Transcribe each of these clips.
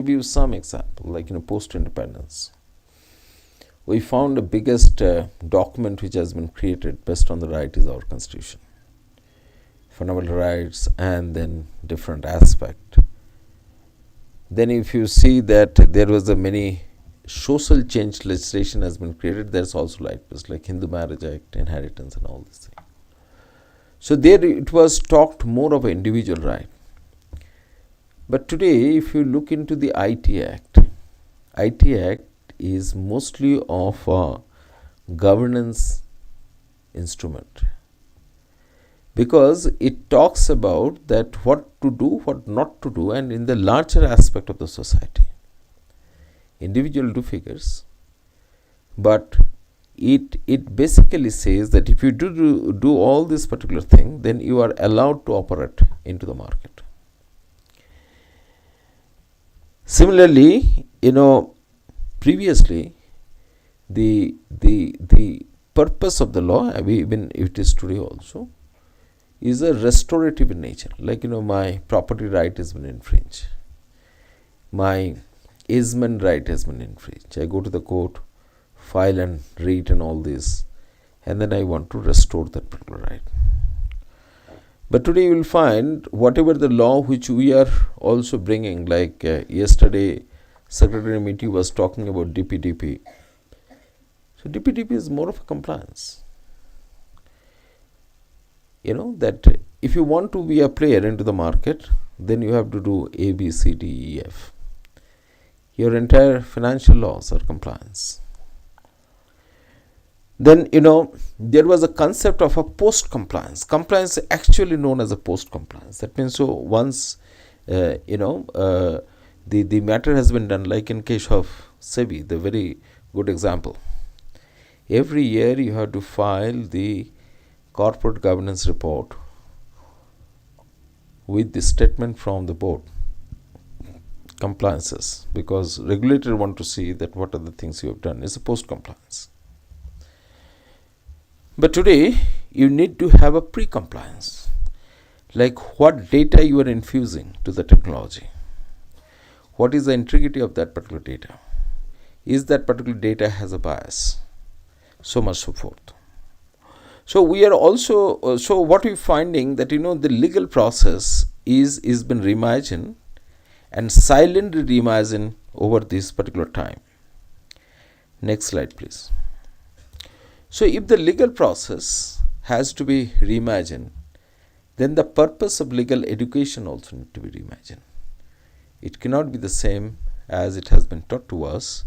give you some example, like post-independence. We found the biggest document which has been created based on the right is our constitution, fundamental rights, and then different aspect. Then if you see that there was a many social change legislation has been created, there's also like Hindu Marriage Act, inheritance, and all these things. So there it was talked more of an individual right. But today, if you look into the IT Act is mostly of a governance instrument, because it talks about that what to do, what not to do, and in the larger aspect of the society. Individual do figures, but it basically says that if you do all this particular thing, then you are allowed to operate into the market. Similarly, previously the purpose of the law, even if it is today also, is a restorative in nature. Like my property right has been infringed, my easement right has been infringed. I go to the court, file and read and all this, and then I want to restore that particular right. But today you will find whatever the law which we are also bringing, like yesterday Secretary Mitty was talking about DPDP. So DPDP is more of a compliance. That if you want to be a player into the market, then you have to do A, B, C, D, E, F. Your entire financial laws are compliance. Then there was a concept of a post compliance. Compliance is actually known as a post compliance. That means so once the matter has been done, like in case of SEBI, the very good example. Every year you have to file the corporate governance report with the statement from the board compliances, because regulator want to see that what are the things you have done. It's a post compliance. But today you need to have a pre-compliance, like what data you are infusing to the technology, what is the integrity of that particular data, is that particular data has a bias, so much so forth. So we are also so what we're finding that the legal process is been reimagined and silently reimagined over this particular time. Next slide, please. So if the legal process has to be reimagined, then the purpose of legal education also need to be reimagined. It cannot be the same as it has been taught to us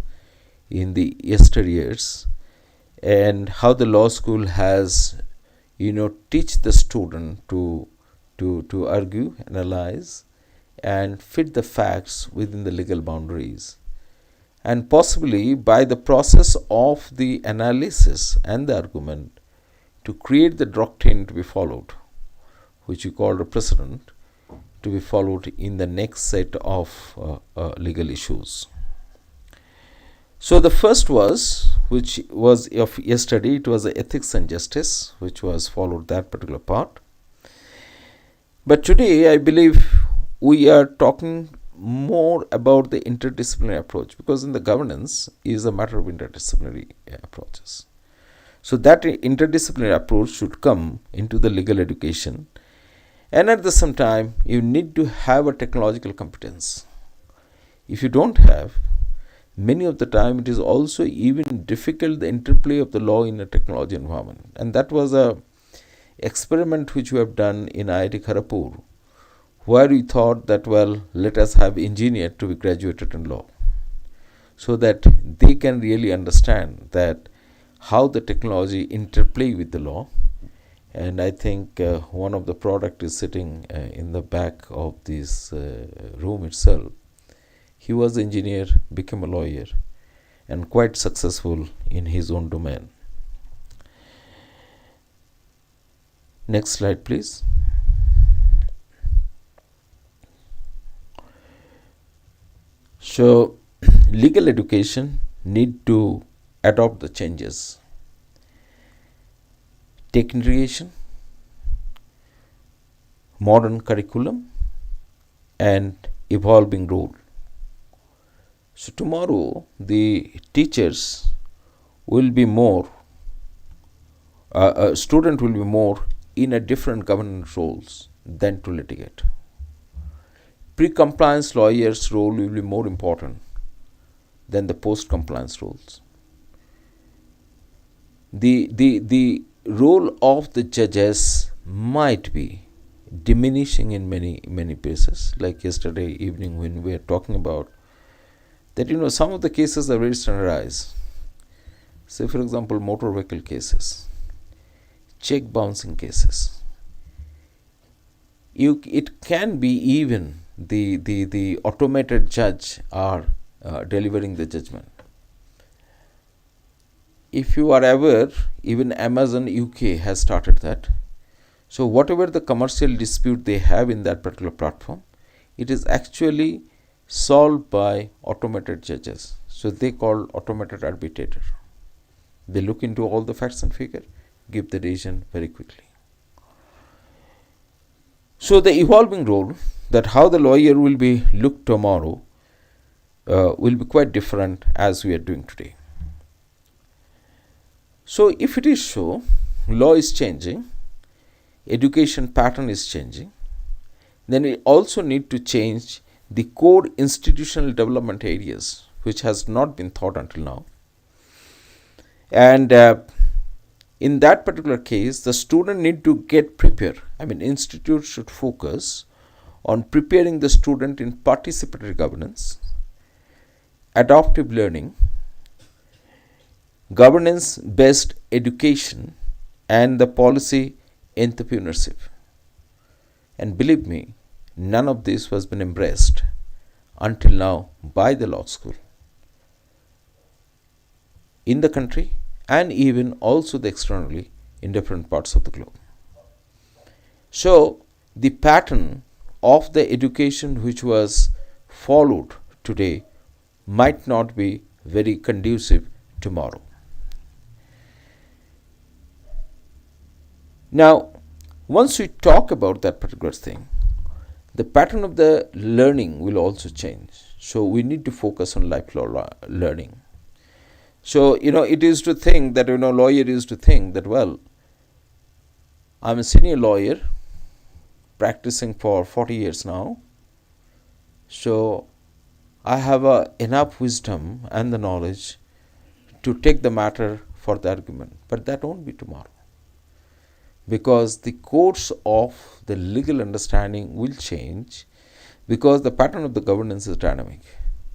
in the yesteryears, and how the law school has teach the student to argue, analyze, and fit the facts within the legal boundaries, and possibly by the process of the analysis and the argument to create the doctrine to be followed, which we call a precedent, to be followed in the next set of legal issues. So the first was, which was of yesterday, it was ethics and justice, which was followed that particular part. But today I believe we are talking more about the interdisciplinary approach, because in the governance is a matter of interdisciplinary approaches. So that interdisciplinary approach should come into the legal education, and at the same time you need to have a technological competence. If you don't have, many of the time it is also even difficult the interplay of the law in a technology environment. And that was a experiment which we have done in IIT Kharagpur, where we thought that, well, let us have engineer to be graduated in law, so that they can really understand that how the technology interplay with the law. And I think one of the product is sitting in the back of this room itself. He was an engineer, became a lawyer, and quite successful in his own domain. Next slide, please. So legal education need to adopt the changes. Tech integration, modern curriculum, and evolving role. So tomorrow the teachers will be more, a student will be more in a different governance roles than to litigate. Pre-compliance lawyers' role will be more important than the post-compliance roles. The role of the judges might be diminishing in many places. Like yesterday evening when we were talking about that, some of the cases are very standardized. Say for example, motor vehicle cases, check bouncing cases. It can be even the automated judge are delivering the judgment. If you are aware, even Amazon UK has started that. So whatever the commercial dispute they have in that particular platform, it is actually solved by automated judges. So they call automated arbitrator. They look into all the facts and figure, give the decision very quickly. So the evolving role, that how the lawyer will be looked tomorrow, will be quite different as we are doing today. So if it is so, law is changing, education pattern is changing, then we also need to change the core institutional development areas which has not been thought until now. And in that particular case, the student need to get prepared. Institute should focus on preparing the student in participatory governance, adaptive learning, governance-based education, and the policy entrepreneurship. And believe me, none of this has been embraced until now by the law school in the country and even also the externally in different parts of the globe. So the pattern of the education which was followed today might not be very conducive tomorrow. Now, once we talk about that particular thing, the pattern of the learning will also change. So we need to focus on lifelong learning. So, it is to think that, lawyer is to think that, well, I'm a senior lawyer practicing for 40 years now. So I have enough wisdom and the knowledge to take the matter for the argument. But that won't be tomorrow. Because the course of the legal understanding will change, because the pattern of the governance is dynamic.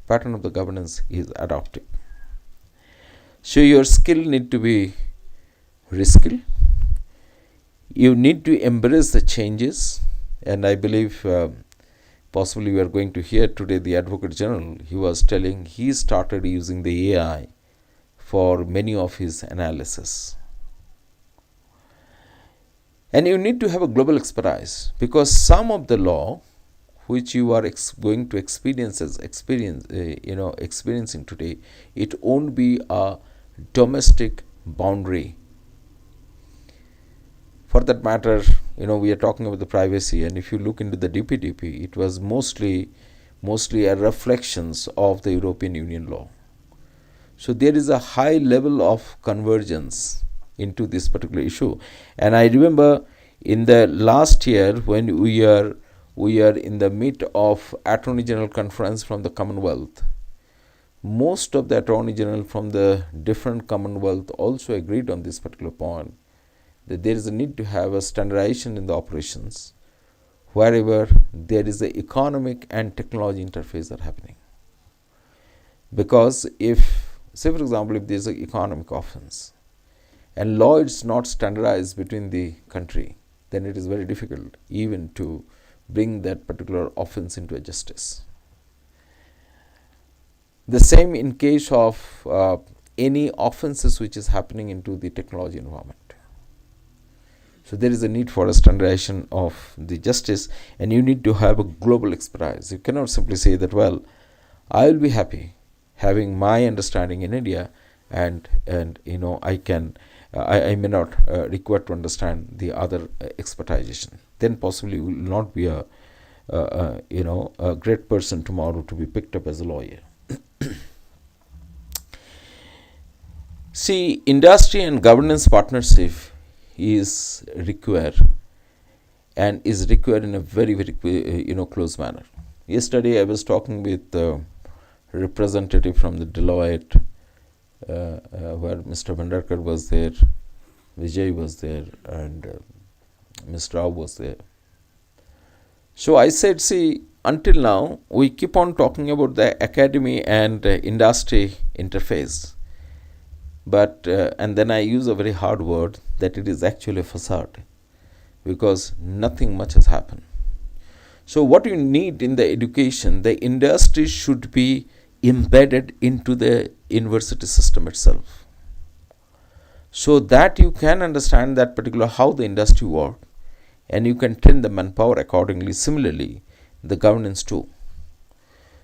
Pattern of the governance is adaptive. So your skill need to be reskill. You need to embrace the changes, and I believe possibly we are going to hear today the Advocate General. He was telling he started using the AI for many of his analysis. And you need to have a global expertise, because some of the law which you are going to experiencing today, it won't be a domestic boundary. For that matter, we are talking about the privacy, and if you look into the DPDP, it was mostly a reflections of the European Union law. So there is a high level of convergence into this particular issue. And I remember in the last year when we are in the midst of Attorney General conference from the Commonwealth, most of the Attorney General from the different Commonwealth also agreed on this particular point, that there is a need to have a standardization in the operations wherever there is the economic and technology interface are happening. Because if, say for example, if there is an economic offense and law is not standardized between the country, then it is very difficult even to bring that particular offense into a justice. The same in case of any offenses which is happening into the technology environment. So there is a need for a standardization of the justice, and you need to have a global expertise. You cannot simply say that, well, I will be happy having my understanding in India, and I may not require to understand the other expertization. Then possibly will not be a great person tomorrow to be picked up as a lawyer. See, industry and governance partnership is required, and is required in a very, very close manner. Yesterday I was talking with a representative from the Deloitte, where Mr. Bhandarkar was there, Vijay was there, and Mr. Rao was there. So I said, see, until now we keep on talking about the academy and industry interface, but and then I use a very hard word, that it is actually a facade, because nothing much has happened. So what you need in the education, the industry should be embedded into the university system itself, so that you can understand that particular how the industry works, and you can train the manpower accordingly. Similarly, the governance too.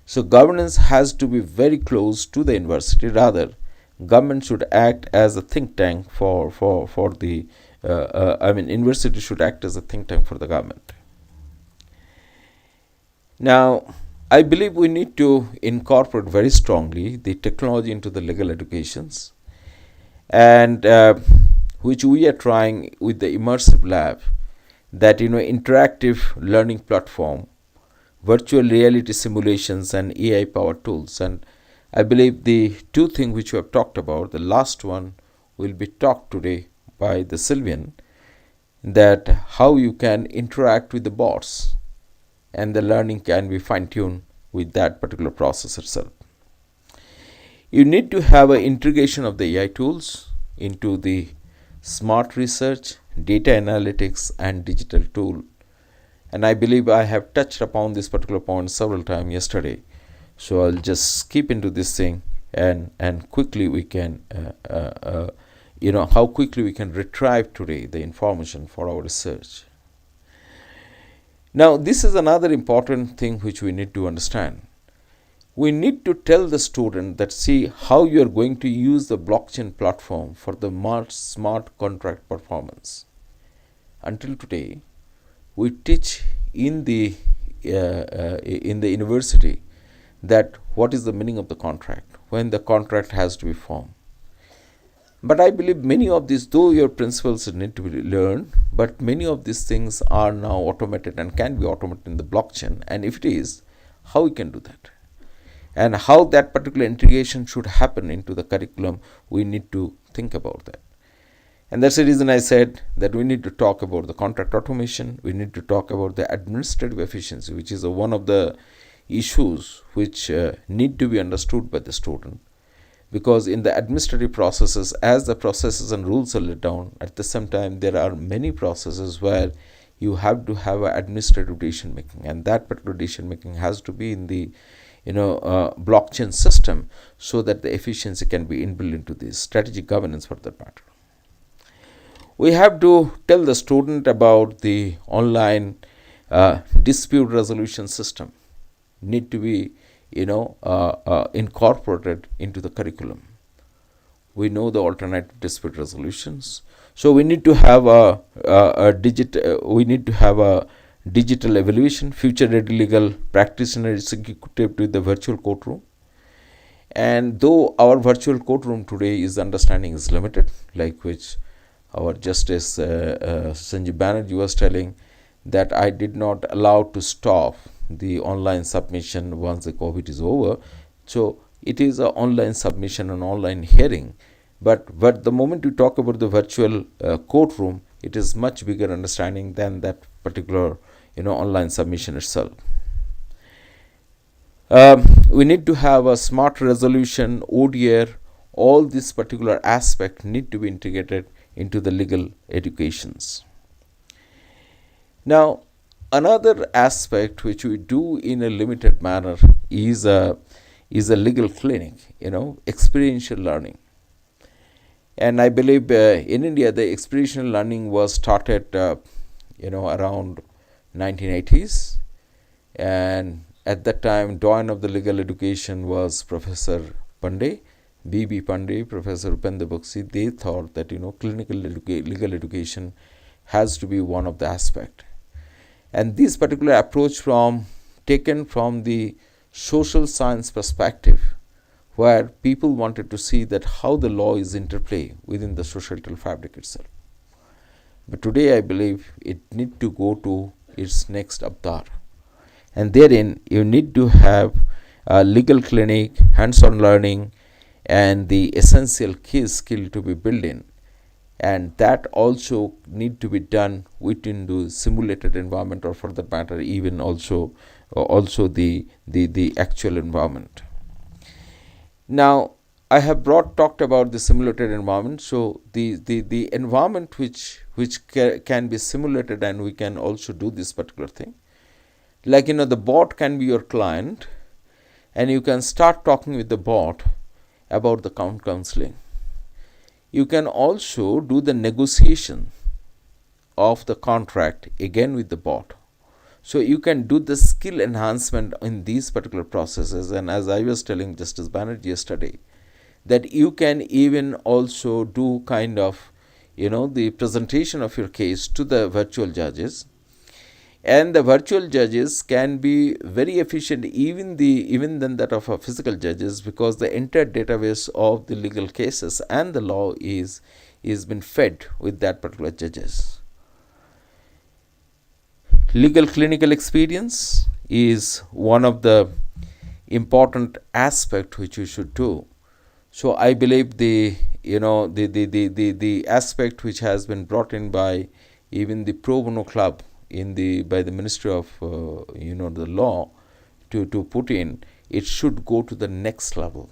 So governance has to be very close to the university. Rather, government should act as a think tank for the university should act as a think tank for the government. Now, I believe we need to incorporate very strongly the technology into the legal educations, and which we are trying with the immersive lab, that interactive learning platform, virtual reality simulations, and AI powered tools. And I believe the two things which we have talked about, the last one will be talked today by the Sylvian, that how you can interact with the bots, and the learning can be fine-tuned with that particular process itself. You need to have an integration of the AI tools into the smart research, data analytics, and digital tool. And I believe I have touched upon this particular point several times yesterday. So I'll just skip into this thing, and quickly we can how quickly we can retrieve today the information for our research. Now, this is another important thing which we need to understand. We need to tell the student that, see, how you are going to use the blockchain platform for the smart contract performance. Until today, we teach in the university that what is the meaning of the contract, when the contract has to be formed. But I believe many of these, though your principles need to be learned, but many of these things are now automated and can be automated in the blockchain. And if it is, how we can do that? And how that particular integration should happen into the curriculum, we need to think about that. And that's the reason I said that we need to talk about the contract automation. We need to talk about the administrative efficiency, which is one of the issues which need to be understood by the student. Because in the administrative processes, as the processes and rules are laid down, at the same time there are many processes where you have to have an administrative decision making, and that particular decision making has to be in the blockchain system, so that the efficiency can be inbuilt into this strategic governance for that matter. We have to tell the student about the online dispute resolution system, need to be incorporated into the curriculum. We know the alternative dispute resolutions, so we need to have a digital evaluation, future ready legal practitioner executive to the virtual courtroom. And though our virtual courtroom today is understanding is limited, like which our Justice Sanjeev Banerjee was telling, that I did not allow to stop the online submission once the COVID is over. So it is an online submission and online hearing. But the moment you talk about the virtual courtroom, it is much bigger understanding than that particular online submission itself. We need to have a smart resolution, ODR. All these particular aspects need to be integrated into the legal educations. Now, another aspect which we do in a limited manner is a legal clinic, experiential learning. And I believe in India, the experiential learning was started, around 1980s. And at that time, doyen of the legal education was Professor Pandey, B.B. Pandey, Professor Upendra Bakshi. They thought that, clinical legal education has to be one of the aspects. And this particular approach taken from the social science perspective, where people wanted to see that how the law is interplay within the societal fabric itself. But today I believe it need to go to its next avatar, and therein you need to have a legal clinic, hands-on learning, and the essential key skill to be built in, and that also need to be done within the simulated environment, or for that matter even also the actual environment. Now I have talked about the simulated environment. So the environment which can be simulated, and we can also do this particular thing, like the bot can be your client, and you can start talking with the bot about the counseling. You can also do the negotiation of the contract again with the bot. So you can do the skill enhancement in these particular processes. And as I was telling Justice Banerjee yesterday, that you can even also do kind of the presentation of your case to the virtual judges, and the virtual judges can be very efficient even than that of a physical judges, because the entire database of the legal cases and the law is been fed with that particular judges. Legal clinical experience is one of the important aspect which you should do. So I believe the aspect which has been brought in by even the pro bono club by the Ministry of the law to put in, it should go to the next level,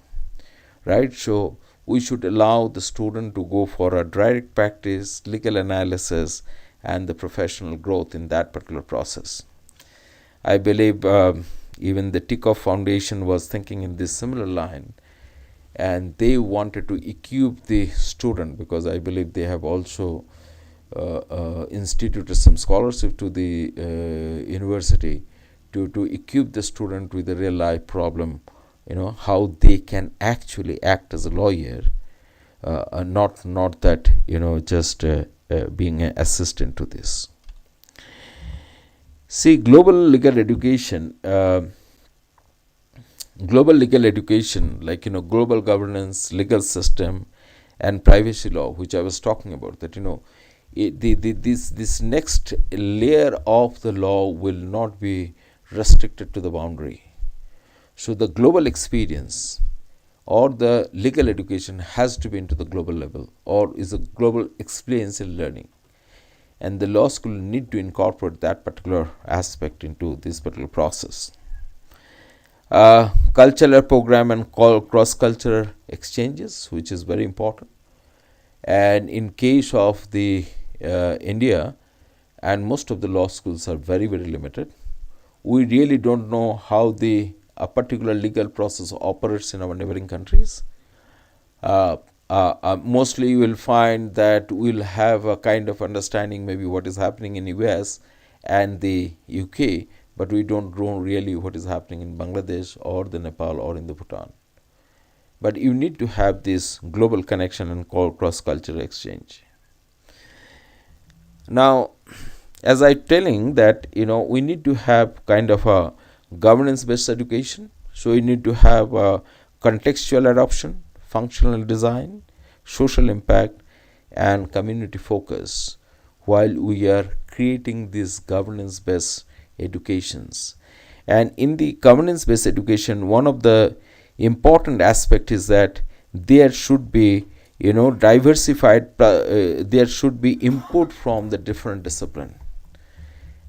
right? So we should allow the student to go for a direct practice, legal analysis, and the professional growth in that particular process. I believe even the Tikoff Foundation was thinking in this similar line, and they wanted to equip the student, because I believe they have also instituted some scholarship to the university to equip the student with a real life problem, how they can actually act as a lawyer, not that just being an assistant to this. See, global legal education, like global governance, legal system, and privacy law, which I was talking about, that this next layer of the law will not be restricted to the boundary. So the global experience or the legal education has to be into the global level, or is a global experiential learning, and the law school need to incorporate that particular aspect into this particular process. Cultural program and cross-cultural exchanges, which is very important. And in case of the India, and most of the law schools are very, very limited, we really don't know how a particular legal process operates in our neighboring countries. Mostly you will find that we'll have a kind of understanding maybe what is happening in US and the UK, but we don't know really what is happening in Bangladesh or the Nepal or in the Bhutan. But you need to have this global connection and cross-cultural exchange. Now, as I'm telling that, we need to have kind of a governance-based education. So we need to have a contextual adoption, functional design, social impact, and community focus while we are creating these governance-based educations. And in the governance-based education, one of the important aspect is that there should be diversified, there should be input from the different discipline,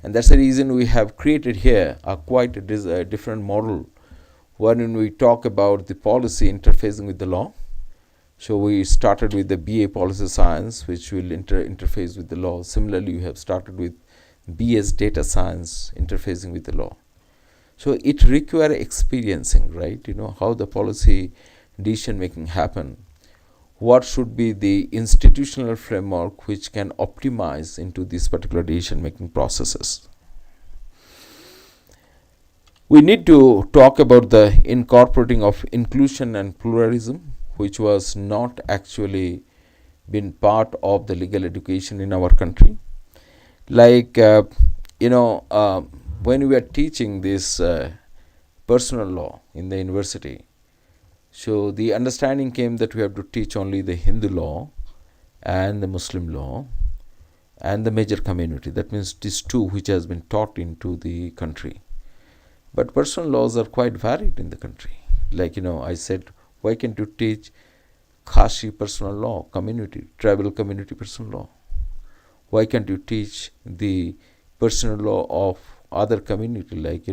and that's the reason we have created here a quite a different model wherein we talk about the policy interfacing with the law. So we started with the BA Policy Science, which will interface with the law. Similarly, you have started with BS Data Science interfacing with the law. So it requires experiencing, right? How the policy decision making happen. What should be the institutional framework which can optimize into these particular decision making processes. We need to talk about the incorporating of inclusion and pluralism, which was not actually been part of the legal education in our country. Like, when we are teaching this personal law in the university, So the understanding came that we have to teach only the Hindu law and the Muslim law and the major community. That means these two which has been taught into the country. But personal laws are quite varied in the country. Like, I said, why can't you teach Khashi personal law, community, tribal community personal law? Why can't you teach the personal law of other community, like,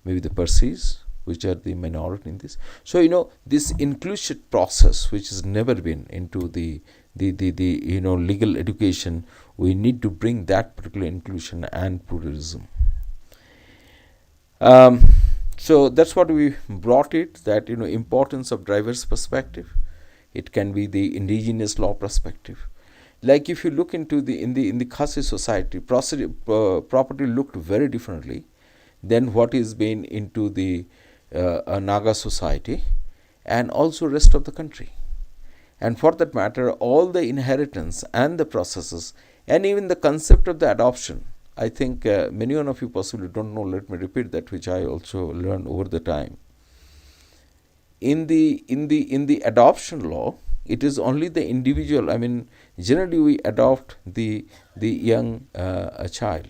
maybe the Parsis, which are the minority in this? So, this inclusion process, which has never been into the legal education, we need to bring that particular inclusion and pluralism. So that's what we brought it, that importance of diverse perspective. It can be the indigenous law perspective. Like if you look into in the Khasi society, property looked very differently than what is being into the Naga society and also rest of the country. And for that matter, all the inheritance and the processes and even the concept of the adoption, I think many of you possibly don't know. Let me repeat that, which I also learned over the time. In the adoption law, it is only the individual. I mean, generally we adopt the young child,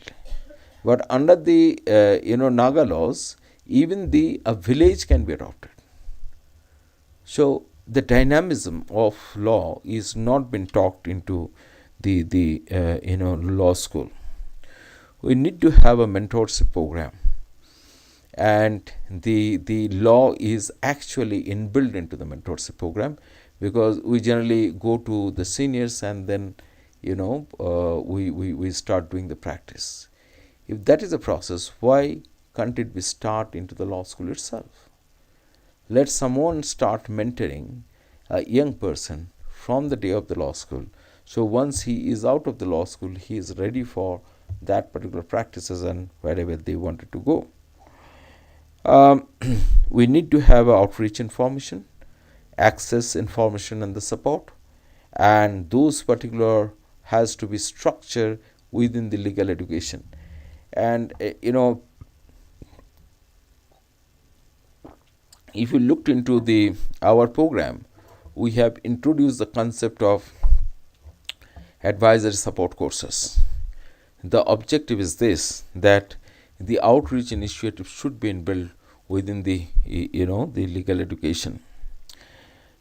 but under the Naga laws, even a village can be adopted. So the dynamism of law is not been taught into the law school. We need to have a mentorship program, and the law is actually inbuilt into the mentorship program, because we generally go to the seniors and then we start doing the practice. If that is a process, why can't it be start into the law school itself? Let someone start mentoring a young person from the day of the law school, so once he is out of the law school, he is ready for that particular practices and wherever they wanted to go. We need to have outreach information, access information and the support, and those particular has to be structured within the legal education. And if you looked into our program, we have introduced the concept of advisory support courses. The objective is this, that the outreach initiative should be inbuilt within the legal education.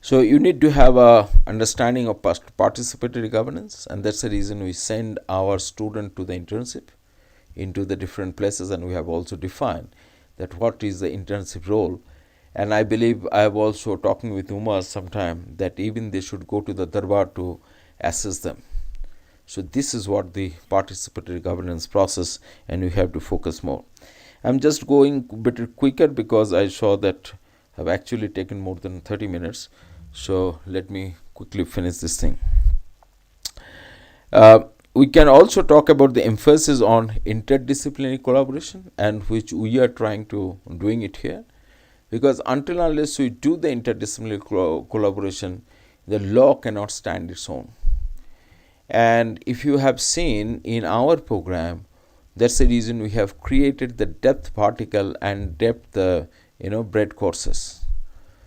So you need to have a understanding of participatory governance, and that's the reason we send our student to the internship into the different places, and we have also defined that what is the internship role. And I believe I have also talking with Umar sometime that even they should go to the Darbar to assess them. So this is what the participatory governance process, and we have to focus more. I'm just going a bit quicker because I saw that I've actually taken more than 30 minutes. So let me quickly finish this thing. We can also talk about the emphasis on interdisciplinary collaboration, and which we are trying to doing it here, because until unless we do the interdisciplinary collaboration, the law cannot stand its own. And if you have seen in our program, that's the reason we have created the depth particle and depth breadth courses.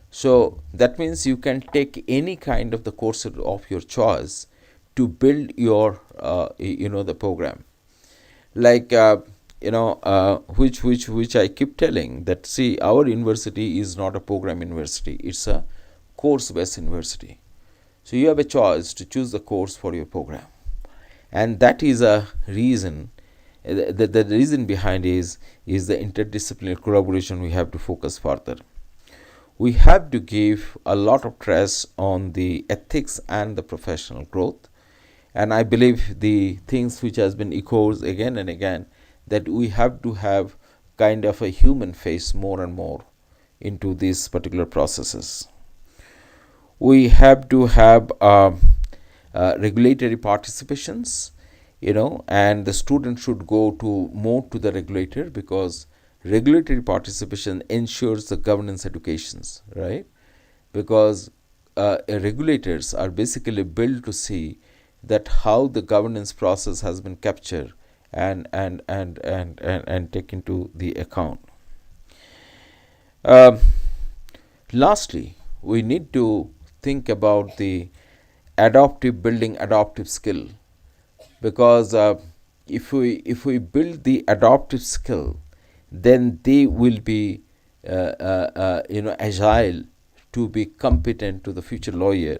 So that means you can take any kind of the course of your choice to build your the program. Like which I keep telling that, see, our university is not a program university, it's a course based university. So you have a choice to choose the course for your program, and that is a reason. The reason behind is the interdisciplinary collaboration. We have to focus further. We have to give a lot of stress on the ethics and the professional growth, and I believe the things which has been echoed again and again, that we have to have kind of a human face more and more into these particular processes. We have to have regulatory participations, and the student should go to more to the regulator, because regulatory participation ensures the governance educations, right? Because regulators are basically built to see that how the governance process has been captured and taken into the account. Lastly, we need to think about the adaptive building adaptive skill, because if we build the adaptive skill, then they will be agile to be competent to the future lawyer,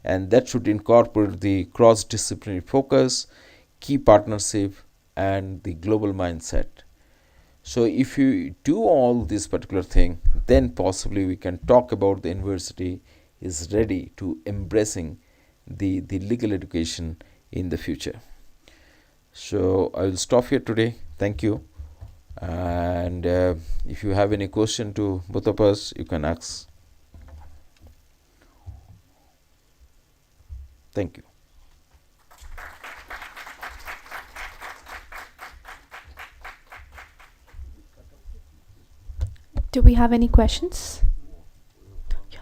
and that should incorporate the cross disciplinary focus, key partnership, and the global mindset. So if you do all this particular thing, then possibly we can talk about the university is ready to embracing the legal education in the future. So I will stop here today. Thank you. And if you have any question to both of us, you can ask. Thank you. Do we have any questions? You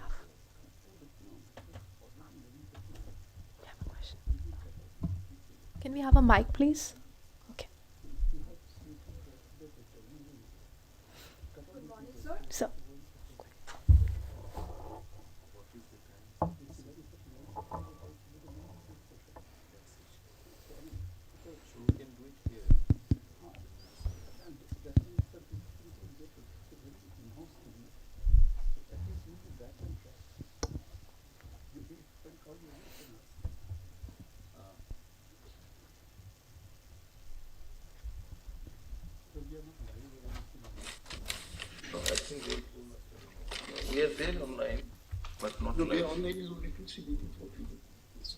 have a question? Can we have a mic, please? Okay. So, We are there online, but not live. Online is only 2 4 people.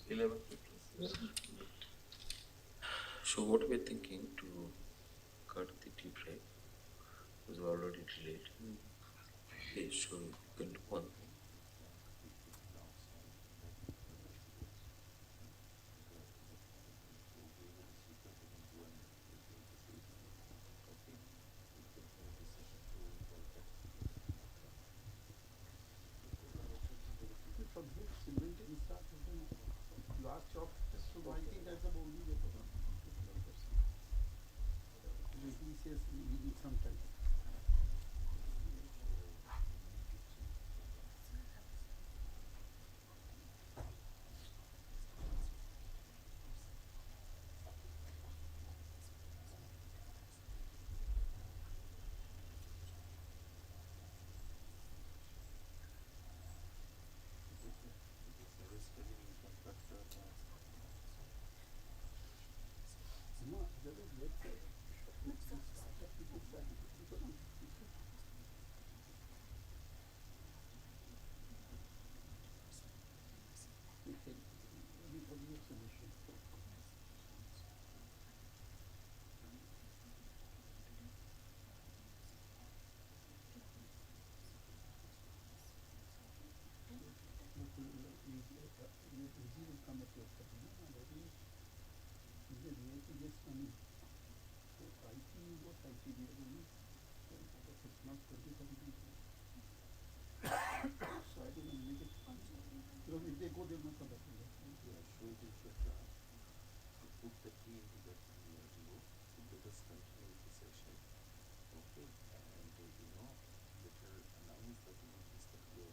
11 people. So what we're thinking to cut the tea break, because we're already delayed. Okay, so you can do one thing. From here, Silverton starts with the last shop. So I think that's the only way to run. He says we need some time. No, that is late. Startup people start. What is your solution? Easy will come at your time. Yes, money. So IT was IT only. 6 months, 20, 30 people. So I don't know, make it. Because if they go, they will not come back. Yeah, sure, they should put the key into that logo. So let us continue with the session. Okay, and later announce that this particular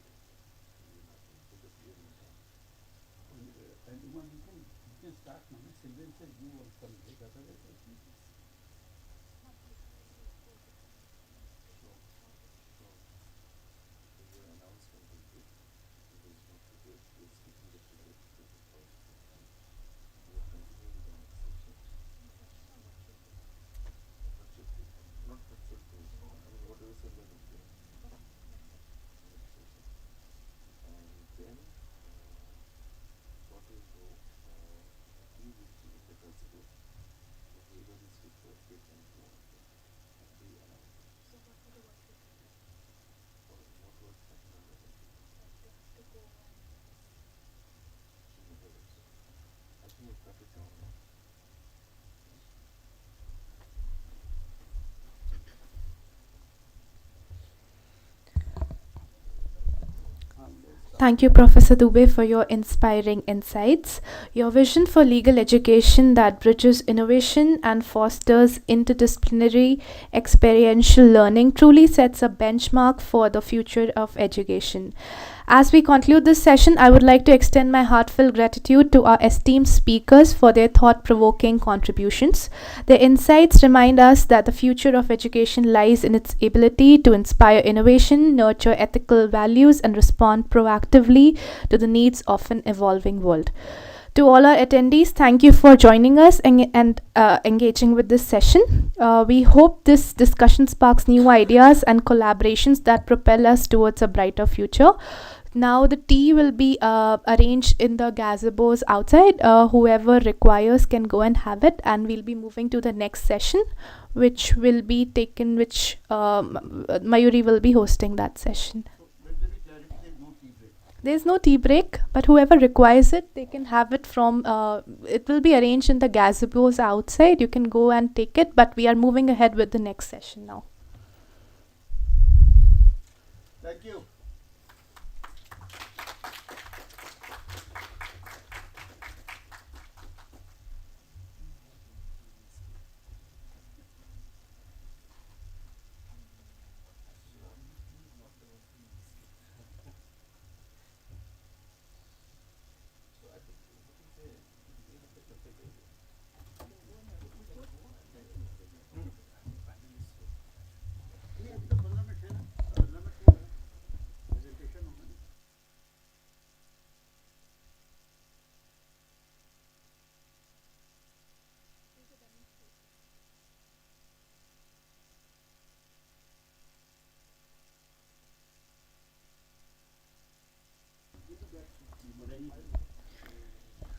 put the clear in time. And you can start now. Sylvain said you want some break, otherwise I think it's. Your announcement will be, there is not to do it, we'll skip to the period to the first. We will continue with the next section. Not virtual tools, whatever Sylvain is doing. Next session. And then, what will go, he will let us go. Whoever is requested and go on. And we announce. What was happening? I think we've got it down now. thank you, Professor Dubey, for your inspiring insights. Your vision for legal education that bridges innovation and fosters interdisciplinary experiential learning truly sets a benchmark for the future of education. As we conclude this session, I would like to extend my heartfelt gratitude to our esteemed speakers for their thought-provoking contributions. Their insights remind us that the future of education lies in its ability to inspire innovation, nurture ethical values, and respond proactively to the needs of an evolving world. To all our attendees, thank you for joining us and engaging with this session. We hope this discussion sparks new ideas and collaborations that propel us towards a brighter future. Now the tea will be arranged in the gazebos outside. Whoever requires can go and have it, and we'll be moving to the next session, which will be taken, which Mayuri will be hosting that session. Let there be clarity, there's no tea break. There's no tea break, but whoever requires it, they can have it from, it will be arranged in the gazebos outside. You can go and take it, but we are moving ahead with the next session now. Thank you.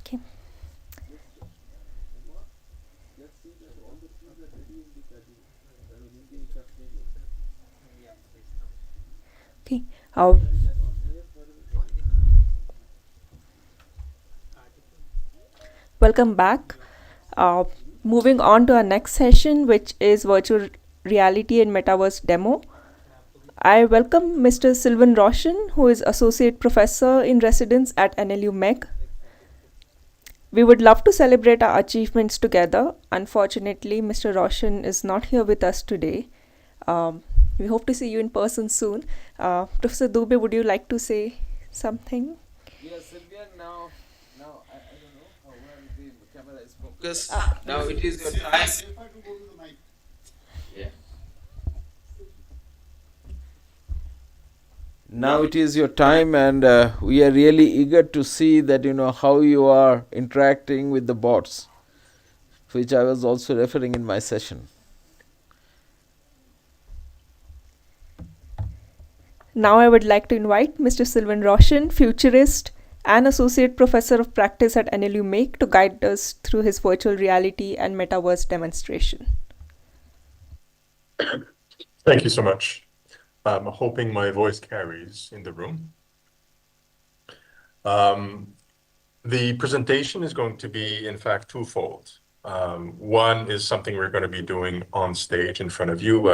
Okay. Okay. Welcome back. Moving on to our next session, which is virtual reality and metaverse demo. I welcome Mr. Sylvain Roshan, who is Associate Professor in Residence at NLU MEG. We would love to celebrate our achievements together. Unfortunately, Mr. Roshan is not here with us today. We hope to see you in person soon. Professor Dubey, would you like to say something? Yes, Sylvia, now I don't know how well the camera is focused. Now it is your time. If I have to go to the mic. Yeah. Now it is your time, and we are really eager to see that how you are interacting with the bots, which I was also referring in my session. Now I would like to invite Mr. Sylvain Roshan, futurist and Associate Professor of Practice at NLU MEG, to guide us through his virtual reality and metaverse demonstration. Thank you so much. I'm hoping my voice carries in the room. The presentation is going to be, in fact, twofold. One is something we're going to be doing on stage in front of you.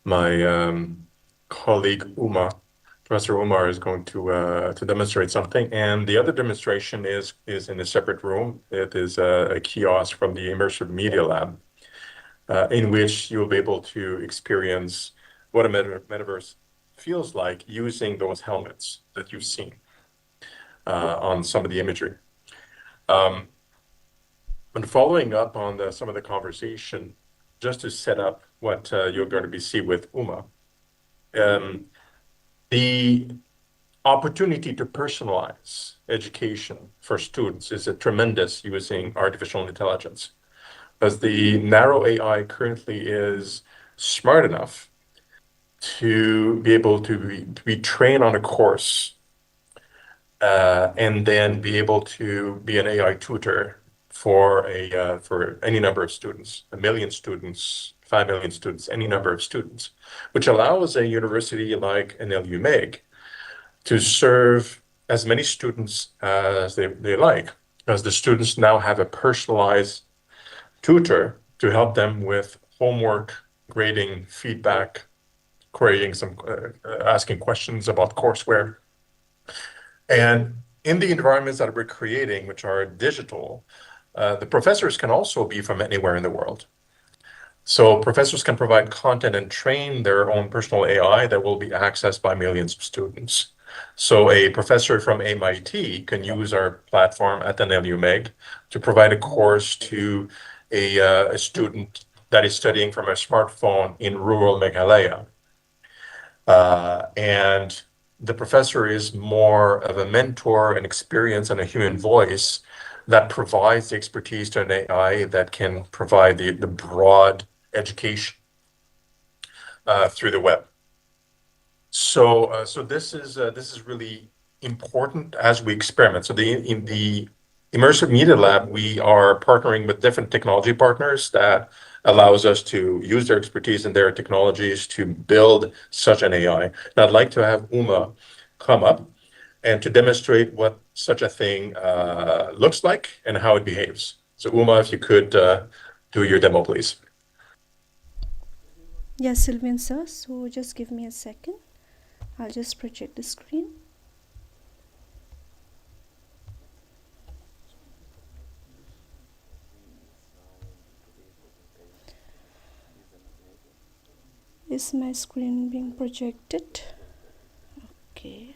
My colleague Professor Umar is going to demonstrate something, and the other demonstration is in a separate room. It is a kiosk from the Immersive Media Lab, in which you'll be able to experience what a metaverse feels like using those helmets that you've seen on some of the imagery. And following up on some of the conversation, just to set up what you're going to be see with Uma, the opportunity to personalize education for students is a tremendous using artificial intelligence, as the narrow AI currently is smart enough to be able to be trained on a course and then be able to be an AI tutor for any number of students, 1 million students, 5 million students, any number of students, which allows a university like NLU MEG to serve as many students as they like, because the students now have a personalized tutor to help them with homework, grading, feedback, querying asking questions about courseware. And in the environments that we're creating, which are digital, the professors can also be from anywhere in the world. So professors can provide content and train their own personal AI that will be accessed by millions of students. So a professor from MIT can use our platform at NLU MEG to provide a course to a student that is studying from a smartphone in rural Meghalaya. And the professor is more of a mentor and experience and a human voice that provides the expertise to an AI that can provide the broad education through the web. So this is really important as we experiment. So in the Immersive Media Lab, we are partnering with different technology partners that allows us to use their expertise and their technologies to build such an AI. And I'd like to have Uma come up and to demonstrate what such a thing looks like and how it behaves. So Uma, if you could do your demo, please. Yes, Sylvian sir. So just give me a second. I'll just project the screen. Is my screen being projected? Okay.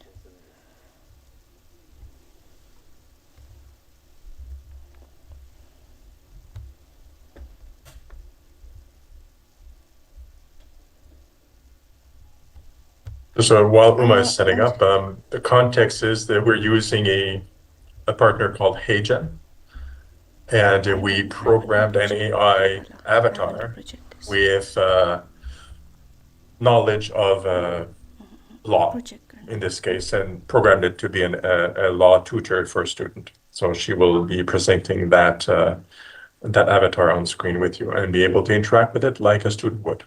So while Uma is setting up, the context is that we're using a partner called HeyGen, and we programmed an AI avatar with knowledge of law in this case, and programmed it to be a law tutor for a student. So she will be presenting that avatar on screen with you and be able to interact with it like a student would.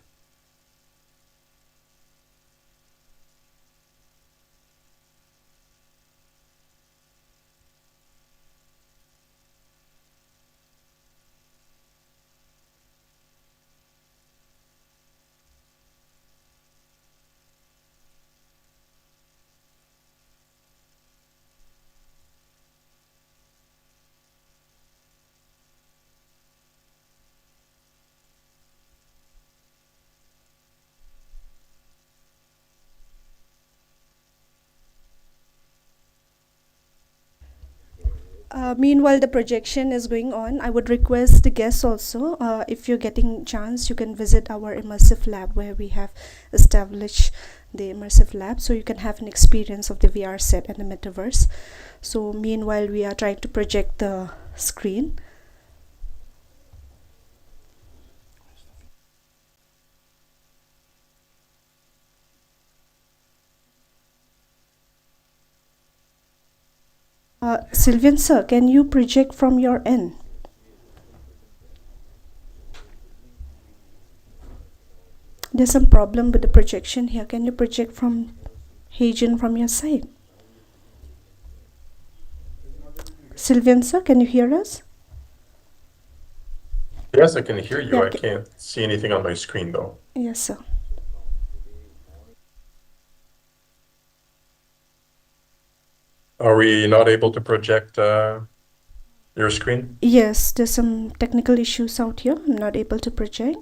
Meanwhile, the projection is going on. I would request the guests also, if you're getting chance, you can visit our immersive lab where we have established the immersive lab, so you can have an experience of the VR set and the metaverse. So meanwhile, we are trying to project the screen. Sylvian sir, can you project from your end? There's some problem with the projection here. Can you project from HeyGen from your side? Sylvian sir, can you hear us? Yes, I can hear you. Yeah, I can't see anything on my screen though. Yes, sir. Are we not able to project your screen? Yes, there's some technical issues out here. I'm not able to project.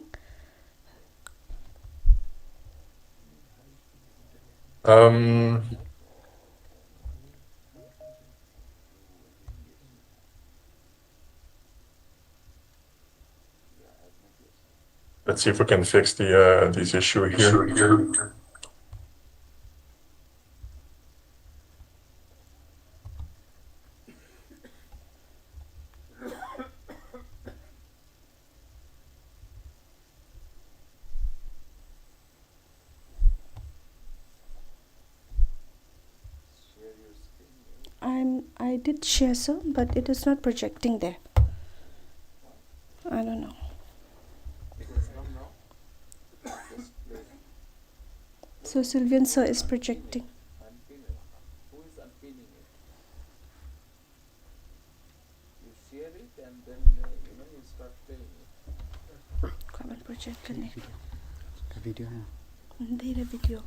Let's see if we can fix this issue here. I did share, sir, but it is not projecting there. I don't know. So Sylvian sir is projecting. Who is unpinning it? You share it and then you start playing it. Come and project connect. video है दे रहे video.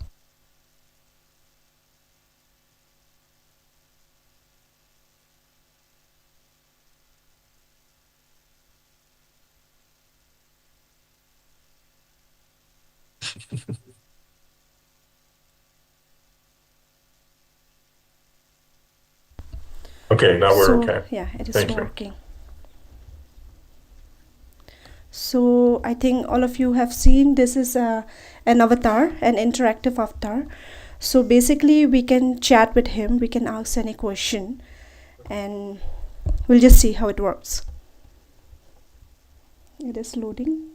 Okay, now we're So okay. yeah, it is Thank you. working. So I think all of you have seen this is an avatar, an interactive avatar. So basically we can chat with him, we can ask any question, and we'll just see how it works. It is loading.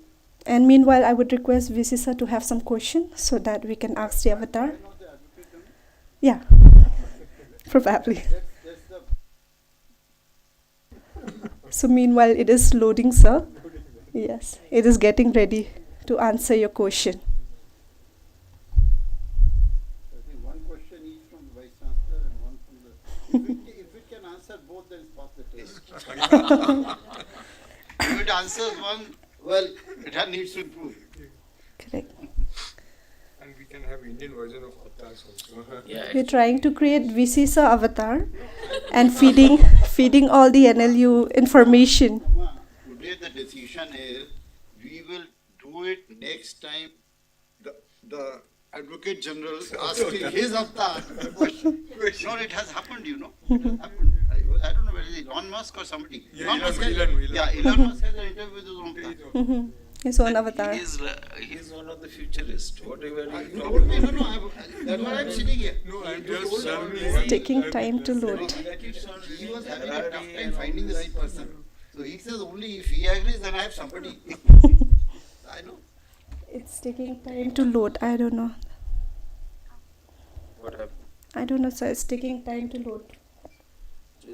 And meanwhile, I would request Visisa to have some question so that we can ask the avatar. Yeah, probably. So meanwhile, it is loading, sir. Yes, it is getting ready to answer your question. I think one question each from the Vice Chancellor and one from the. If it can answer both, then it's pass the test. If it answers one, well, it needs to improve. Correct. And we can have Indian version of avatars also. We're trying to create Visisa avatar and feeding all the NLU information. Today the decision is we will do it next time. The Advocate General asking his avatar question. No, it has happened, you know. It has happened. I don't know whether it's Elon Musk or somebody. Yeah, Elon Musk Elon. Yeah, Elon Musk has an interview with his own avatar. His own avatar. He's one of the futurists. Whatever he No, talks no, that's why I'm sitting here. No, I'm just It's taking time to load. He was having a tough time finding the right person. So he says only if he agrees, then I have somebody. I know. It's taking time to load. I don't know. what happened. I don't know, sir. It's taking time to load.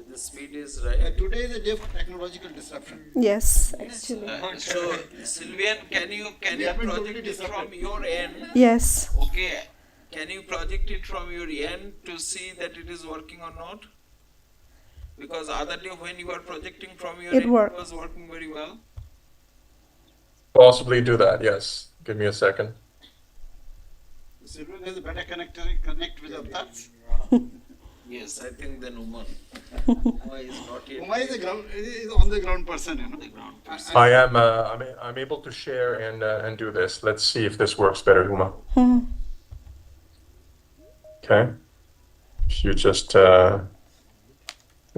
The speed is right. Today is a day for technological disruption. Yes, actually. So, Sylvian, can you project it from your end? Yes. Okay. Can you project it from your end to see that it is working or not? Because other day when you were projecting from your It end, worked. it was working very well. Possibly do that, yes. Give me a second. Sylvian has a better connect with avatars. Yes, I think then Uma. Uma is not yet. Uma is on the ground person, you know. the ground person. I am. I'm able to share and do this. Let's see if this works better, Uma. Okay. If you just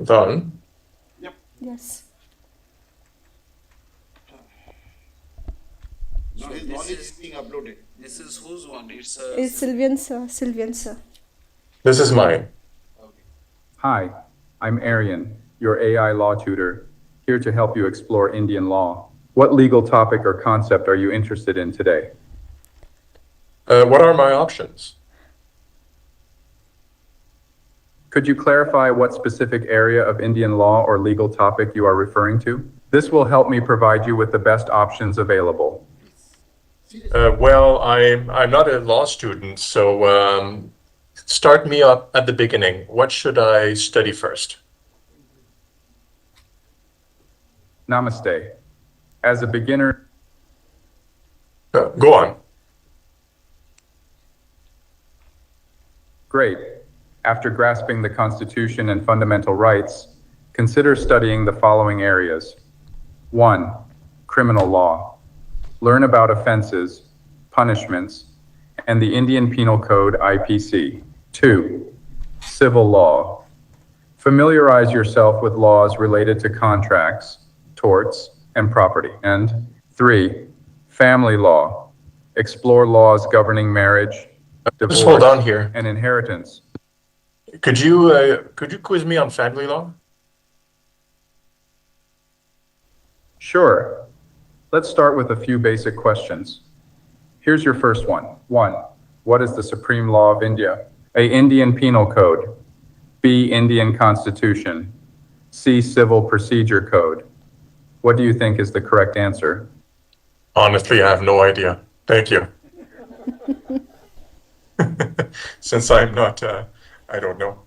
done. Yes. Now his knowledge is being uploaded. This is whose one? It's It's Sylvian, sir. Sylvian, sir. This is mine. Hi, I'm Aryan, your AI law tutor, here to help you explore Indian law. What legal topic or concept are you interested in today? What are my options? Could you clarify what specific area of Indian law or legal topic you are referring to? This will help me provide you with the best options available. Well, I'm not a law student, so start me up at the beginning. What should I study first? Namaste. As a beginner, Go on. great. After grasping the Constitution and fundamental rights, consider studying the following areas. 1. Criminal law. Learn about offenses, punishments, and the Indian Penal Code IPC. 2. Civil law. Familiarize yourself with laws related to contracts, torts, and property. And 3. Family law. Explore laws governing marriage, divorce, Just hold on here. and inheritance. Could you quiz me on family law? Sure. Let's start with a few basic questions. Here's your first one. 1. What is the supreme law of India? A. Indian Penal Code. B. Indian Constitution. C. Civil Procedure Code. What do you think is the correct answer? Honestly, I have no idea. Thank you. Since I'm not, I don't know.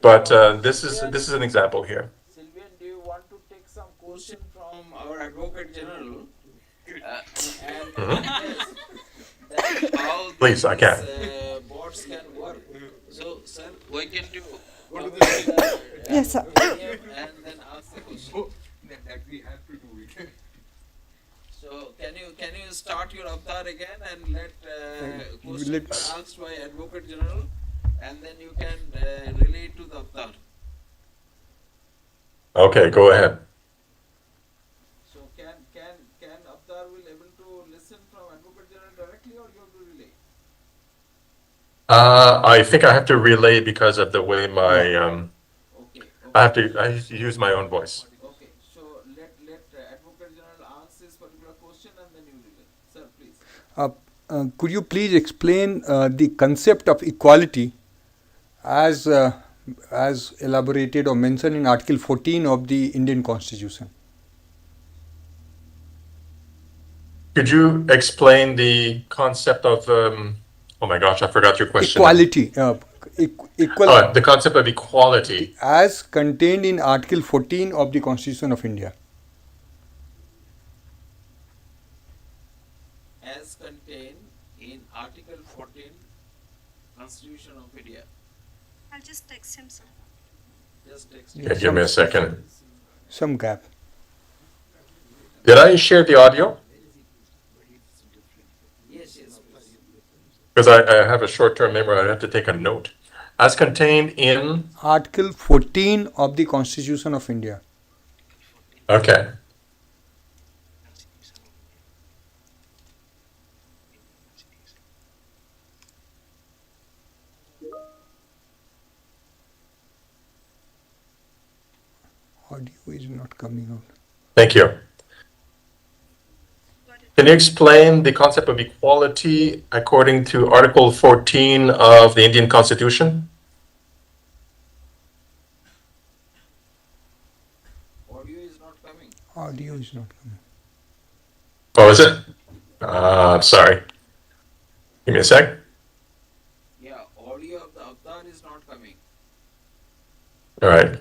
But this is an example here. Sylvian, do you want to take some question from our Advocate General? That how Please, I can. these bots can work. So, sir, why can't you go to Yes, sir. and then ask the question? That we have to do it. So, can you start your avatar again and let question be asked by Advocate General, and then you can relate to the avatar. Okay, go ahead. So can Avtar will able to listen from Advocate General directly, or you have to relay? I think I have to relay because of the way my, Okay. I have to use my own voice. Okay. So let Advocate General answer this particular question and then you relay. Sir, please. Could you please explain the concept of equality as elaborated or mentioned in Article 14 of the Indian Constitution? Could you explain the concept of, oh my gosh, I forgot your question. Equality. The concept of equality. As contained in Article 14 of the Constitution of India. As contained in Article 14 Constitution of India. I'll just text him, sir. Just text. Yeah, give me a second. Some gap. Did I share the audio? Yes, please. Because I have a short-term memory, I have to take a note. As contained in? Article 14 of the Constitution of India. Okay. Audio is not coming out. Thank you. Can you explain the concept of equality according to Article 14 of the Indian Constitution? Audio is not coming. Audio is not coming. Oh, is it? Sorry. Give me a sec. Yeah, audio of the Avtar is not coming. All right.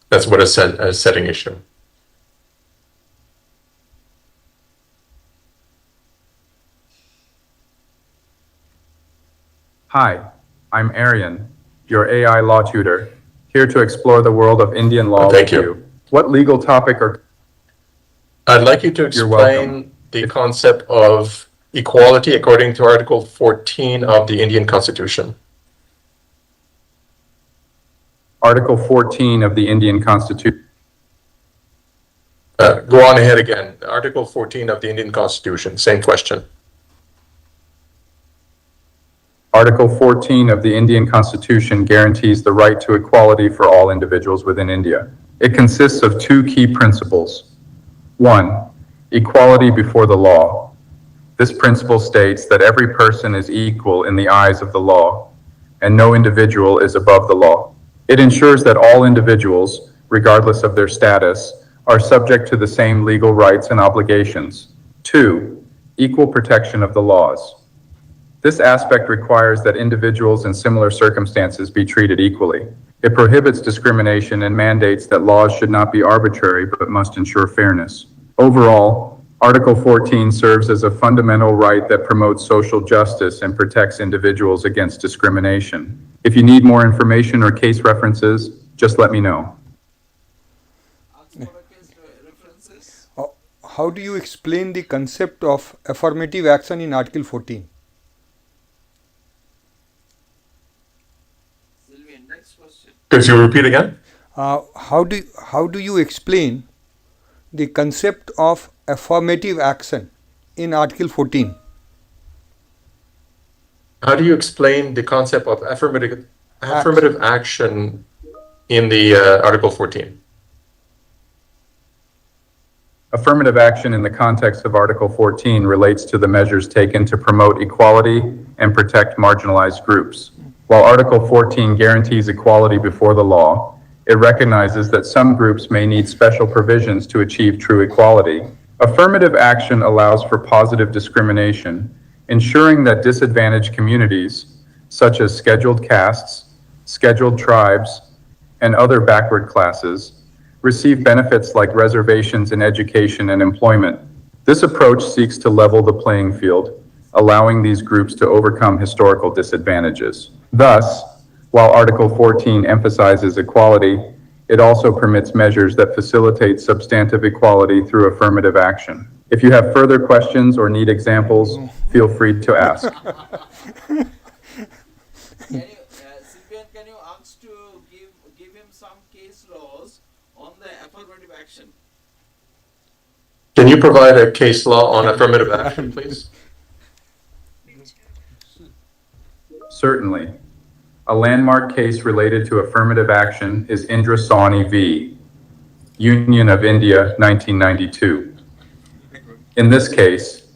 That's what a setting issue. Hi, I'm Aryan, your AI law tutor, here to explore the world of Indian law Thank with you. What legal topic or... I'd like you to You're welcome. explain the concept of equality according to Article 14 of the Indian Constitution. Article 14 of the Indian Constitution. Go on ahead again. Article 14 of the Indian Constitution, same question. Article 14 of the Indian Constitution guarantees the right to equality for all individuals within India. It consists of two key principles. 1. Equality before the law. This principle states that every person is equal in the eyes of the law, and no individual is above the law. It ensures that all individuals, regardless of their status, are subject to the same legal rights and obligations. 2. Equal protection of the laws. This aspect requires that individuals in similar circumstances be treated equally. It prohibits discrimination and mandates that laws should not be arbitrary but must ensure fairness. Overall, Article 14 serves as a fundamental right that promotes social justice and protects individuals against discrimination. If you need more information or case references, just let me know. Ask for a case references. How do you explain the concept of affirmative action in Article 14? Sylvian, next question. Could you repeat again? How do you explain the concept of affirmative action in Article 14? How do you explain the concept of affirmative action in the Article 14? Affirmative action in the context of Article 14 relates to the measures taken to promote equality and protect marginalized groups. While Article 14 guarantees equality before the law, it recognizes that some groups may need special provisions to achieve true equality. Affirmative action allows for positive discrimination, ensuring that disadvantaged communities, such as scheduled castes, scheduled tribes, and other backward classes, receive benefits like reservations in education and employment. This approach seeks to level the playing field, allowing these groups to overcome historical disadvantages. Thus, while Article 14 emphasizes equality, it also permits measures that facilitate substantive equality through affirmative action. If you have further questions or need examples, feel free to ask. Sylvian, can you ask to give him some case laws on the affirmative action. Can you provide a case law on affirmative action, please? Certainly. A landmark case related to affirmative action is Indra Sawhney v. Union of India, 1992. In this case,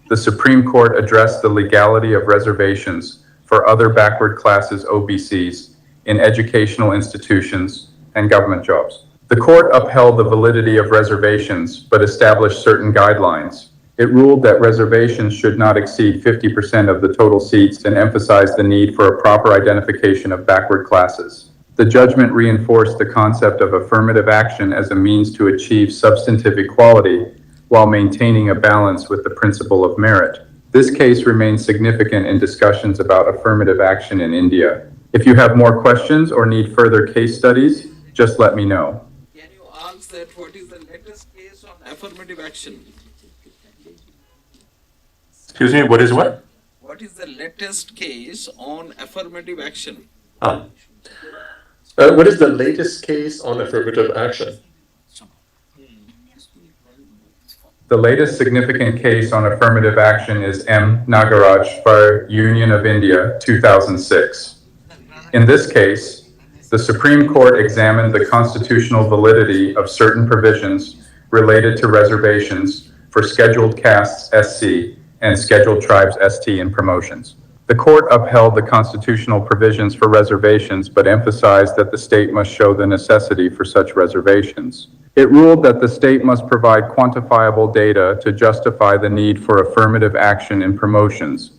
the Supreme Court addressed the legality of reservations for other backward classes OBCs in educational institutions and government jobs. The court upheld the validity of reservations but established certain guidelines. It ruled that reservations should not exceed 50% of the total seats and emphasized the need for a proper identification of backward classes. The judgment reinforced the concept of affirmative action as a means to achieve substantive equality while maintaining a balance with the principle of merit. This case remains significant in discussions about affirmative action in India. If you have more questions or need further case studies, just let me know. Can you ask that what is the latest case on affirmative action? Excuse me, what is what? What is the latest case on affirmative action? What is the latest case on affirmative action? The latest significant case on affirmative action is M. Nagaraj v. Union of India, 2006. In this case, the Supreme Court examined the constitutional validity of certain provisions related to reservations for scheduled castes SC and scheduled tribes ST in promotions. The court upheld the constitutional provisions for reservations but emphasized that the state must show the necessity for such reservations. It ruled that the state must provide quantifiable data to justify the need for affirmative action in promotions,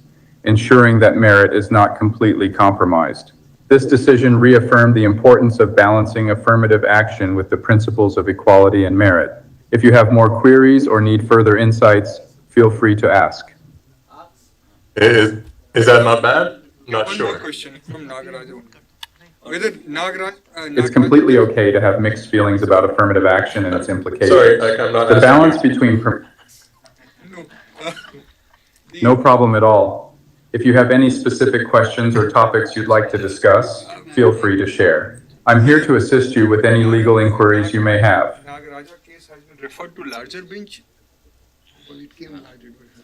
ensuring that merit is not completely compromised. This decision reaffirmed the importance of balancing affirmative action with the principles of equality and merit. If you have more queries or need further insights, feel free to ask. Is that not bad? Not One sure. more question from Nagaraj. Whether Nagaraj, It's completely okay to have mixed feelings about affirmative action and its implications. Sorry, I'm not The asking balance you. between no. No problem at all. If you have any specific questions or topics you'd like to discuss, feel free to share. I'm here to assist you with any legal inquiries you may have. Nagaraja case has been referred to larger bench. Well, it came and I did with her.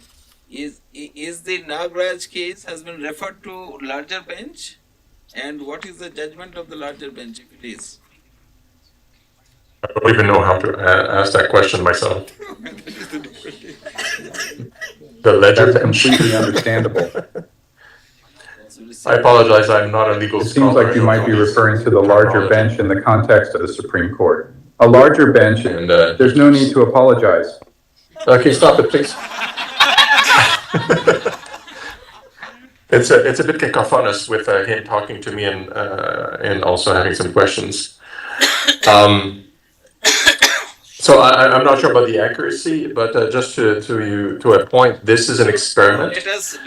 Is the Nagraj case has been referred to larger bench? And what is the judgment of the larger bench if it is? I don't even know how to ask that question myself. The ledger That's bench. completely understandable. I apologize, I'm not a legal It scholar. seems like you might be referring to the larger bench in the context of the Supreme Court. A larger bench, And, there's no need to apologize. Okay, stop it, please. It's a bit cacophonous with him talking to me and also having some questions. So I'm not sure about the accuracy, but just to a point, this is an experiment.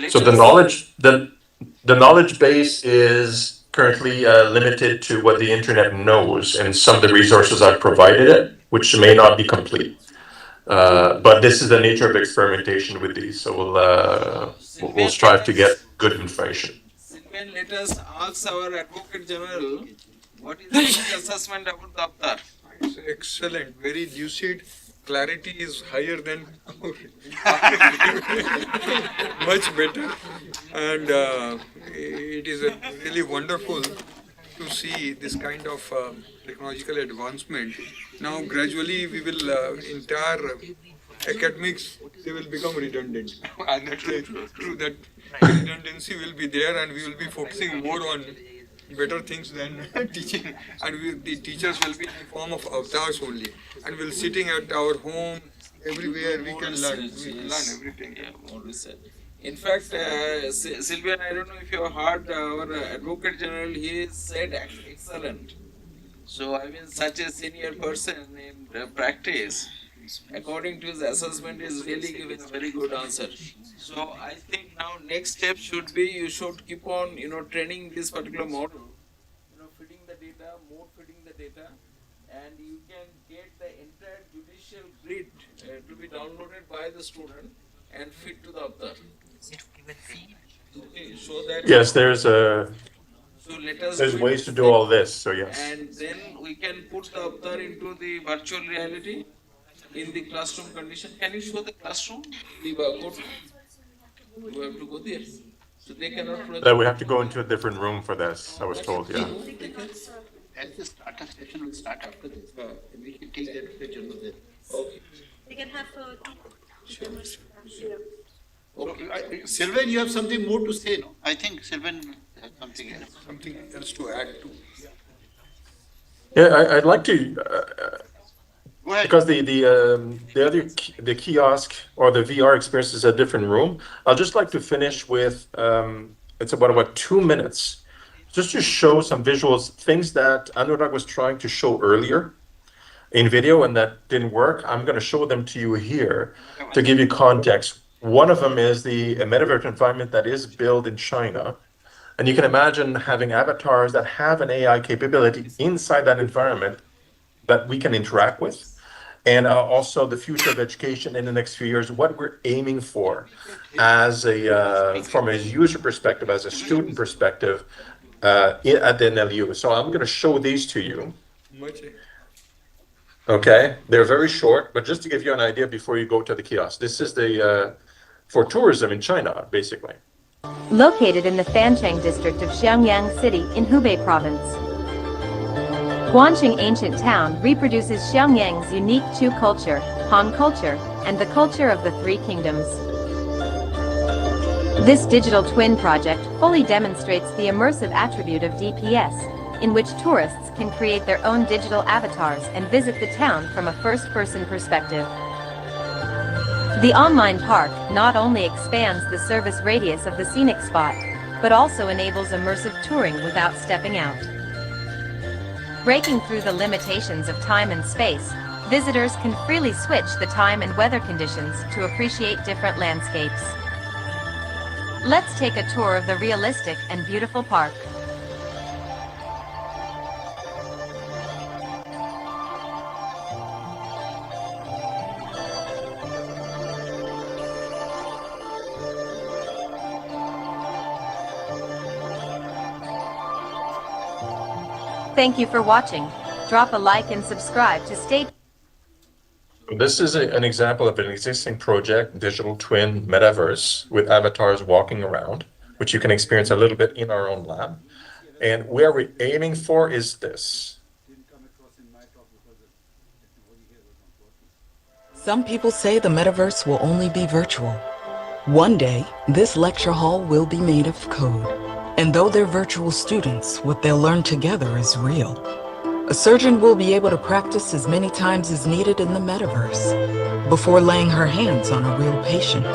So the knowledge base is currently limited to what the internet knows and some of the resources I've provided it, which may not be complete. But this is the nature of experimentation with these, so we'll strive to get good information. Then let us ask our Advocate General what is the assessment about the Avatar. It's excellent, very lucid. Clarity is higher than much better, and it is really wonderful to see this kind of technological advancement. Now gradually we will entire academics, they will become redundant. And that's true that redundancy will be there, and we will be focusing more on better things than teaching, and the teachers will be in the form of avatars only, and we'll sitting at our home, everywhere we can learn. We learn everything. Yeah, more research. In fact, Sylvian, I don't know if you have heard our Advocate General, he said excellent. So I mean, such a senior person in practice, according to his assessment, is really giving a very good answer. So I think now next step should be you should keep on training this particular model, feeding the data, more feeding the data, and you can get the entire judicial grid to be downloaded by the student and feed to the author. Okay, so that Yes, there's a So let us. There's do it ways to this do way. all this, so yes. And then we can put the avatar into the virtual reality in the classroom condition. Can you show the classroom? The code? We have to go there. So they cannot. We have to go into a different room for this, I was told, yeah. As the startup session will start after this, we can take that picture of this. Okay. We can have Sylvain, you have something more to say, no? I think Sylvain has something else. Something else to add to. Yeah, I'd like to, Go ahead. because the kiosk or the VR experience is a different room. I'd just like to finish with, it's about 2 minutes, just to show some visuals, things that Anurag was trying to show earlier in video and that didn't work. I'm going to show them to you here to give you context. One of them is the metaverse environment that is built in China. And you can imagine having avatars that have an AI capability inside that environment that we can interact with. And also the future of education in the next few years, what we're aiming for as from a user perspective, as a student perspective at the NLU. So I'm going to show these to you. Okay, they're very short, but just to give you an idea before you go to the kiosk, this is the for tourism in China, basically. Located in the Fancheng district of Xiangyang City in Hubei province. Guanqing ancient town reproduces Xiangyang's unique Chu culture, Han culture, and the culture of the Three Kingdoms. This digital twin project fully demonstrates the immersive attribute of DPS, in which tourists can create their own digital avatars and visit the town from a first-person perspective. The online park not only expands the service radius of the scenic spot, but also enables immersive touring without stepping out. Breaking through the limitations of time and space, visitors can freely switch the time and weather conditions to appreciate different landscapes. Let's take a tour of the realistic and beautiful park. Thank you for watching. Drop a like and subscribe to stay. This is an example of an existing project, Digital Twin Metaverse, with avatars walking around, which you can experience a little bit in our own lab. And where we're aiming for is this. Some people say the metaverse will only be virtual. One day, this lecture hall will be made of code. And though they're virtual students, what they'll learn together is real. A surgeon will be able to practice as many times as needed in the metaverse before laying her hands on a real patient.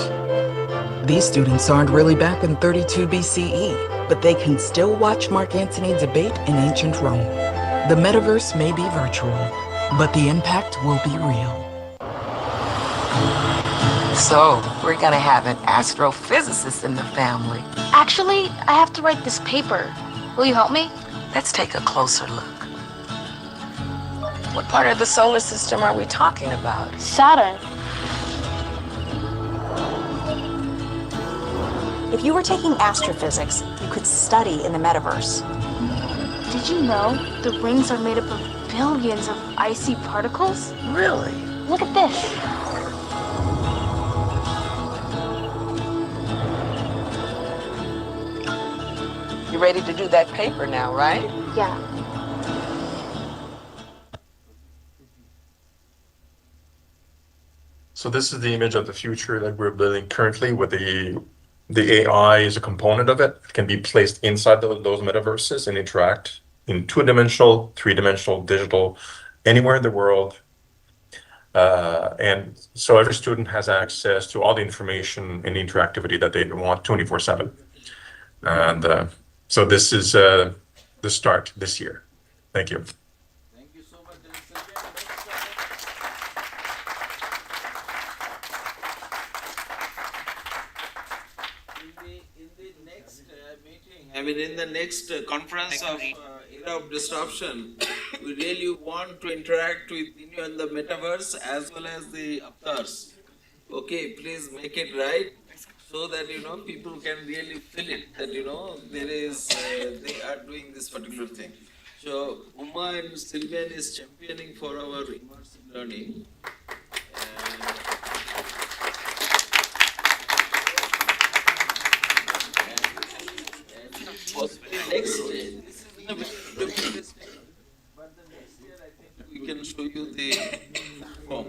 These students aren't really back in 32 BCE, but they can still watch Mark Antony debate in ancient Rome. The metaverse may be virtual, but the impact will be real. So, we're gonna have an astrophysicist in the family. Actually, I have to write this paper. Will you help me? Let's take a closer look. What part of the solar system are we talking about? Saturn. If you were taking astrophysics, you could study in the metaverse. Did you know the rings are made up of billions of icy particles? Really? Look at this. You're ready to do that paper now, right? Yeah. So this is the image of the future that we're building currently with the AI is a component of it. It can be placed inside those metaverses and interact in 2-dimensional, 3-dimensional, digital, anywhere in the world. And so every student has access to all the information and interactivity that they want 24/7. And so this is the start this year. Thank you. Thank you so much. In the next meeting, in the next conference of Era of Disruption, we really want to interact with you in the metaverse as well as the avatars. Okay, please make it right. so that people can really feel it that there is they are doing this particular thing. So Uma and Sylvian is championing for our immersive learning. Possibly next day. This is in a very different stage. But the next year I think we can show you the form.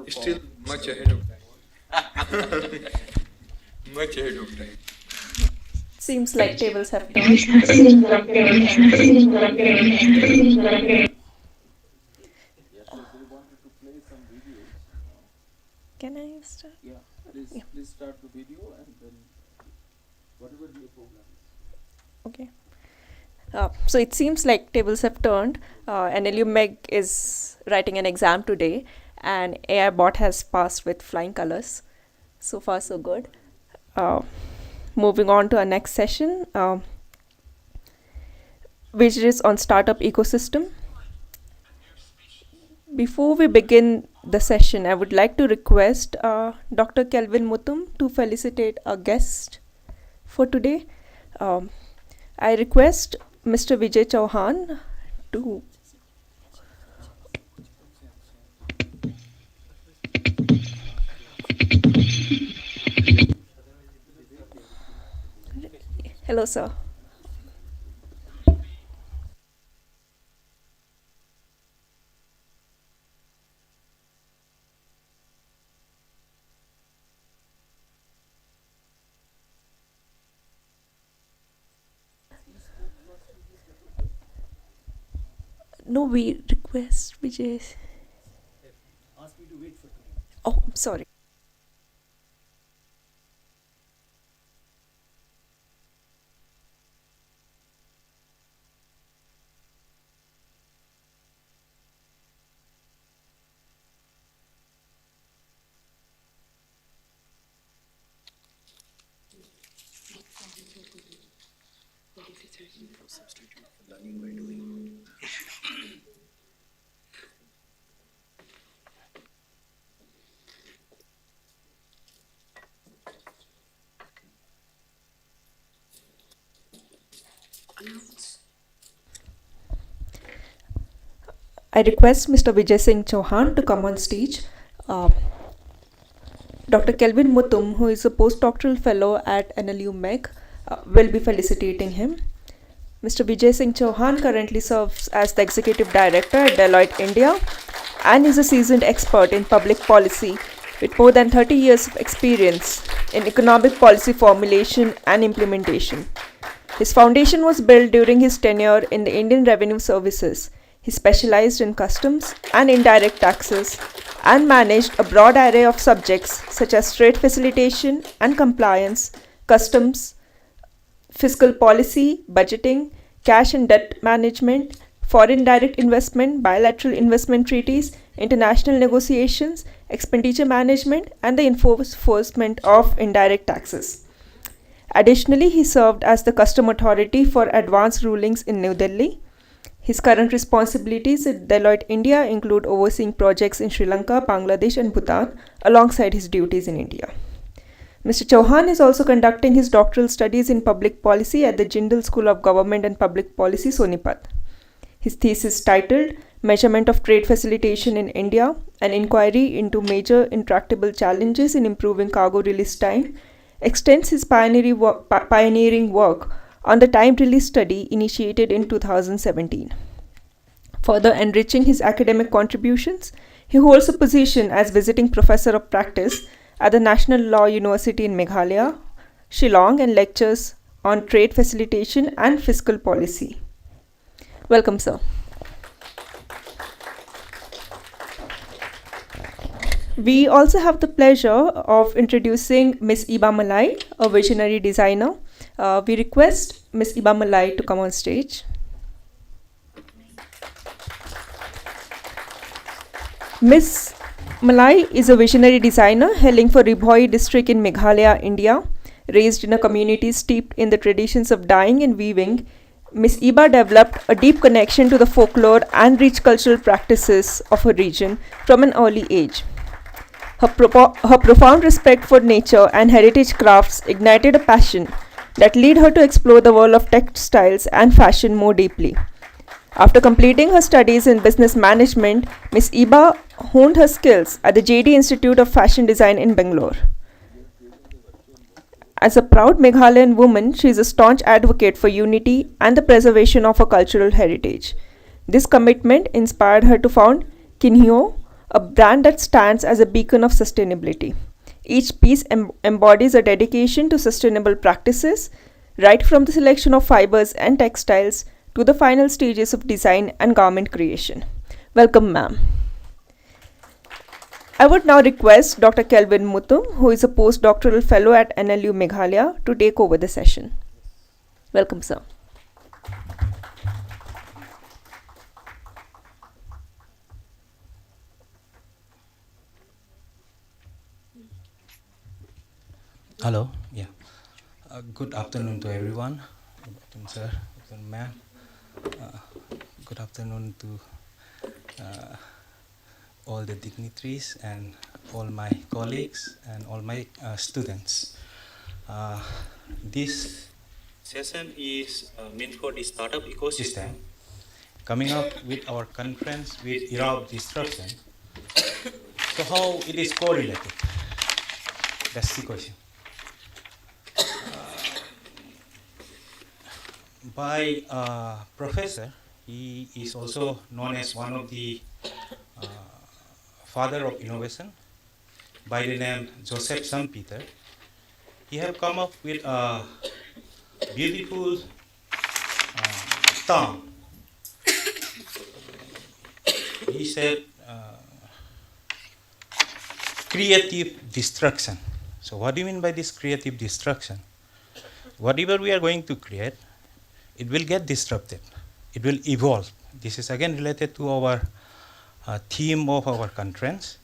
It's still much ahead of time. Much ahead of time. Seems like tables have turned. Can I start? Yeah, please start the video and then whatever your program is. Okay. So it seems like tables have turned. NLU Meg is writing an exam today, and AI bot has passed with flying colors. So far, so good. Moving on to our next session, which is on startup ecosystem. Before we begin the session, I would like to request Dr. Kelvin Mutum to felicitate our guest for today. I request Mr. Vijay Chauhan to Hello, sir. No, we request Vijay. Ask me to wait for 2 minutes. Oh, I'm sorry. I request Mr. Vijay Singh Chauhan to come on stage. Dr. Kelvin Mutum, who is a postdoctoral fellow at NLU Meg, will be felicitating him. Mr. Vijay Singh Chauhan currently serves as the Executive Director at Deloitte India and is a seasoned expert in public policy with more than 30 years of experience in economic policy formulation and implementation. His foundation was built during his tenure in the Indian Revenue Services. He specialized in customs and indirect taxes and managed a broad array of subjects such as trade facilitation and compliance, customs, fiscal policy, budgeting, cash and debt management, foreign direct investment, bilateral investment treaties, international negotiations, expenditure management, and the enforcement of indirect taxes. Additionally, he served as the Custom Authority for Advanced Rulings in New Delhi. His current responsibilities at Deloitte India include overseeing projects in Sri Lanka, Bangladesh, and Bhutan, alongside his duties in India. Mr. Chauhan is also conducting his doctoral studies in public policy at the Jindal School of Government and Public Policy, Sonipat. His thesis, titled Measurement of Trade Facilitation in India, an Inquiry into Major Intractable Challenges in Improving Cargo Release Time, extends his pioneering work on the time release study initiated in 2017. Further enriching his academic contributions, he holds a position as visiting professor of practice at the National Law University in Meghalaya, Shillong, and lectures on trade facilitation and fiscal policy. Welcome, sir. We also have the pleasure of introducing Ms. Iba Malai, a visionary designer. We request Ms. Iba Malai to come on stage. Ms. Malai is a visionary designer hailing from Ribhoi district in Meghalaya, India. Raised in a community steeped in the traditions of dyeing and weaving, Ms. Iba developed a deep connection to the folklore and rich cultural practices of her region from an early age. Her profound respect for nature and heritage crafts ignited a passion that led her to explore the world of textiles and fashion more deeply. After completing her studies in business management, Ms. Iba honed her skills at the JD Institute of Fashion Design in Bangalore. As a proud Meghalayan woman, she is a staunch advocate for unity and the preservation of her cultural heritage. This commitment inspired her to found Kinhyo, a brand that stands as a beacon of sustainability. Each piece embodies a dedication to sustainable practices, right from the selection of fibers and textiles to the final stages of design and garment creation. Welcome, ma'am. I would now request Dr. Kelvin Mutum, who is a postdoctoral fellow at NLU Meghalaya, to take over the session. Welcome, sir. Hello, yeah. Good afternoon to everyone. Good afternoon, sir. Good afternoon, ma'am. Good afternoon to all the dignitaries and all my colleagues and all my students. This session is meant for the startup ecosystem, coming up with our conference with era of disruption. So how it is correlated? That's the question. By professor, he is also known as one of the father of innovation, by the name Joseph Schumpeter. He have come up with a beautiful term. He said creative destruction. So what do you mean by this creative destruction? Whatever we are going to create, it will get disrupted. It will evolve. This is again related to our theme of our conference.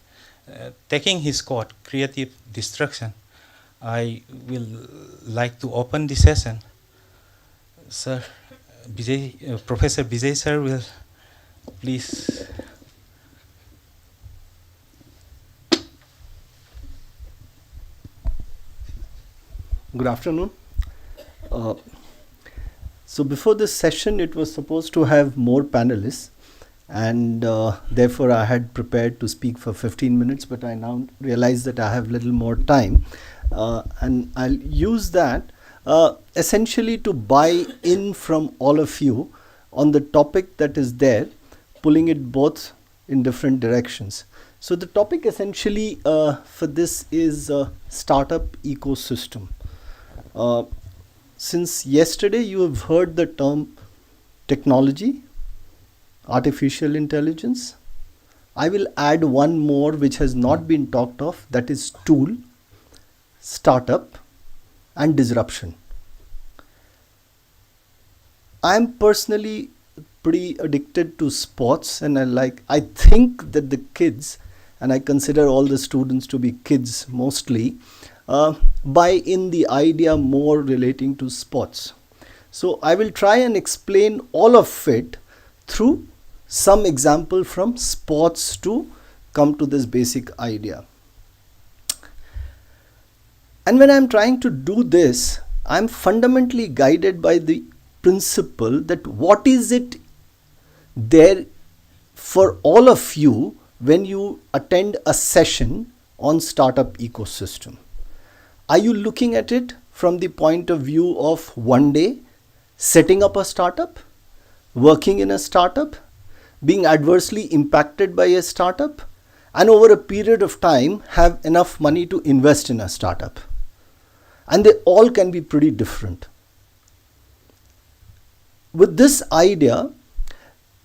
Taking his quote, creative destruction, I will like to open the session. Sir, Professor Bijay sir will please. Good afternoon. So before this session, it was supposed to have more panelists, and therefore I had prepared to speak for 15 minutes, but I now realize that I have little more time, and I'll use that essentially to buy in from all of you on the topic that is there, pulling it both in different directions. So the topic essentially for this is startup ecosystem. Since yesterday you have heard the term technology, artificial intelligence. I will add one more which has not been talked of, that is tool, startup and disruption. I am personally pretty addicted to sports, and I think that the kids, and I consider all the students to be kids mostly, buy in the idea more relating to sports. So I will try and explain all of it through some example from sports to come to this basic idea. And when I'm trying to do this, I'm fundamentally guided by the principle that what is it there for all of you when you attend a session on startup ecosystem. Are you looking at it from the point of view of one day setting up a startup, working in a startup, being adversely impacted by a startup, and over a period of time have enough money to invest in a startup? And they all can be pretty different. With this idea,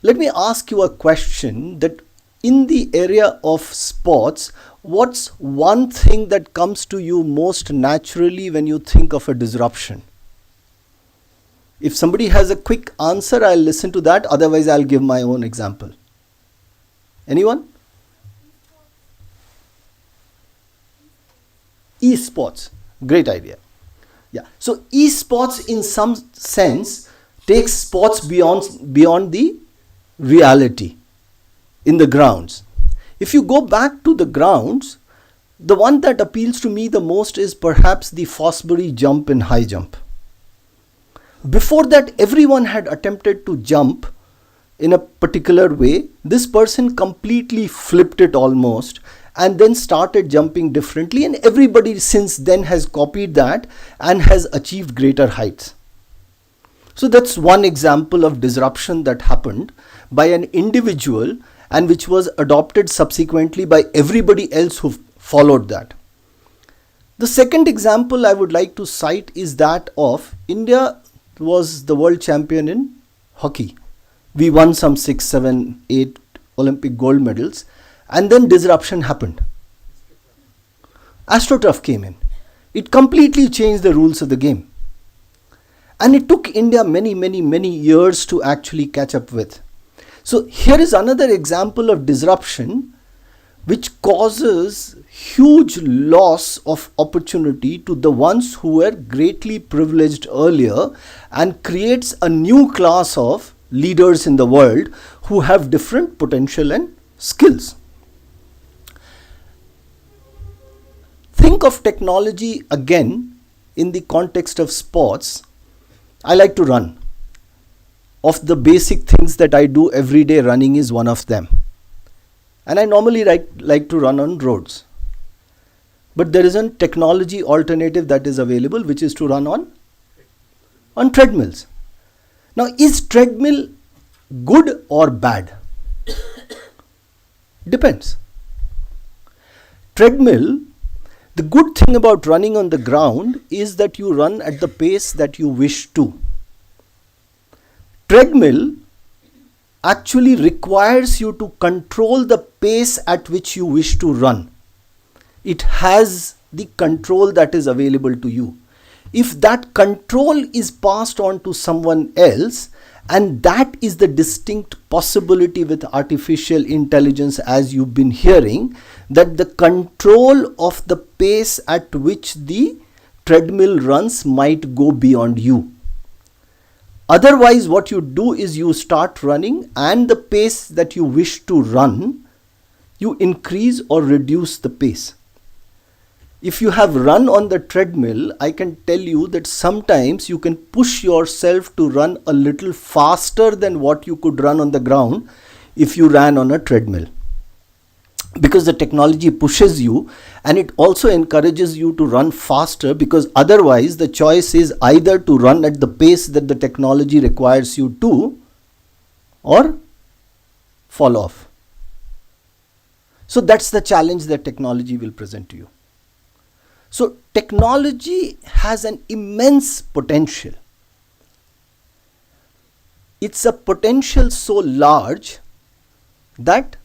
let me ask you a question that in the area of sports, what's one thing that comes to you most naturally when you think of a disruption? If somebody has a quick answer, I'll listen to that. Otherwise, I'll give my own example. Anyone? Esports. Great idea. Yeah. So esports in some sense takes sports beyond the reality in the grounds. If you go back to the grounds, The one that appeals to me the most is perhaps the Fosbury jump in high jump. Before that, everyone had attempted to jump in a particular way. This person completely flipped it almost and then started jumping differently, and everybody since then has copied that and has achieved greater heights. So that's one example of disruption that happened by an individual and which was adopted subsequently by everybody else who followed that. The second example I would like to cite is that of India was the world champion in hockey. We won some 6, 7, 8 Olympic gold medals, and then disruption happened. AstroTurf came in. It completely changed the rules of the game. And it took India many years to actually catch up with. So here is another example of disruption which causes huge loss of opportunity to the ones who were greatly privileged earlier and creates a new class of leaders in the world who have different potential and skills. Think of technology again in the context of sports. I like to run. Of the basic things that I do every day, running is one of them. And I normally like to run on roads. But there is a technology alternative that is available, which is to run on treadmills. Now, is treadmill good or bad? Depends. Treadmill, the good thing about running on the ground is that you run at the pace that you wish to. Treadmill actually requires you to control the pace at which you wish to run. It has the control that is available to you. If that control is passed on to someone else, and that is the distinct possibility with artificial intelligence, as you've been hearing, that the control of the pace at which the treadmill runs might go beyond you. Otherwise, what you do is you start running, and the pace that you wish to run, you increase or reduce the pace. If you have run on the treadmill, I can tell you that sometimes you can push yourself to run a little faster than what you could run on the ground if you ran on a treadmill. Because the technology pushes you, and it also encourages you to run faster, because otherwise the choice is either to run at the pace that the technology requires you to, or fall off. So that's the challenge that technology will present to you. So technology has an immense potential. It's a potential so large that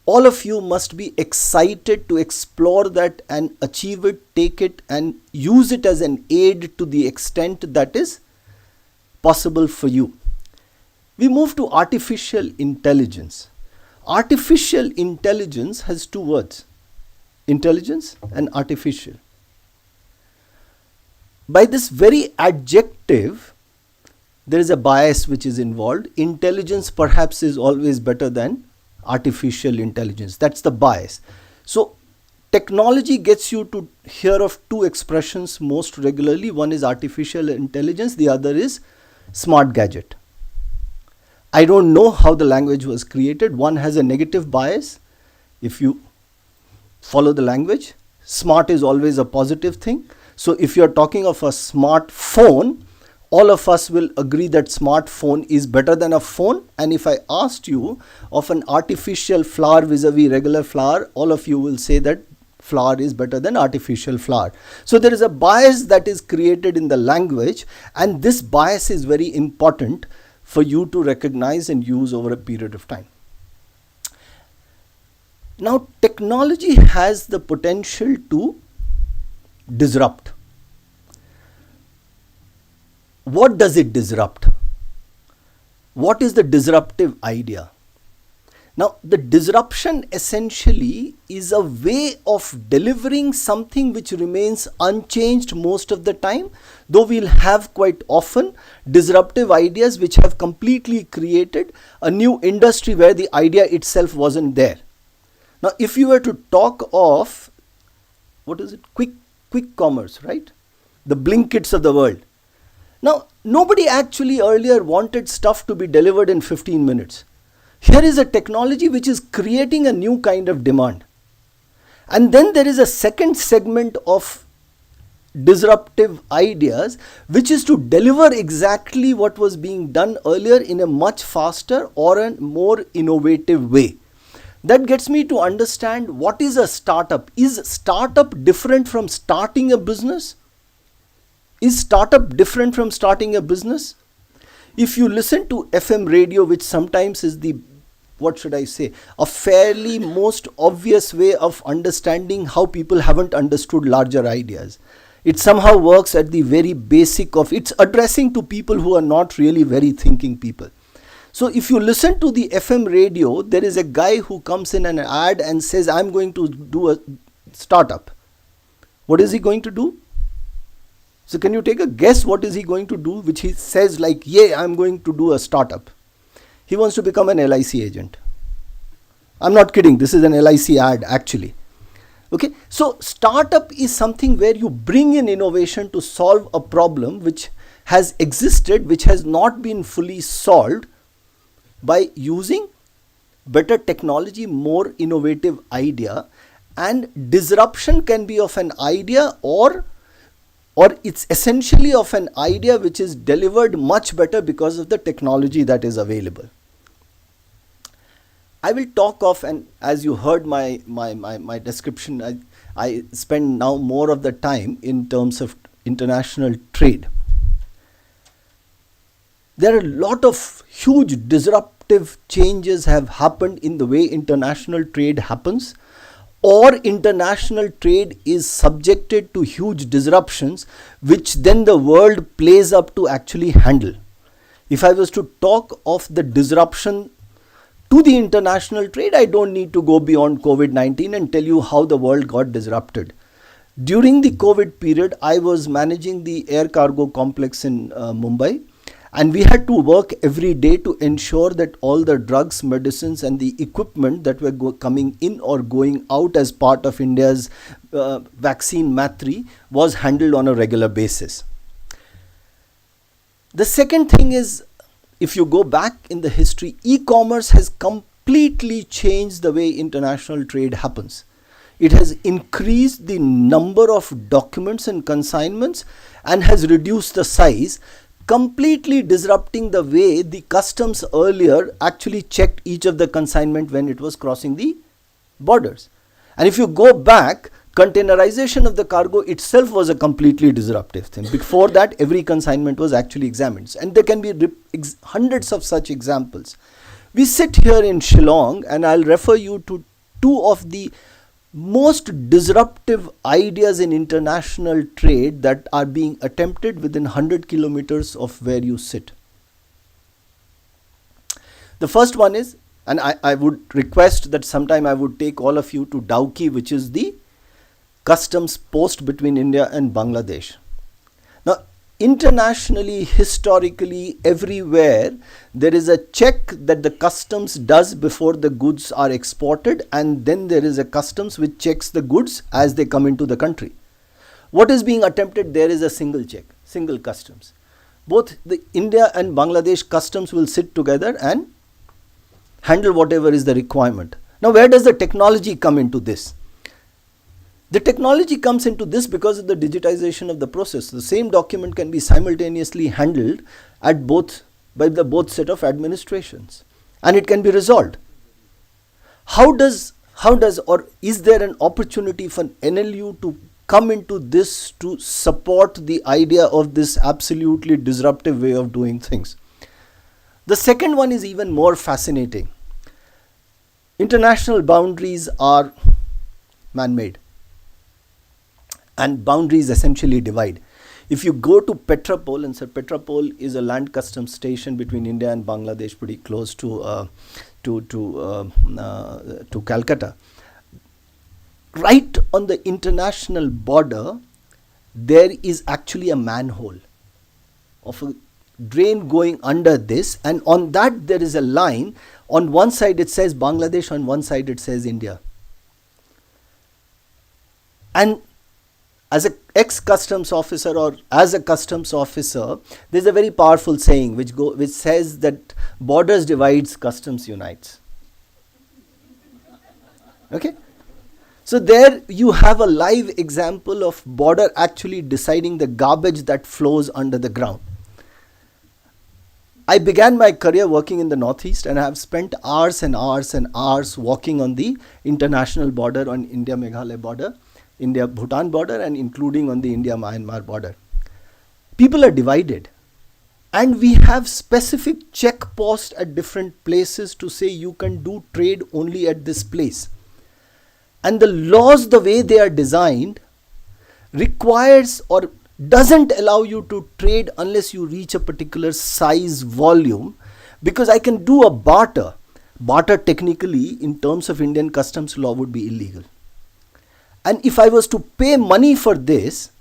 all of you must be excited to explore that and achieve it, take it and use it as an aid to the extent that is possible for you. We move to artificial intelligence. Artificial intelligence has two words: intelligence and artificial. By this very adjective, there is a bias which is involved. Intelligence perhaps is always better than artificial intelligence. That's the bias. So technology gets you to hear of two expressions most regularly. One is artificial intelligence, the other is smart gadget. I don't know how the language was created. One has a negative bias. If you follow the language, smart is always a positive thing. So if you're talking of a smartphone, all of us will agree that smartphone is better than a phone. And if I asked you of an artificial flower vis-a-vis regular flower, all of you will say that flower is better than artificial flower. So there is a bias that is created in the language, and this bias is very important for you to recognize and use over a period of time. Now, technology has the potential to disrupt. What does it disrupt? What is the disruptive idea? Now, the disruption essentially is a way of delivering something which remains unchanged most of the time, though we'll have quite often disruptive ideas which have completely created a new industry where the idea itself wasn't there. Now, if you were to talk of, what is it, quick commerce, right? The Blinkits of the world. Now, nobody actually earlier wanted stuff to be delivered in 15 minutes. Here is a technology which is creating a new kind of demand. And then there is a second segment of disruptive ideas, which is to deliver exactly what was being done earlier in a much faster or a more innovative way. That gets me to understand what is a startup. Is startup different from starting a business? Is startup different from starting a business? If you listen to FM radio, which sometimes is the, what should I say, a fairly most obvious way of understanding how people haven't understood larger ideas. It somehow works at the very basic of, it's addressing to people who are not really very thinking people. So if you listen to the FM radio, there is a guy who comes in an ad and says, I'm going to do a startup. What is he going to do? So can you take a guess what is he going to do, which he says like, yeah, I'm going to do a startup. He wants to become an LIC agent. I'm not kidding. This is an LIC ad actually. Okay. So startup is something where you bring in innovation to solve a problem which has existed, which has not been fully solved, by using better technology, more innovative idea. And disruption can be of an idea or it's essentially of an idea which is delivered much better because of the technology that is available. I will talk of, and as you heard my description, I spend now more of the time in terms of international trade. There are a lot of huge disruptive changes have happened in the way international trade happens, or international trade is subjected to huge disruptions which then the world plays up to actually handle. If I was to talk of the disruption to the international trade, I don't need to go beyond COVID-19 and tell you how the world got disrupted. During the COVID period, I was managing the air cargo complex in Mumbai. And we had to work every day to ensure that all the drugs, medicines and the equipment that were coming in or going out as part of India's vaccine matrix was handled on a regular basis. The second thing is, if you go back in the history, e-commerce has completely changed the way international trade happens. It has increased the number of documents and consignments and has reduced the size, completely disrupting the way the customs earlier actually checked each of the consignment when it was crossing the borders. And if you go back, containerization of the cargo itself was a completely disruptive thing. Before that, every consignment was actually examined. And there can be hundreds of such examples. We sit here in Shillong, and I'll refer you to two of the most disruptive ideas in international trade that are being attempted within 100 kilometers of where you sit. The first one is, and I would request that sometime I would take all of you to Dauki, which is the customs post between India and Bangladesh. Now, internationally, historically, everywhere, there is a check that the customs does before the goods are exported, and then there is a customs which checks the goods as they come into the country. What is being attempted there is a single check, single customs. Both the India and Bangladesh customs will sit together and handle whatever is the requirement. Now, where does the technology come into this? The technology comes into this because of the digitization of the process. The same document can be simultaneously handled at by the both set of administrations, and it can be resolved. How does or is there an opportunity for NLU to come into this to support the idea of this absolutely disruptive way of doing things? The second one is even more fascinating. International boundaries are man-made, and boundaries essentially divide. If you go to Petrapol, and Petrapol is a land customs station between India and Bangladesh, pretty close to Calcutta. Right on the international border, there is actually a manhole of a drain going under this, and on that there is a line. On one side it says Bangladesh, on one side it says India. And as an ex-customs officer or as a customs officer, there's a very powerful saying which says that borders divides, customs unites. Okay? So there you have a live example of border actually deciding the garbage that flows under the ground. I began my career working in the Northeast, and I have spent hours and hours and hours walking on the international border, on India-Meghalaya border, India-Bhutan border, and including on the India-Myanmar border. People are divided, and we have specific checkposts at different places to say you can do trade only at this place. And the laws, the way they are designed, requires or doesn't allow you to trade unless you reach a particular size volume, because I can do a barter. Barter technically in terms of Indian customs law would be illegal. And if I was to pay money for this,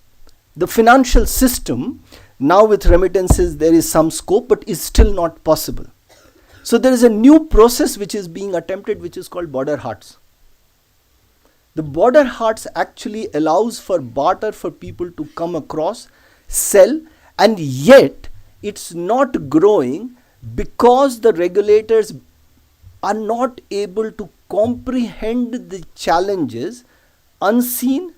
the financial system, now with remittances there is some scope, but is still not possible. So there is a new process which is being attempted, which is called border hearts. The border hearts actually allows for barter for people to come across, sell, and yet it's not growing because the regulators are not able to comprehend the challenges unseen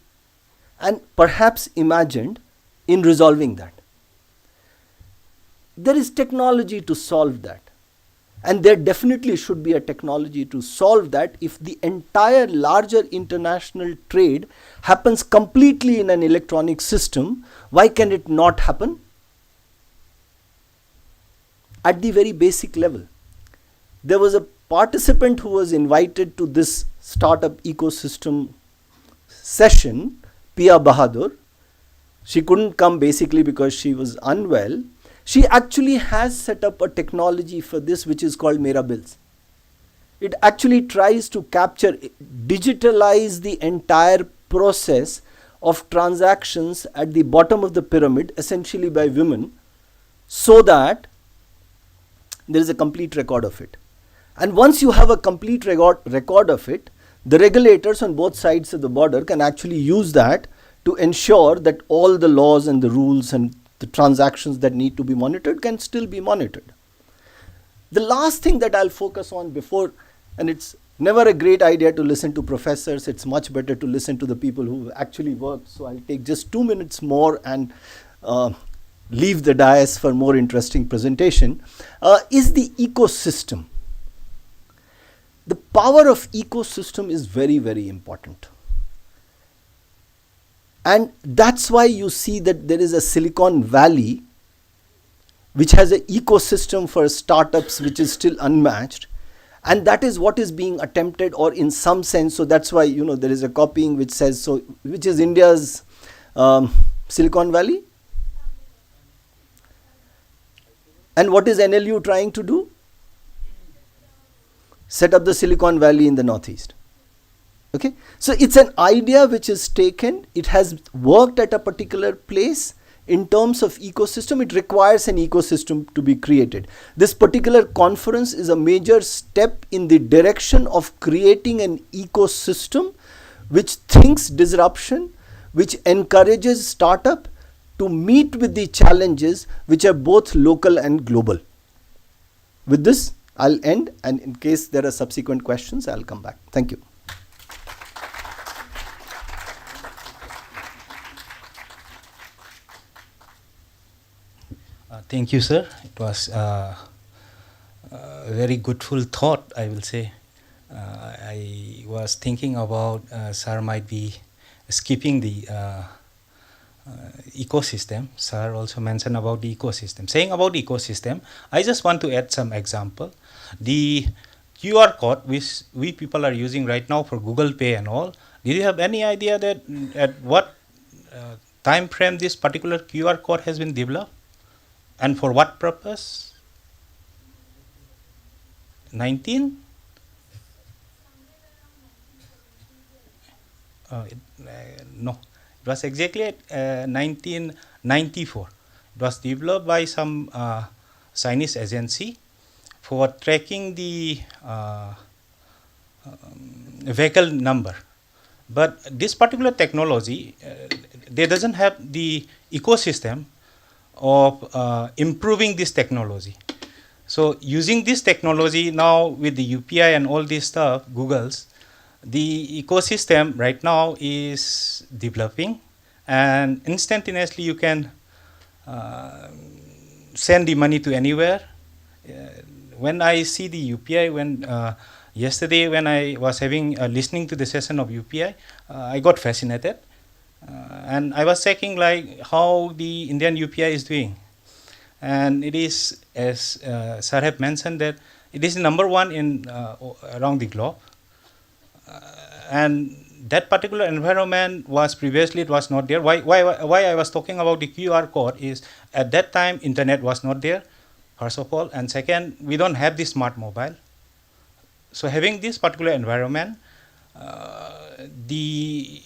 and perhaps imagined in resolving that. There is technology to solve that. And there definitely should be a technology to solve that. If the entire larger international trade happens completely in an electronic system, why can it not happen? At the very basic level. There was a participant who was invited to this startup ecosystem session, Pia Bahadur. She couldn't come basically because she was unwell. She actually has set up a technology for this which is called Mera Bills. It actually tries to capture, digitalize the entire process of transactions at the bottom of the pyramid, essentially by women, so that there is a complete record of it. And once you have a complete record of it, the regulators on both sides of the border can actually use that to ensure that all the laws and the rules and the transactions that need to be monitored can still be monitored. The last thing that I'll focus on before, and it's never a great idea to listen to professors, it's much better to listen to the people who actually work. So I'll take just 2 minutes more and leave the dais for more interesting presentation, is the ecosystem. The power of ecosystem is very, very important. And that's why you see that there is a Silicon Valley which has an ecosystem for startups which is still unmatched. And that is what is being attempted, or in some sense, so that's why, there is a copying which says, so which is India's Silicon Valley? And what is NLU trying to do? Set up the Silicon Valley in the Northeast. Okay, so it's an idea which is taken, it has worked at a particular place. In terms of ecosystem, it requires an ecosystem to be created. This particular conference is a major step in the direction of creating an ecosystem which thinks disruption, which encourages startup to meet with the challenges which are both local and global. With this, I'll end, and in case there are subsequent questions, I'll come back. Thank you. Thank you, sir. It was a very goodful thought, I will say. I was thinking about sir might be skipping the ecosystem. Sir also mentioned about the ecosystem. Saying about ecosystem, I just want to add some example. The QR code which we people are using right now for Google Pay and all, did you have any idea that at what time frame this particular QR code has been developed? And for what purpose? 19? No, it was exactly at 1994. It was developed by some Chinese agency for tracking the vehicle number. But this particular technology, they doesn't have the ecosystem of improving this technology. So using this technology now with the UPI and all this stuff, Google's, the ecosystem right now is developing, and instantaneously you can send the money to anywhere. When I see the UPI, yesterday when I was listening to the session of UPI, I got fascinated, and I was checking like how the Indian UPI is doing, and it is, as Sir have mentioned, that it is number one in around the globe, and that particular environment was previously it was not there. Why I was talking about the QR code is at that time internet was not there, first of all, and second, we don't have the smart mobile. So having this particular environment, the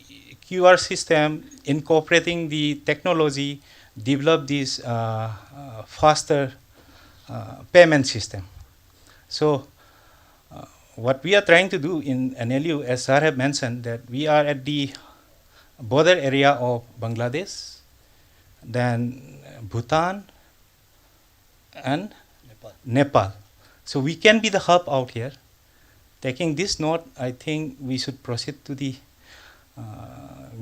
QR system incorporating the technology develop this faster payment system. So what we are trying to do in NLU, as Sir have mentioned, that we are at the border area of Bangladesh, then Bhutan, and Nepal. So we can be the hub out here. Taking this note, I think we should proceed to the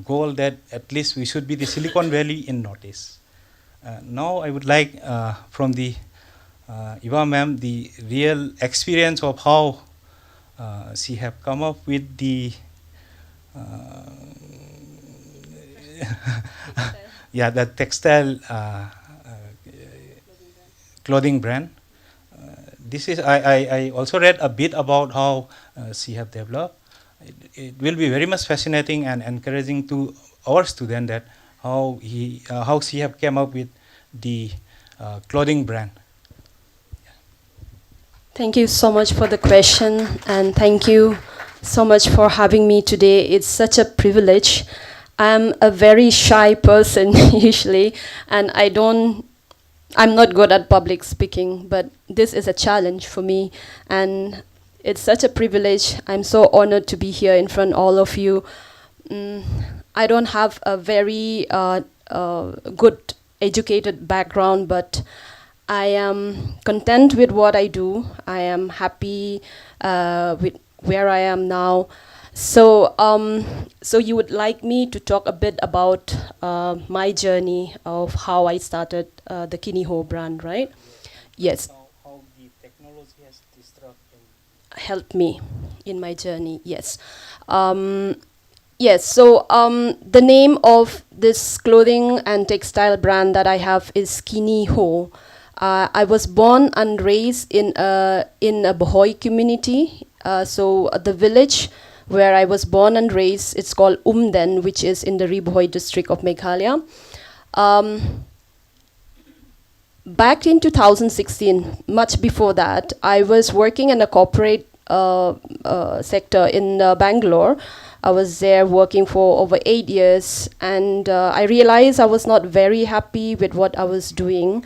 goal that at least we should be the Silicon Valley in Northeast. Now I would like from the Eva ma'am the real experience of how she have come up with the the textile clothing brand. This is I also read a bit about how she have developed. It will be very much fascinating and encouraging to our student that how she have came up with the clothing brand. Thank you so much for the question, and thank you so much for having me today. It's such a privilege. I'm a very shy person usually, and I'm not good at public speaking, but this is a challenge for me, and it's such a privilege. I'm so honored to be here in front of all of you. I don't have a very good educated background, but I am content with what I do. I am happy with where I am now. So, so you would like me to talk a bit about my journey of how I started the Kiniho brand, right? Yes. How the technology has disrupted. Helped me in my journey. Yes. Yes. So the name of this clothing and textile brand that I have is Kiniho. I was born and raised in a Bahoy community. So the village where I was born and raised, it's called Umden, which is in the Ri-Bahoy district of Meghalaya. Back in 2016, much before that, I was working in a corporate sector in Bangalore. I was there working for over 8 years, and I realized I was not very happy with what I was doing.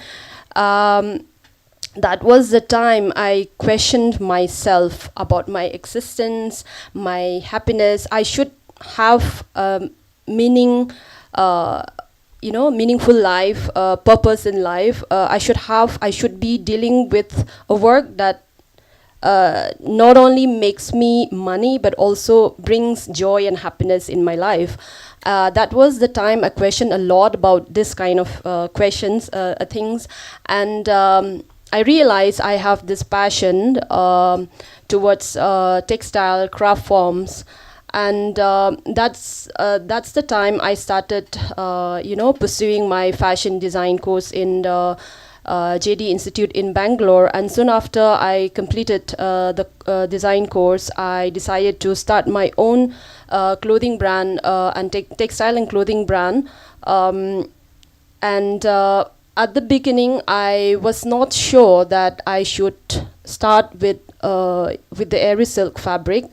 That was the time I questioned myself about my existence, my happiness. I should have meaningful life, purpose in life. I should be dealing with a work that not only makes me money, but also brings joy and happiness in my life. That was the time I questioned a lot about this kind of things, and I realized I have this passion towards textile craft forms, and that's the time I started, pursuing my fashion design course in the JD Institute in Bangalore. And soon after I completed the design course, I decided to start my own clothing brand and textile and clothing brand. At the beginning, I was not sure that I should start with the Aerie silk fabric.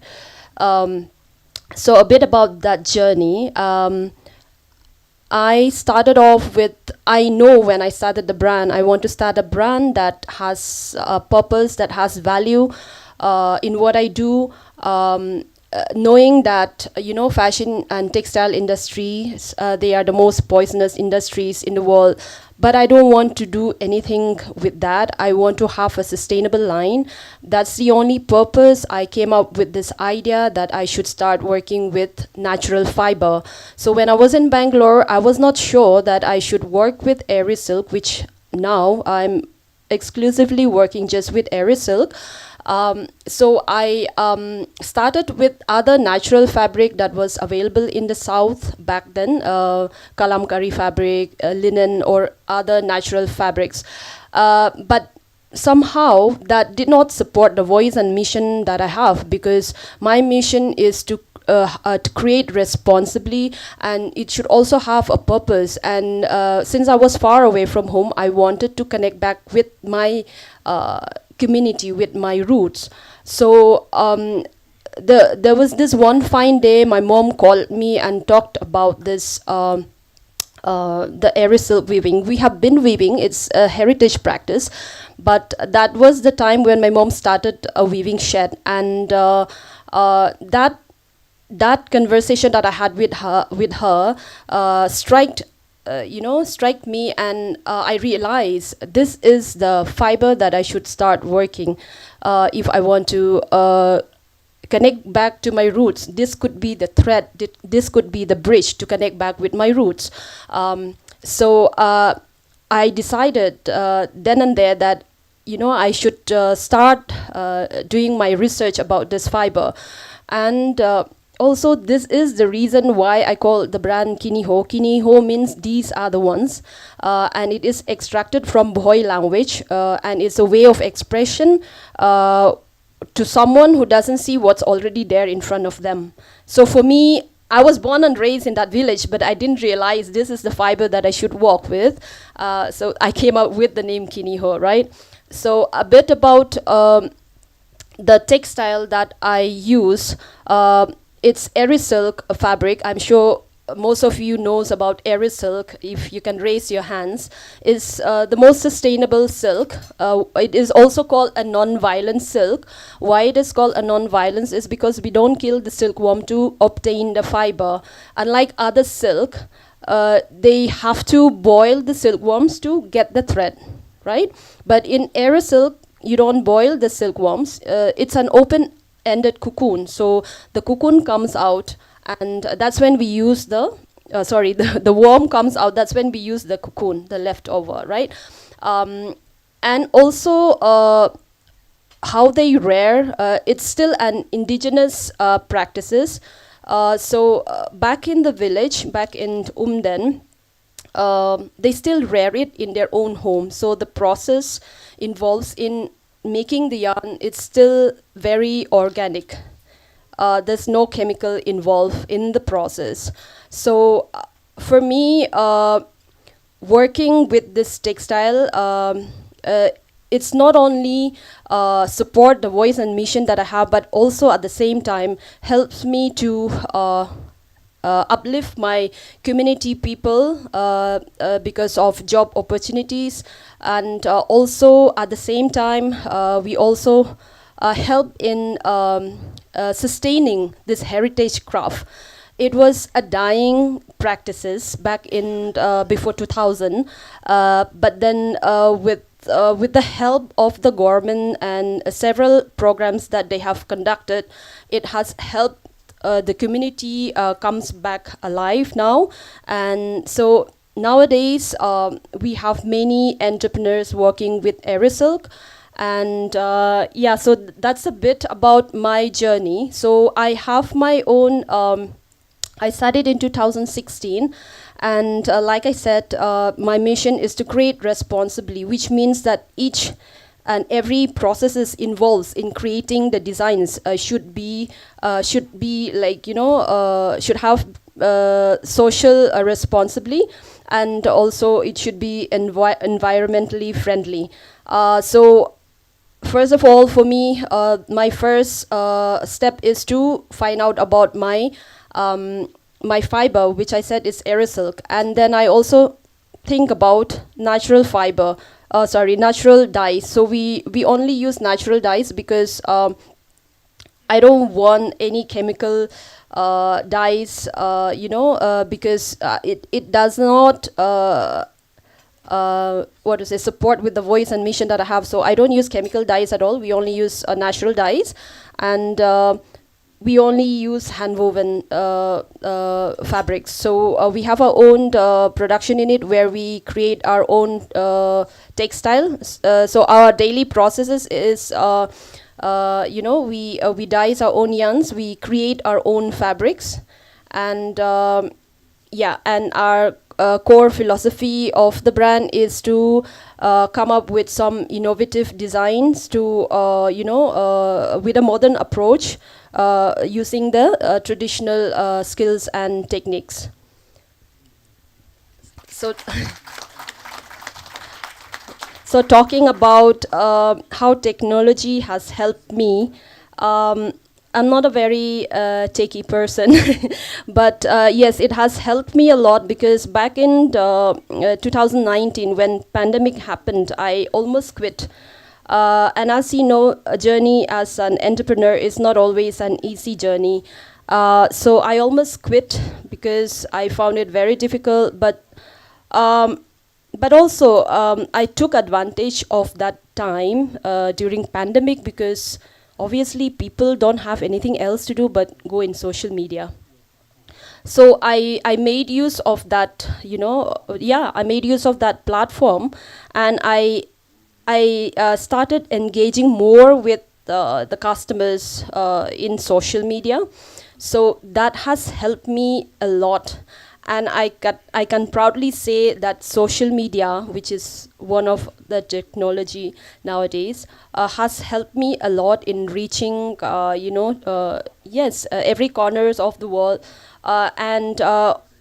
So a bit about that journey. I started off with, I know when I started the brand, I want to start a brand that has a purpose, that has value in what I do. knowing that fashion and textile industries, they are the most poisonous industries in the world, but I don't want to do anything with that. I want to have a sustainable line. That's the only purpose I came up with this idea that I should start working with natural fiber. So when I was in Bangalore, I was not sure that I should work with Aerie Silk, which now I'm exclusively working just with Aerie Silk. So I started with other natural fabric that was available in the south back then, kalamkari fabric, linen, or other natural fabrics. But somehow that did not support the voice and mission that I have, because my mission is to create responsibly, and it should also have a purpose. And since I was far away from home, I wanted to connect back with my community, with my roots. So there was this one fine day, my mom called me and talked about this the Aerie Silk weaving. We have been weaving, it's a heritage practice, but that was the time when my mom started a weaving shed, and that conversation that I had with her struck me, and I realized this is the fiber that I should start working if I want to connect back to my roots. This could be the thread, this could be the bridge to connect back with my roots. So I decided then and there that I should start doing my research about this fiber. And also, this is the reason why I call the brand Kiniho. Kiniho means these are the ones, and it is extracted from Bhoi language, and it's a way of expression to someone who doesn't see what's already there in front of them. So for me, I was born and raised in that village, but I didn't realize this is the fiber that I should walk with. So I came up with the name Kiniho, right? So a bit about the textile that I use. It's Aerie Silk fabric. I'm sure most of you knows about Aerie Silk. If you can raise your hands, is the most sustainable silk. It is also called a non-violent silk. Why it is called a non-violence is because we don't kill the silkworm to obtain the fiber. Unlike other silk, they have to boil the silkworms to get the thread, right? But in Aerie Silk, you don't boil the silkworms. It's an open-ended cocoon. So the cocoon comes out, and that's when we use the worm comes out. That's when we use the cocoon, the leftover, right? And also how they rear, it's still an indigenous practices. So back in the village, back in Umden, they still rear it in their own home. So the process involves in making the yarn, it's still very organic. There's no chemical involved in the process. So for me, working with this textile, it's not only support the voice and mission that I have, but also at the same time helps me to uplift my community people because of job opportunities. And also at the same time, we also help in sustaining this heritage craft. It was a dying practices back in before 2000, but then with the help of the government and several programs that they have conducted, it has helped the community comes back alive now. And so nowadays we have many entrepreneurs working with Aerie Silk. And yeah, so that's a bit about my journey. So I have my own, I started in 2016. And like I said, my mission is to create responsibly, which means that each and every processes involves in creating the designs should be like, should have social responsibly, and also it should be environmentally friendly. So first of all, for me, my first step is to find out about my my fiber, which I said is Aerie Silk. And then I also think about natural fiber, natural dyes. So we only use natural dyes because I don't want any chemical dyes, because it does not support with the voice and mission that I have. So I don't use chemical dyes at all. We only use natural dyes, and we only use hand-woven fabrics. So we have our own production in it, where we create our own textile. So our daily processes is, we dyes our own yarns, we create our own fabrics, and and our core philosophy of the brand is to come up with some innovative designs to, with a modern approach, using the traditional skills and techniques. So, so talking about how technology has helped me, I'm not a very techie person, but yes, it has helped me a lot, because back in 2019, when pandemic happened, I almost quit. And as you know, a journey as an entrepreneur is not always an easy journey. So I almost quit because I found it very difficult, but also I took advantage of that time during pandemic, because obviously people don't have anything else to do but go in social media. So I made use of that, I made use of that platform, and I started engaging more with the customers in social media. So that has helped me a lot. And I can proudly say that social media, which is one of the technology nowadays, has helped me a lot in reaching, every corners of the world. And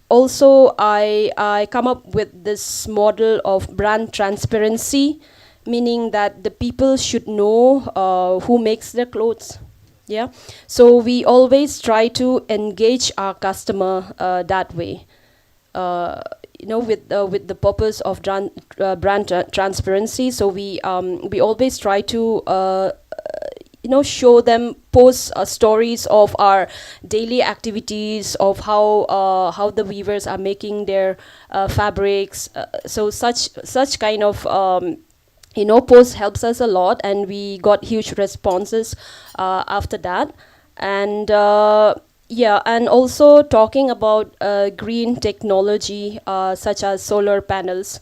also, I come up with this model of brand transparency, meaning that the people should know who makes their clothes. Yeah. So we always try to engage our customer that way. With the purpose of brand transparency. So we always try to show them, post stories of our daily activities, of how the weavers are making their fabrics. So such kind of post helps us a lot, and we got huge responses after that. And and also talking about green technology, such as solar panels,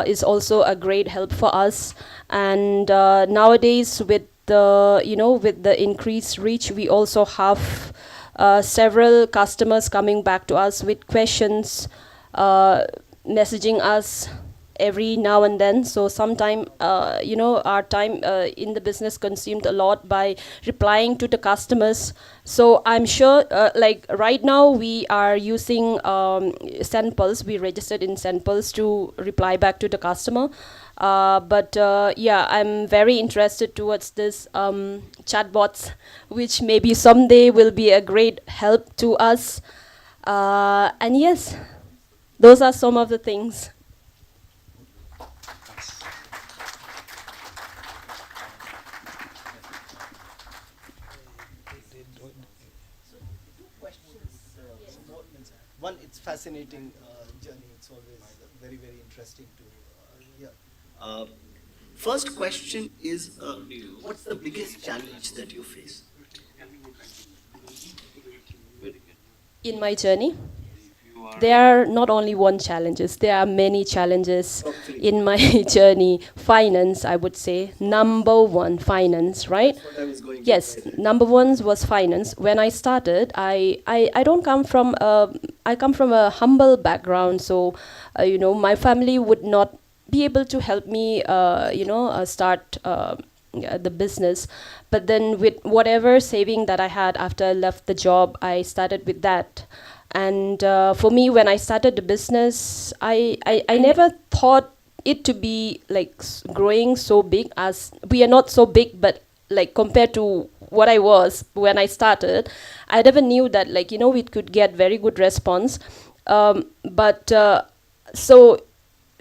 is also a great help for us. And nowadays, with the increased reach, we also have several customers coming back to us with questions, messaging us every now and then. So sometime, our time in the business consumed a lot by replying to the customers. So I'm sure, like right now, we are using SendPulse. We registered in SendPulse to reply back to the customer. But I'm very interested towards this chatbots, which maybe someday will be a great help to us. And yes, those are some of the things. One, it's fascinating journey. It's always very, very interesting to hear. First question is, what's the biggest challenge that you face? In my journey, there are not only one challenges, there are many challenges in my journey. Finance, I would say, number one, finance, right? That's what I was going Yes, to say. number one was finance. When I started, I don't come from I come from a humble background, so my family would not be able to help me start the business. But then with whatever saving that I had after I left the job, I started with that. And for me, when I started the business, I never thought it to be like growing so big, as we are not so big, but like compared to what I was when I started, I never knew that we could get very good response. So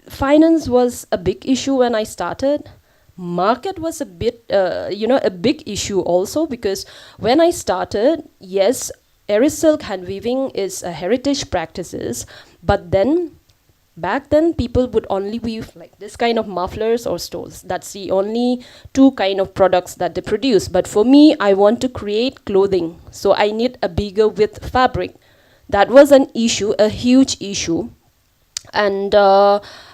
finance was a big issue when I started, market was a bit, a big issue also, because when I started, yes, Eris silk hand weaving is a heritage practices, but then back then people would only weave like this kind of mufflers or stoles. That's the only two kind of products that they produce. But for me, I want to create clothing, so I need a bigger width fabric. That was an issue, a huge issue, and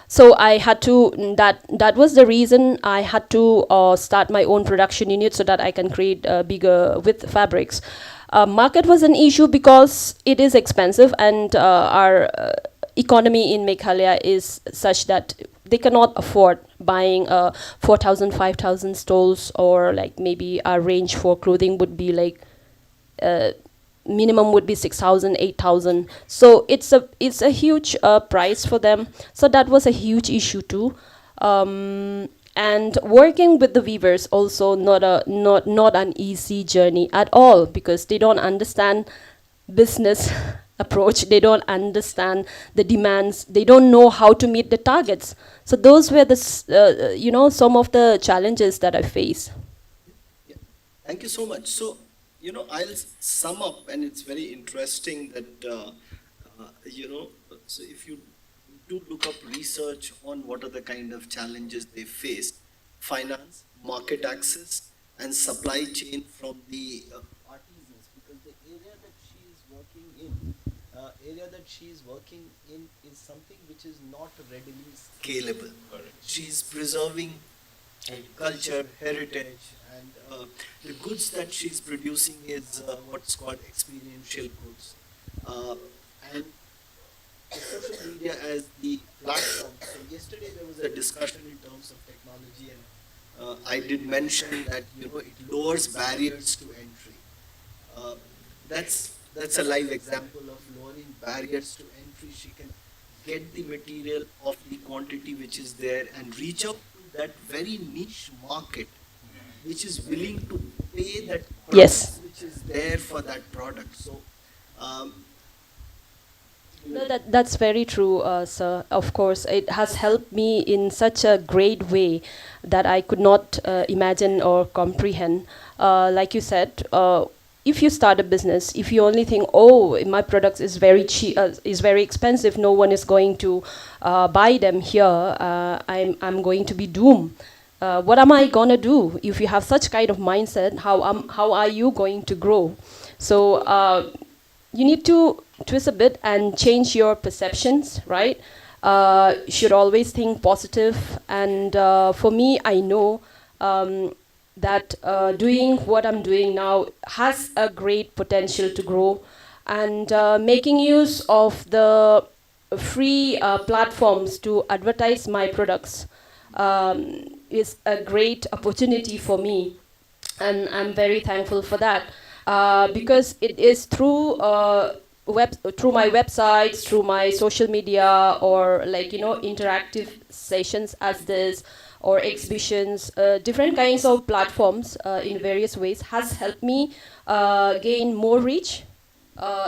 so I had to, that was the reason I had to start my own production unit so that I can create bigger width fabrics. Market was an issue because it is expensive, and our economy in Meghalaya is such that they cannot afford buying 4,000, 5,000 stoles, or like maybe our range for clothing would be like minimum would be 6,000, 8,000. So it's a huge price for them. So that was a huge issue too. And working with the weavers also not an easy journey at all, because they don't understand business approach, they don't understand the demands, they don't know how to meet the targets. So those were the some of the challenges that I face. Thank you so much. So, I'll sum up, and it's very interesting that, so if you do look up research on what are the kind of challenges they face: finance, market access, and supply chain from the artisans, because the area that she is working in is something which is not readily scalable. She's preserving culture, heritage, and the goods that she's producing is what's called experiential goods. And social media as the platform. So yesterday there was a discussion in terms of technology, and I did mention that it lowers barriers to entry. That's a live example of lowering barriers to entry. She can get the material of the quantity which is there and reach out to that very niche market which is willing to pay that price, Yes. which is there for that product. So No, that's very true, sir. Of course, it has helped me in such a great way that I could not imagine or comprehend. Like you said, if you start a business, if you only think, oh, my products is very cheap, is very expensive, no one is going to buy them here, I'm going to be doomed. What am I gonna do? If you have such kind of mindset, how are you going to grow? So you need to twist a bit and change your perceptions, right? Should always think positive. And for me, I know that doing what I'm doing now has a great potential to grow, and making use of the free platforms to advertise my products is a great opportunity for me, and I'm very thankful for that, because it is through through my websites, through my social media, or interactive sessions as this, or exhibitions, different kinds of platforms in various ways has helped me gain more reach.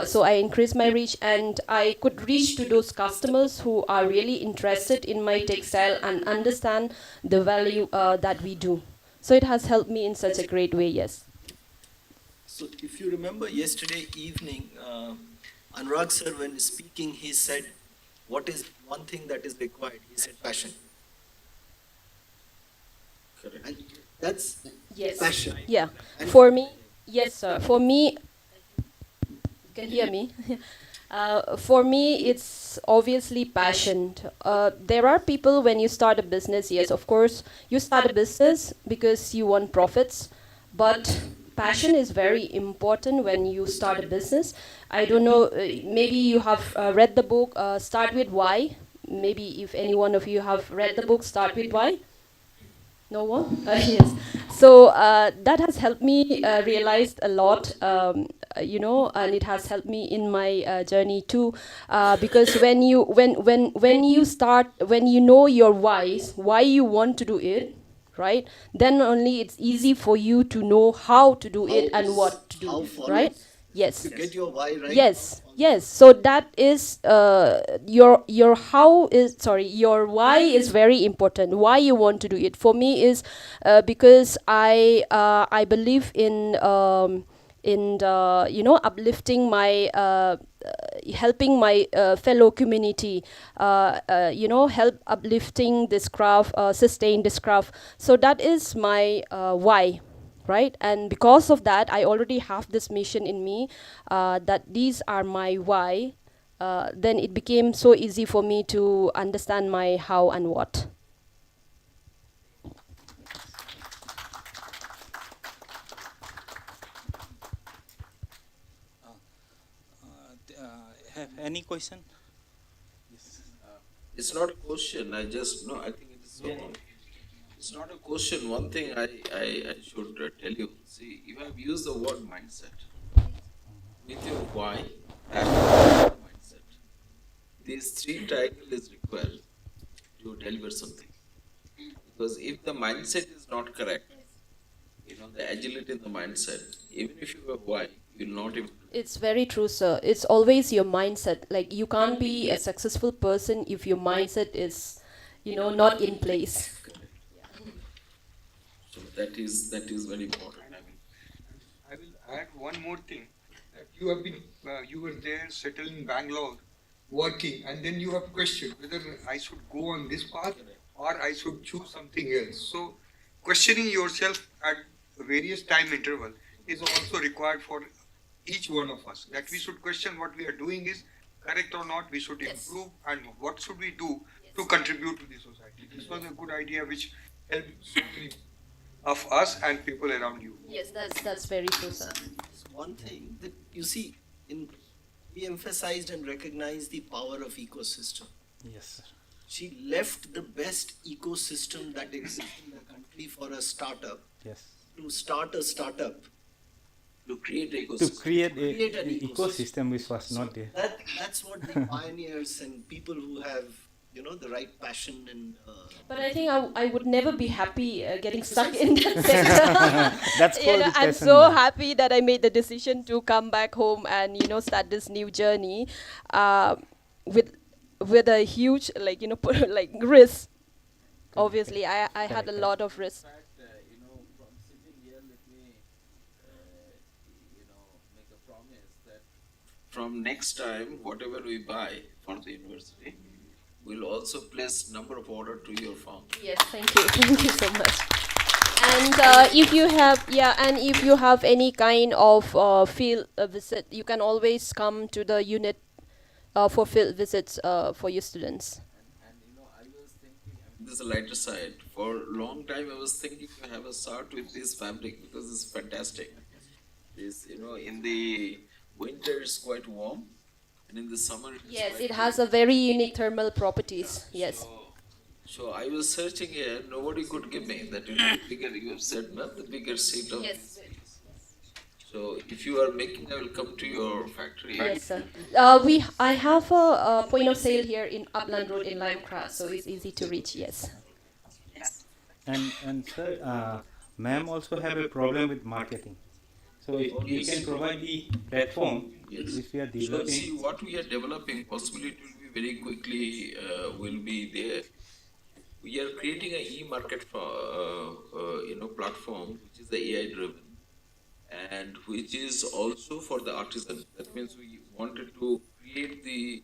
So I increased my reach, and I could reach to those customers who are really interested in my textile and understand the value that we do. So it has helped me in such a great way, yes. So if you remember yesterday evening, Anurag sir, when speaking, he said, what is one thing that is required? He said passion. Correct. And that's Yes. passion. Yeah. And For me, yes, sir. For me, you can hear me. For me, it's obviously passion. There are people, when you start a business, yes, of course, you start a business because you want profits, but passion is very important when you start a business. I don't know, maybe you have read the book Start With Why. Maybe if any one of you have read the book Start With Why. No one? Yes. So that has helped me realize a lot, and it has helped me in my journey too. Because when you start, when you know your why you want to do it, right? Then only it's easy for you to know how to do it and what to do, right? Yes. To get your why right. Yes, yes. So that is your how is your why is very important. Why you want to do it for me is because I believe in uplifting my helping my fellow community, help uplifting this craft, sustain this craft. So that is my why. Right, and because of that, I already have this mission in me, that these are my why. Then it became so easy for me to understand my how and what. Have any question? It's not a question. I just know. I think it is so. It's not a question. One thing I should tell you. See, you have used the word mindset with your why and mindset. These three titles is required to deliver something. Because if the mindset is not correct, the agility in the mindset, even if you have why, you will not even. It's very true, sir. It's always your mindset. Like you can't be a successful person if your mindset is, not in place. So that is very important. I will add one more thing. That you have been, you were there settled in Bangalore, working, and then you have questioned whether I should go on this path or I should choose something else. So questioning yourself at various time interval is also required for each one of us. That we should question what we are doing is correct or not. We should improve, and what should we do to contribute to the society. This was a good idea which helped so many of us and people around you. Yes, that's very true, sir. One thing that you see, we emphasized and recognized the power of ecosystem. Yes, sir. She left the best ecosystem that exists in the country for a startup. Yes. To start a startup. To create an To create an an ecosystem which was not there. That's what the pioneers and people who have, the right passion and. But I think I would never be happy getting stuck in that sector. That's called the I'm passion. so happy that I made the decision to come back home and start this new journey, with a huge risk. Obviously, I had a lot of risk. From sitting here, let me, make a promise that from next time, whatever we buy for the university, we'll also place number of order to your farm. Yes, thank you so much. And if you have any kind of field visit, you can always come to the unit for field visits for your students. I was thinking, this is a lighter side. For a long time, I was thinking to have a start with this fabric because it's fantastic. This, in the winter it's quite warm, and in the summer Yes, it has a very unique thermal properties. Yes. So I was searching here. Nobody could give me that. Bigger, you have said, no, the bigger seat of. Yes. So if you are making, I will come to your factory. Yes, sir. I have a point of sale here in Upland Road in Limecrest, so it's easy to reach. Yes. And sir, ma'am also have a problem with marketing. So if we can provide the platform, if we are So developing. see, what we are developing, possibly it will be very quickly will be there. We are creating a e-market platform, which is the AI driven, and which is also for the artisan. That means we wanted to create the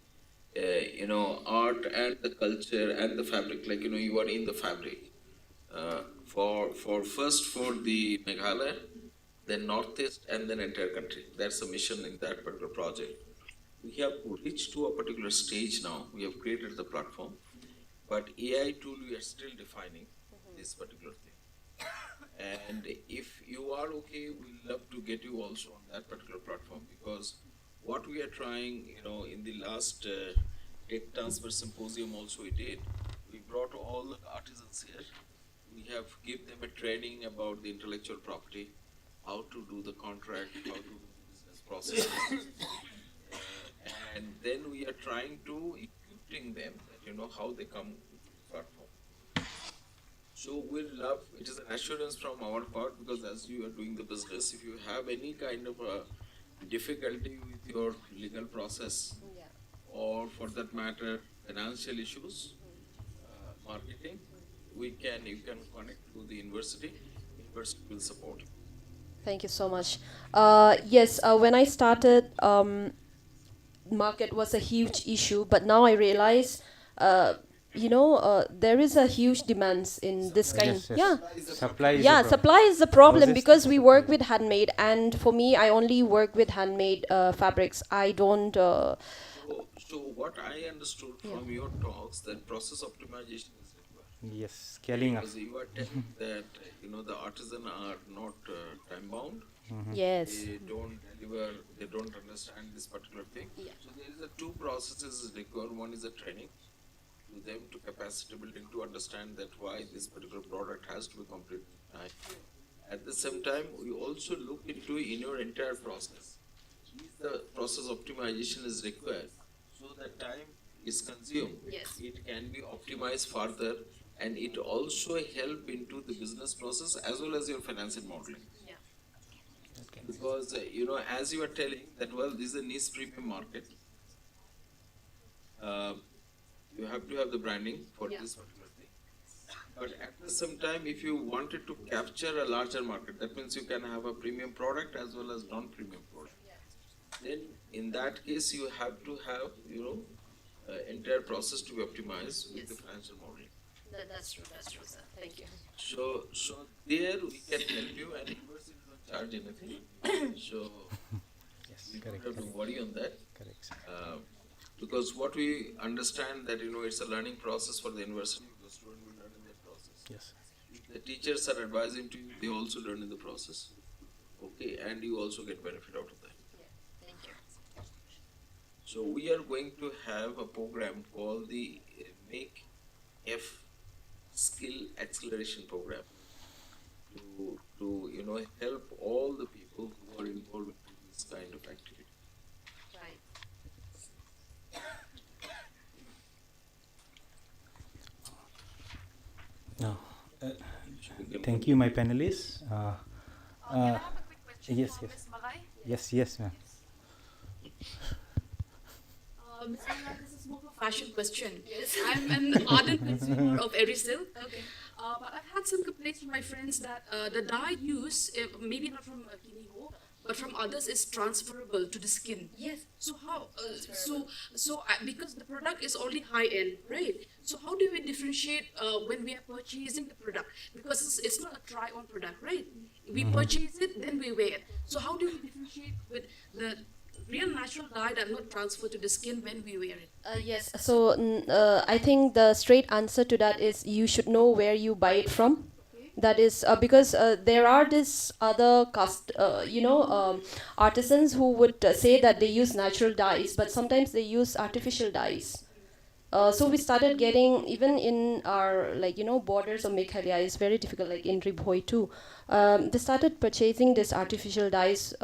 art and the culture and the fabric. Like you are in the fabric. For the Meghalaya, then Northeast, and then entire country. That's the mission in that particular project. We have reached to a particular stage now. We have created the platform, but AI tool we are still defining this particular thing. And if you are okay, we'd love to get you also on that particular platform, because what we are trying, in the last Tech Transfer Symposium also we did, we brought all the artisans here. We have given them a training about the intellectual property, how to do the contract, how to do the business processes. And then we are trying to equipping them that how they come to the platform. So we'll love, it is an assurance from our part, because as you are doing the business, if you have any kind of difficulty with your legal process, or for that matter, financial issues, marketing, you can connect to the university. University will support you. Thank you so much. Yes, when I started, market was a huge issue, but now I realize, there is a huge demands in this kind. Yes, yes. Yeah, Supply is yeah. a Supply is the problem Process because is we the work with handmade, and for me, I only work with handmade fabrics. I don't. So what I understood from your talks, that process optimization is required. Yes, scaling up. Because you are telling that the artisan are not time bound. Yes. They don't deliver. They don't understand this particular thing. So there is two processes required. One is a training to them, to capacity building, to understand that why this particular product has to be completed. At the same time, we also look into in your entire process. If the process optimization is required, so that time is consumed. Yes. It can be optimized further, and it also help into the business process as well as your financial modeling. Yeah. Because as you are telling that, this is a niche premium market. You have to have the branding for this particular thing. But at the same time, if you wanted to capture a larger market, that means you can have a premium product as well as non-premium product. Then in that case, you have to have entire process to be optimized with the financial modeling. That's true, sir. Thank you. So there we can help you, and university don't charge anything. So you don't have to worry on that. Correct. Because what we understand that it's a learning process for the university. The student will learn in that process. Yes. The teachers are advising to you; they also learn in the process. Okay, and you also get benefit out of that. Thank you. So we are going to have a program called the Make F Skill Acceleration Program to help all the people who are involved in this kind of activity. Right. No. Thank you, my panelists. Can I have a quick question yes, for yes. Ms. Malai? Yes, ma'am. Ms. Malai, this is more of a fashion question. Yes, I'm an ardent consumer of Erisil. Okay. But I've had some complaints from my friends that the dye used, maybe not from Kiniho, but from others, is transferable to the skin. Yes. So how? Because the product is already high end, right? So how do we differentiate when we are purchasing the product? Because it's not a try-on product, right? We purchase it, then we wear it. So how do we differentiate with the real natural dye that not transfer to the skin when we wear it? Yes. So I think the straight answer to that is you should know where you buy it from. That is because there are this other artisans who would say that they use natural dyes, but sometimes they use artificial dyes. So we started getting, even in our borders of Meghalaya, it's very difficult, like in Ribhoi too. They started purchasing these artificial dyes.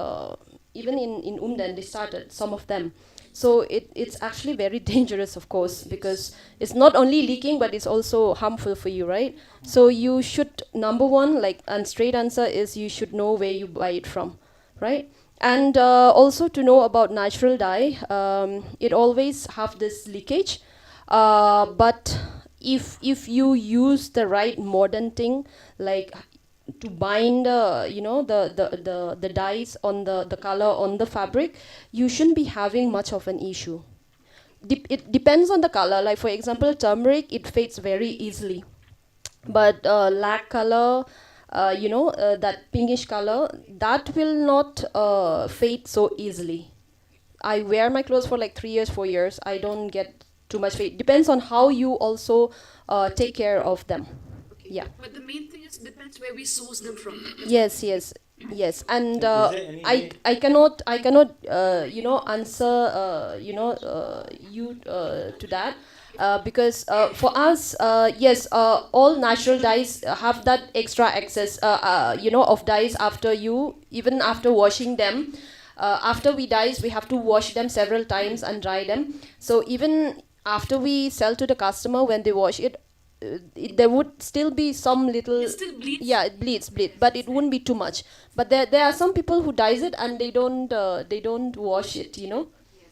Even in Umden, they started, some of them. So it's actually very dangerous, of course, because it's not only leaking, but it's also harmful for you, right? So you should, number one, and straight answer is you should know where you buy it from, right? And also to know about natural dye, it always have this leakage. But if you use the right modern thing, like to bind the dyes on the color on the fabric, you shouldn't be having much of an issue. It depends on the color. Like for example, turmeric, it fades very easily, but lac color, that pinkish color, that will not fade so easily. I wear my clothes for like 3 years, 4 years. I don't get too much fade. Depends on how you also take care of them. Yeah. But the main thing is depends where we source them from. Yes. And I cannot answer you to that because for us, yes, all natural dyes have that extra access of dyes even after washing them. After we dyes, we have to wash them several times and dry them. So even after we sell to the customer, when they wash it, there would still be some little. It still bleeds? Yeah, it bleeds, but it wouldn't be too much. But there are some people who dyes it and they don't wash it, you know.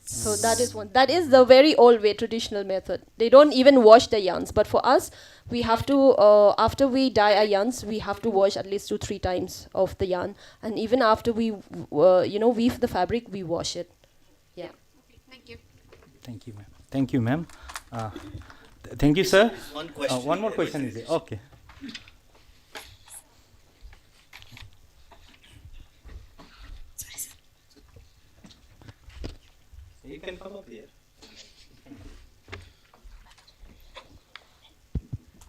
So that is one. That is the very old way, traditional method. They don't even wash the yarns. But for us, we have to, after we dye our yarns, we have to wash at least 2-3 times of the yarn. And even after we, weave the fabric, we wash it. Yeah. Okay, thank you. Thank you, ma'am. Thank you, ma'am. Thank you, sir. One question. One more question is there. Okay. You can come up here.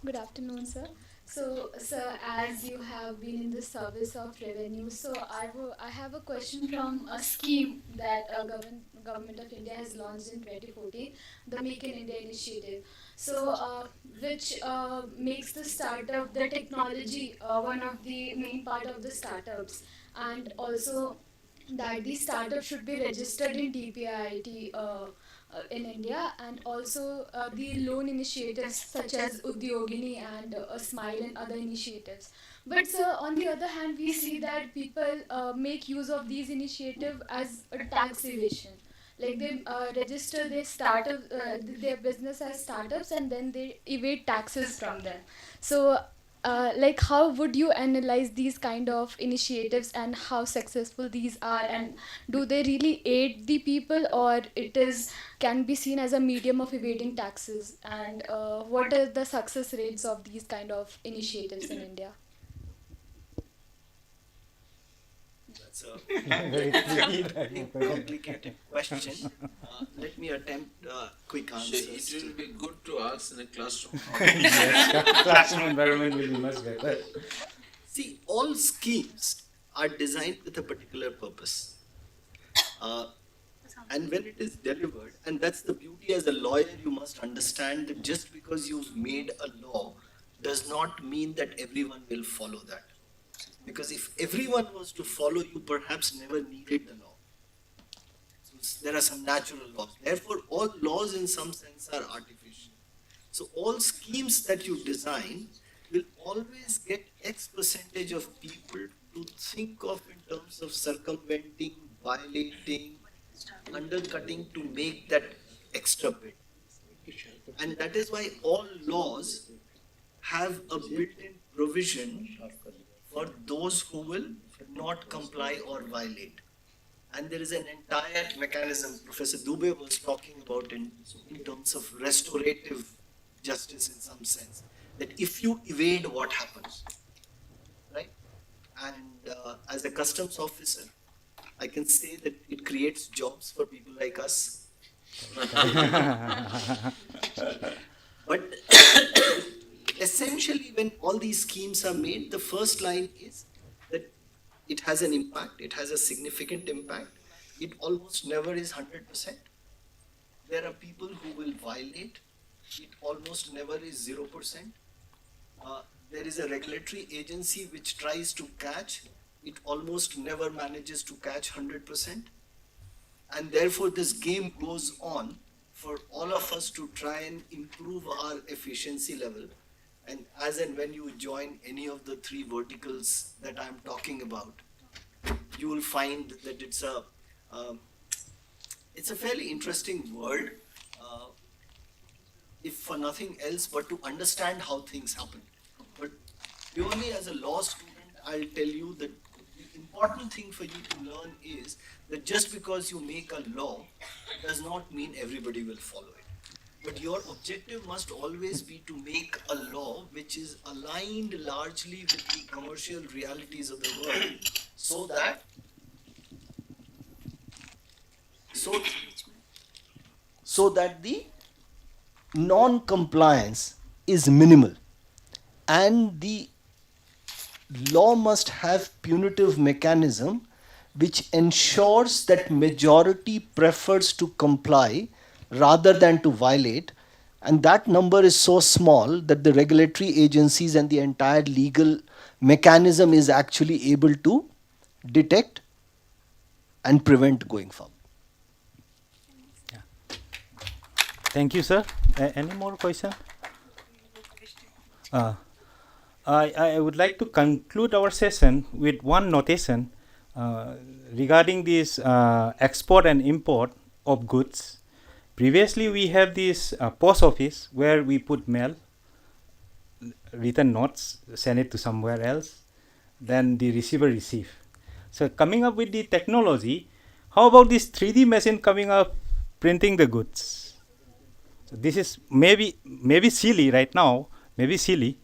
Good afternoon, sir. So, sir, as you have been in the service of revenue, so I have a question from a scheme that government of India has launched in 2014, the Make in India initiative. So, which makes the startup, the technology, one of the main part of the startups, and also that the startup should be registered in DPIIT in India, and also the loan initiatives such as Udyogini and Smile and other initiatives. But sir, on the other hand, we see that people make use of these initiatives as a tax evasion. Like they register their startup, their business as startups, and then they evade taxes from them. So like how would you analyze these kind of initiatives and how successful these are, and do they really aid the people, or it can be seen as a medium of evading taxes, and what are the success rates of these kind of initiatives in India? That's a very complicated question. Let me attempt quick answers. It will be good to ask in a classroom. Yes, classroom environment will be much better. See, all schemes are designed with a particular purpose. And when it is delivered, and that's the beauty as a lawyer, you must understand that just because you've made a law does not mean that everyone will follow that. Because if everyone was to follow, you perhaps never needed the law. So there are some natural laws. Therefore, all laws in some sense are artificial. So all schemes that you design will always get X percentage of people to think of in terms of circumventing, violating, undercutting to make that extra bit. And that is why all laws have a built-in provision for those who will not comply or violate. And there is an entire mechanism Professor Dubey was talking about in terms of restorative justice in some sense, that if you evade, what happens, right? And as a customs officer, I can say that it creates jobs for people like us. But essentially, when all these schemes are made, the first line is that it has an impact, it has a significant impact. It almost never is 100%. There are people who will violate. It almost never is 0%. There is a regulatory agency which tries to catch. It almost never manages to catch 100%. And therefore, this game goes on for all of us to try and improve our efficiency level. And as and when you join any of the three verticals that I'm talking about, you will find that it's a fairly interesting world, if for nothing else but to understand how things happen. But purely as a law student, I'll tell you that the important thing for you to learn is that just because you make a law does not mean everybody will follow it. But your objective must always be to make a law which is aligned largely with the commercial realities of the world, so that the non-compliance is minimal, and the law must have punitive mechanism which ensures that majority prefers to comply rather than to violate, and that number is so small that the regulatory agencies and the entire legal mechanism is actually able to detect and prevent going forward. Thank you, sir. Any more question? Uh, I would like to conclude our session with one notation regarding this export and import of goods. Previously, we have this post office where we put mail, written notes, send it to somewhere else, then the receiver receive. So coming up with the technology, how about this 3D machine coming up, printing the goods? So this is maybe silly right now, maybe silly.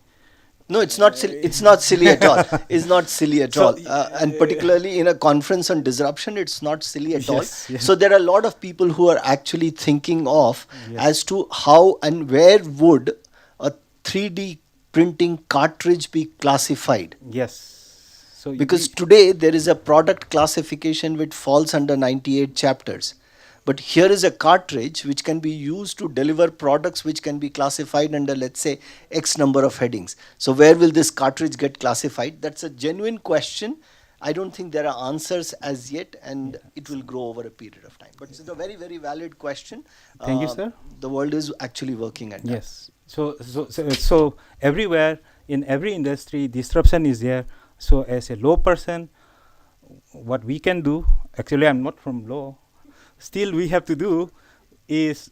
No, it's not silly. It's not silly at all. It's not silly at So, all. And particularly in a conference on disruption, it's not silly at all. Yes. So there are a lot of people who are actually thinking of Yes. as to how and where would a 3D printing cartridge be classified. Yes. So Because today there is a product classification which falls under 98 chapters. But here is a cartridge which can be used to deliver products which can be classified under, let's say, X number of headings. So where will this cartridge get classified? That's a genuine question. I don't think there are answers as yet, and it will grow over a period of time. But it's a very, very valid question. Thank you, sir. The world is actually working at that. Yes. So everywhere in every industry, disruption is there. So as a law person, what we can do, actually I'm not from law, still we have to do is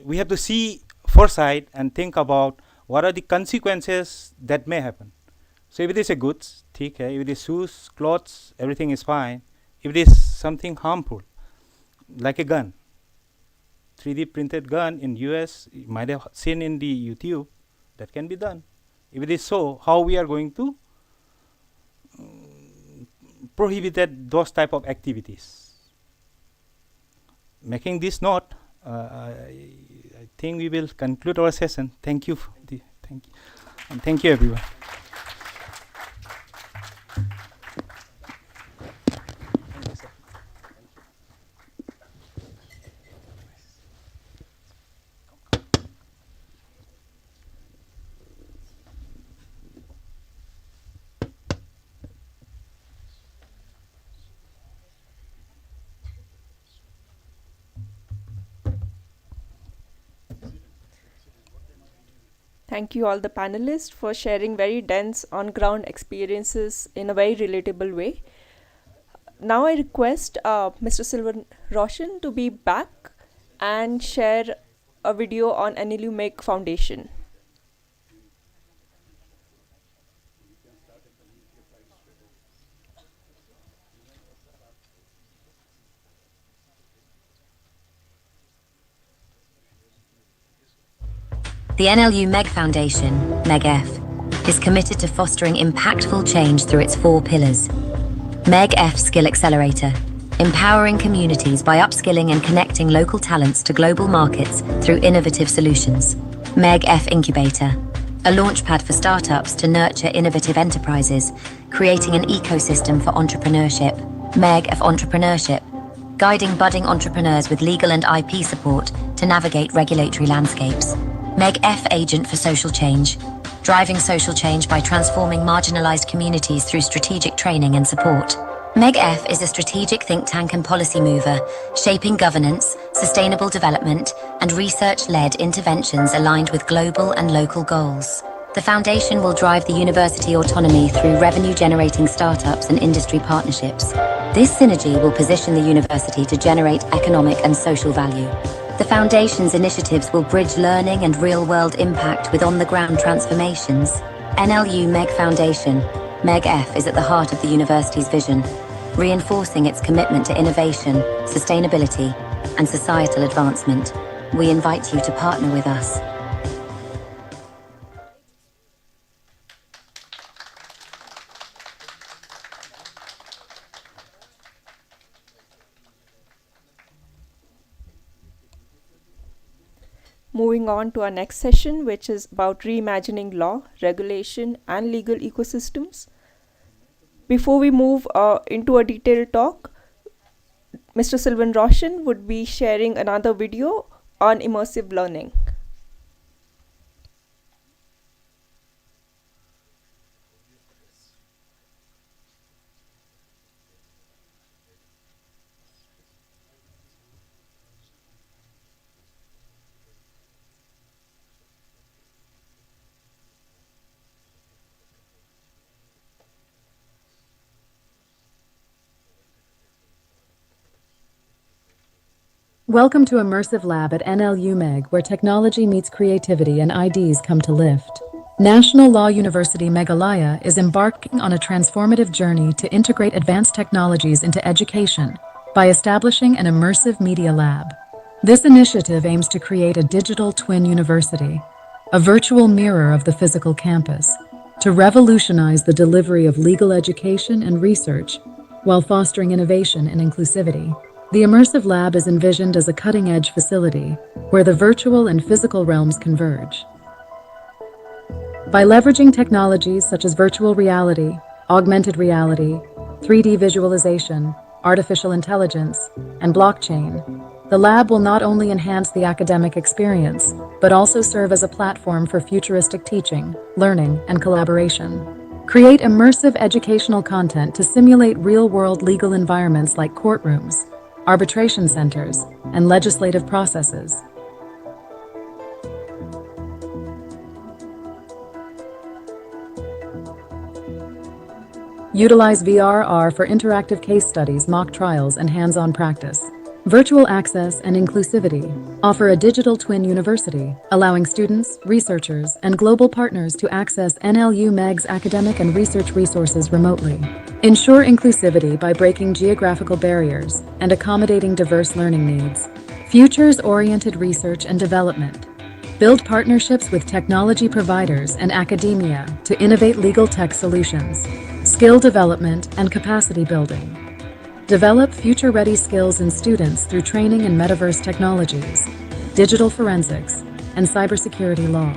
we have to see foresight and think about what are the consequences that may happen. So if it is a goods, if it is shoes, clothes, everything is fine. If it is something harmful, like a gun, 3D printed gun in US, you might have seen in the YouTube, that can be done. If it is so, how we are going to prohibit those type of activities? Making this note, I think we will conclude our session. Thank you. And thank you, everyone. Thank you all the panelists for sharing very dense on-ground experiences in a very relatable way. Now I request Mr. Silvan Roshan to be back and share a video on NLU Make Foundation. The NLU MEG Foundation, MEG-F, is committed to fostering impactful change through its 4 pillars. MEG-F Skill Accelerator, empowering communities by upskilling and connecting local talents to global markets through innovative solutions. MEG-F Incubator, a launchpad for startups to nurture innovative enterprises, creating an ecosystem for entrepreneurship. MEG-F Entrepreneurship, guiding budding entrepreneurs with legal and IP support to navigate regulatory landscapes. MEG-F Agent for Social Change, driving social change by transforming marginalized communities through strategic training and support. MEG-F is a strategic think tank and policy mover, shaping governance, sustainable development, and research-led interventions aligned with global and local goals. The foundation will drive the university autonomy through revenue-generating startups and industry partnerships. This synergy will position the university to generate economic and social value. The Foundation's initiatives will bridge learning and real-world impact with on-the-ground transformations. NLU MEG Foundation, MEG-F, is at the heart of the university's vision, reinforcing its commitment to innovation, sustainability, and societal advancement. We invite you to partner with us. Moving on to our next session, which is about reimagining law, regulation, and legal ecosystems. Before we move into a detailed talk, Mr. Silvan Roshan would be sharing another video on immersive learning. Welcome to Immersive Lab at NLU MEG, where technology meets creativity and ideas come to lift. National Law University Meghalaya is embarking on a transformative journey to integrate advanced technologies into education by establishing an immersive media lab. This initiative aims to create a digital twin university, a virtual mirror of the physical campus, to revolutionize the delivery of legal education and research while fostering innovation and inclusivity. The Immersive Lab is envisioned as a cutting-edge facility where the virtual and physical realms converge. By leveraging technologies such as virtual reality, augmented reality, 3D visualization, artificial intelligence, and blockchain, the lab will not only enhance the academic experience, but also serve as a platform for futuristic teaching, learning, and collaboration. Create immersive educational content to simulate real-world legal environments like courtrooms, arbitration centers, and legislative processes. Utilize VRR for interactive case studies, mock trials, and hands-on practice. Virtual access and inclusivity offer a digital twin university, allowing students, researchers, and global partners to access NLU MEG's academic and research resources remotely. Ensure inclusivity by breaking geographical barriers and accommodating diverse learning needs. Futures-oriented research and development. Build partnerships with technology providers and academia to innovate legal tech solutions. Skill development and capacity building. Develop future-ready skills in students through training in metaverse technologies, digital forensics, and cybersecurity law.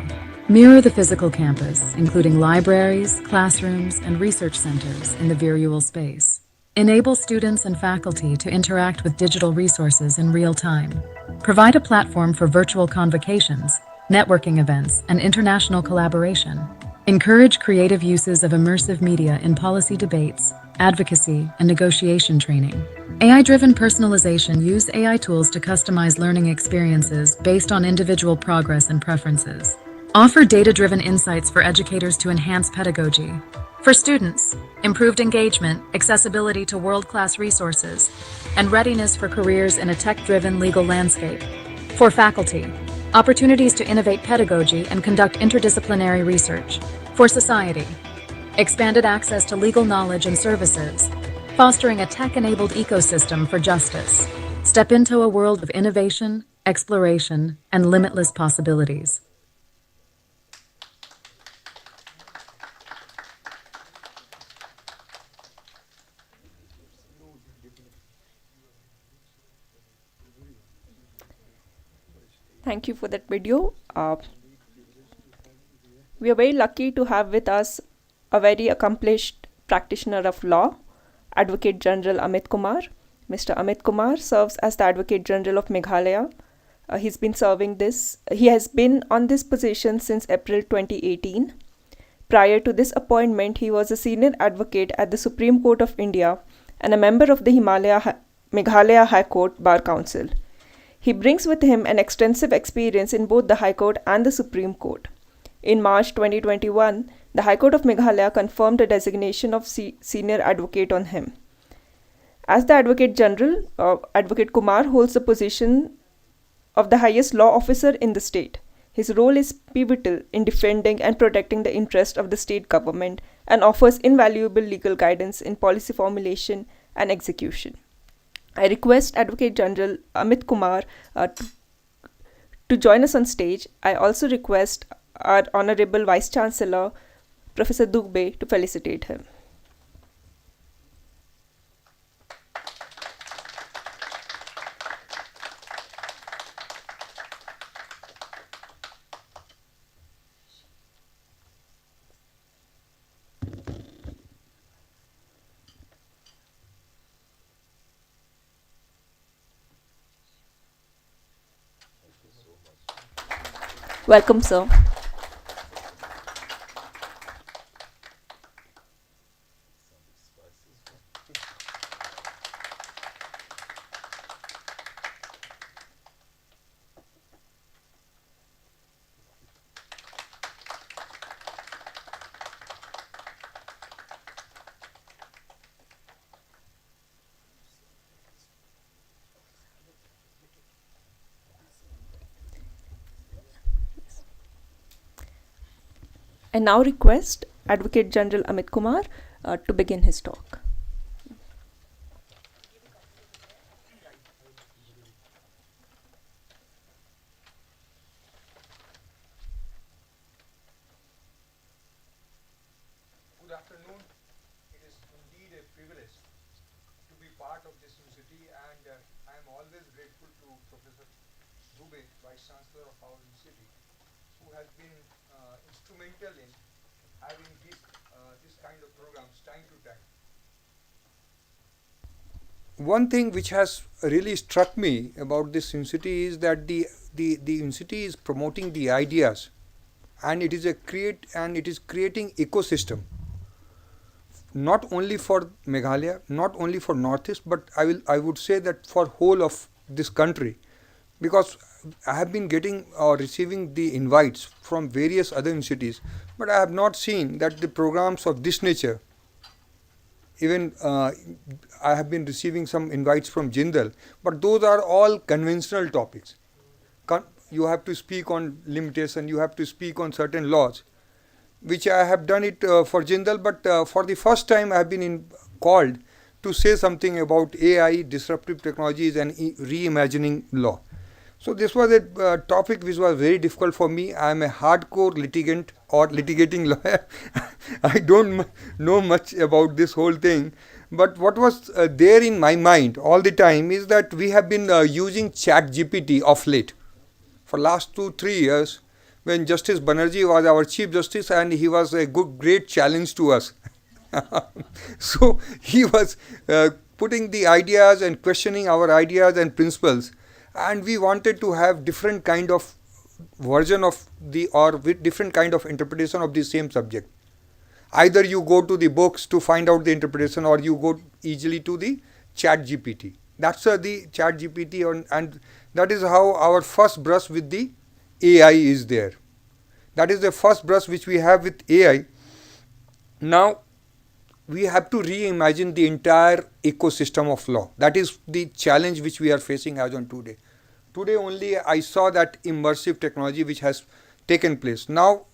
Mirror the physical campus, including libraries, classrooms, and research centers in the virtual space. Enable students and faculty to interact with digital resources in real time. Provide a platform for virtual convocations, networking events, and international collaboration. Encourage creative uses of immersive media in policy debates, advocacy, and negotiation training. AI-driven personalization. Use AI tools to customize learning experiences based on individual progress and preferences. Offer data-driven insights for educators to enhance pedagogy. For students, improved engagement, accessibility to world-class resources, and readiness for careers in a tech-driven legal landscape. For faculty, opportunities to innovate pedagogy and conduct interdisciplinary research. For society, expanded access to legal knowledge and services, fostering a tech-enabled ecosystem for justice. Step into a world of innovation, exploration, and limitless possibilities. Thank you for that video. We are very lucky to have with us a very accomplished practitioner of law, Advocate General Amit Kumar. Mr. Amit Kumar serves as the Advocate General of Meghalaya. He has been on this position since April 2018. Prior to this appointment, he was a senior advocate at the Supreme Court of India and a member of the Meghalaya High Court Bar Council. He brings with him an extensive experience in both the High Court and the Supreme Court. In March 2021, the High Court of Meghalaya confirmed a designation of senior advocate on him. As the Advocate General, Advocate Kumar holds the position of the highest law officer in the state. His role is pivotal in defending and protecting the interest of the state government and offers invaluable legal guidance in policy formulation and execution. I request Advocate General Amit Kumar to join us on stage. I also request our Honorable Vice Chancellor, Professor Dubey, to felicitate him. Welcome, sir. I now request Advocate General Amit Kumar to begin his talk. Good afternoon. It is indeed a privilege to be part of this university, and I am always grateful to Professor Dubey, Vice Chancellor of our university, who has been instrumental in having this kind of programs time to time. One thing which has really struck me about this university is that the university is promoting the ideas, and it is creating ecosystem, not only for Meghalaya, not only for Northeast, but I would say that for whole of this country, because I have been getting or receiving the invites from various other universities, but I have not seen that the programs of this nature. Even I have been receiving some invites from Jindal, but those are all conventional topics. You have to speak on limitation, you have to speak on certain laws, which I have done it for Jindal, but for the first time I have been called to say something about AI, disruptive technologies, and reimagining law. So this was a topic which was very difficult for me. I am a hardcore litigant or litigating lawyer. I don't know much about this whole thing, but what was there in my mind all the time is that we have been using ChatGPT of late for last 2-3 years, when Justice Banerjee was our Chief Justice, and he was a great challenge to us. So he was putting the ideas and questioning our ideas and principles, and we wanted to have different kind of version of with different kind of interpretation of the same subject. Either you go to the books to find out the interpretation, or you go easily to the ChatGPT. That's the ChatGPT, and that is how our first brush with the AI is there. That is the first brush which we have with AI. Now we have to reimagine the entire ecosystem of law. That is the challenge which we are facing as on today. Today only I saw that immersive technology which has taken place. Now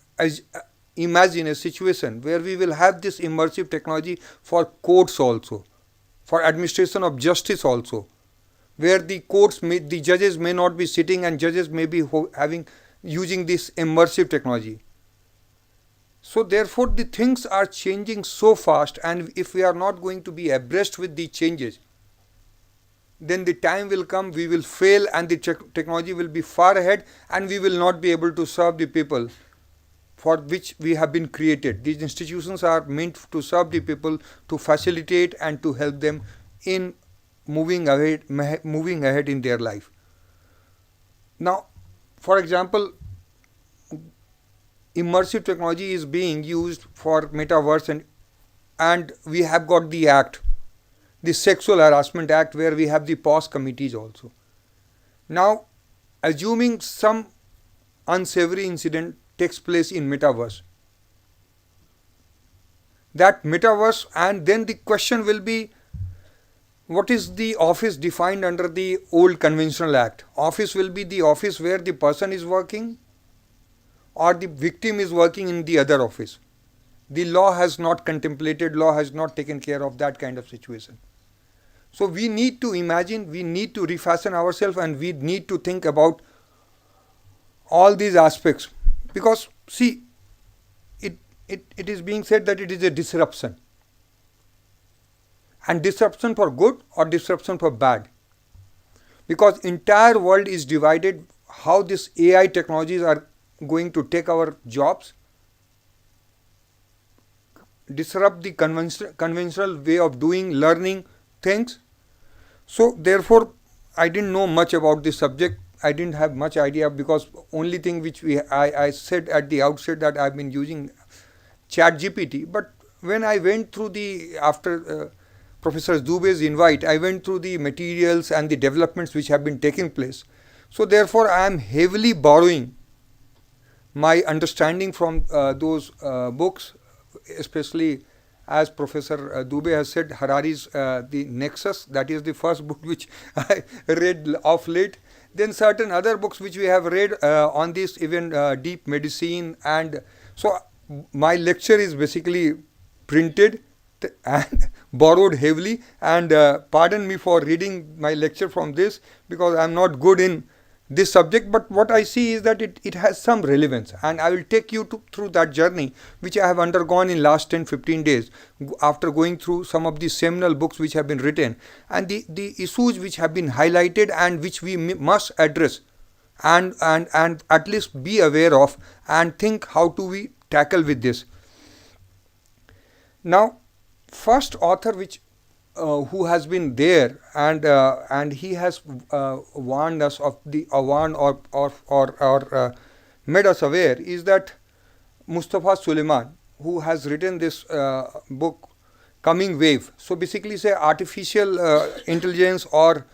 imagine a situation where we will have this immersive technology for courts also, for administration of justice also, where the judges may not be sitting, and judges may be using this immersive technology. So therefore the things are changing so fast, and if we are not going to be abreast with the changes, then the time will come we will fail, and the technology will be far ahead, and we will not be able to serve the people for which we have been created. These institutions are meant to serve the people, to facilitate and to help them in moving ahead in their life. Now, for example, immersive technology is being used for metaverse, and we have got the act, the Sexual Harassment Act, where we have the POS committees also. Now, assuming some unsavory incident takes place in metaverse, and then the question will be, what is the office defined under the old conventional act? Office will be the office where the person is working, or the victim is working in the other office. The law has not contemplated, law has not taken care of that kind of situation. So we need to imagine, we need to refashion ourselves, and we need to think about all these aspects, because see, it is being said that it is a disruption, and disruption for good or disruption for bad, because entire world is divided how this AI technologies are going to take our jobs, disrupt the conventional way of doing learning things. So therefore I didn't know much about this subject. I didn't have much idea, because only thing which I said at the outset that I've been using ChatGPT. But when I went through after Professor Dubey's invite, I went through the materials and the developments which have been taking place. So therefore I am heavily borrowing my understanding from those books, especially as Professor Dubey has said, Harari's The Nexus. That is the first book which I read of late. Then certain other books which we have read on this, even deep medicine. And so my lecture is basically printed and borrowed heavily, and pardon me for reading my lecture from this because I'm not good in this subject, but what I see is that it has some relevance, and I will take you through that journey which I have undergone in last 10-15 days after going through some of the seminal books which have been written, and the issues which have been highlighted and which we must address and at least be aware of and think how do we tackle with this. Now, first author which who has been there and he has warned us of the made us aware is that Mustafa Suleyman, who has written this book Coming Wave. So basically say artificial intelligence or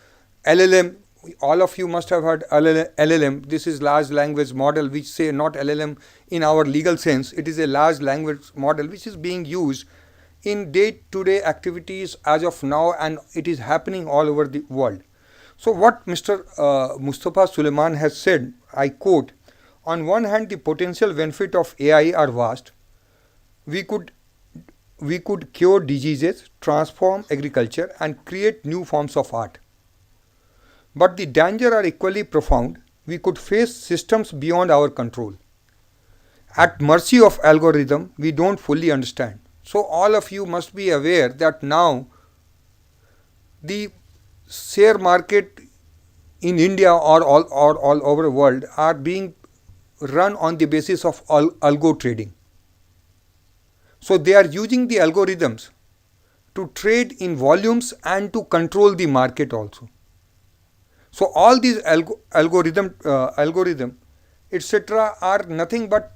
LLM. All of you must have heard LLM. This is large language model, which say not LLM in our legal sense. It is a large language model which is being used in day-to-day activities as of now, and it is happening all over the world. So what Mr. Mustafa Suleyman has said, I quote, on one hand the potential benefit of AI are vast. We could cure diseases, transform agriculture and create new forms of art. But the danger are equally profound. We could face systems beyond our control, at mercy of algorithm we don't fully understand. So all of you must be aware that now the share market in India or all over the world are being run on the basis of algo trading. So they are using the algorithms to trade in volumes and to control the market also. So all these algorithm etc. are nothing but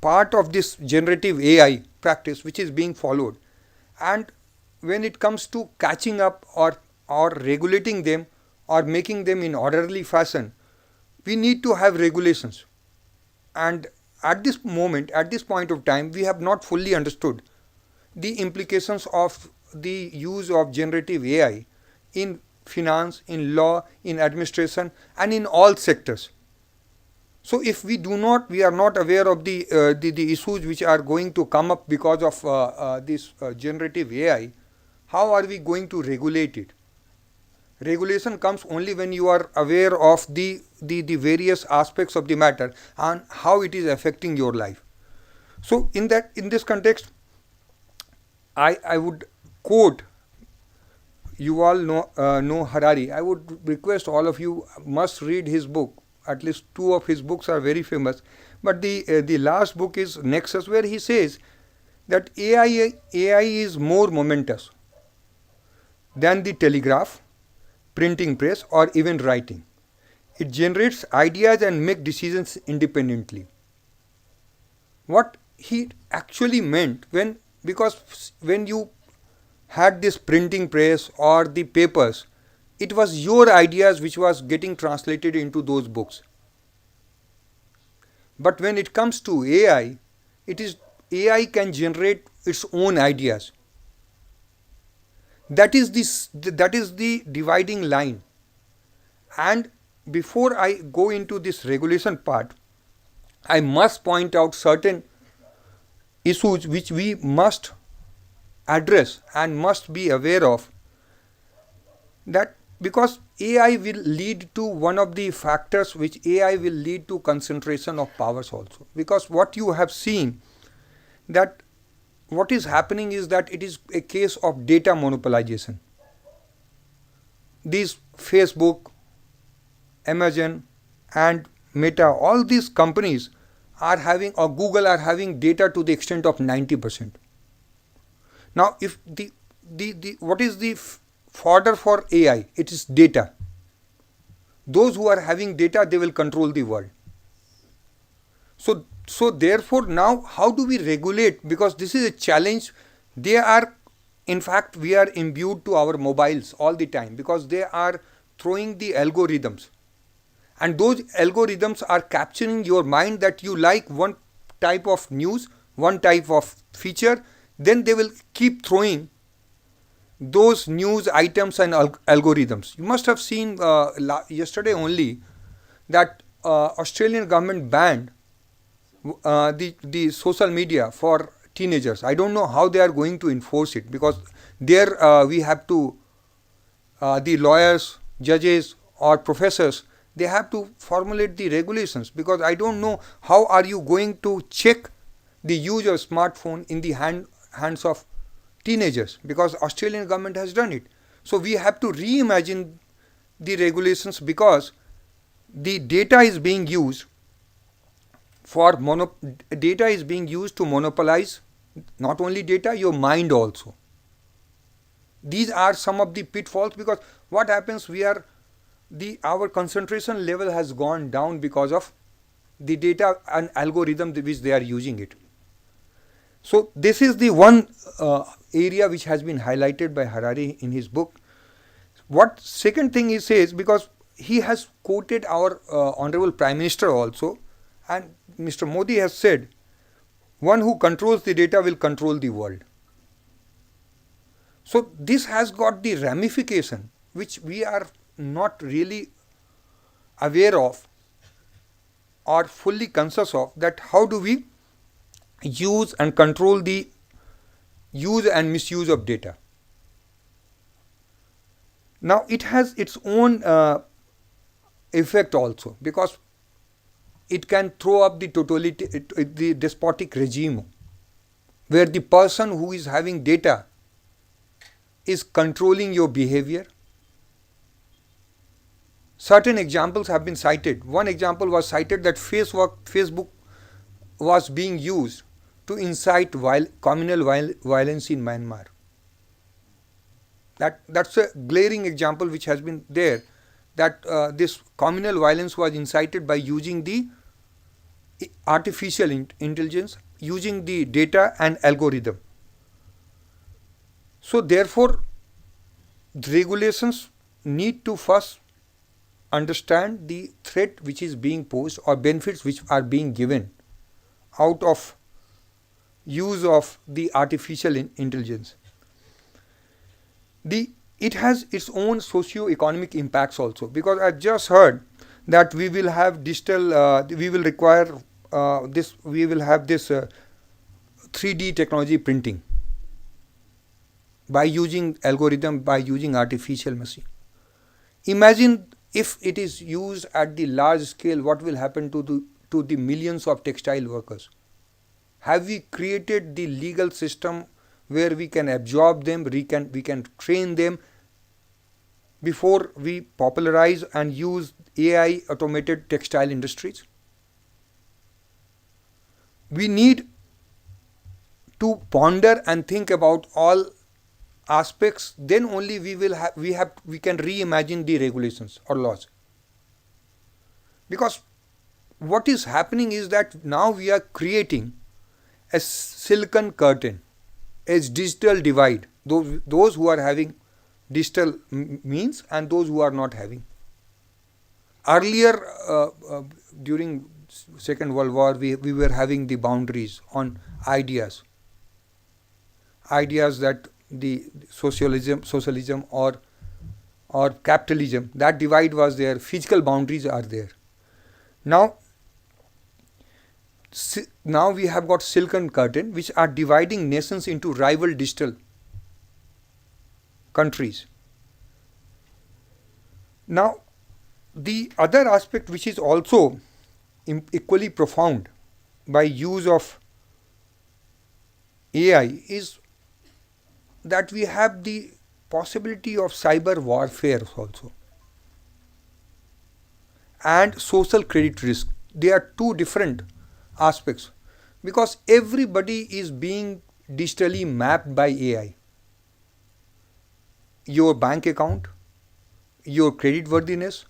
part of this generative AI practice which is being followed, and when it comes to catching up or regulating them or making them in orderly fashion, we need to have regulations, and at this point of time we have not fully understood the implications of the use of generative AI in finance, in law, in administration and in all sectors. So if we are not aware of the issues which are going to come up because of this generative AI, how are we going to regulate it? Regulation comes only when you are aware of the various aspects of the matter and how it is affecting your life. So in this context, I would quote, you all know Harari. I would request all of you must read his book. At least two of his books are very famous, but the last book is Nexus, where he says that AI is more momentous than the telegraph, printing press or even writing. It generates ideas and makes decisions independently. What he actually meant because when you had this printing press or the papers, it was your ideas which was getting translated into those books. But when it comes to AI, AI can generate its own ideas. That is the dividing line. And before I go into this regulation part, I must point out certain issues which we must address and must be aware of, that because AI will lead to one of the factors which AI will lead to concentration of powers also. Because what you have seen, that what is happening is that it is a case of data monopolization. These Facebook, Amazon and Meta, all these companies are having, or Google are having data to the extent of 90%. Now if what is the fodder for AI? It is data. Those who are having data, they will control the world. So therefore now how do we regulate? Because this is a challenge. In fact, we are imbued to our mobiles all the time because they are throwing the algorithms. And those algorithms are capturing your mind that you like one type of news, one type of feature, then they will keep throwing those news items and algorithms. You must have seen yesterday only that Australian government banned the social media for teenagers. I don't know how they are going to enforce it, because there we have to, the lawyers, judges or professors, they have to formulate the regulations, because I don't know how are you going to check the use of smartphone in the hands of teenagers, because Australian government has done it. So we have to reimagine the regulations, because the data is being used for data is being used to monopolize not only data, your mind also. These are some of the pitfalls, because what happens, our concentration level has gone down because of the data and algorithm which they are using it. So this is the one area which has been highlighted by Harari in his book. What second thing he says, because he has quoted our Honorable Prime Minister also, and Mr. Modi has said, one who controls the data will control the world. So this has got the ramification which we are not really aware of or fully conscious of, that how do we use and control the use and misuse of data. Now it has its own effect also, because it can throw up the despotic regime, where the person who is having data is controlling your behavior. Certain examples have been cited. One example was cited that Facebook was being used to incite communal violence in Myanmar. That's a glaring example which has been there, that this communal violence was incited by using the artificial intelligence, using the data and algorithm. So therefore, the regulations need to first understand the threat which is being posed or benefits which are being given out of use of the artificial intelligence. It has its own socio-economic impacts also, because I just heard that we will have digital, we will require we will have this 3D technology printing by using algorithm, by using artificial machine. Imagine if it is used at the large scale, what will happen to the millions of textile workers? Have we created the legal system where we can absorb them, we can train them before we popularize and use AI automated textile industries? We need to ponder and think about all aspects, then only we can reimagine the regulations or laws. Because what is happening is that now we are creating a silicon curtain, a digital divide, those who are having digital means and those who are not having. Earlier, during Second World War, we were having the boundaries on ideas that the socialism or capitalism, that divide was there, physical boundaries are there. Now we have got silicon curtain which are dividing nations into rival digital countries. Now the other aspect which is also equally profound by use of AI is that we have the possibility of cyber warfare also and social credit risk. They are two different aspects, because everybody is being digitally mapped by AI. Your bank account, your credit worthiness,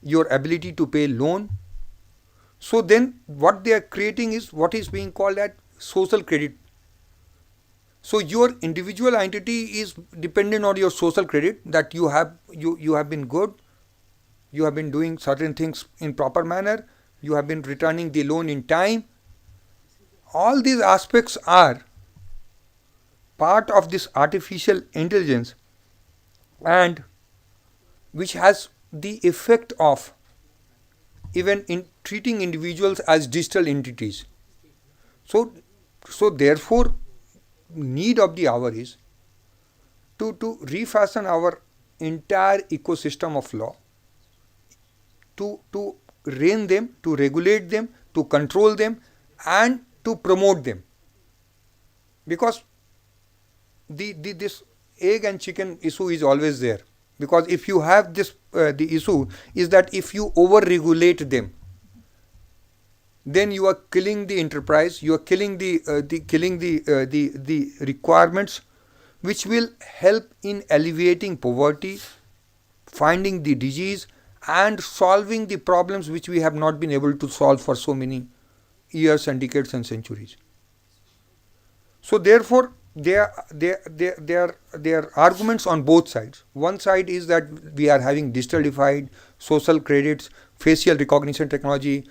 your ability to pay loan. So then what they are creating is what is being called as social credit. So your individual identity is dependent on your social credit, that you have been good, you have been doing certain things in proper manner, you have been returning the loan in time. All these aspects are part of this artificial intelligence, and which has the effect of even in treating individuals as digital entities. So therefore, need of the hour is to refashion our entire ecosystem of law, to rein them, to regulate them, to control them, and to promote them. Because this egg and chicken issue is always there. Because if you have this, the issue is that if you over-regulate them, then you are killing the enterprise. You are killing the requirements, which will help in alleviating poverty, finding the disease, and solving the problems which we have not been able to solve for so many years and decades and centuries. So therefore, there are arguments on both sides. One side is that we are having digitalified social credits, facial recognition technology.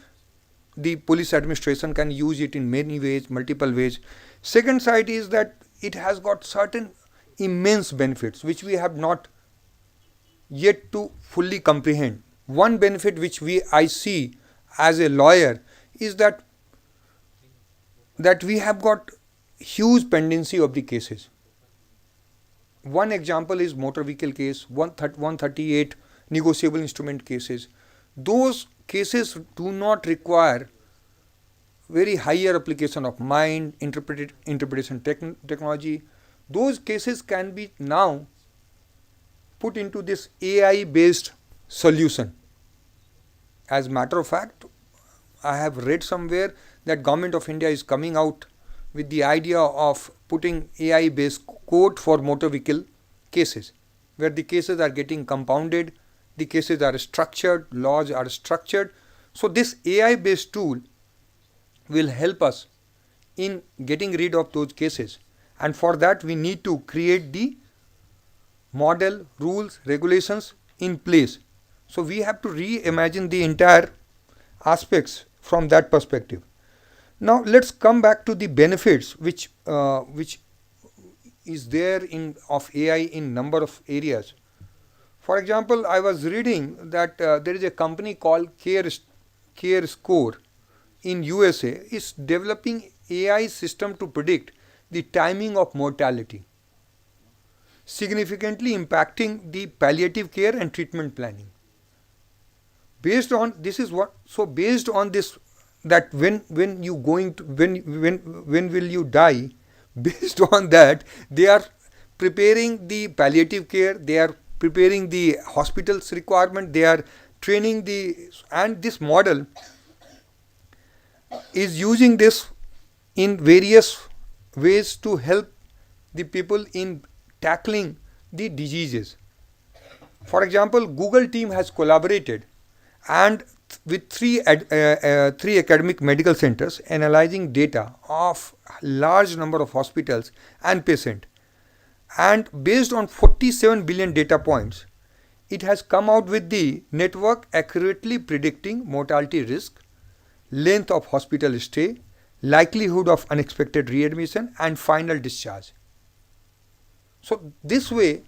The police administration can use it in many ways, multiple ways. Second side is that it has got certain immense benefits which we have not yet to fully comprehend. One benefit which I see as a lawyer is that we have got huge pendency of the cases. One example is motor vehicle case, 138 negotiable instrument cases. Those cases do not require very higher application of mind, interpretation technology. Those cases can be now put into this AI based solution. As a matter of fact, I have read somewhere that Government of India is coming out with the idea of putting AI based court for motor vehicle cases, where the cases are getting compounded, the cases are structured, laws are structured. So this AI based tool will help us in getting rid of those cases, and for that we need to create the model, rules, regulations in place. So we have to reimagine the entire aspects from that perspective. Now let's come back to the benefits which is there of AI in number of areas. For example, I was reading that there is a company called CareScore in USA is developing AI system to predict the timing of mortality, significantly impacting the palliative care and treatment planning. Based on this is what, so based on this, that when you going to, when will you die, based on that they are preparing the palliative care, they are preparing the hospital's requirement, they are training and this model is using this in various ways to help the people in tackling the diseases. For example, Google team has collaborated and with three academic medical centers analyzing data of large number of hospitals and patients, and based on 47 billion data points, it has come out with the network accurately predicting mortality risk, length of hospital stay, likelihood of unexpected readmission, and final discharge. So this way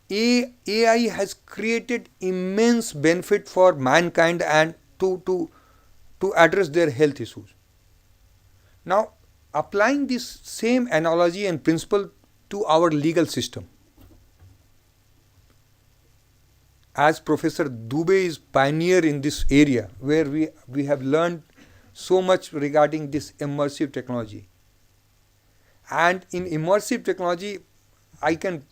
AI has created immense benefit for mankind and to address their health issues. Now applying this same analogy and principle to our legal system, as Professor Dubey is pioneer in this area, where we have learned so much regarding this immersive technology. And in immersive technology, I can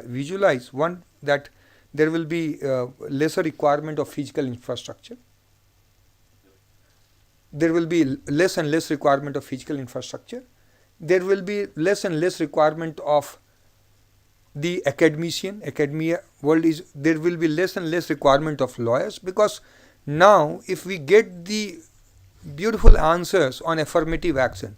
visualize one, that there will be lesser requirement of physical infrastructure. There will be less and less requirement of physical infrastructure. There will be less and less requirement of the academia world is, there will be less and less requirement of lawyers, because now if we get the beautiful answers on affirmative action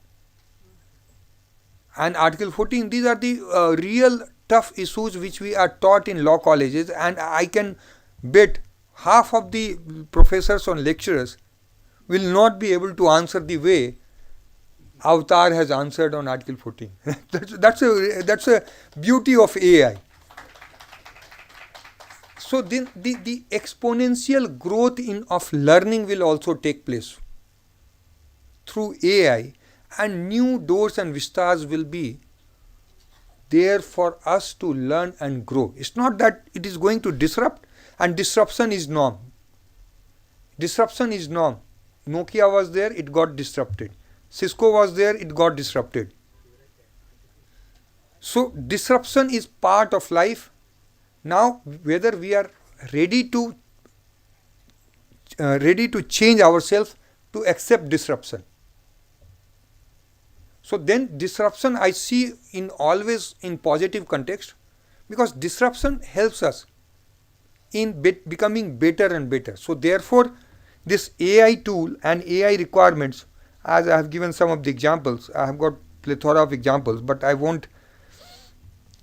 and Article 14, these are the real tough issues which we are taught in law colleges, and I can bet half of the professors or lecturers will not be able to answer the way Avatar has answered on Article 14. that's a beauty of AI. So then the exponential growth of learning will also take place. through AI, and new doors and vistas will be there for us to learn and grow. It's not that it is going to disrupt, and disruption is norm. Disruption is norm. Nokia was there, it got disrupted. Cisco was there, it got disrupted. So disruption is part of life. Now whether we are ready to change ourselves to accept disruption. So then disruption I see in always in positive context, because disruption helps us in becoming better and better. So therefore this AI tool and AI requirements, as I have given some of the examples, I have got plethora of examples, but I won't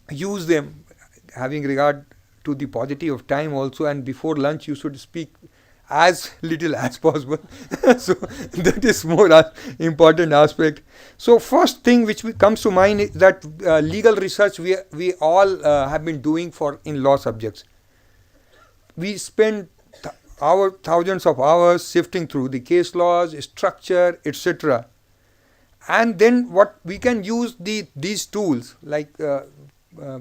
use them, having regard to the paucity of time also, and before lunch you should speak as little as possible. So that is more important aspect. So first thing which comes to mind is that legal research we all have been doing in law subjects. We spend thousands of hours sifting through the case laws, structure, etc. And then what we can use these tools, like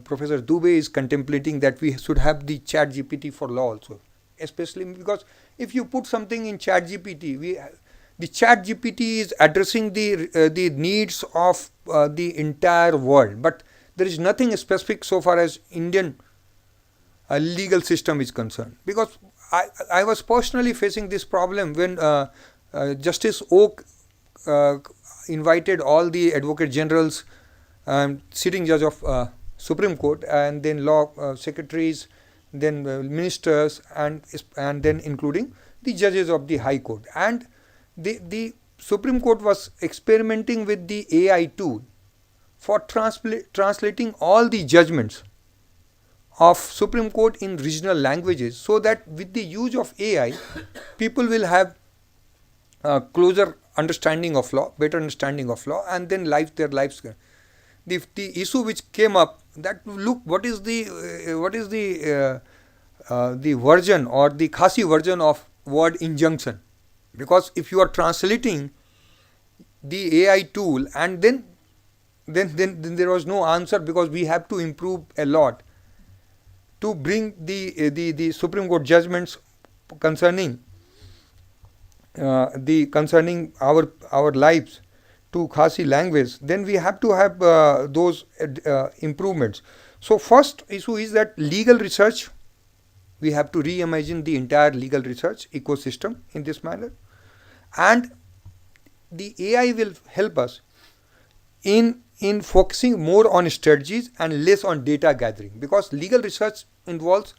Professor Dubey is contemplating that we should have the ChatGPT for law also, especially because if you put something in ChatGPT, the ChatGPT is addressing the needs of the entire world, but there is nothing specific so far as Indian legal system is concerned. Because I was personally facing this problem when Justice Oak invited all the Advocate Generals, sitting judge of Supreme Court, and then law secretaries, then ministers, and then including the judges of the High Court. And the Supreme Court was experimenting with the AI tool for translating all the judgments of Supreme Court in regional languages, so that with the use of AI, people will have a closer understanding of law, better understanding of law, and then their lives. The issue which came up, that look, what is the version or the Khasi version of word injunction? Because if you are translating the AI tool, and then there was no answer, because we have to improve a lot to bring the Supreme Court judgments concerning our lives to Khasi language. Then we have to have those improvements. So first issue is that legal research, we have to reimagine the entire legal research ecosystem in this manner, and the AI will help us in focusing more on strategies and less on data gathering, because legal research involves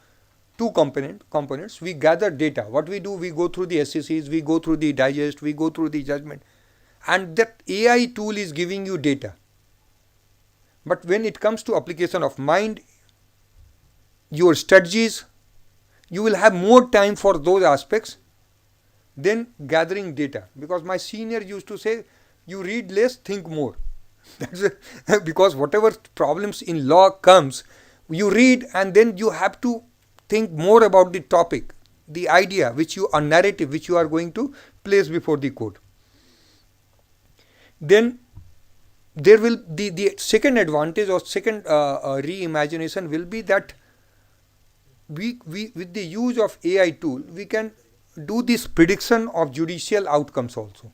two components. We gather data. What we do, we go through the SCCs, we go through the digest, we go through the judgment, and that AI tool is giving you data. But when it comes to application of mind, your strategies, you will have more time for those aspects than gathering data. Because my senior used to say, you read less, think more. Because whatever problems in law comes, you read, and then you have to think more about the topic, the idea, a narrative which you are going to place before the court. Then there will the second advantage or second reimagination will be that we with the use of AI tool, we can do this prediction of judicial outcomes also.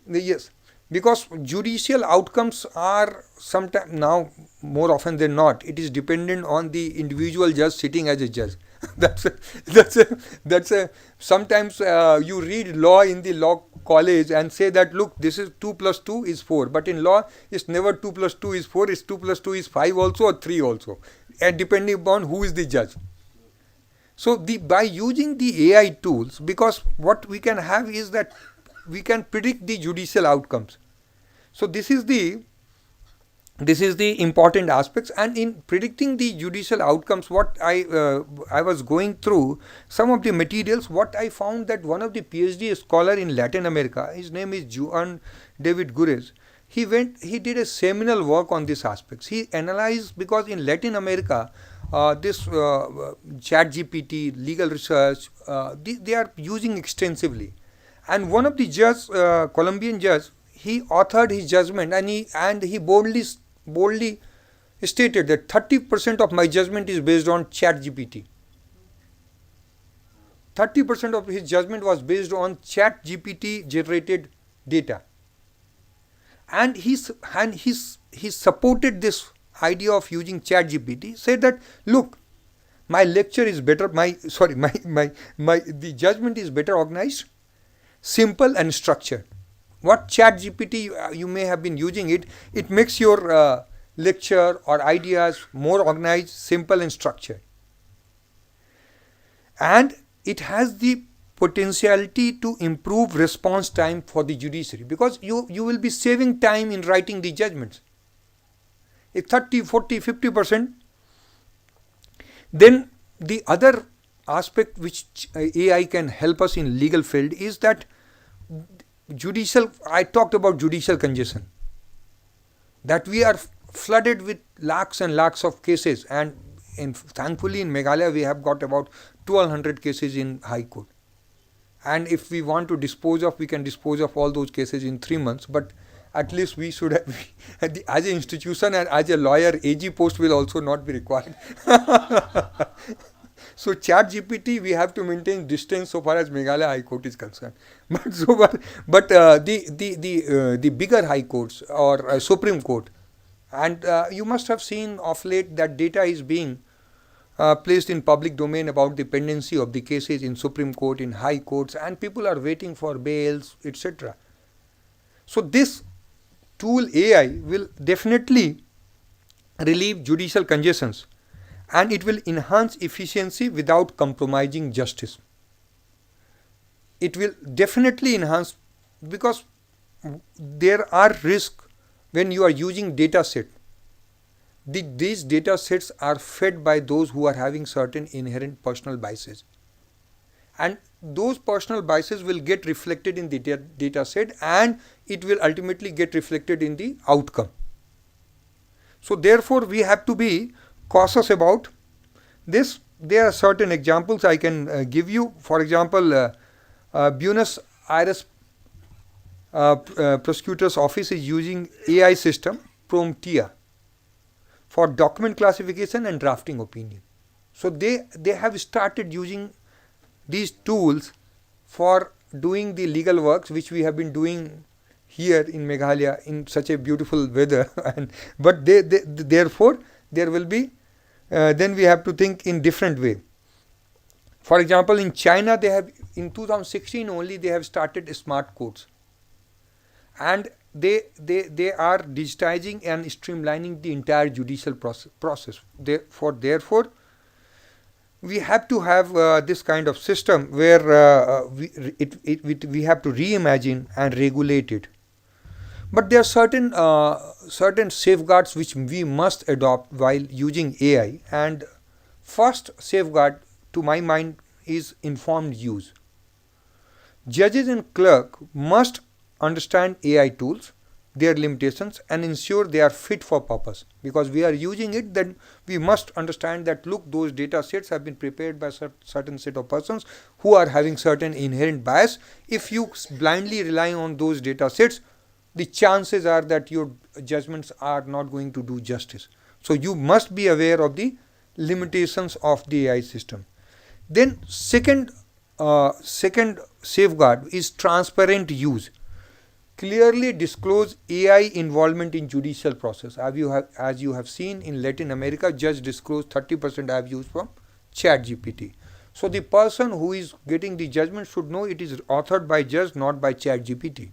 Yes, because judicial outcomes are sometimes, now more often than not, it is dependent on the individual judge sitting as a judge. Sometimes you read law in the law college and say that, look, this is 2 + 2 is 4, but in law it's never 2 + 2 is 4, it's 2 + 2 is 5 also, or 3 also, and depending upon who is the judge. So by using the AI tools, because what we can have is that we can predict the judicial outcomes. So this is the important aspects. And in predicting the judicial outcomes, what I was going through some of the materials, what I found that one of the PhD scholar in Latin America, his name is Juan David Gurez, he did a seminal work on these aspects. He analyzed, because in Latin America, this ChatGPT, legal research, they are using extensively. And one of the judge, Colombian judge, he authored his judgment, and he boldly stated that 30% of my judgment is based on ChatGPT. 30% of his judgment was based on ChatGPT generated data. And he supported this idea of using ChatGPT, said that, look, my lecture is better, the judgment is better organized, simple and structured. What ChatGPT you may have been using it makes your lecture or ideas more organized, simple and structured. And it has the potentiality to improve response time for the judiciary, because you will be saving time in writing the judgments. If 30, 40, 50%, then the other aspect which AI can help us in legal field is that I talked about judicial congestion, that we are flooded with lakhs and lakhs of cases, and thankfully in Meghalaya we have got about 1200 cases in High Court. And if we want to dispose of, we can dispose of all those cases in 3 months, but at least we should have, as an institution and as a lawyer, AG post will also not be required. So ChatGPT, we have to maintain distance so far as Meghalaya High Court is concerned. But the bigger High Courts or Supreme Court, and you must have seen of late that data is being placed in public domain about the pendency of the cases in Supreme Court, in High Courts, and people are waiting for bails, etc. So this tool AI will definitely relieve judicial congestions, and it will enhance efficiency without compromising justice. It will definitely enhance, because there are risks when you are using data set. These data sets are fed by those who are having certain inherent personal biases, and those personal biases will get reflected in the data set, and it will ultimately get reflected in the outcome. So therefore we have to be cautious about this. There are certain examples I can give you. For example, Buenos Aires prosecutor's office is using AI system Prometea for document classification and drafting opinion. So they have started using these tools for doing the legal works which we have been doing here in Meghalaya in such a beautiful weather. But therefore there will be, then we have to think in different way. For example, in China, they have, in 2016 only, they have started smart courts, and they are digitizing and streamlining the entire judicial process. Therefore, we have to have this kind of system where we have to reimagine and regulate it. But there are certain safeguards which we must adopt while using AI, and first safeguard to my mind is informed use. Judges and clerk must understand AI tools, their limitations, and ensure they are fit for purpose. Because we are using it, then we must understand that, look, those data sets have been prepared by certain set of persons who are having certain inherent bias. If you blindly rely on those data sets, the chances are that your judgments are not going to do justice. So you must be aware of the limitations of the AI system. Then second safeguard is transparent use. Clearly disclose AI involvement in judicial process. As you have seen in Latin America, judge disclosed 30% I have used from ChatGPT. So the person who is getting the judgment should know it is authored by judge, not by ChatGPT.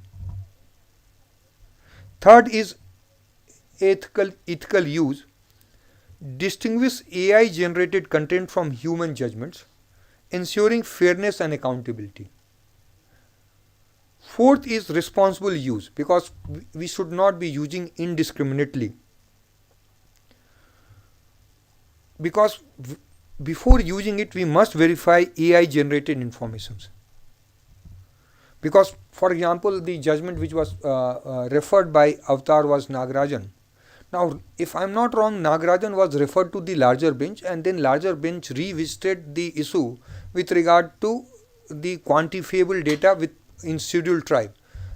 Third is ethical use. Distinguish AI generated content from human judgments, ensuring fairness and accountability. Fourth is responsible use, because we should not be using indiscriminately. Because before using it, we must verify AI generated informations. Because, for example, the judgment which was referred by Avatar was Nagarajan. Now, if I am not wrong, Nagarajan was referred to the larger bench, and then larger bench revisited the issue with regard to the quantifiable data with in scheduled tribe.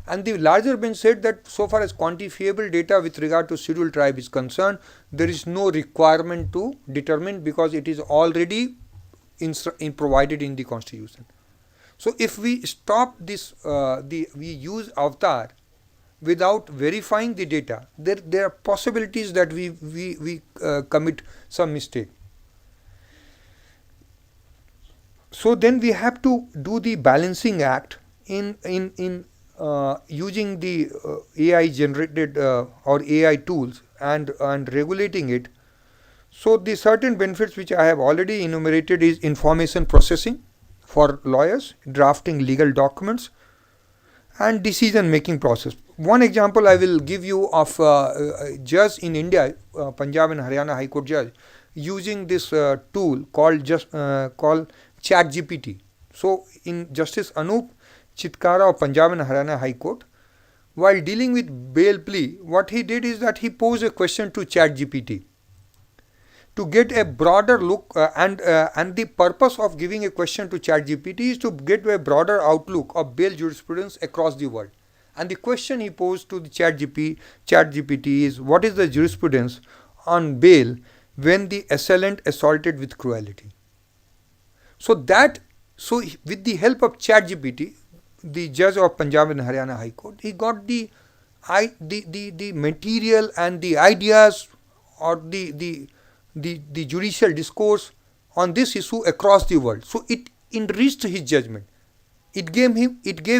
And the larger bench said that so far as quantifiable data with regard to scheduled tribe is concerned, there is no requirement to determine because it is already provided in the constitution. So if we stop this, we use avatar without verifying the data, there are possibilities that we commit some mistake. So then we have to do the balancing act in using the AI generated or AI tools and regulating it. So the certain benefits which I have already enumerated is information processing for lawyers, drafting legal documents, and decision making process. One example I will give you of a judge in India, Punjab and Haryana High Court judge, using this tool called ChatGPT. So in Justice Anup Chitkara of Punjab and Haryana High Court, while dealing with bail plea, what he did is that he posed a question to ChatGPT to get a broader look, and the purpose of giving a question to ChatGPT is to get a broader outlook of bail jurisprudence across the world. And the question he posed to the ChatGPT is, what is the jurisprudence on bail when the assailant assaulted with cruelty? So with the help of ChatGPT, the judge of Punjab and Haryana High Court, he got the material and the ideas or the judicial discourse on this issue across the world. So it enriched his judgment. It gave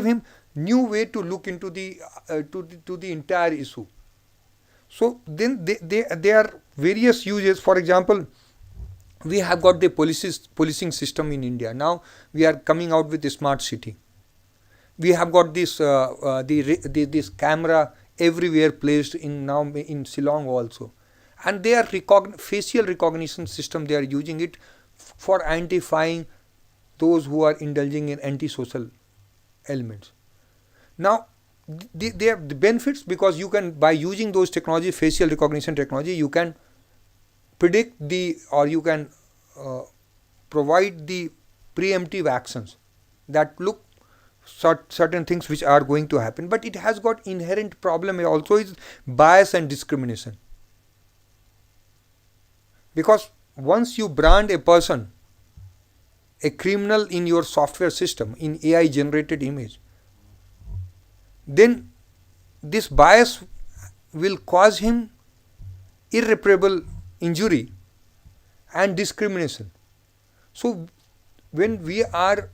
him new way to look into the to the entire issue. So then there are various uses. For example, we have got the policing system in India. Now we are coming out with the smart city. We have got this this camera everywhere placed in Shillong also, and they are facial recognition system. They are using it for identifying those who are indulging in antisocial elements. Now they have the benefits because you can, by using those technology, facial recognition technology, you can predict you can provide the preemptive actions that look certain things which are going to happen. But it has got inherent problem also, is bias and discrimination. Because once you brand a person a criminal in your software system, in AI generated image, then this bias will cause him irreparable injury and discrimination. So when we are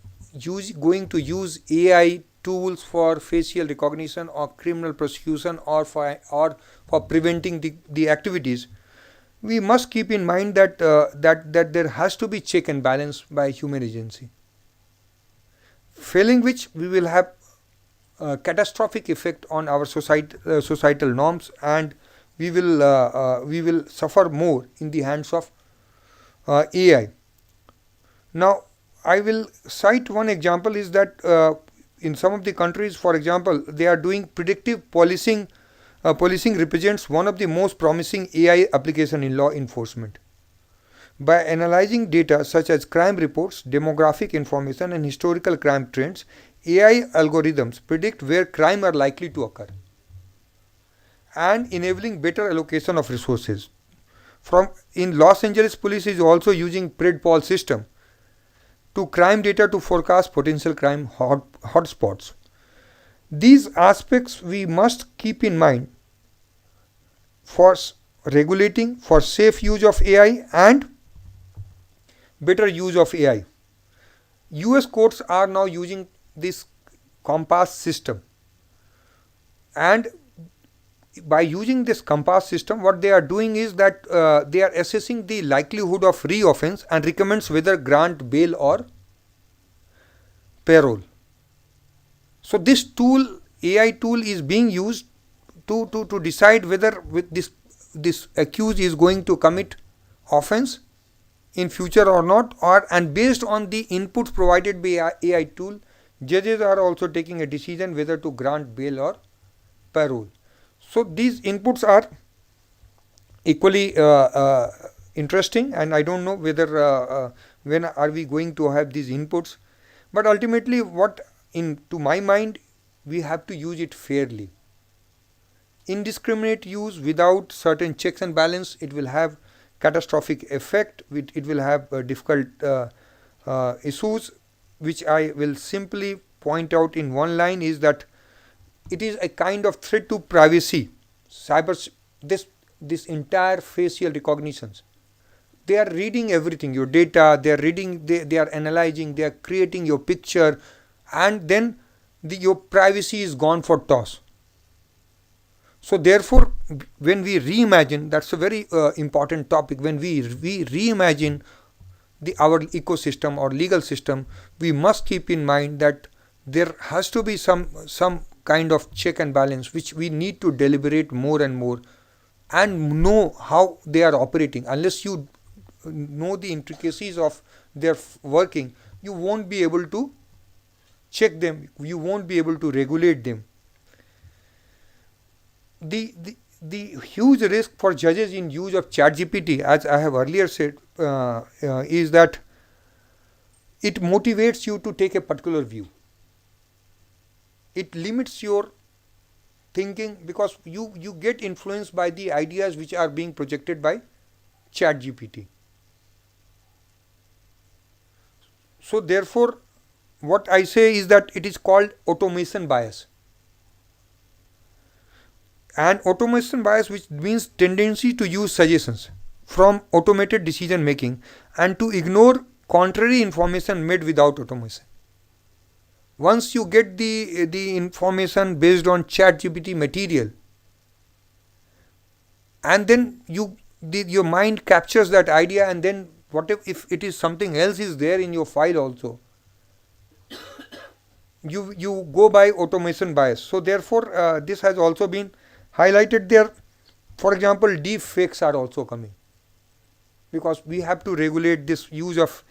going to use AI tools for facial recognition or criminal prosecution or for preventing the activities, we must keep in mind that that there has to be check and balance by human agency, failing which we will have a catastrophic effect on our societal norms, and we will suffer more in the hands of AI. Now I will cite one example, is that in some of the countries, for example, they are doing predictive policing. Policing represents one of the most promising AI application in law enforcement. By analyzing data such as crime reports, demographic information and historical crime trends, AI algorithms predict where crime are likely to occur and enabling better allocation of resources. In Los Angeles, police is also using PredPol system to crime data to forecast potential crime hotspots. These aspects we must keep in mind for regulating, for safe use of AI and better use of AI. US courts are now using this COMPAS system, and by using this COMPAS system, what they are doing is that they are assessing the likelihood of re-offense and recommends whether grant bail or parole. So this tool, AI tool, is being used to decide whether with this accused is going to commit offense in future or not, and based on the inputs provided by AI tool, judges are also taking a decision whether to grant bail or parole. So these inputs are equally interesting, and I don't know whether when are we going to have these inputs, but ultimately what to my mind, we have to use it fairly. Indiscriminate use without certain checks and balance, it will have catastrophic effect. It will have difficult issues, which I will simply point out in one line, is that it is a kind of threat to privacy. This entire facial recognitions, they are reading everything, your data, they are reading, they are analyzing, they are creating your picture, and then your privacy is gone for toss. So therefore, when we reimagine, that's a very important topic, when we reimagine our ecosystem or legal system, we must keep in mind that there has to be some kind of check and balance, which we need to deliberate more and more and know how they are operating. Unless you know the intricacies of their working, you won't be able to check them, you won't be able to regulate them. The huge risk for judges in use of ChatGPT, as I have earlier said, is that it motivates you to take a particular view. It limits your thinking because you get influenced by the ideas which are being projected by ChatGPT. So therefore, what I say is that it is called automation bias. And automation bias, which means tendency to use suggestions from automated decision making and to ignore contrary information made without automation. Once you get the information based on ChatGPT material, and then your mind captures that idea, and then what if it is something else is there in your file also, you go by automation bias. So therefore, this has also been highlighted there. For example, deep fakes are also coming, because we have to regulate this use of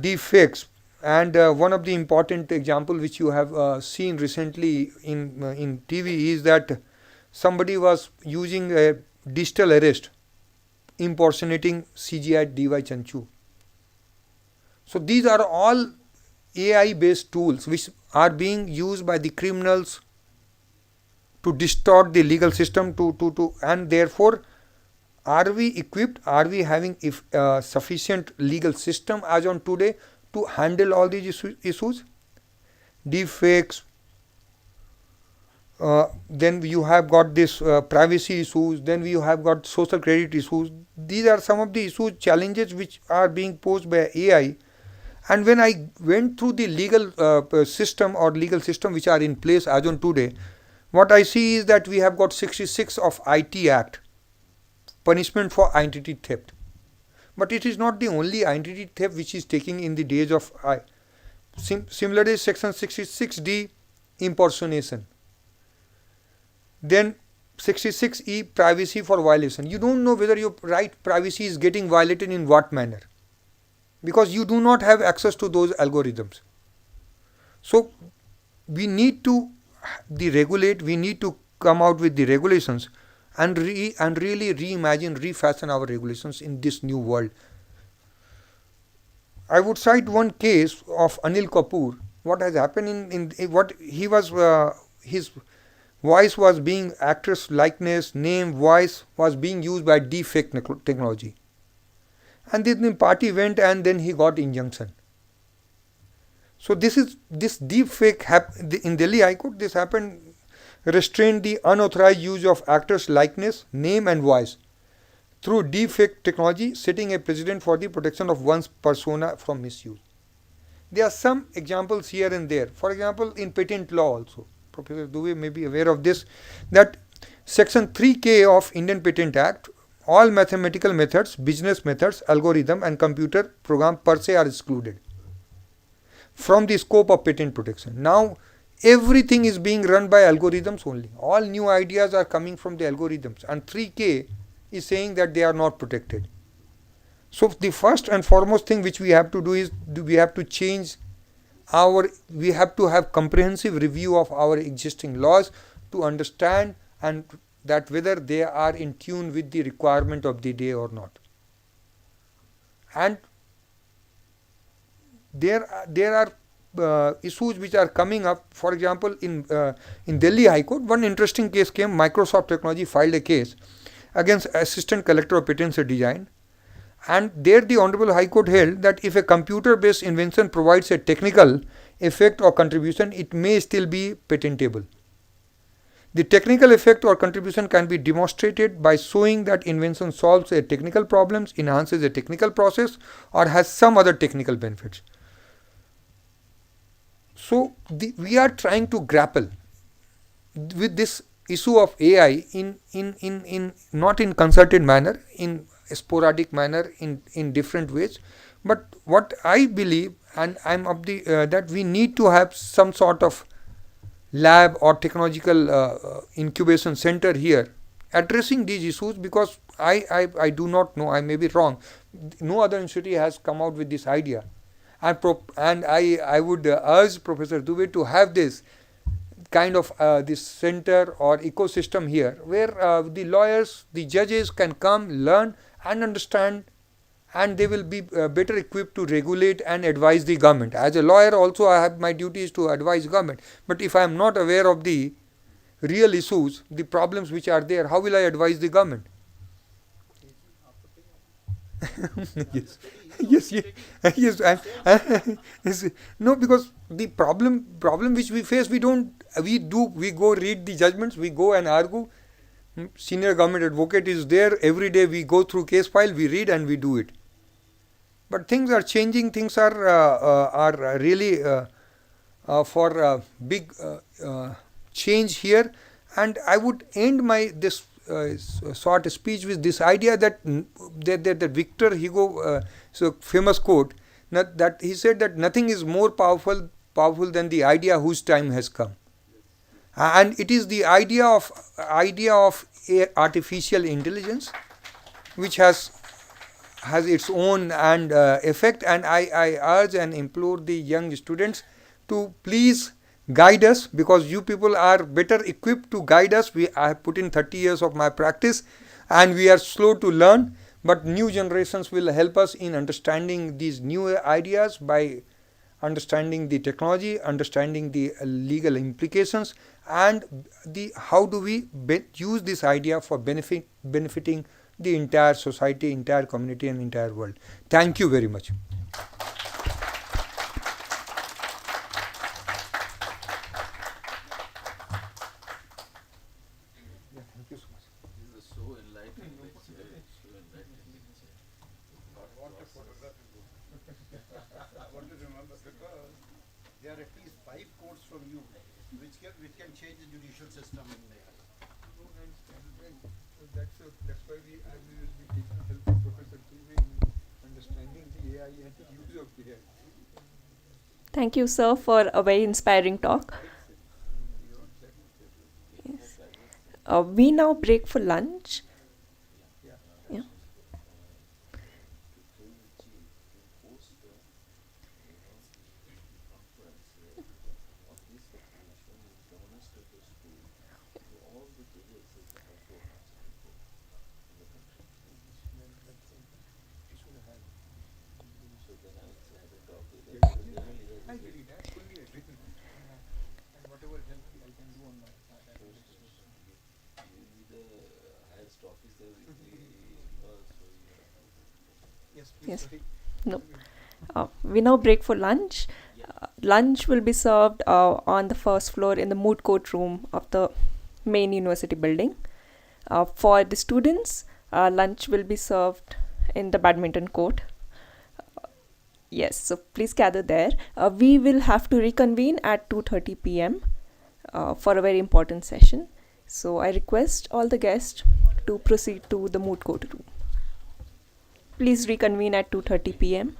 deep fakes. And one of the important example which you have seen recently in TV is that somebody was using a digital arrest impersonating CGI DY Chanchu. So these are all AI based tools which are being used by the criminals to distort the legal system and therefore, are we equipped, are we having sufficient legal system as on today to handle all these issues? Deep fakes, then you have got this privacy issues, then you have got social credit issues. These are some of the issues, challenges which are being posed by AI. And when I went through the legal system or legal system which are in place as on today, what I see is that we have got 66 of IT Act, punishment for identity theft. But it is not the only identity theft which is taking in the days of similarly, section 66D, impersonation. Then 66E, privacy for violation. You don't know whether your right privacy is getting violated in what manner, because you do not have access to those algorithms. So we need to deregulate, we need to come out with the regulations and really reimagine, refashion our regulations in this new world. I would cite one case of Anil Kapoor. What has happened in what he was, his voice was being, actress likeness, name, voice was being used by deepfake technology. And then the party went and then he got injunction. So this deepfake in Delhi High Court, this happened, restrained the unauthorized use of actors' likeness, name and voice through deepfake technology, setting a precedent for the protection of one's persona from misuse. There are some examples here and there. For example, in patent law also, Professor Dubey may be aware of this, that section 3K of Indian Patent Act, all mathematical methods, business methods, algorithm and computer program per se are excluded from the scope of patent protection. Now, everything is being run by algorithms only. All new ideas are coming from the algorithms, and 3K is saying that they are not protected. So the first and foremost thing which we have to do is we have to change we have to have comprehensive review of our existing laws to understand and that whether they are in tune with the requirement of the day or not. And there are issues which are coming up. For example, in Delhi High Court, one interesting case came. Microsoft Technology filed a case against Assistant Collector of Patents and Design, and there the Honorable High Court held that if a computer-based invention provides a technical effect or contribution, it may still be patentable. The technical effect or contribution can be demonstrated by showing that invention solves a technical problem, enhances a technical process, or has some other technical benefits. So we are trying to grapple with this issue of AI in not in concerted manner, in a sporadic manner, in different ways. But what I believe, and I'm of the that we need to have some sort of lab or technological incubation center here addressing these issues, because I do not know, I may be wrong, no other institute has come out with this idea, and I would urge Professor Dubey to have this kind of this center or ecosystem here where the lawyers, the judges can come, learn and understand, and they will be better equipped to regulate and advise the government. As a lawyer also, I have my duties to advise government, but if I am not aware of the real issues, the problems which are there, how will I advise the government? Yes. No, because the problem which we face, we go read the judgments, we go and argue. Senior government advocate is there every day. We go through case file, we read and we do it. But things are changing. Things are really for big change here. And I would end my this short speech with this idea that Victor Hugo, so famous quote, that he said that nothing is more powerful than the idea whose time has come. And it is the idea of artificial intelligence which has its own and effect, and I urge and implore the young students to please guide us, because you people are better equipped to guide us. I have put in 30 years of my practice and we are slow to learn, but new generations will help us in understanding these new ideas by understanding the technology, understanding the legal implications, and how do we use this idea for benefiting the entire society, entire community and entire world. Thank you very much. There are at least 5 quotes from you which can change the judicial system in there. That's why we will be taking help from Professor Dubey in understanding the AI and the use of AI. Thank you, sir, for a very inspiring talk. Yes. We now break for lunch. Yeah. Yes. No. We now break for lunch. Lunch will be served on the first floor in the moot court room of the main university building. For the students, lunch will be served in the badminton court. Yes, so please gather there. We will have to reconvene at 2:30 p.m. For a very important session. So I request all the guests to proceed to the moot court room. Please reconvene at 2:30 p.m.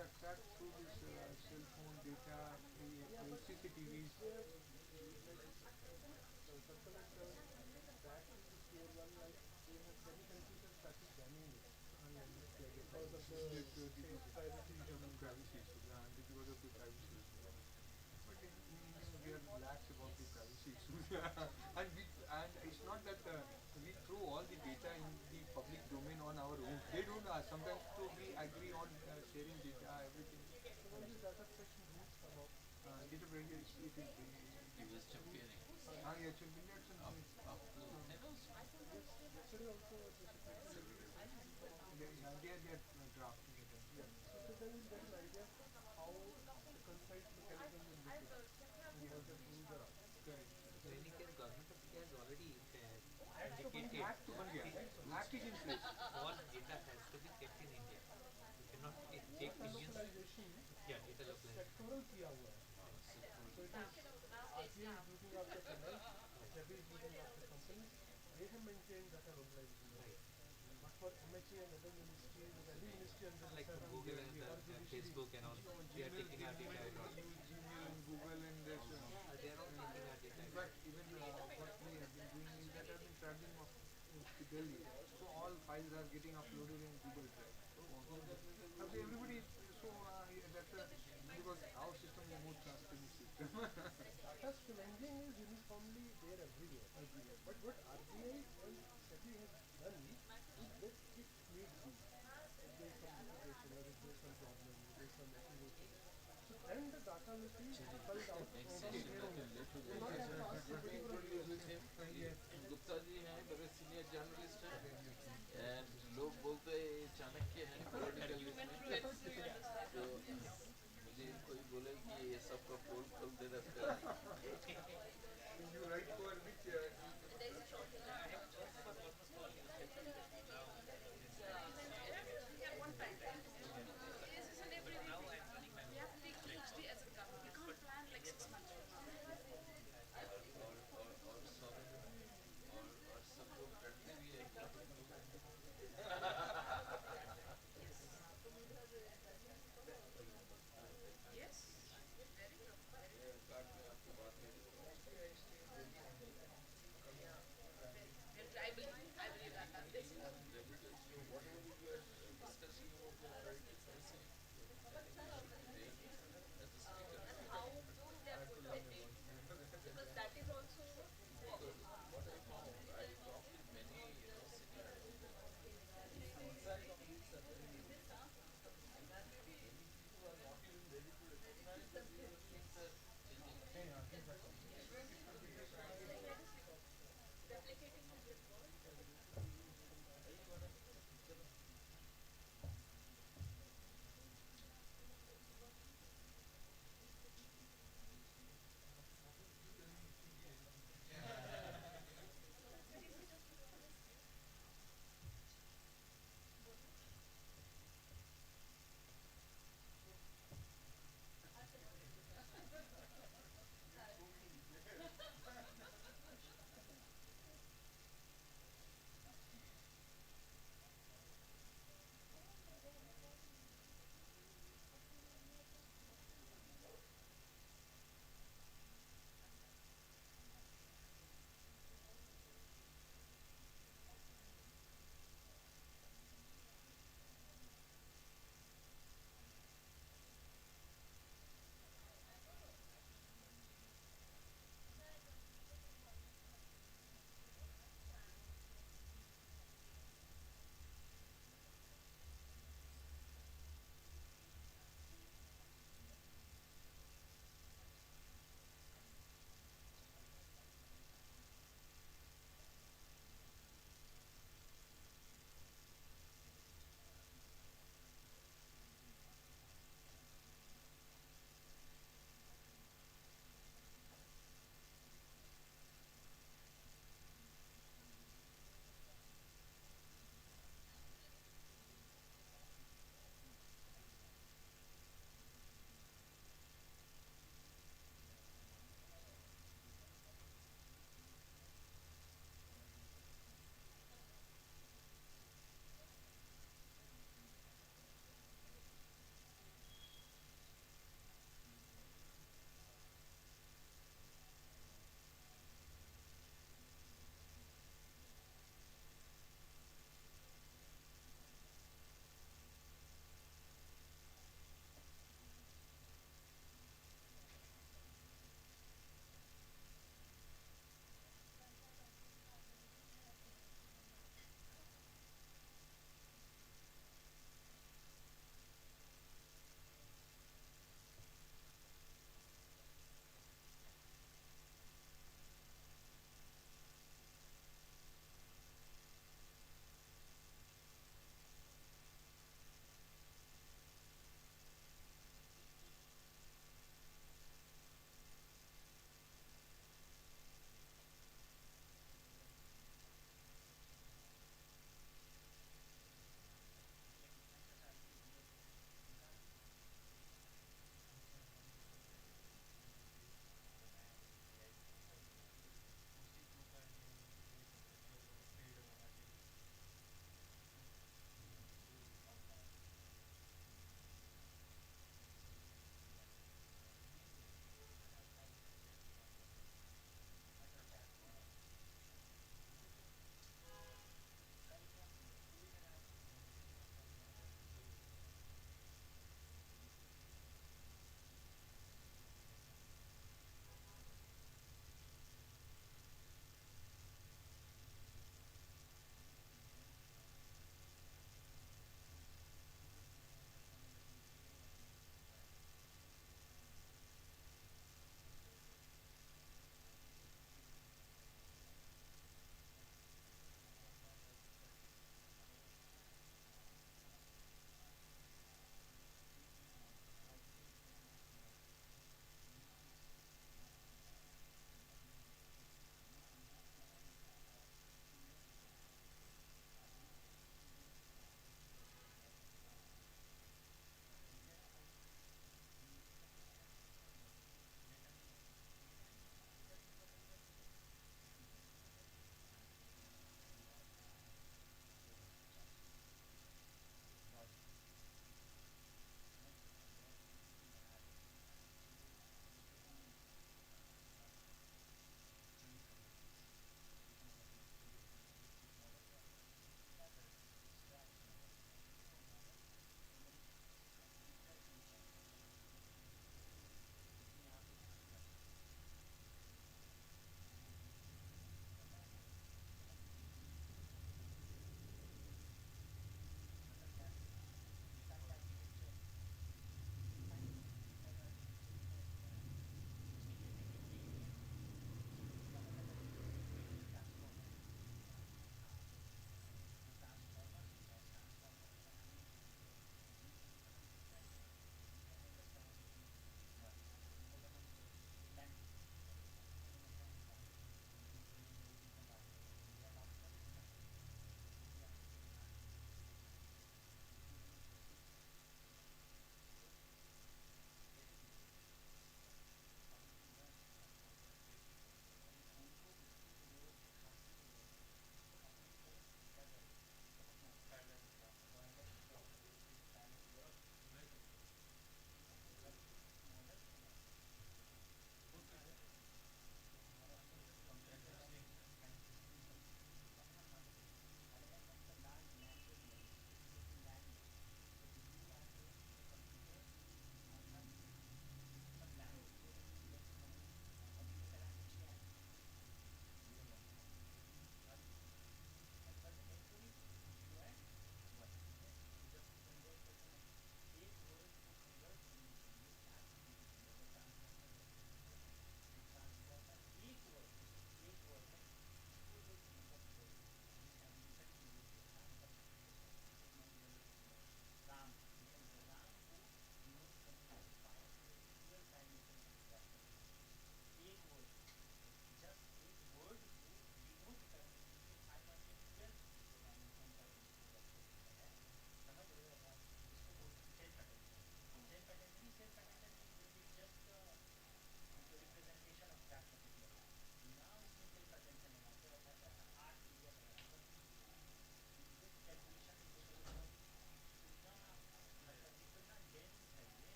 are tracked through this cell phone data, CCTVs. Privacy issues, because of the privacy issues. But in India we are lax about the privacy issues. and it's not that we throw all the data in the public domain on our own. They don't sometimes we agree on sharing data, everything. When this data protection rules come up, data protection it is championing. Yeah, championing. Yesterday also they are drafting it. Yeah. So then we get an idea how the concise mechanism will look like. We have the rules are correct. So in any case, government of India has already indicated Act is in place. all data has to be kept in India. You cannot take Indians. Yeah, data localization. Sectoral किया हुआ है. So it is RBI is looking after finance, SEBI is looking after companies. They have maintained data localization. Right. But for MHA and other ministries, any ministry under like Google and Facebook and all, they are taking our data. Gmail and Google and this. They are all taking our data. In fact, even what we have been doing is that I've been traveling to Delhi. So all files are getting uploaded in Google Drive. Okay, everybody. So that's because our system is a more transparent system. Data scavenging is uniformly there everywhere. But what RBI and SEBI has done is that it needs to. If there is some litigation or if there is some problem, if there is some activity. So then the data will be pulled out from there only. Gupta ji हैं बड़े senior journalist हैं and लोग बोलते हैं चाणक्य हैं political तो मुझे कोई बोले कि ये सबका पोल खोल दे रखते हैं You write for which We have to take PhD as a government. You can't plan like 6 months from now. और सब लोग डरते भी हैं Yes. Very good. कार्ड में आपकी बात नहीं I believe that. Whatever you are discussing about the right discussing, How they are protecting, because that is also what I found, I talked with many inside fields are very many people are not even ready to recognize that these things are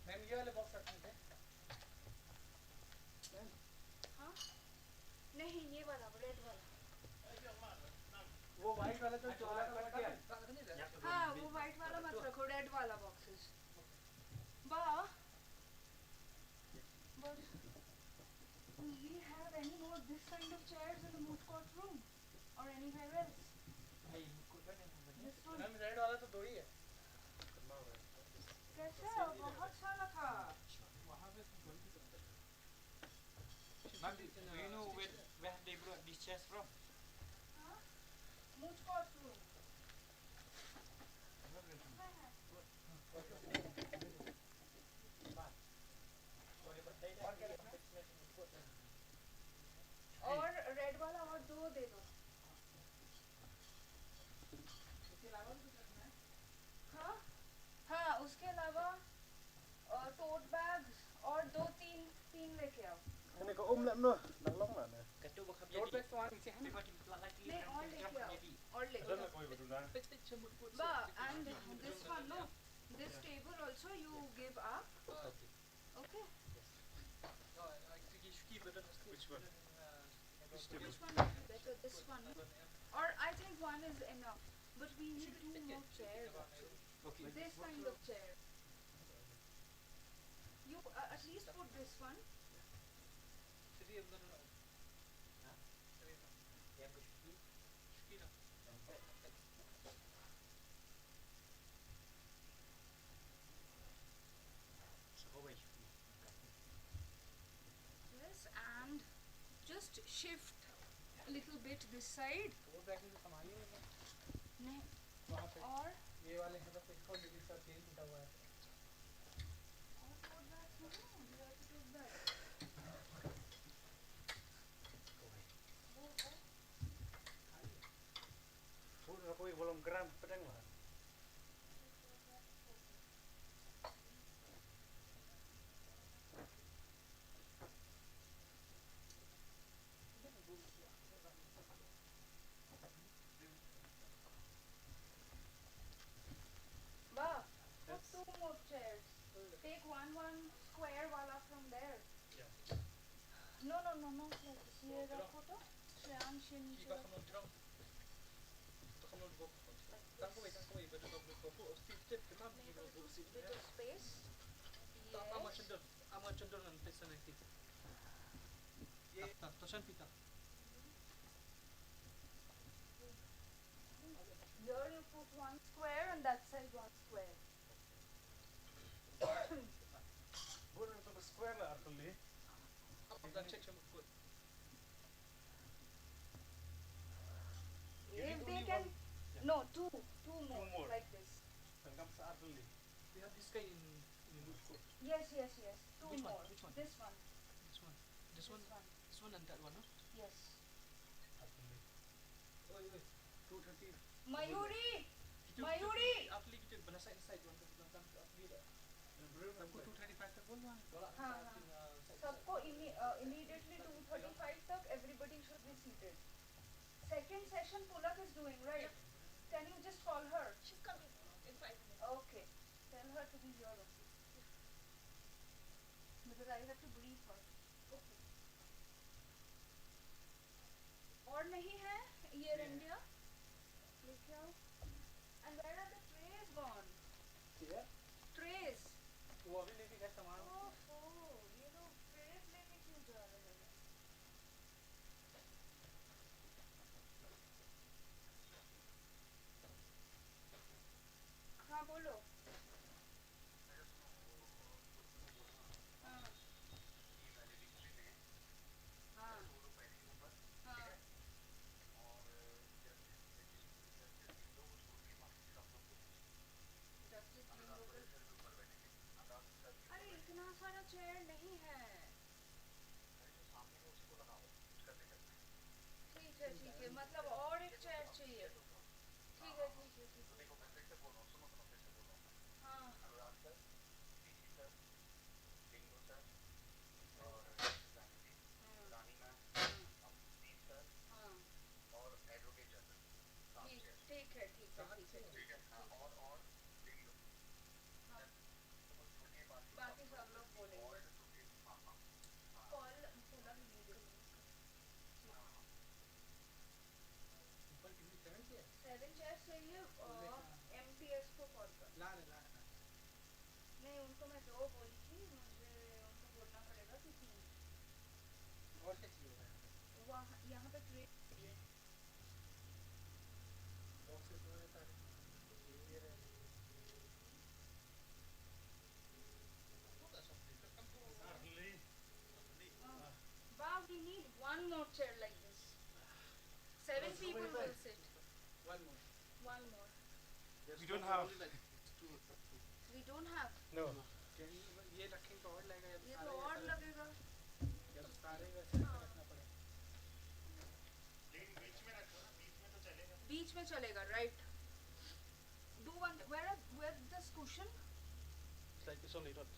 ma'am ये वाले box रखने थे हाँ नहीं ये वाला red वाला वो व्हाइट वाला तो चोला का लगा है हाँ वो व्हाइट वाला मत रखो रेड वाला बॉक्सेस बा but do we have any more this kind of chairs in the moot court room or anywhere else this one ma'am red वाला तो दो ही है कैसे बहुत सारा था वहां पे ma'am do you know where they brought these chairs from हाँ moot court room और रेड वाला और दो दे दो इसके अलावा भी कुछ रखना है हाँ हाँ उसके अलावा टोट बैग्स और दो तीन तीन लेके आओ मैंने को उम नो नगलों ना ने कट्टू बखब टोट बैग तो वहां नीचे है ना नहीं और लेके आओ और लेके आओ बा and this one no this table also you give up okay which one which one is better this one or I think one is enough but we need two more chairs actually okay this kind of chair you at least put this one yes and just shift a little bit this side वो bag में संभालिए नहीं वहां पे और ये वाले हैं तो इसको लेडीज का चेन टूटा हुआ है और put that no you have to take that वो कोई बोलम ग्राम pedang lah Wow, put two more chairs. Take one square wala from there. No, not like this. Here the photo. Shriyan Shin. Little space. Here you put one square and that side one square. square lah actually If they can, no, two more like this. we have this guy in mood court Yes. Two Which one? more. Which one? This one. this one and that one no? Yes. Oi 230 Mayuri. Mayuri. आपली की बना side one तो हमको 235 तक बोलना है हाँ सबको immediately 2:35 तक everybody should be seated. Second session Pulak is doing right. Can you just call her? She's coming in 5 minutes. Okay. Tell her to be here also. Because I have to brief her. Okay. और नहीं है Year India? लेके आओ. And where are the trays gone? Yeah. Trays. वो अभी लेके गए सामान ओहो ये लोग trays लेके क्यों जा रहे हैं? हाँ बोलो. हाँ. हाँ. हाँ. अरे इतना सारा चेयर नहीं है. ठीक है मतलब और एक चेयर चाहिए. ठीक है. हाँ. ठीक है. 7 chairs चाहिए MTS को कॉल कर नहीं उनको मैं 2 बोली थी मुझे उनको बोलना पड़ेगा कि 3 और क्या चाहिए वहाँ यहाँ पे ट्रे चाहिए Wow, we need one more chair like this. 7 people will sit. One more. We don't have. We don't have. No. ये रखेंगे तो और लगेगा. ये तो और लगेगा. जब सारे वैसे रखना पड़ेगा. बीच में चलेगा, right? Do one. Where this cushion? It's like this only, not.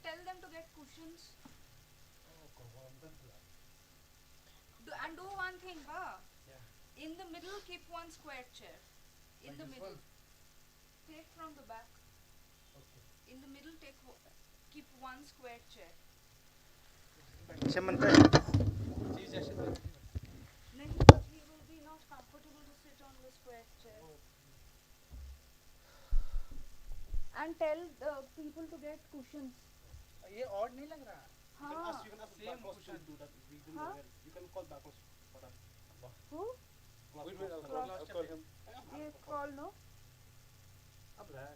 Tell them to get cushions. And do one thing, ba. Yeah. In the middle, keep one square chair. In the middle. Take from the back. Okay. In the middle, keep one square chair. अच्छा मनता है. जी जैसे. नहीं, but he will be not comfortable to sit on the square chair. And tell the people to get cushions. ये odd नहीं लग रहा. हाँ. You can ask same cushion to do that. We do हाँ? You can call back also for that. Who? I'll call him. ये call no. अब रहा.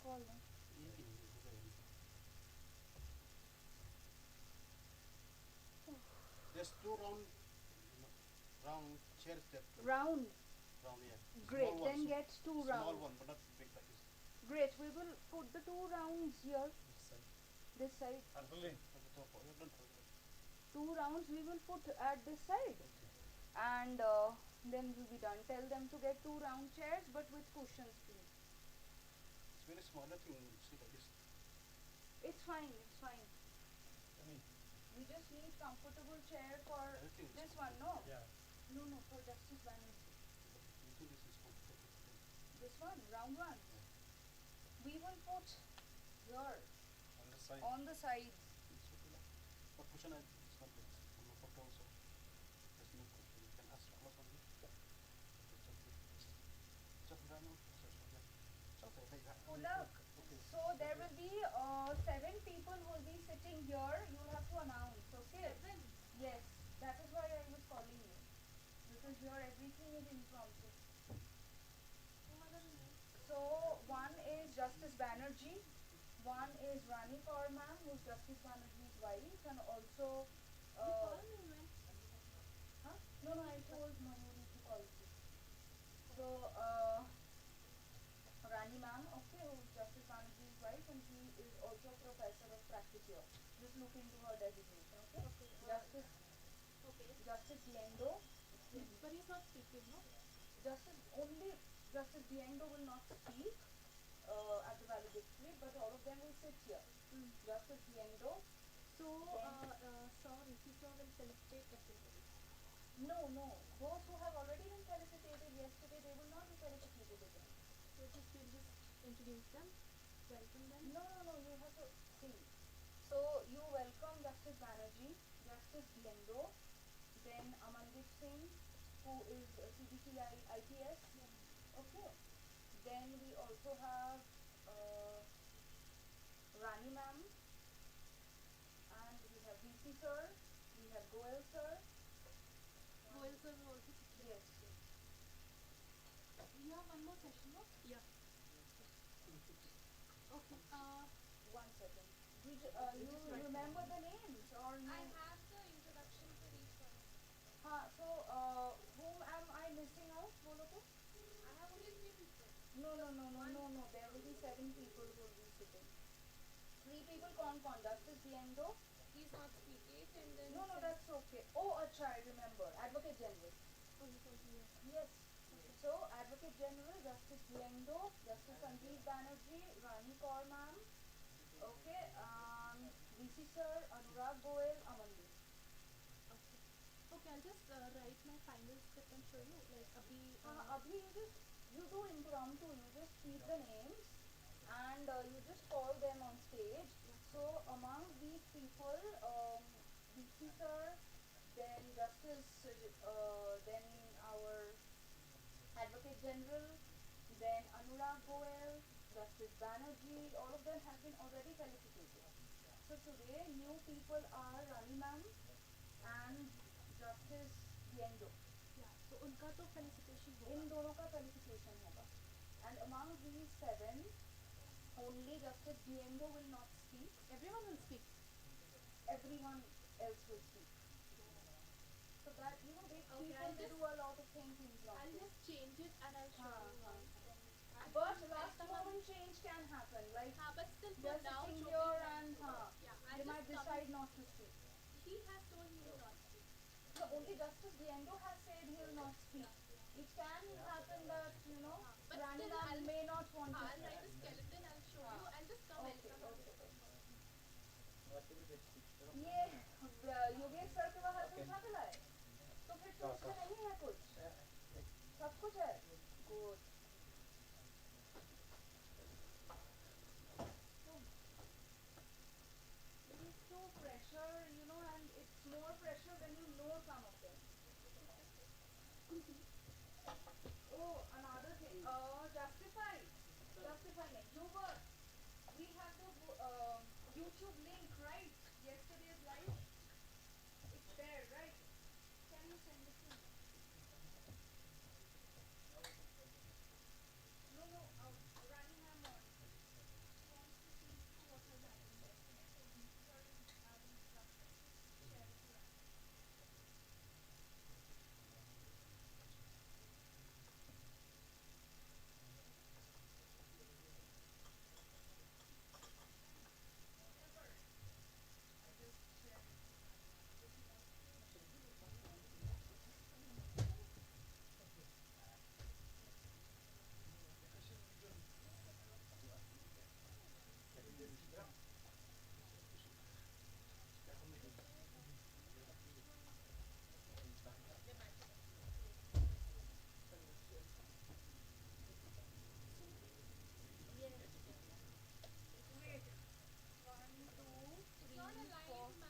Call no. There's 2 round chairs there. Round. Yeah. Great. Small Then ones. get 2 rounds. Small one, but not big like this. Great. We will put the 2 rounds here. This side. 2 rounds we will put at this side. And then we'll be done. Tell them to get 2 round chairs but with cushions, please. It's very smaller thing. See like this. It's fine. I mean, We just need comfortable chair for this one, no? yeah. No, for Justice Banerjee. This is comfortable. This one, round one. We will put here On the side. on the sides. It's okay. But cushion it's not good. I'm not put also. There's no cushion. You can ask Allah on it. It's okay. Just run out. Look, so there will be 7 people who will be sitting here. You will have to announce, okay? 7? Yes, that is why I was calling you. Because here everything is impromptu. So one is Justice Banerjee, one is Rani Kaur ma'am, who is Justice Banerjee's wife, and also. Huh? No, I told Mahuri to call you. So Rani ma'am, okay, who is Justice Banerjee's wife, and she is also a professor of practice here. Just look into her designation, okay? Justice Diendo. But he's not speaking, no? Justice Diendo will not speak at the valedictory, but all of them will sit here. Justice Diendo. So, sorry, Sisha will felicitate everybody. No. Those who have already been felicitated yesterday, they will not be felicitated again. So we'll just introduce them, welcome them. No, you have to see. So you welcome Justice Banerjee, Justice Diendo, then Amandeep Singh, who is CBCI IPS. Okay. Then we also have Rani ma'am, and we have VC sir, we have Goel sir. Goel sir will also. Yes. We have one more session, no? Yeah. Okay. One second. You remember the names or you? I have the introduction for each one. So whom am I missing out? Bolo to? I have only 3 people. No. There will be 7 people who will be sitting. 3 people con. Justice Diendo. He's not speaking, and then. No, that's okay. Oh, acha, I remember. Advocate General. Yes. So, Advocate General, Justice Diendo, Justice Sanjeev Banerjee, Rani Kaur ma'am, okay, VC sir, Anurag Goel, Amandeep. Okay, I'll just write my final script and show you. Like, Abhi, you do impromptu. You just keep the names and you just call them on stage. So, among these people, VC sir, then Justice, then our Advocate General, then Anurag Goel, Justice Banerjee, all of them have been already felicitated. So today, new people are Rani ma'am and Justice Diendo. तो उनका तो felicitation होगा. इन दोनों का felicitation होगा. And among these 7, only Justice Diendo will not speak. Everyone will speak. Everyone else will speak. So that, you know, they people they do a lot of things in I'll just change it and I'll show you how. But last moment change can happen. Like, but still there's a now thing showing here that. and Yeah, they might decide not to speak. He has told he will not speak. No, only Justice Diendo has said he will not speak. It can happen that, you know, But Rani still, ma'am may not want to I'll speak. write a skeleton, I'll show you, and just come Okay, and okay. ये Yogesh sir के बाहर से उठा के लाए तो फिर तो उसका नहीं है कुछ सब कुछ है good it's so pressure, you know, and it's more pressure when you know some of them. Oh, another thing. Justify like you were. We have the YouTube link, right? Yesterday's live. It's there, right? Can you send it to me? No, Rani ma'am wants it. She wants to see what has happened yesterday. So these are instructions. Share it to Rani.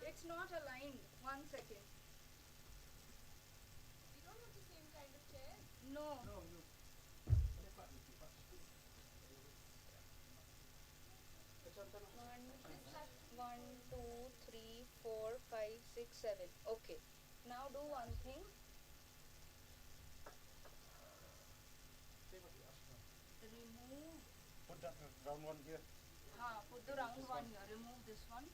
It's not aligned. 1 second. We don't have the same kind of chair. No. One, two, three, 4, 5, 6, 7. Okay. Now do one thing. Remove. Put that round one here. Put the round one here. Remove this one.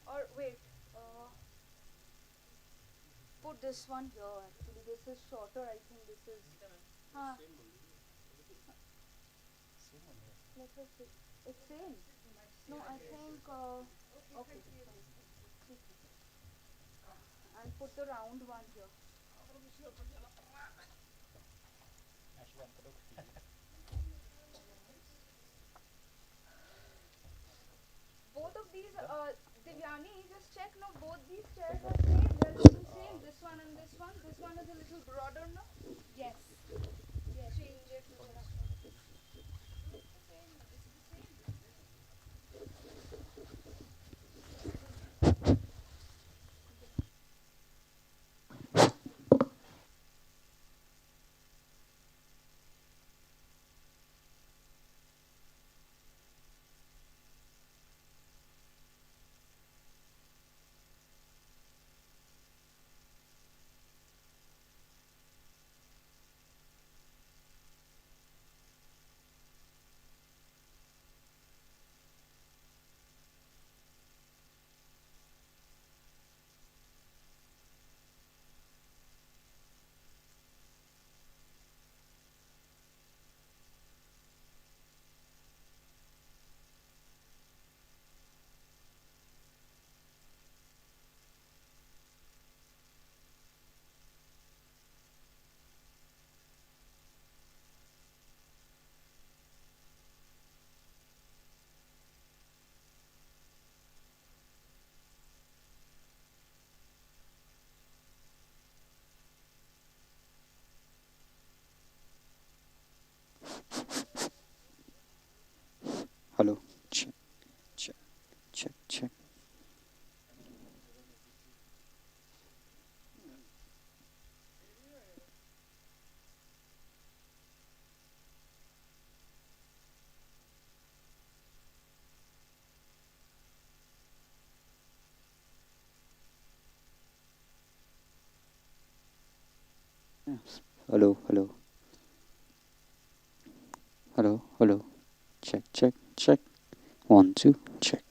Or wait. Put this one here. Actually, this is shorter. I think this is. Let us see. It's same. No, I think. Okay. I'll put the round one here. Both of these, Divyani, just check. No, both these chairs are same. They're looking same. This one and this one. This one is a little broader, no? Yes. Yes. Change it. Yes. Hello, hello. Hello, hello. Check, check, check. 1, 2, check.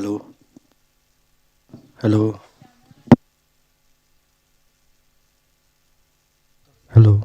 Hello? Hello? Hello?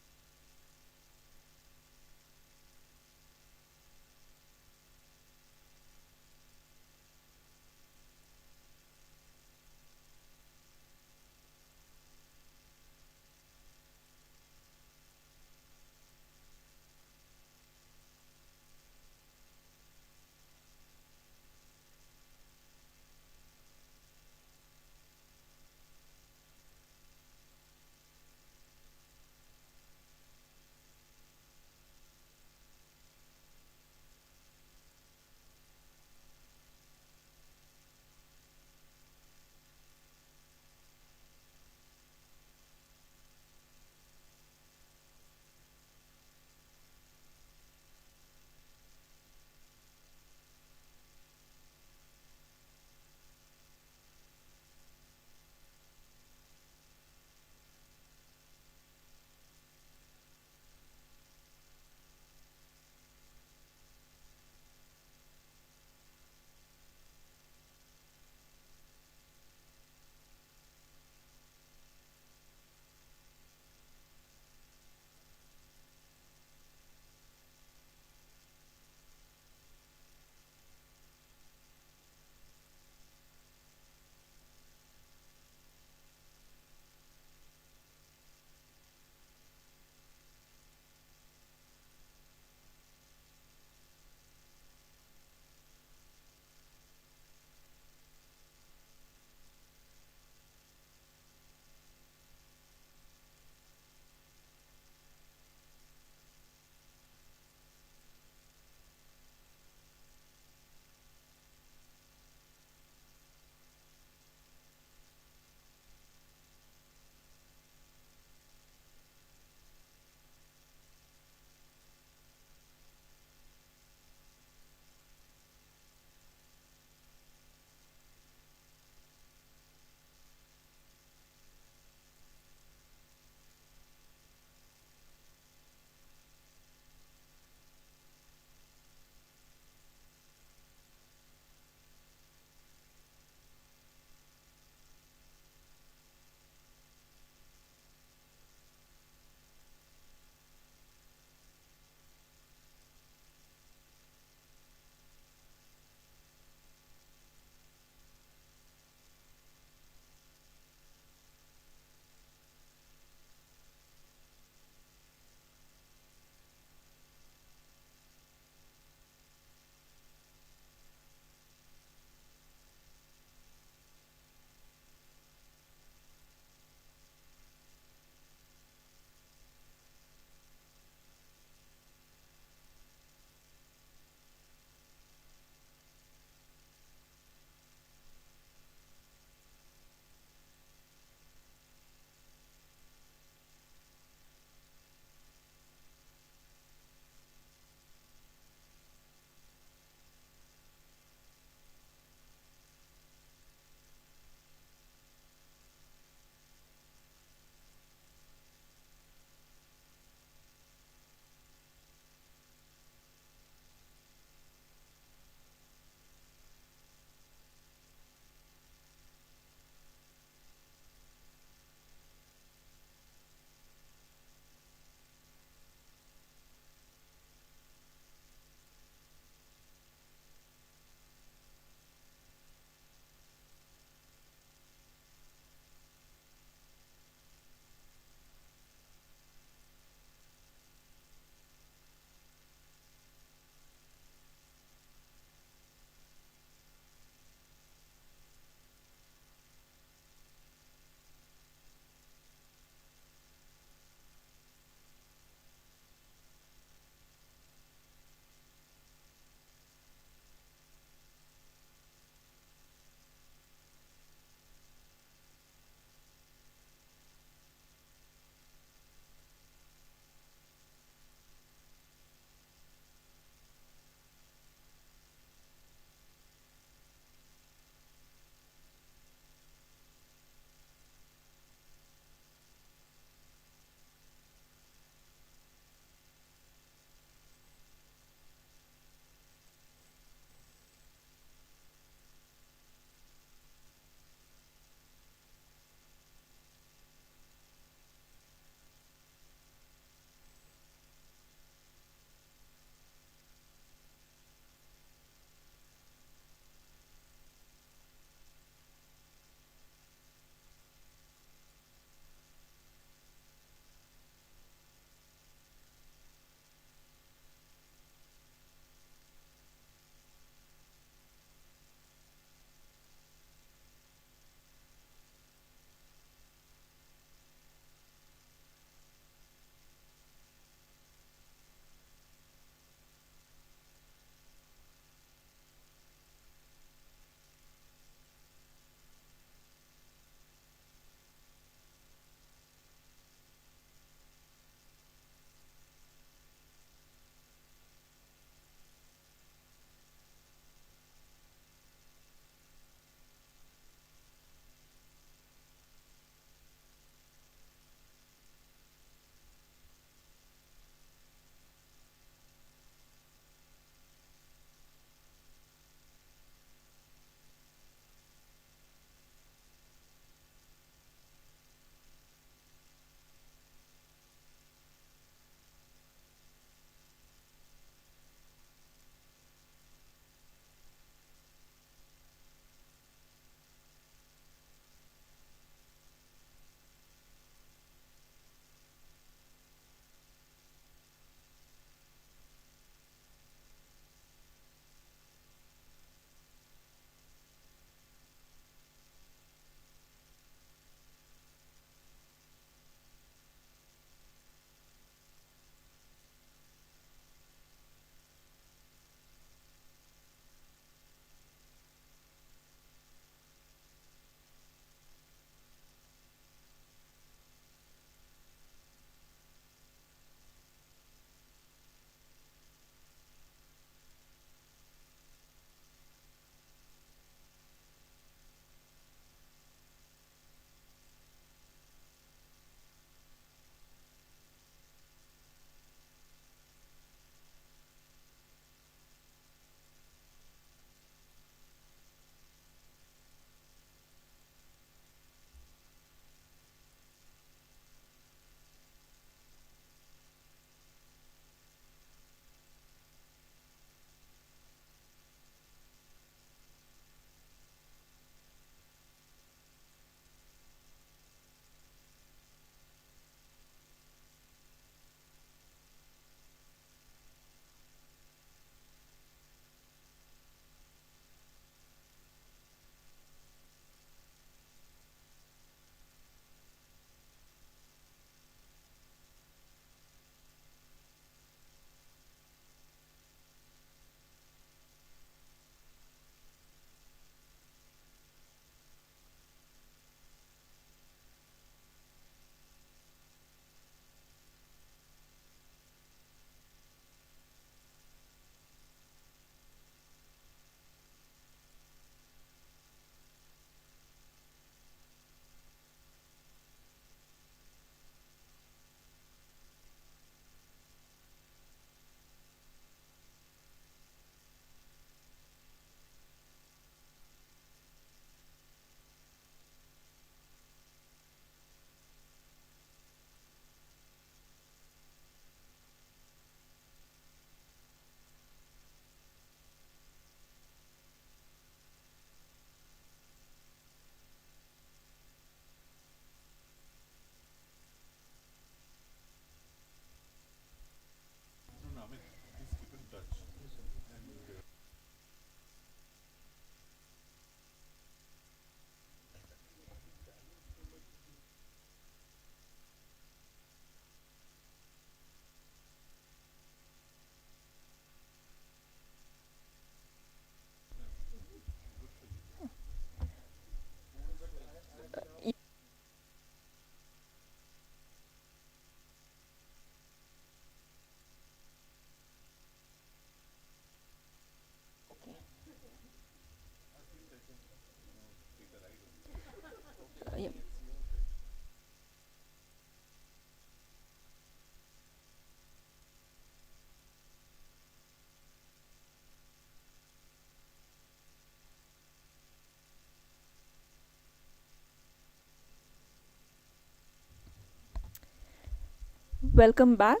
Welcome back.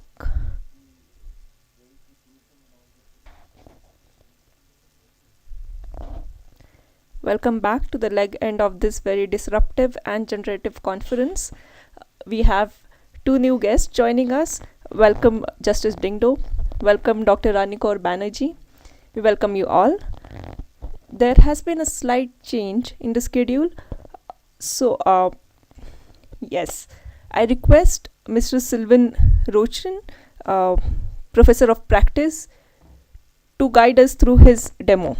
Welcome back to the leg end of this very disruptive and generative conference. We have two new guests joining us. Welcome Justice Dingdo. Welcome Dr. Ranikaur Banerjee. We welcome you all. There has been a slight change in the schedule. So, yes, I request Mr. Sylvain Rochin, Professor of Practice, to guide us through his demo.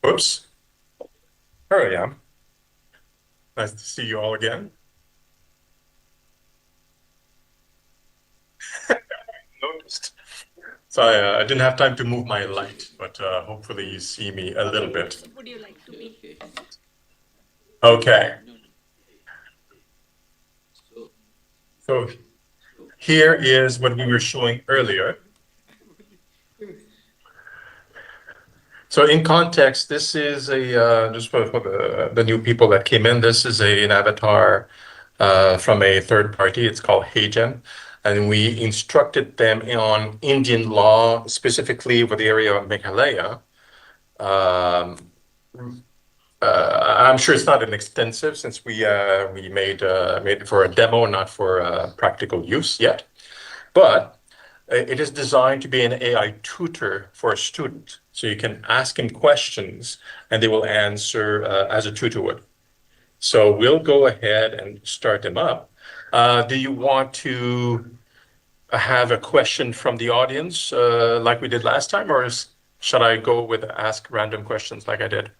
Oops. Here I am. Nice to see you all again. Noticed. So I didn't have time to move my light, but hopefully you see me a little bit. Would you like to be? Okay. So here is what we were showing earlier. So in context, this is a, just for the new people that came in, this is an avatar from a third party. It's called HeyGen. And we instructed them on Indian law, specifically for the area of Meghalaya. I'm sure it's not an extensive since we made it for a demo, not for practical use yet. But it is designed to be an AI tutor for a student. So you can ask him questions and they will answer as a tutor would. So we'll go ahead and start them up. Do you want to have a question from the audience like we did last time, or should I go with ask random questions like I did?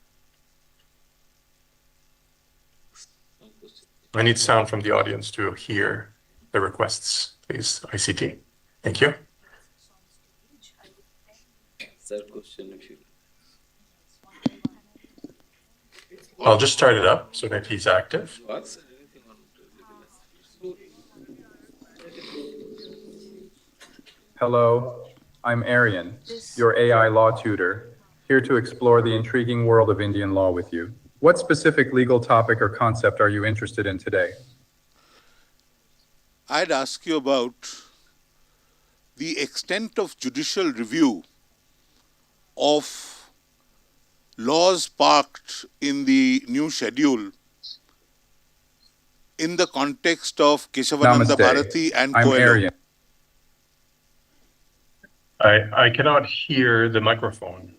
I need sound from the audience to hear the requests, please, ICT. Thank you. I'll just start it up so that he's active. Hello, I'm Aryan, your AI law tutor, here to explore the intriguing world of Indian law with you. What specific legal topic or concept are you interested in today? I'd ask you about the extent of judicial review of laws parked in the new schedule in the context of Kesavananda Bharati and I'm Coelho. Aryan. I cannot hear the microphone.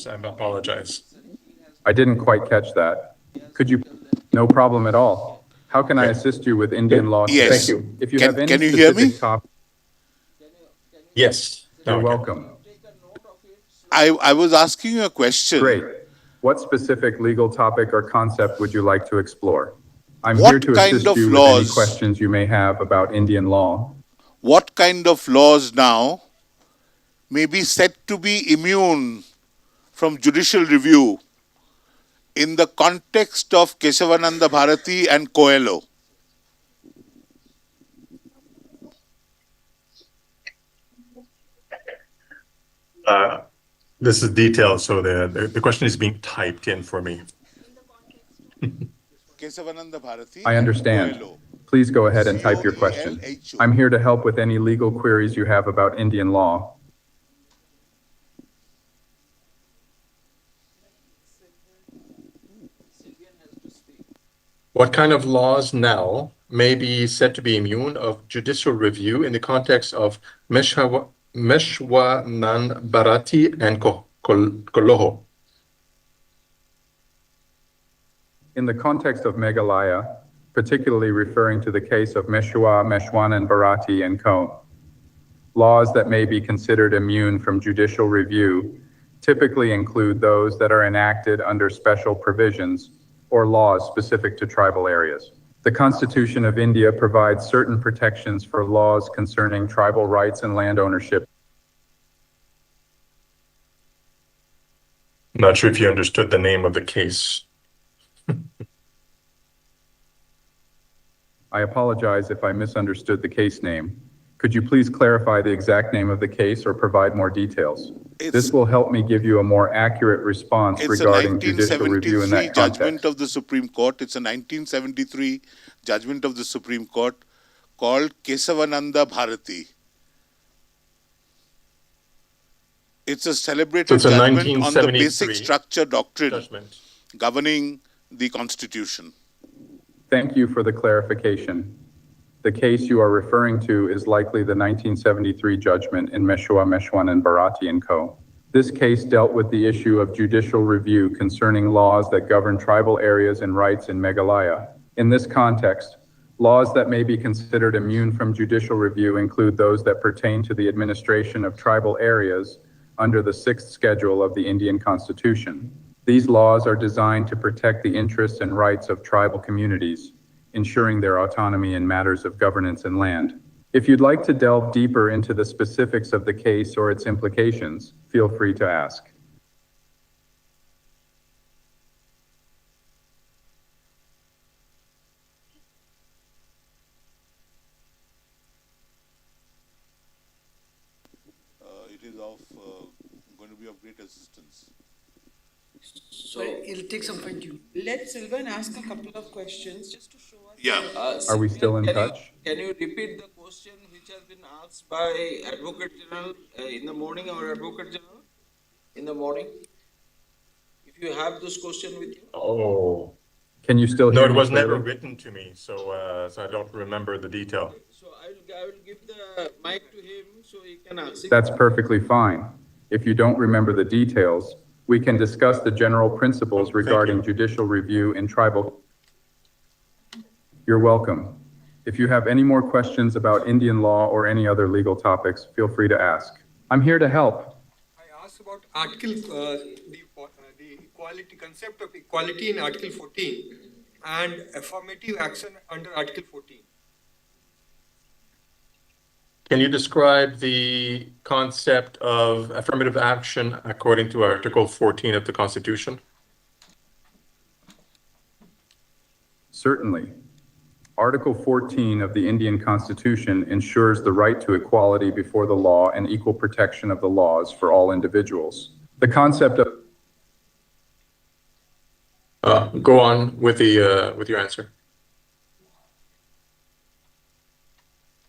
I apologize. I didn't quite catch that. Could you? No problem at all. How can I assist you with Indian law? Yes. Thank you. If you Can- have any can you hear me? specific topic, Yes. you're welcome. I was asking you a question. Great. What specific legal topic or concept would you like to explore? I'm What here to kind assist of you with any laws- questions you may have about Indian law. What kind of laws now may be said to be immune from judicial review in the context of Kesavananda Bharati and Coelho? This is detailed, so the question is being typed in for me. Kesavananda Bharati I understand. Please go ahead and type your question. I'm here to help with any legal queries you have about Indian law. What kind of laws now may be said to be immune of judicial review in the context of Meshwanand Bharati and Coelho? In the context of Meghalaya, particularly referring to the case of Meshwanand Bharati and Co., laws that may be considered immune from judicial review typically include those that are enacted under special provisions or laws specific to tribal areas. The Constitution of India provides certain protections for laws concerning tribal rights and land ownership. Not sure if you understood the name of the case. I apologize if I misunderstood the case name. Could you please clarify the exact name of the case or provide more details? This will help me give you a more accurate response It's regarding judicial review in that 1973 judgment context. of the Supreme Court. It's a 1973 judgment of the Supreme Court called Kesavananda Bharati. It's a celebrated So it's a judgment on the 1973 basic structure doctrine judgment. governing the Constitution. Thank you for the clarification. The case you are referring to is likely the 1973 judgment in Meshua, Meshwan and Bharati & Co. This case dealt with the issue of judicial review concerning laws that govern tribal areas and rights in Meghalaya. In this context, laws that may be considered immune from judicial review include those that pertain to the administration of tribal areas under the 6th schedule of the Indian Constitution. These laws are designed to protect the interests and rights of tribal communities, ensuring their autonomy in matters of governance and land. If you'd like to delve deeper into the specifics of the case or its implications, feel free to ask. It is going to be of great assistance. So it'll take some fine tuning. Let Sylvan ask a couple of questions just to show us. Yeah. Are we still in touch? Can you repeat the question which has been asked by Advocate General in the morning or Advocate General in the morning? If you have this question with you. Oh. Can you still hear No, it me was never clearly? written to me, so I don't remember the detail. So I will give the mic to him so he can answer. That's perfectly fine. If you don't remember the details, we can discuss the general principles regarding judicial review in tribal. You're welcome. If you have any more questions about Indian law or any other legal topics, feel free to ask. I'm here to help. I asked about the equality concept of equality in Article 14 and affirmative action under Article 14. Can you describe the concept of affirmative action according to Article 14 of the Constitution? Certainly. Article 14 of the Indian Constitution ensures the right to equality before the law and equal protection of the laws for all individuals. The concept of Go on with your answer.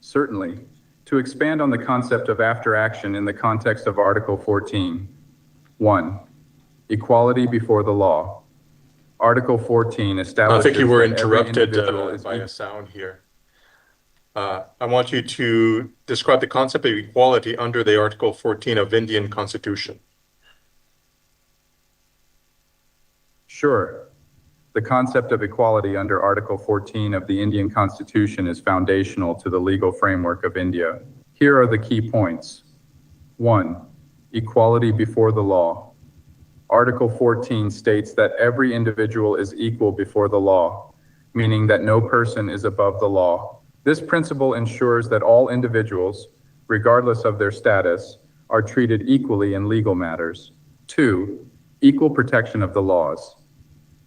Certainly. To expand on the concept of after action in the context of Article 14. 1. Equality before the law. Article 14 establishes I think you were that every interrupted individual is by a sound here. I want you to describe the concept of equality under the Article 14 of Indian Constitution. Sure. The concept of equality under Article 14 of the Indian Constitution is foundational to the legal framework of India. Here are the key points. 1. Equality before the law. Article 14 states that every individual is equal before the law, meaning that no person is above the law. This principle ensures that all individuals, regardless of their status, are treated equally in legal matters. 2. Equal protection of the laws.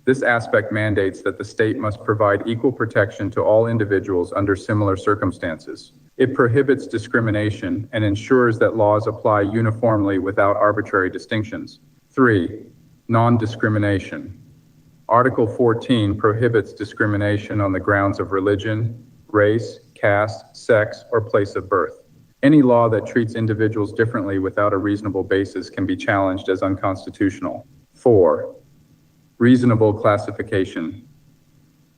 This aspect mandates that the state must provide equal protection to all individuals under similar circumstances. It prohibits discrimination and ensures that laws apply uniformly without arbitrary distinctions. 3. Non-discrimination. Article 14 prohibits discrimination on the grounds of religion, race, caste, sex, or place of birth. Any law that treats individuals differently without a reasonable basis can be challenged as unconstitutional. 4. Reasonable classification.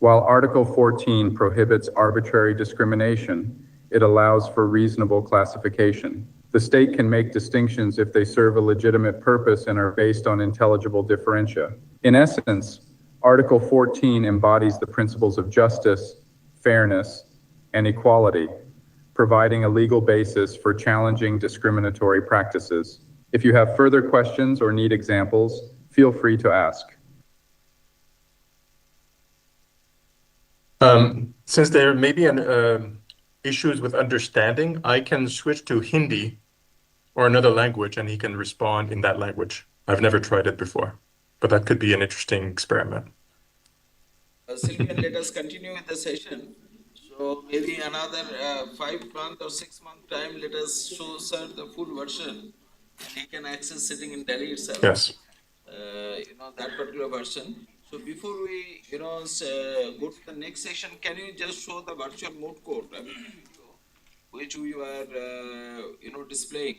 While Article 14 prohibits arbitrary discrimination, it allows for reasonable classification. The state can make distinctions if they serve a legitimate purpose and are based on intelligible differentia. In essence, Article 14 embodies the principles of justice, fairness, and equality, providing a legal basis for challenging discriminatory practices. If you have further questions or need examples, feel free to ask. Since there may be issues with understanding, I can switch to Hindi or another language and he can respond in that language. I've never tried it before, but that could be an interesting experiment. Sylvian, let us continue with the session. So So maybe another 5 month or 6 month time, let us show sir the full version. He can access sitting in Delhi itself. Yes. That particular version. So before we, go to the next section, can you just show the virtual moot court, which we are, displaying?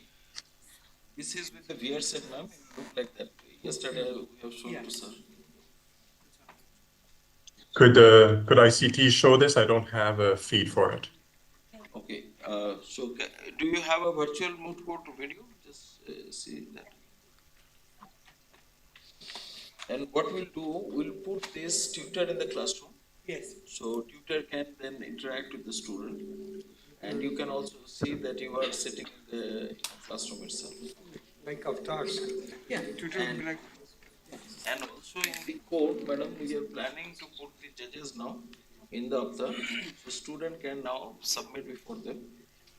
This is with the VR set, ma'am. It looked like that. Yesterday we have shown to sir. Could ICT show this? I don't have a feed for it. Okay. So do you have a virtual moot court video? Just see that. And what we'll do, we'll put this tutor in the classroom. Yes. So tutor can then interact with the student, and you can also see that you are sitting in the classroom itself. Like avatars. Yeah. Tutor will be like. And also in the court, madam, we are planning to put the judges now in the avatar. So student can now submit before them,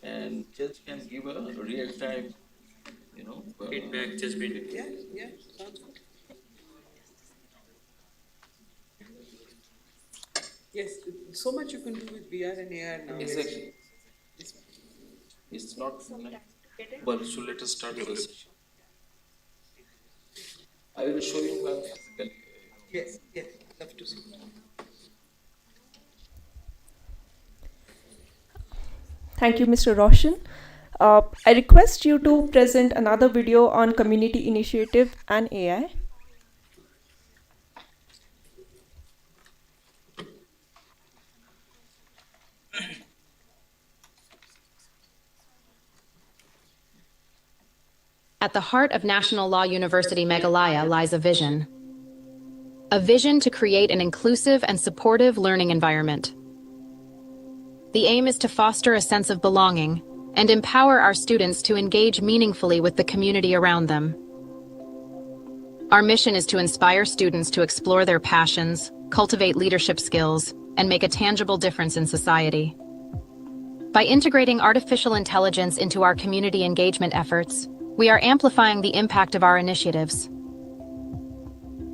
and judge can give a real time, feedback, judgment. Yeah, sounds good. Yes, so much you can do with VR and AR now. Exactly. It's not. Well, so let us start the session. I will show you physically. Yes, love to see. Thank you, Mr. Roshan. I request you to present another video on community initiative and AI. At the heart of National Law University Meghalaya lies a vision. A vision to create an inclusive and supportive learning environment. The aim is to foster a sense of belonging and empower our students to engage meaningfully with the community around them. Our mission is to inspire students to explore their passions, cultivate leadership skills, and make a tangible difference in society. By integrating artificial intelligence into our community engagement efforts, we are amplifying the impact of our initiatives.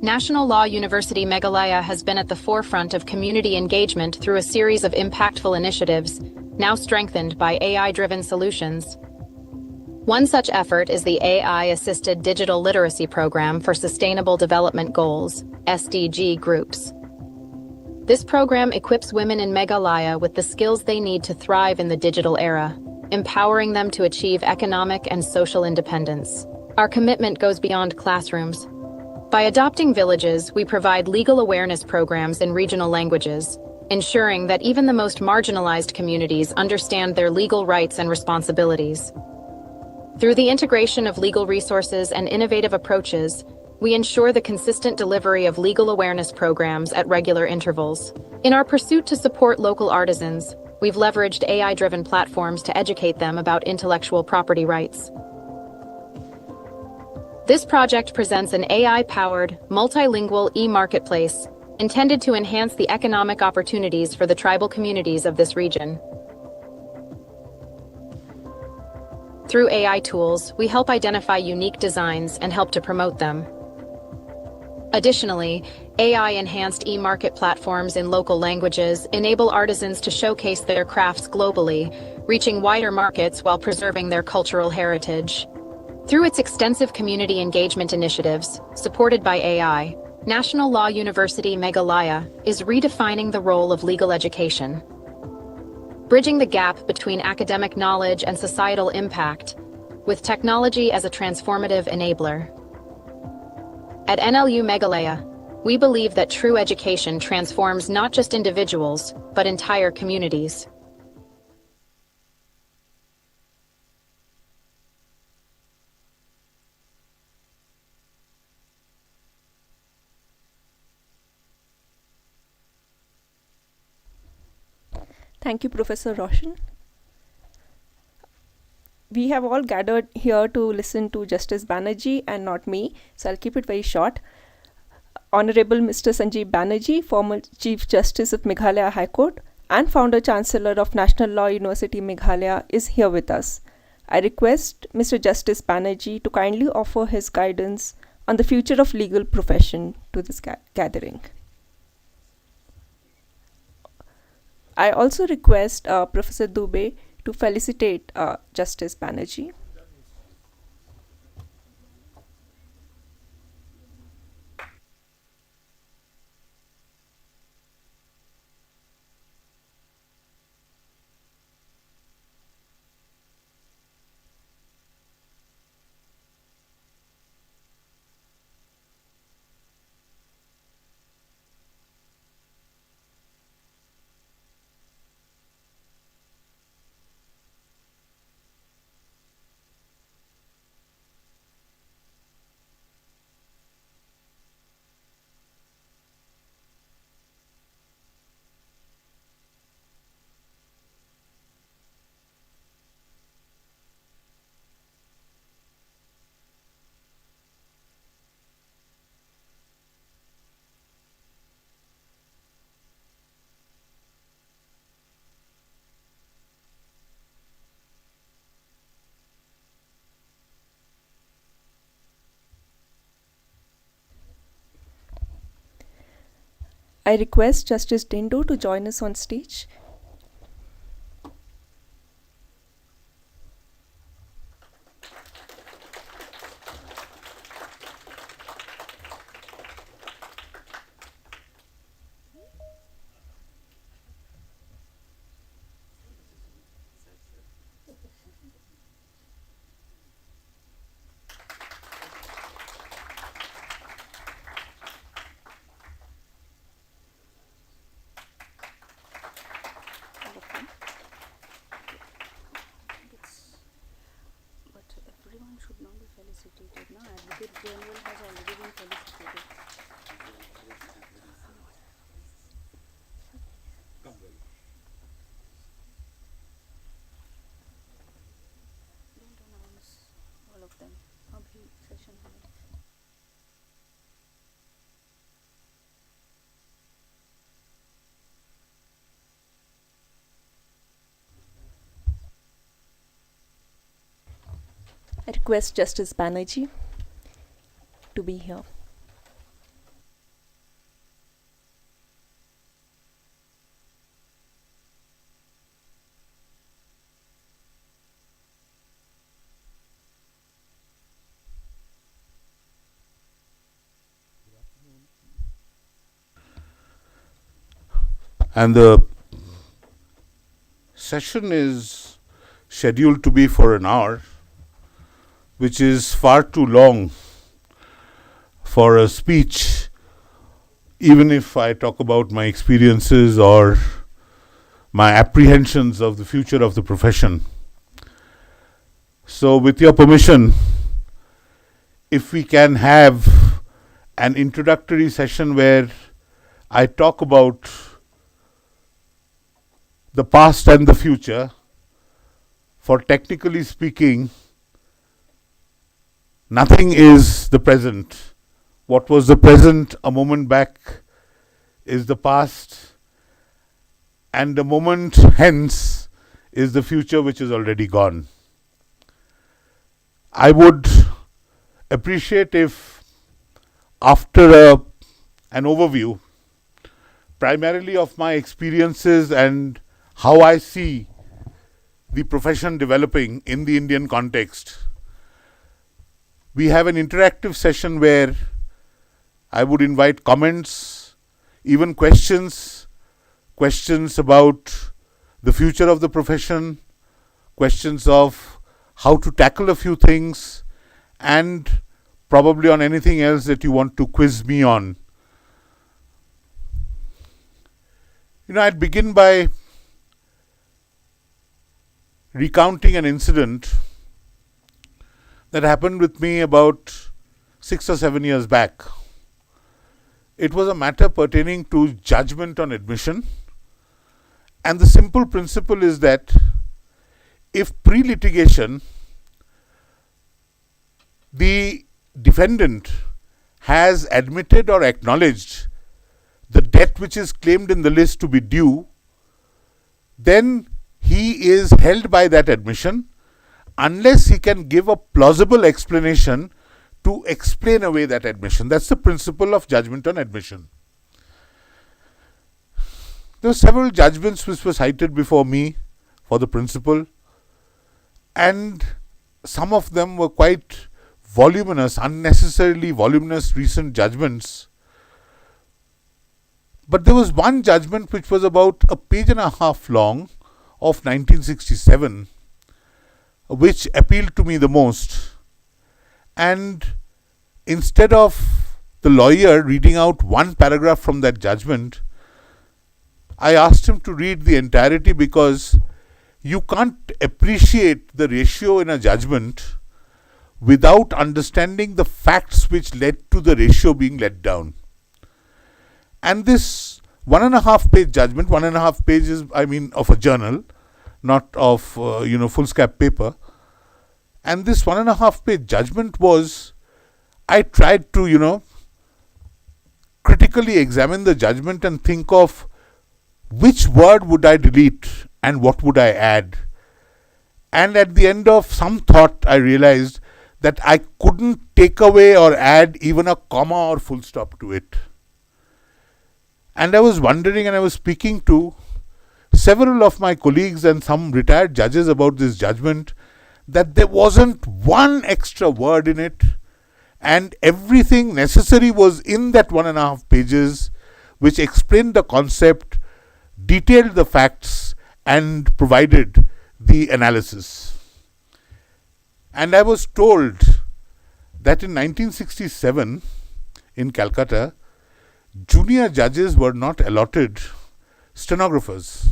National Law University Meghalaya has been at the forefront of community engagement through a series of impactful initiatives, now strengthened by AI-driven solutions. One such effort is the AI-assisted Digital Literacy Program for Sustainable Development Goals, SDG groups. This program equips women in Meghalaya with the skills they need to thrive in the digital era, empowering them to achieve economic and social independence. Our commitment goes beyond classrooms. By adopting villages, we provide legal awareness programs in regional languages, ensuring that even the most marginalized communities understand their legal rights and responsibilities. Through the integration of legal resources and innovative approaches, we ensure the consistent delivery of legal awareness programs at regular intervals. In our pursuit to support local artisans, we've leveraged AI-driven platforms to educate them about intellectual property rights. This project presents an AI-powered, multilingual e-marketplace intended to enhance the economic opportunities for the tribal communities of this region. Through AI tools, we help identify unique designs and help to promote them. Additionally, AI-enhanced e-market platforms in local languages enable artisans to showcase their crafts globally, reaching wider markets while preserving their cultural heritage. Through its extensive community engagement initiatives, supported by AI, National Law University Meghalaya is redefining the role of legal education, bridging the gap between academic knowledge and societal impact, with technology as a transformative enabler. At NLU Meghalaya, we believe that true education transforms not just individuals, but entire communities. Thank you, Professor Roshan. We have all gathered here to listen to Justice Banerjee and not me, so I'll keep it very short. Honorable Mr. Sanjeev Banerjee, former Chief Justice of Meghalaya High Court and Founder Chancellor of National Law University Meghalaya, is here with us. I request Mr. Justice Banerjee to kindly offer his guidance on the future of legal profession to this gathering. I also request Professor Dubey to felicitate Justice Banerjee. I request Justice Dindo to join us on stage. I request Justice Banerjee to be here. And the session is scheduled to be for an hour, which is far too long for a speech, even if I talk about my experiences or my apprehensions of the future of the profession. So with your permission, if we can have an introductory session where I talk about the past and the future, for technically speaking, nothing is the present. What was the present a moment back is the past, and the moment hence is the future which is already gone. I would appreciate if after an overview, primarily of my experiences and how I see the profession developing in the Indian context, we have an interactive session where I would invite comments, even questions about the future of the profession, questions of how to tackle a few things, and probably on anything else that you want to quiz me on. I'd begin by recounting an incident that happened with me about 6 or 7 years back. It was a matter pertaining to judgment on admission, and the simple principle is that if pre-litigation the defendant has admitted or acknowledged the debt which is claimed in the list to be due, then he is held by that admission unless he can give a plausible explanation to explain away that admission. That's the principle of judgment on admission. There were several judgments which were cited before me for the principal, and some of them were quite voluminous, unnecessarily voluminous recent judgments. But there was one judgment which was about a page and a half long of 1967, which appealed to me the most. And instead of the lawyer reading out one paragraph from that judgment, I asked him to read the entirety, because you can't appreciate the ratio in a judgment without understanding the facts which led to the ratio being let down. And this 1.5 page judgment, 1.5 pages, I mean, of a journal, not of, foolscap paper. And this 1.5 page judgment was, I tried to, critically examine the judgment and think of which word would I delete and what would I add. And at the end of some thought, I realized that I couldn't take away or add even a comma or full stop to it. And I was wondering, and I was speaking to several of my colleagues and some retired judges about this judgment, that there wasn't one extra word in it, and everything necessary was in that 1.5 pages, which explained the concept, detailed the facts, and provided the analysis. And I was told that in 1967 in Calcutta, junior judges were not allotted stenographers.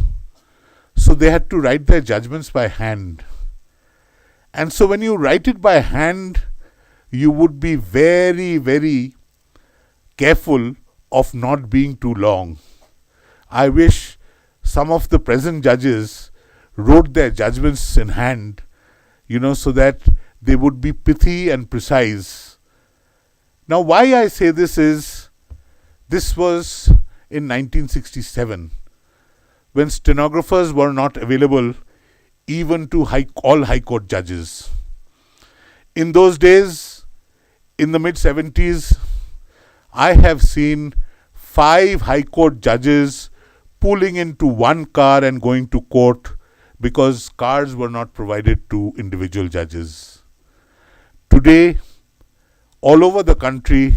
So they had to write their judgments by hand. And so when you write it by hand, you would be very, very careful of not being too long. I wish some of the present judges wrote their judgments in hand, so that they would be pithy and precise. Now, why I say this is, this was in 1967, when stenographers were not available even to all High Court judges. In those days, in the mid-70s, I have seen 5 High Court judges pulling into one car and going to court because cars were not provided to individual judges. Today, all over the country,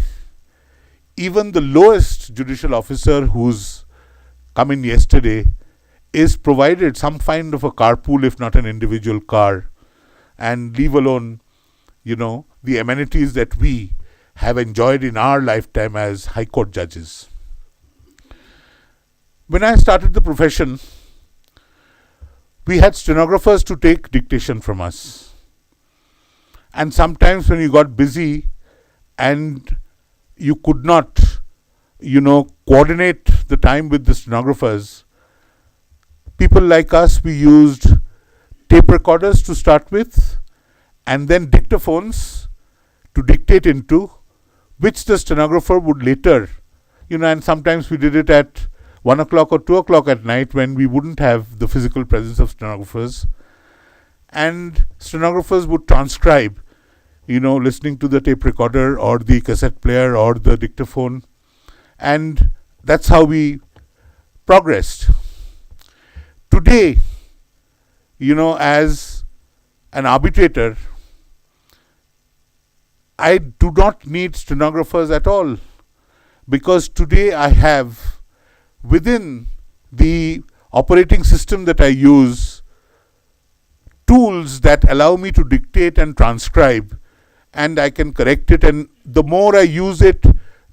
even the lowest judicial officer who's come in yesterday is provided some kind of a carpool, if not an individual car, and leave alone, the amenities that we have enjoyed in our lifetime as High Court judges. When I started the profession, we had stenographers to take dictation from us. And sometimes when you got busy and you could not, coordinate the time with the stenographers, people like us, we used tape recorders to start with, and then dictaphones to dictate into, which the stenographer would later, and sometimes we did it at 1 o'clock or 2 o'clock at night when we wouldn't have the physical presence of stenographers. And stenographers would transcribe, listening to the tape recorder or the cassette player or the dictaphone. And that's how we progressed. Today, as an arbitrator, I do not need stenographers at all, because today I have, within the operating system that I use, tools that allow me to dictate and transcribe, and I can correct it, and the more I use it,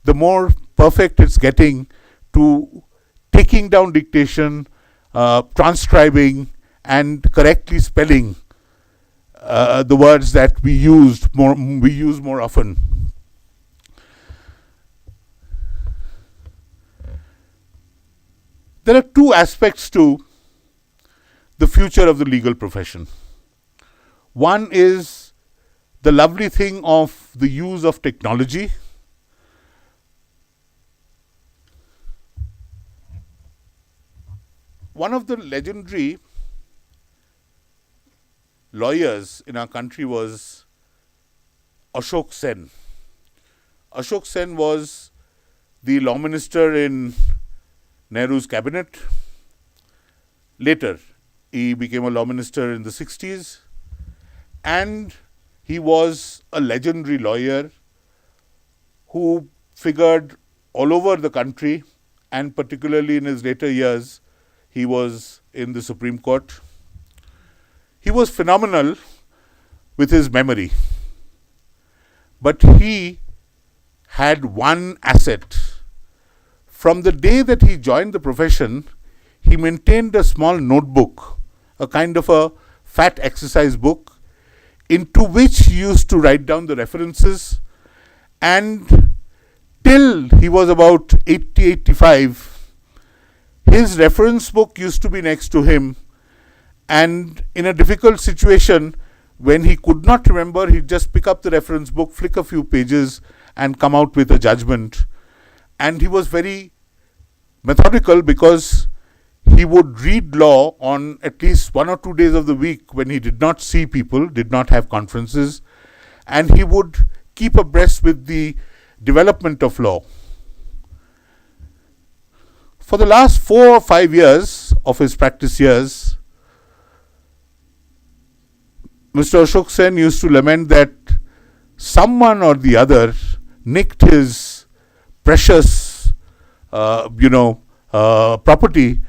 the more perfect it's getting to taking down dictation, transcribing, and correctly spelling the words that we use more often. There are 2 aspects to the future of the legal profession. One is the lovely thing of the use of technology. One of the legendary lawyers in our country was Ashok Sen. Ashok Sen was the law minister in Nehru's cabinet. later. He became a law minister in the 60s, and he was a legendary lawyer who figured all over the country, and particularly in his later years, he was in the Supreme Court. He was phenomenal with his memory, but he had one asset. From the day that he joined the profession, he maintained a small notebook, a kind of a fat exercise book, into which he used to write down the references, and till he was about 80, 85, his reference book used to be next to him, and in a difficult situation, when he could not remember, he'd just pick up the reference book, flick a few pages, and come out with a judgment. And he was very methodical because he would read law on at least 1 or 2 days of the week when he did not see people, did not have conferences, and he would keep abreast with the development of law. For the last 4 or 5 years of his practice years, Mr. Ashok Sen used to lament that someone or the other nicked his precious, property,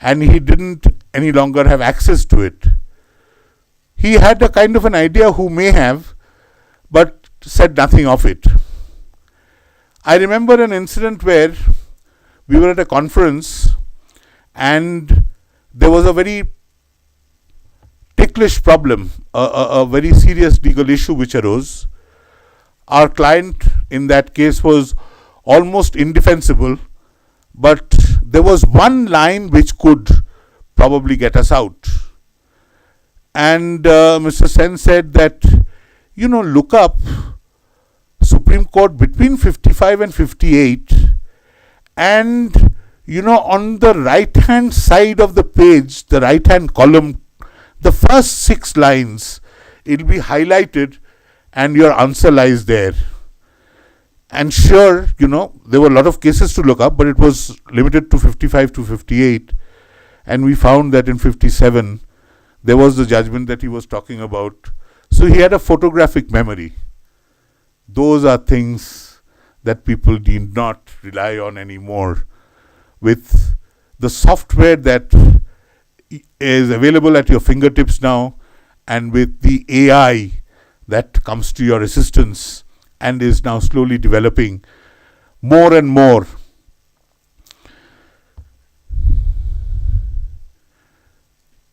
and he didn't any longer have access to it. He had a kind of an idea who may have, but said nothing of it. I remember an incident where we were at a conference and there was a very ticklish problem, a very serious legal issue which arose. Our client in that case was almost indefensible, but there was one line which could probably get us out. And Mr. Sen said that, look up Supreme Court between 55 and 58, and, on the right-hand side of the page, the right-hand column, the first 6 lines, it will be highlighted and your answer lies there. And sure, there were a lot of cases to look up, but it was limited to 55 to 58. And we found that in 57, there was the judgment that he was talking about. So he had a photographic memory. Those are things that people need not rely on anymore. With the software that is available at your fingertips now, and with the AI that comes to your assistance and is now slowly developing more and more.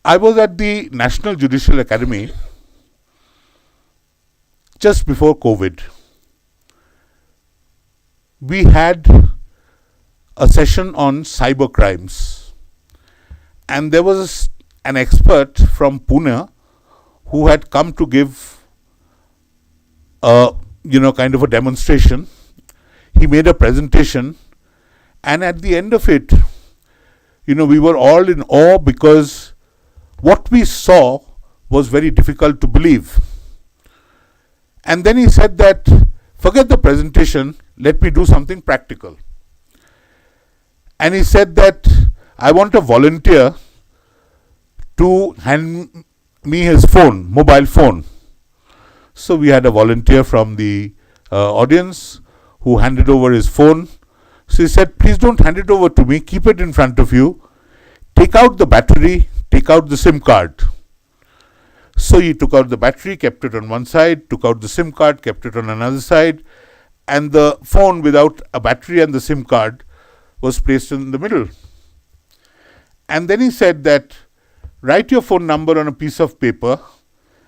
I was at the National Judicial Academy just before COVID. We had a session on cyber crimes, and there was an expert from Pune who had come to give kind of a demonstration. He made a presentation, and at the end of it, we were all in awe because what we saw was very difficult to believe. And then he said that, forget the presentation, let me do something practical. And he said that, I want a volunteer to hand me his phone, mobile phone. So we had a volunteer from the audience who handed over his phone. So he said, please don't hand it over to me, keep it in front of you, take out the battery, take out the SIM card. So he took out the battery, kept it on one side, took out the SIM card, kept it on another side, and the phone without a battery and the SIM card was placed in the middle. And then he said that, write your phone number on a piece of paper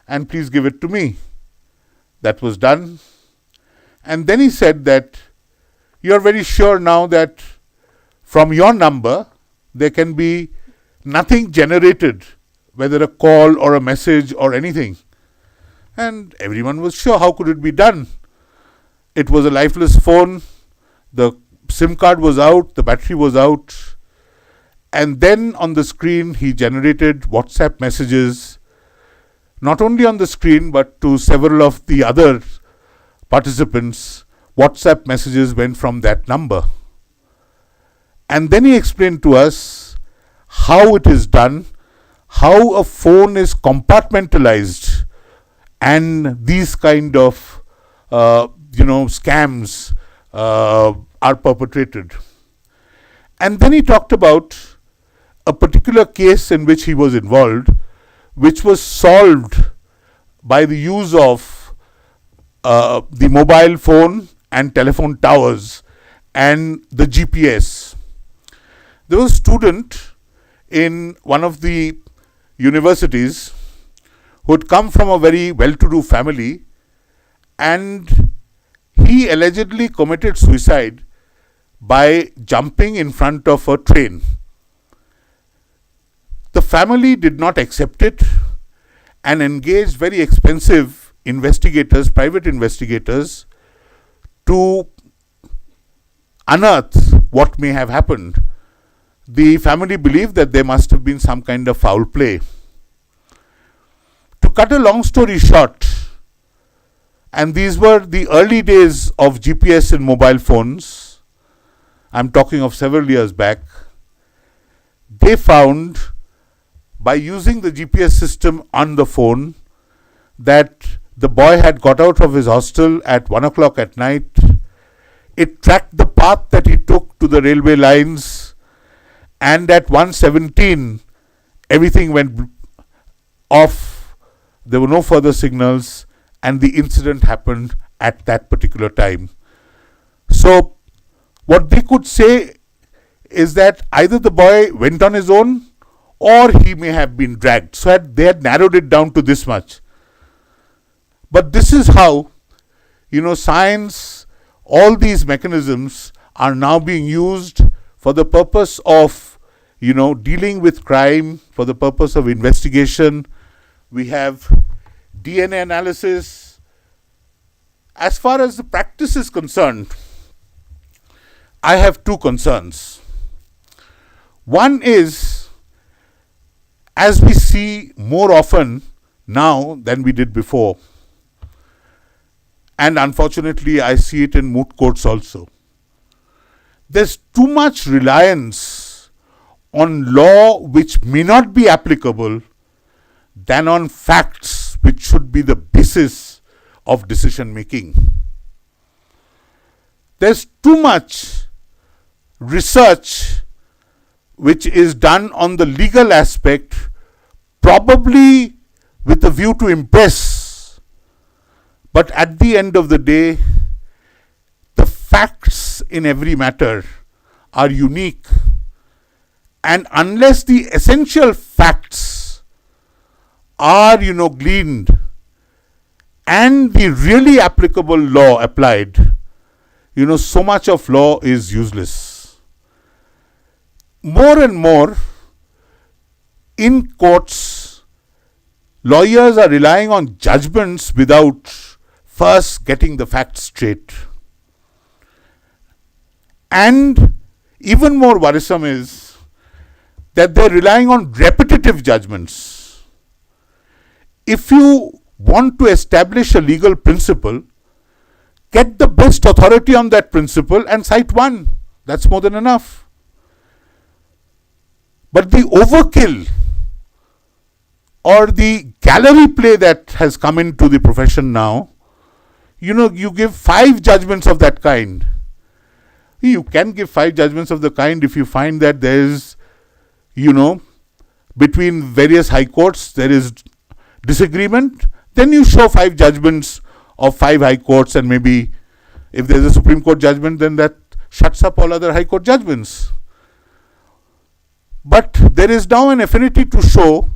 and please give it to me. That was done. And then he said that, you are very sure now that from your number there can be nothing generated, whether a call or a message or anything. And everyone was sure, how could it be done? It was a lifeless phone, the SIM card was out, the battery was out, and then on the screen he generated WhatsApp messages, not only on the screen but to several of the other participants. WhatsApp messages went from that number. And then he explained to us how it is done, how a phone is compartmentalized, and these kind of scams are perpetrated. And then he talked about a particular case in which he was involved, which was solved by the use of the mobile phone and telephone towers and the GPS. There was a student in one of the universities who had come from a very well-to-do family, and he allegedly committed suicide by jumping in front of a train. The family did not accept it and engaged very expensive investigators, private investigators, to unearth what may have happened. The family believed that there must have been some kind of foul play. To cut a long story short, and these were the early days of GPS in mobile phones, I'm talking of several years back, they found by using the GPS system on the phone that the boy had got out of his hostel at 1 o'clock at night. It tracked the path that he took to the railway lines, and at 1:17 everything went off. There were no further signals, and the incident happened at that particular time. So what they could say is that either the boy went on his own or he may have been dragged. So they had narrowed it down to this much. But this is how, science, all these mechanisms are now being used for the purpose of, dealing with crime, for the purpose of investigation. We have DNA analysis. As far as the practice is concerned, I have two concerns. One is, as we see more often now than we did before, and unfortunately I see it in moot courts also, there's too much reliance on law which may not be applicable than on facts which should be the basis of decision making. There's too much research which is done on the legal aspect, probably with a view to impress, but at the end of the day, the facts in every matter are unique, and unless the essential facts are gleaned and the really applicable law applied, so much of law is useless. More and more in courts, lawyers are relying on judgments without first getting the facts straight. And even more worrisome is that they're relying on repetitive judgments. If you want to establish a legal principle, get the best authority on that principle and cite one. That's more than enough. But the overkill or the gallery play that has come into the profession now, you give 5 judgments of that kind. You can give 5 judgments of the kind if you find that there is, between various high courts, there is disagreement. Then you show 5 judgments of 5 high courts, and maybe if there is a Supreme Court judgment, then that shuts up all other high court judgments. But there is now an affinity to show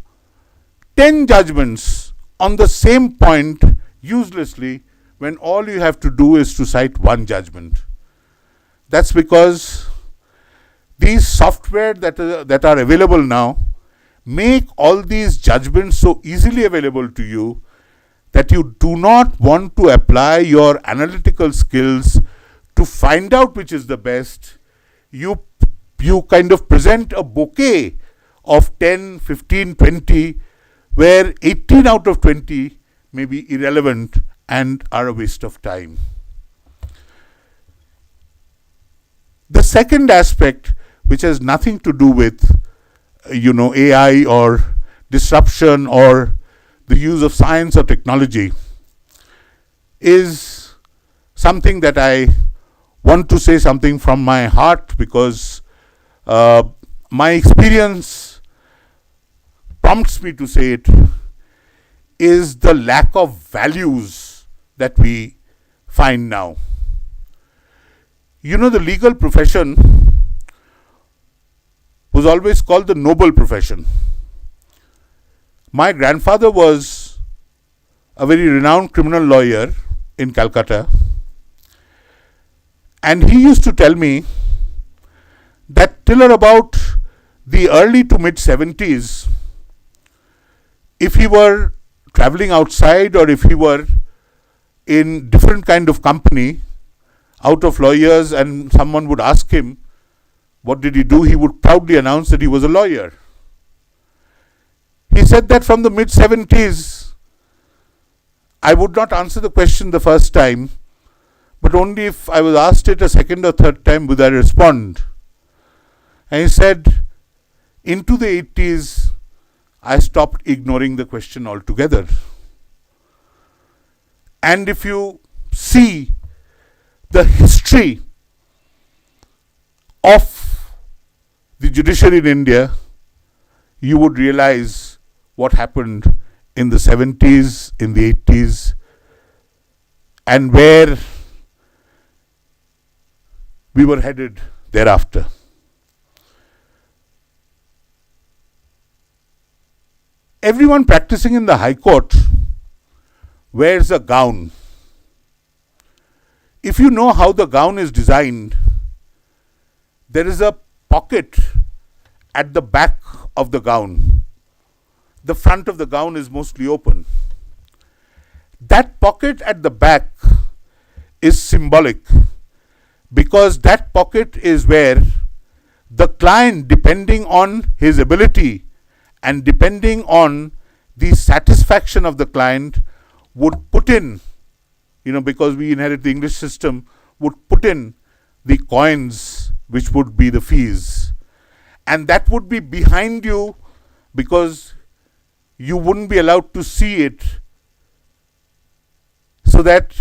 10 judgments on the same point uselessly, when all you have to do is to cite one judgment. That's because these software that are available now make all these judgments so easily available to you that you do not want to apply your analytical skills to find out which is the best. You kind of present a bouquet of 10, 15, 20, where 18 out of 20 may be irrelevant and are a waste of time. The second aspect, which has nothing to do with AI or disruption or the use of science or technology is something that I want to say something from my heart, because my experience prompts me to say it, is the lack of values that we find now. The legal profession was always called the noble profession. My grandfather was a very renowned criminal lawyer in Calcutta, and he used to tell me that till about the early to mid 70s, if he were traveling outside or if he were in different kind of company out of lawyers and someone would ask him what did he do, he would proudly announce that he was a lawyer. He said that from the mid 70s, I would not answer the question the first time, but only if I was asked it a second or third time would I respond. And he said, into the 80s, I stopped ignoring the question altogether. And if you see the history of the judiciary in India, you would realize what happened in the 70s, in the 80s, and where we were headed thereafter. Everyone practicing in the High Court wears a gown. If you know how the gown is designed, there is a pocket at the back of the gown. The front of the gown is mostly open. That pocket at the back is symbolic, because that pocket is where the client, depending on his ability and depending on the satisfaction of the client, would put in, because we inherit the English system, would put in the coins which would be the fees. And that would be behind you, because you wouldn't be allowed to see it, so that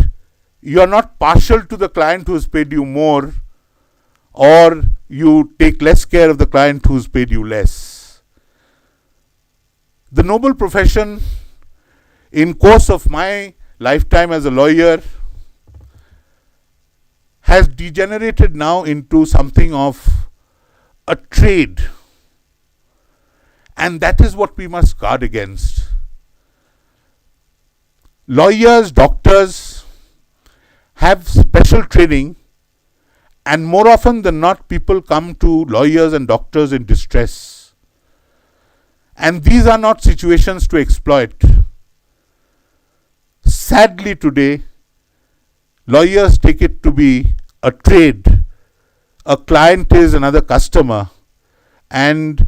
you are not partial to the client who has paid you more, or you take less care of the client who has paid you less. The noble profession, in course of my lifetime as a lawyer, has degenerated now into something of a trade. And that is what we must guard against. Lawyers, doctors have special training, and more often than not, people come to lawyers and doctors in distress. And these are not situations to exploit. Sadly today, lawyers take it to be a trade. A client is another customer, and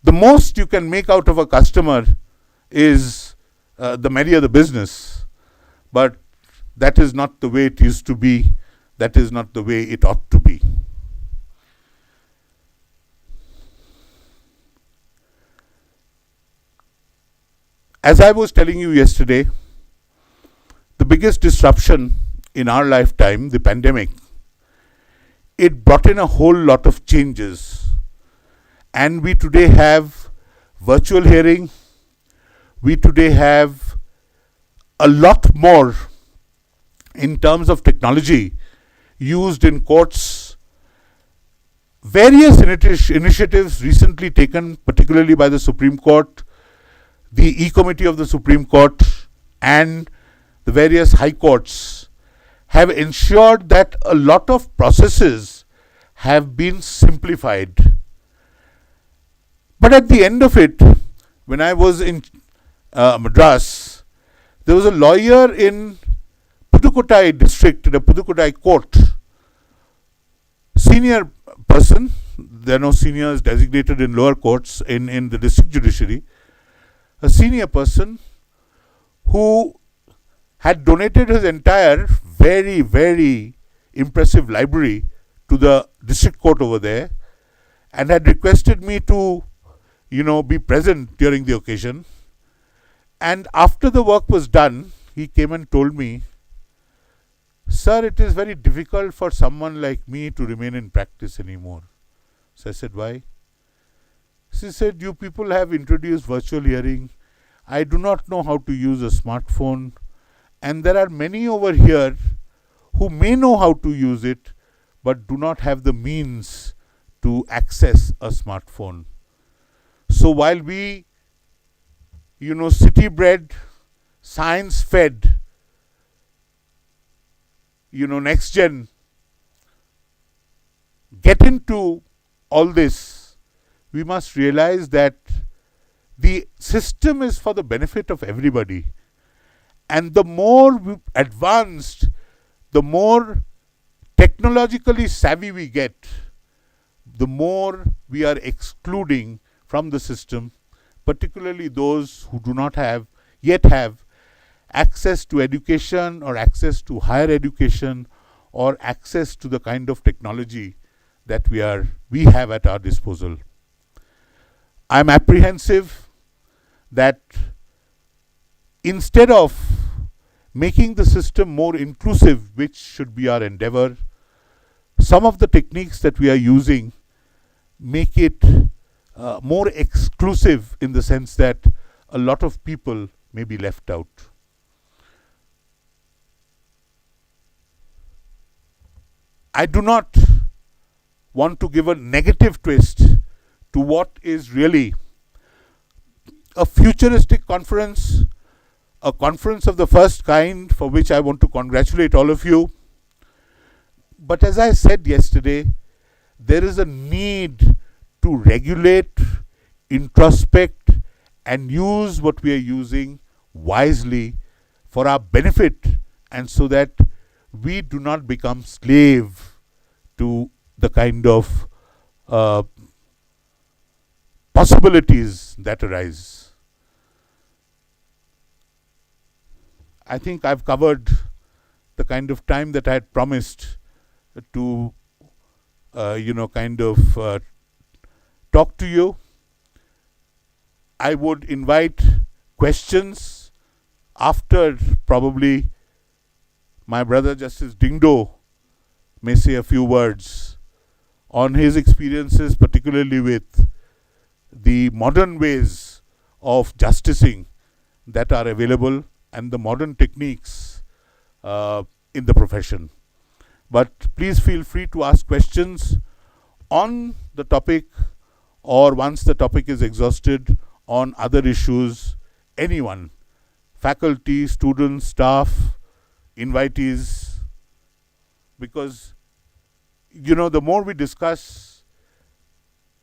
the most you can make out of a customer is the merrier the business. But that is not the way it used to be. That is not the way it ought to be. As I was telling you yesterday, the biggest disruption in our lifetime, the pandemic, it brought in a whole lot of changes. And we today have virtual hearing. We today have a lot more in terms of technology used in courts. Various initiatives recently taken, particularly by the Supreme Court, the E-Committee of the Supreme Court, and the various high courts, have ensured that a lot of processes have been simplified. But at the end of it, when I was in Madras, there was a lawyer in Pudukkottai district, in the Pudukkottai court, senior person, there are no seniors designated in lower courts in the district judiciary, a senior person who had donated his entire very, very impressive library to the district court over there, and had requested me to, be present during the occasion. And after the work was done, he came and told me, "Sir, it is very difficult for someone like me to remain in practice anymore." So I said, "Why?" She said, "You people have introduced virtual hearing. I do not know how to use a smartphone. And there are many over here who may know how to use it, but do not have the means to access a smartphone. So while we, city bred, science fed, next gen, get into all this, we must realize that the system is for the benefit of everybody. And the more advanced, the more technologically savvy we get, the more we are excluding from the system, particularly those who do not yet have access to education or access to higher education or access to the kind of technology that we have at our disposal. I'm apprehensive that instead of making the system more inclusive, which should be our endeavor, some of the techniques that we are using make it more exclusive, in the sense that a lot of people may be left out. I do not want to give a negative twist to what is really a futuristic conference, a conference of the first kind, for which I want to congratulate all of you. But as I said yesterday, there is a need to regulate, introspect, and use what we are using wisely for our benefit, and so that we do not become slave to the kind of possibilities that arise. I think I've covered the kind of time that I had promised to, talk to you. I would invite questions after probably my brother Justice Dingdo may say a few words on his experiences, particularly with the modern ways of justicing that are available and the modern techniques in the profession. But please feel free to ask questions on the topic, or once the topic is exhausted, on other issues. Anyone, faculty, students, staff, invitees, because the more we discuss,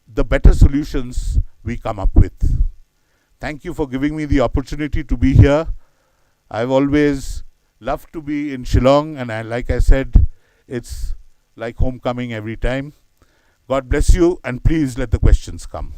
the better solutions we come up with. Thank you for giving me the opportunity to be here. I've always loved to be in Shillong, and like I said, it's like homecoming every time. God bless you, and please let the questions come.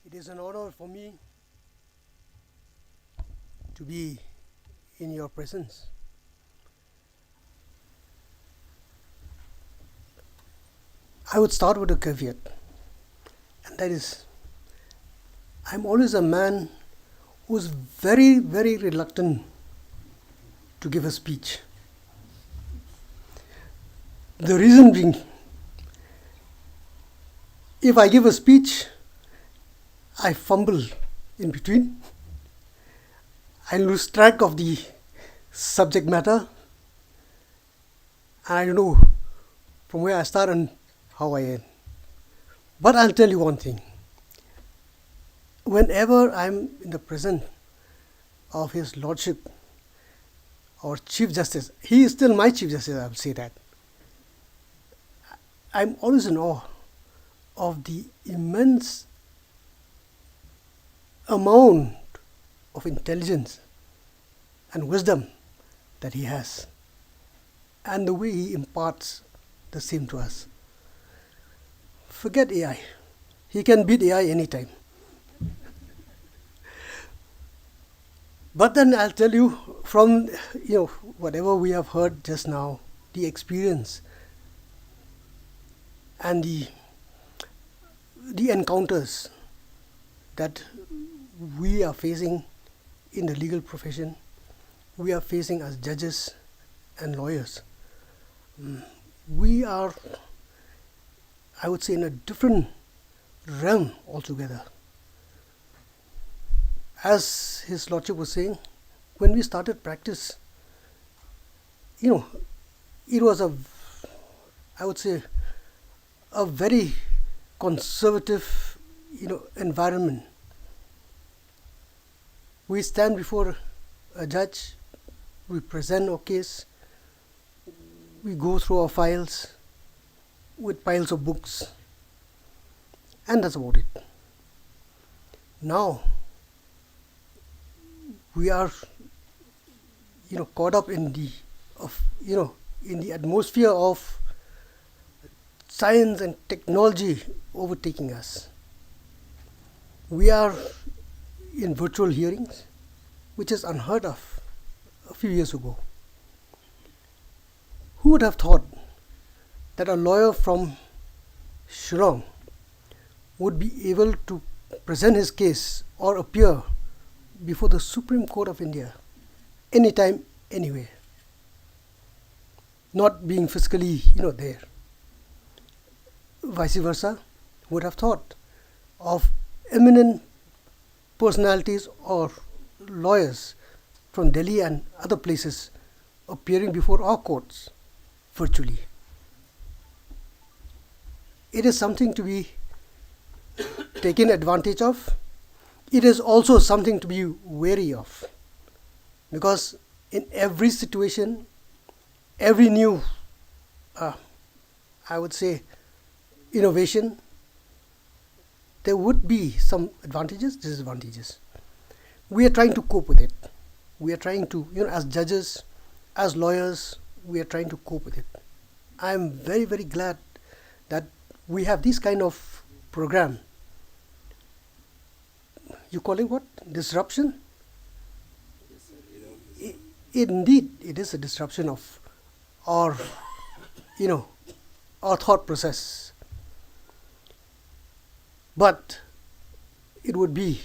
It is an honor for me to be in your presence. I would start with a caveat, and that is, I'm always a man who's very, very reluctant to give a speech. The reason being, if I give a speech, I fumble in between. I lose track of the subject matter, and I don't know from where I start and how I end. But I'll tell you one thing. Whenever I'm in the presence of His Lordship or Chief Justice, he is still my Chief Justice, I will say that, I'm always in awe of the immense amount of intelligence and wisdom that he has. and the way he imparts the same to us. Forget AI. He can beat AI anytime. But then I'll tell you from whatever we have heard just now, the experience and the encounters that we are facing in the legal profession, we are facing as judges and lawyers. We are, I would say, in a different realm altogether. As His Lordship was saying, when we started practice, it was I would say, a very conservative, environment. We stand before a judge, we present our case, we go through our files with piles of books, and that's about it. Now, we are, caught up in the atmosphere of science and technology overtaking us. We are in virtual hearings, which is unheard of a few years ago. Who would have thought that a lawyer from Shillong would be able to present his case or appear before the Supreme Court of India anytime, anywhere, not being physically, there? Vice versa, who would have thought of eminent personalities or lawyers from Delhi and other places appearing before our courts virtually? It is something to be taken advantage of. It is also something to be wary of, because in every situation, every new, I would say, innovation, there would be some advantages, disadvantages. We are trying to cope with it. We are trying to, as judges, as lawyers, we are trying to cope with it. I am very, very glad that we have this kind of program. You call it what? Disruption? Indeed, it is a disruption of our, our thought process. But it would be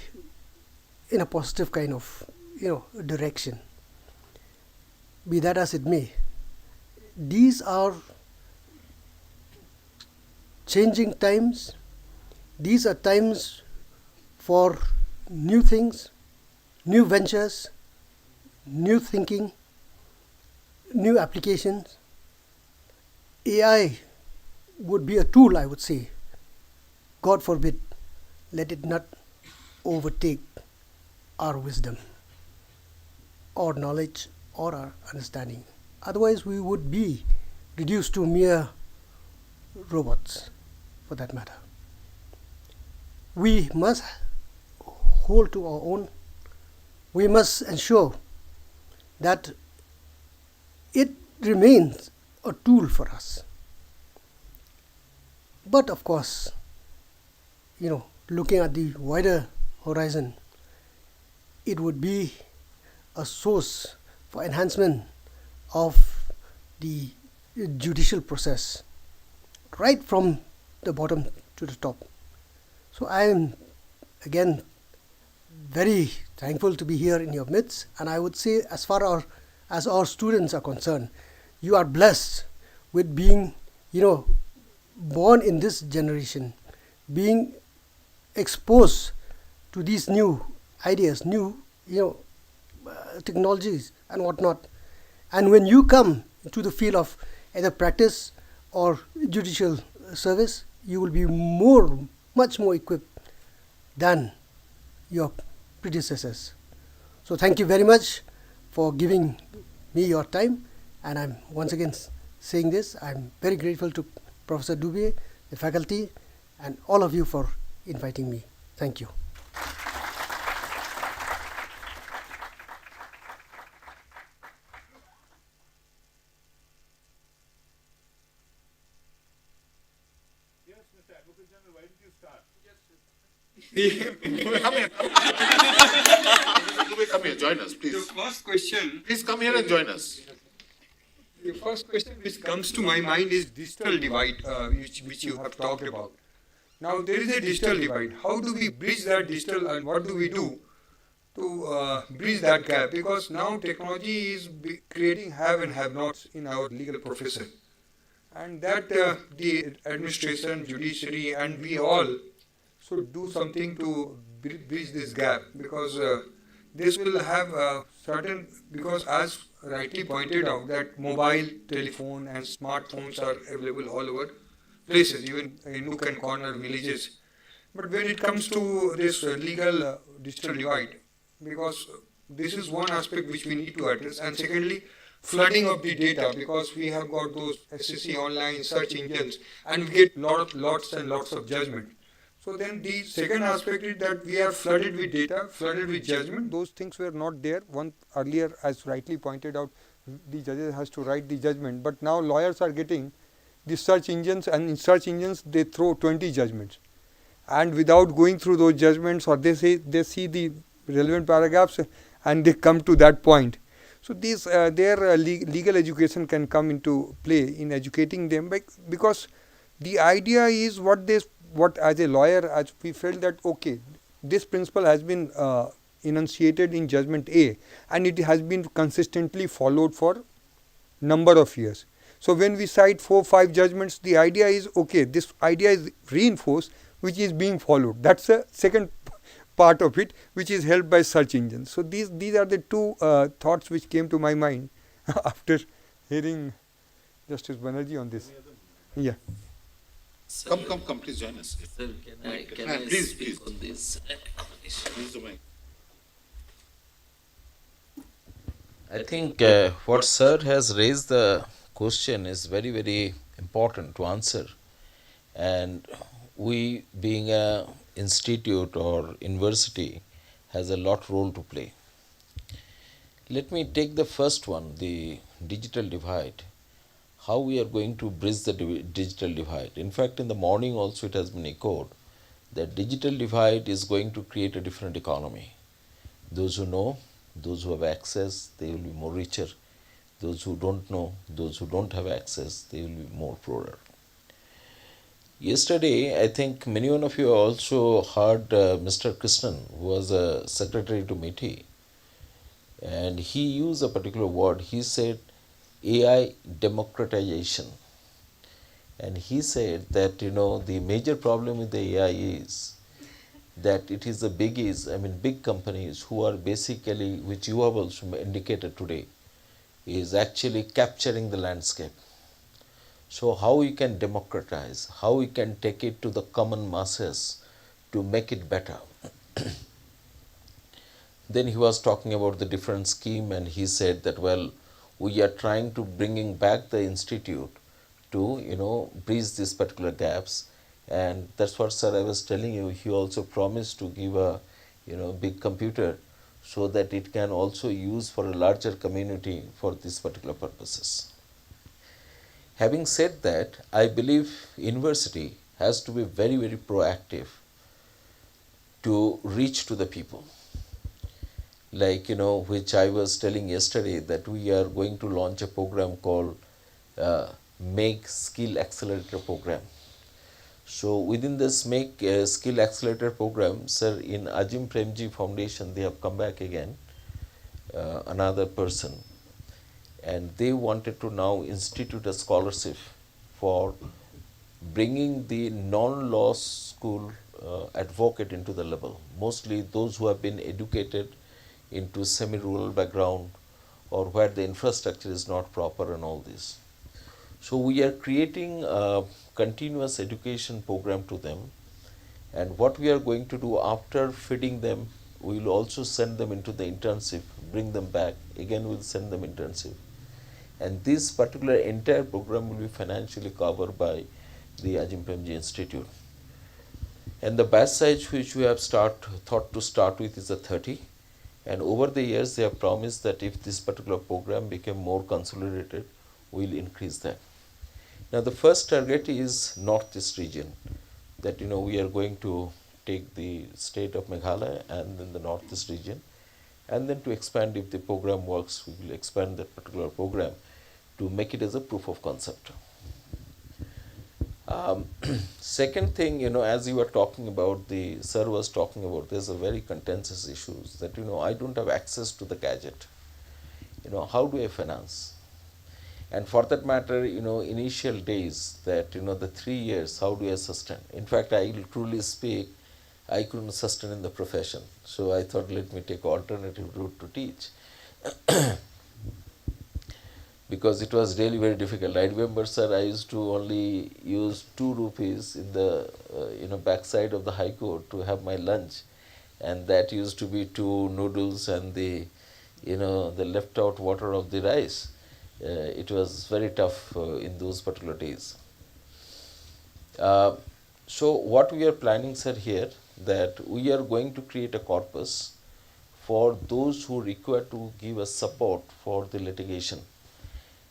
in a positive kind of, direction. Be that as it may, these are changing times. These are times for new things, new ventures, new thinking, new applications. AI would be a tool, I would say. God forbid, let it not overtake our wisdom or knowledge or our understanding. Otherwise, we would be reduced to mere robots, for that matter. We must hold to our own. We must ensure that it remains a tool for us. But of course, looking at the wider horizon, it would be a source for enhancement of the judicial process, right from the bottom to the top. So I am, again, very thankful to be here in your midst, and I would say, as far as our students are concerned, you are blessed with being, born in this generation, being exposed to these new ideas, new, technologies and whatnot. And when you come to the field of either practice or judicial service, you will be much more equipped than your predecessors. So thank you very much for giving me your time. And I'm once again saying this, I'm very grateful to Professor Dubey, the faculty, and all of you for inviting me. Thank you. Come here. Come here, join us, please. The first question. Please come here and join us. The first question which comes to my mind is digital divide, which you have talked about. Now there is a digital divide. How do we bridge that digital, and what do we do to bridge that gap? Because now technology is creating have and have-nots in our legal profession, and that the administration, judiciary, and we all should do something to bridge this gap, because this will have certain, because as rightly pointed out, that mobile telephone and smartphones are available all over places, even in nook and corner villages. But when it comes to this legal digital divide, because this is one aspect which we need to address, and secondly, flooding of the data, because we have got those SCC online search engines, and we get lots and lots of judgment. So then the second aspect is that we are flooded with data, flooded with judgment. Those things were not there. One earlier, as rightly pointed out, the judges has to write the judgment. But now lawyers are getting the search engines, and in search engines they throw 20 judgments, and without going through those judgments, or they see the relevant paragraphs and they come to that point. So these their legal education can come into play in educating them, because the idea is what as a lawyer, as we felt that okay, this principle has been enunciated in judgment A, and it has been consistently followed for number of years. So when we cite 4-5 judgments, the idea is okay, this idea is reinforced, which is being followed. That's the second part of it, which is helped by search engines. So these are the two thoughts which came to my mind after hearing Justice Banerjee on this. Yeah. Come, please join us. Sir, can I Please, speak please. on this issue? Use the mic. I think what Sir has raised the question is very, very important to answer. And we, being a institute or university, has a lot role to play. Let me take the first one, the digital divide. How we are going to bridge the digital divide. In fact, in the morning also it has been echoed that digital divide is going to create a different economy. Those who know, those who have access, they will be more richer. Those who don't know, those who don't have access, they will be more poorer. Yesterday, I think many of you also heard Mr. Krishnan, who was a secretary to MITI, and he used a particular word. He said AI democratization. And he said that, the major problem with the AI is that it is the big companies who are basically, which you have also indicated today, is actually capturing the landscape. So how we can democratize, how we can take it to the common masses to make it better. Then he was talking about the different scheme, and he said that, well, we are trying to bringing back the institute to, bridge these particular gaps. And that's what, sir, I was telling you, he also promised to give a, big computer so that it can also use for a larger community for these particular purposes. Having said that, I believe university has to be very, very proactive to reach to the people. Like, which I was telling yesterday, that we are going to launch a program called Make Skill Accelerator Program. So within this Make Skill Accelerator Program, sir, in Azim Premji Foundation, they have come back again, another person, and they wanted to now institute a scholarship for bringing the non-law school advocate into the level, mostly those who have been educated into semi-rural background or where the infrastructure is not proper and all this. So we are creating a continuous education program to them, and what we are going to do after feeding them, we will also send them into the internship, bring them back, again we will send them internship. And this particular entire program will be financially covered by the Azim Premji Institute. And the batch size which we have thought to start with is a 30. And over the years, they have promised that if this particular program became more consolidated, we will increase that. Now, the first target is Northeast region, that we are going to take the state of Meghalaya and then the northeast region, and then to expand, if the program works, we will expand that particular program to make it as a proof of concept. Second thing, as you were talking about, the sir was talking about, there's a very contentious issues that, I don't have access to the gadget. How do I finance? And for that matter, initial days that, the 3 years, how do I sustain? In fact, I will truly speak, I couldn't sustain in the profession. So I thought, let me take alternative route to teach. Because it was really very difficult. I remember, sir, I used to only use 2 rupees in the backside of the High Court to have my lunch, and that used to be 2 noodles and the left out water of the rice. It was very tough in those particular days. So what we are planning, sir, here, that we are going to create a corpus for those who require to give us support for the litigation.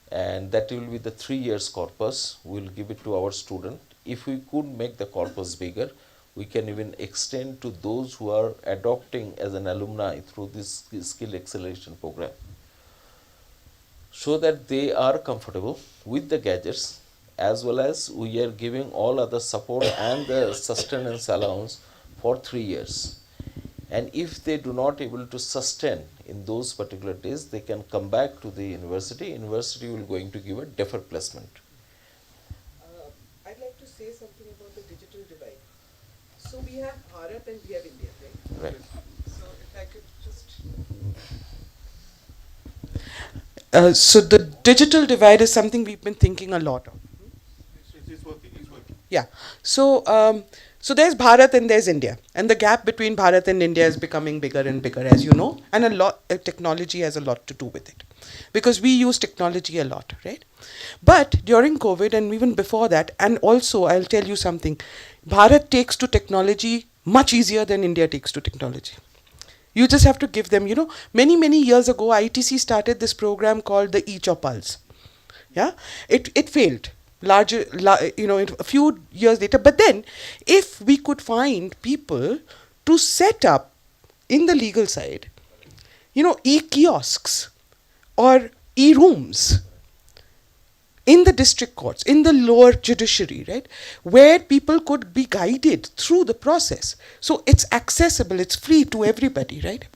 And that will be the 3 years corpus. We will give it to our student. If we could make the corpus bigger, we can even extend to those who are adopting as an alumni through this skill acceleration program, so that they are comfortable with the gadgets, as well as we are giving all other support and the sustenance allowance for 3 years. And if they do not able to sustain in those particular days, they can come back to the university. University will going to give a deferred placement. I'd like to say something about the digital divide. So we have Bharat and we have India, right? Right. So if I could just... so the digital divide is something we've been thinking a lot of. It's working. Yeah. So there's Bharat and there's India, and the gap between Bharat and India is becoming bigger and bigger, as you know, and technology has a lot to do with it, because we use technology a lot, right? But during COVID and even before that, and also I'll tell you something, Bharat takes to technology much easier than India takes to technology. You just have to give them, many years ago, ITC started this program called the e-Chopals. Yeah, it failed. A few years later. But then, if we could find people to set up in the legal side, e-kiosks or e-rooms in the district courts, in the lower judiciary, right, where people could be guided through the process. So it's accessible, it's free to everybody, right?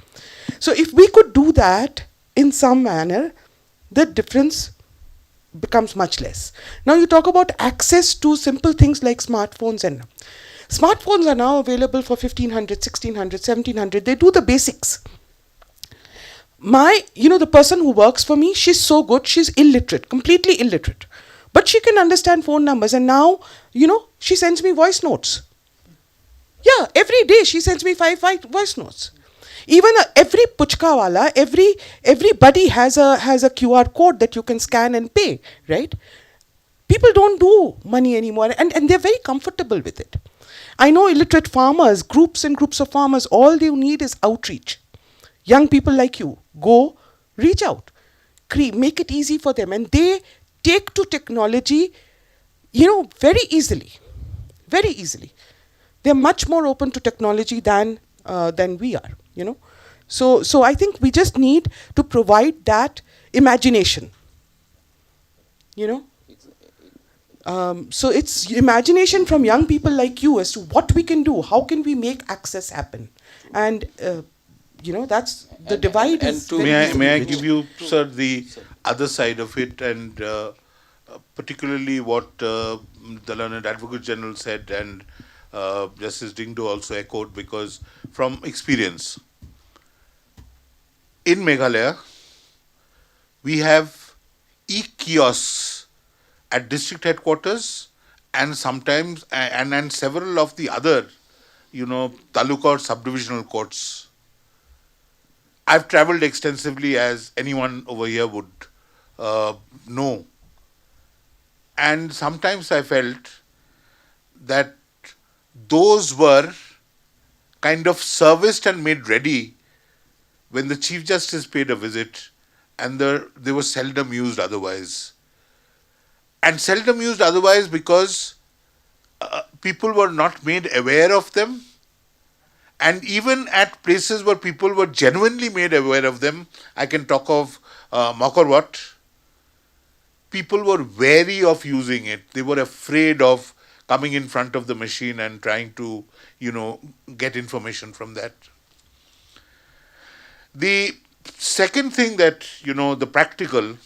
So if we could do that in some manner, the difference becomes much less. Now you talk about access to simple things like smartphones, and smartphones are now available for 1500, 1600, 1700. They do the basics. The person who works for me, she's so good, she's illiterate, completely illiterate. But she can understand phone numbers, and now, she sends me voice notes. Yeah, every day she sends me five voice notes. Even every puchka wala, everybody has a QR code that you can scan and pay, right? People don't do money anymore, and they're very comfortable with it. I know illiterate farmers, groups and groups of farmers, all they need is outreach. Young people like you, go, reach out, make it easy for them, and they take to technology, very easily, very easily. They're much more open to technology than we are. So I think we just need to provide that imagination, so it's imagination from young people like you as to what we can do, how can we make access happen, and that's the divide. May I give you, sir, the other side of it, and particularly what the learned Advocate General said, and Justice Dingdo also echoed, because from experience, in Meghalaya, we have e-kiosks at district headquarters, and sometimes, and several of the other, taluka or subdivisional courts. I've traveled extensively, as anyone over here would know. And sometimes I felt that those were kind of serviced and made ready when the Chief Justice paid a visit, and they were seldom used otherwise. And seldom used otherwise because people were not made aware of them, And even at places where people were genuinely made aware of them, I can talk of Mokorwat, people were wary of using it. They were afraid of coming in front of the machine and trying to, get information from that. The second thing that, the practical,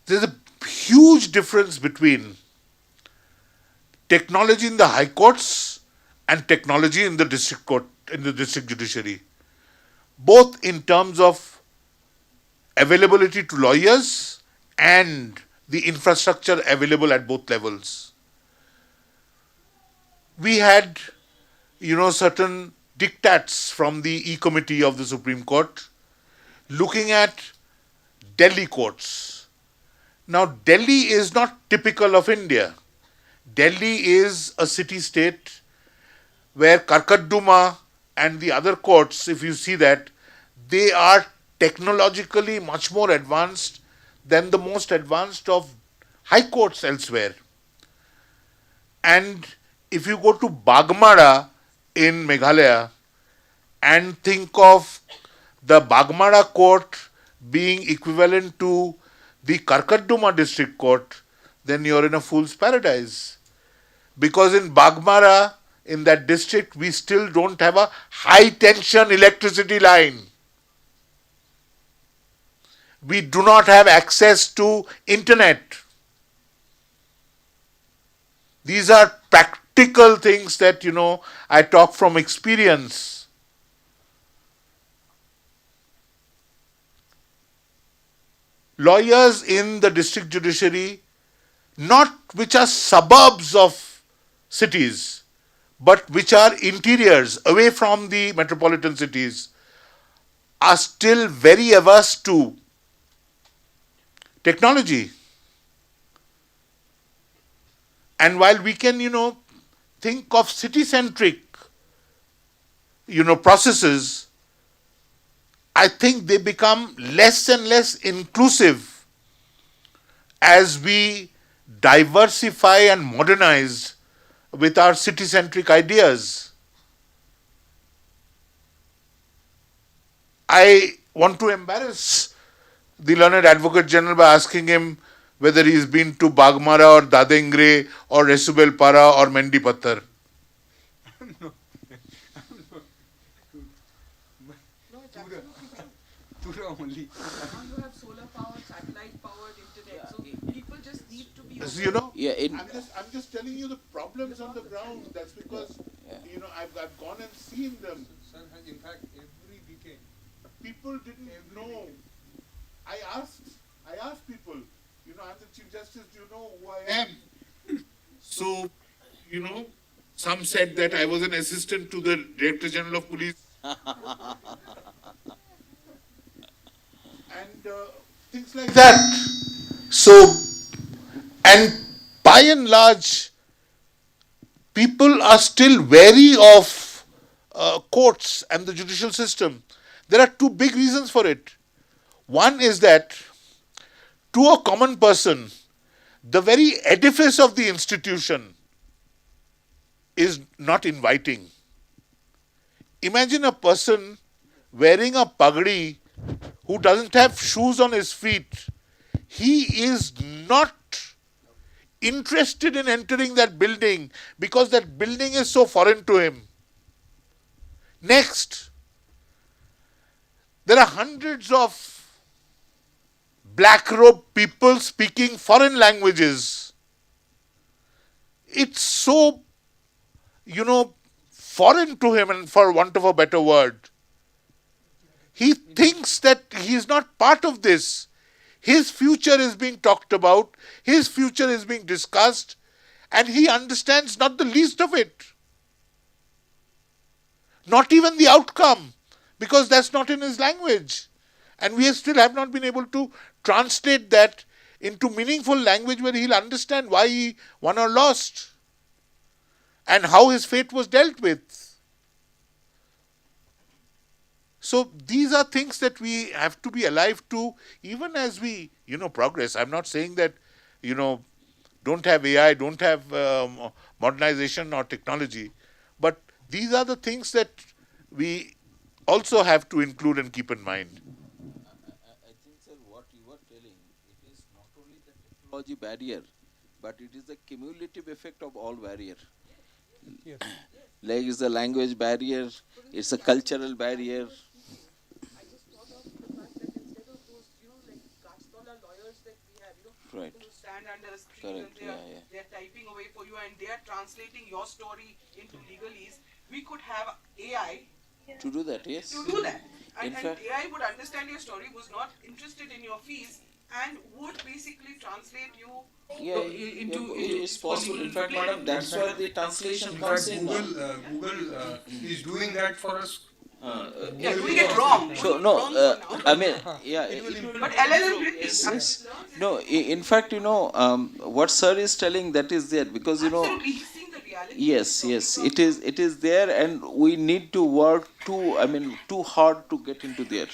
there's a huge difference between technology in the high courts and technology in the district court, in the district judiciary, both in terms of availability to lawyers and the infrastructure available at both levels. We had, certain diktats from the E-Committee of the Supreme Court looking at Delhi courts. Now, Delhi is not typical of India. Delhi is a city-state where Karkarduma and the other courts, if you see that, they are technologically much more advanced than the most advanced of high courts elsewhere. And if you go to Bagmara in Meghalaya and think of the Bagmara court being equivalent to the Karkarduma district court, then you're in a fool's paradise. Because in Bagmara, in that district, we still don't have a high tension electricity line. We do not have access to internet. These are practical things that, I talk from experience. Lawyers in the district judiciary, not which are suburbs of cities, but which are interiors away from the metropolitan cities, are still very averse to technology. And while we can, think of city-centric, processes, I think they become less and less inclusive as we diversify and modernize with our city-centric ideas. I want to embarrass the learned Advocate General by asking him whether he's been to Bagmara or Dadengre or Resubelpara or Mendipattar. No, Tura only. You have solar power, satellite powered internet, so people just need to be. So, Yeah, I'm just telling you the problems on the ground. That's because, I've gone and seen them. Sir has in fact every weekend. People didn't know. I asked people, I'm the Chief Justice, do you know who I am? So, some said that I was an assistant to the Director General of Police. And things like that. So, and by and large, people are still wary of courts and the judicial system. There are two big reasons for it. One is that to a common person, the very edifice of the institution is not inviting. Imagine a person wearing a pagdi who doesn't have shoes on his feet. He is not interested in entering that building because that building is so foreign to him. Next, there are hundreds of black robe people speaking foreign languages. It's so, foreign to him, and for want of a better word. He thinks that he is not part of this. His future is being talked about, his future is being discussed, and he understands not the least of it. Not even the outcome, because that's not in his language. And we still have not been able to translate that into meaningful language where he'll understand why he won or lost and how his fate was dealt with. So these are things that we have to be alive to even as we, progress. I'm not saying that, don't have AI, don't have modernization or technology, but These are the things that we also have to include and keep in mind. I think, sir, what you are telling, it is not only the technology barrier, but it is the cumulative effect of all barrier. Yes. Like it's a language barrier, it's a cultural barrier. Right. Who stand under a screen Correct. and they are typing away for you and they are translating your story into legalese. We could have AI To do that, yes. to do that. In And fact, AI would understand your story, was not interested in your fees, and would basically translate you into it's possible. In fact, madam, that's why the translation In comes fact, in. Google is doing that for us. Yeah, doing it wrong. So no, I mean, yeah. But LLM Yes, yes. No, in fact, what sir is telling, that is there, because yes, it is there, and we need to work too hard to get into there.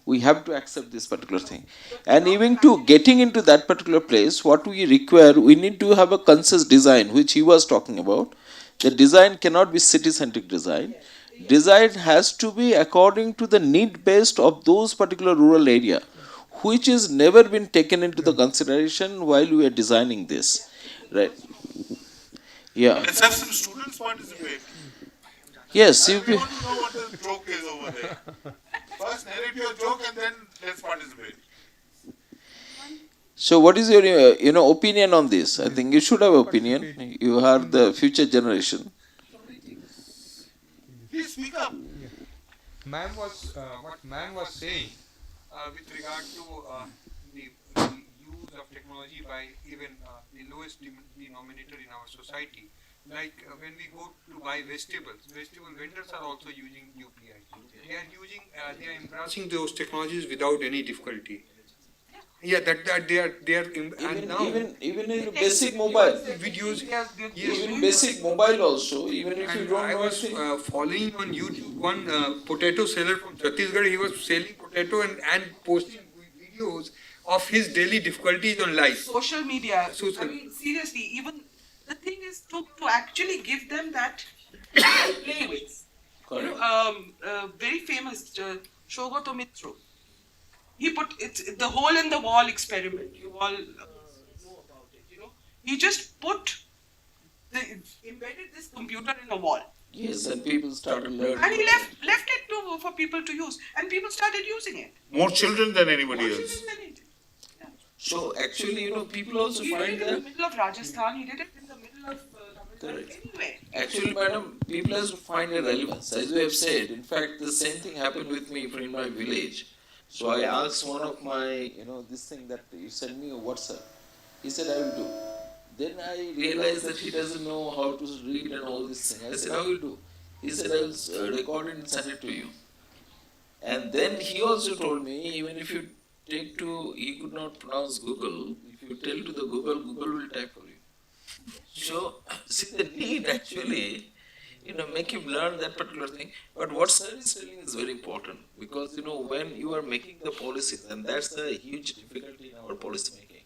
We have to accept this particular thing, and even to getting into that particular place, what we require, we need to have a conscious design, which he was talking about. The design cannot be city-centric design. Design has to be according to the need based of those particular rural area, which is never been taken into the consideration while we are designing this, right? Yeah. Let's have some students participate. Yes. I want to know what the joke is over there. First narrate your joke and then let's participate. So, what is your opinion on this? I think you should have opinion. You are the future generation. Please speak up. What man was saying with regard to the use of technology by even the lowest denominator in our society. Like when we go to buy vegetable vendors are also using UPI. They are embracing those technologies without any difficulty. Yeah, that they are and now even in basic mobile videos. Even basic mobile also, even if you don't I was following on YouTube one potato seller from Chhattisgarh. He was selling potato and posting videos of his daily difficulties on life. social media. I mean, seriously, even the thing is to actually give them that play with. Very famous Shogo Tomitsu. He put the hole in the wall experiment. You all know about it. He just embedded this computer in a wall. Yes, and people started learning. And he left it for people to use, and people started using it. More children than anybody More else. children than it. So actually, people also He did find it in that. the middle of Rajasthan. He did it in the middle of Correct. anywhere. Actually, madam, people have to find a relevance. As we have said, in fact, the same thing happened with me in my village. So I asked one of my, this thing that you send me a WhatsApp. He said, I will do. Then I realized that he doesn't know how to read and all this thing. I said, I will do. He said, I will record it and send it to you. And then he also told me, even if you he could not pronounce Google. If you tell to the Google will type for you. So, see the need actually, make him learn that particular thing. But what sir is telling is very important, because when you are making the policies, and that's the huge difficulty in our policy making,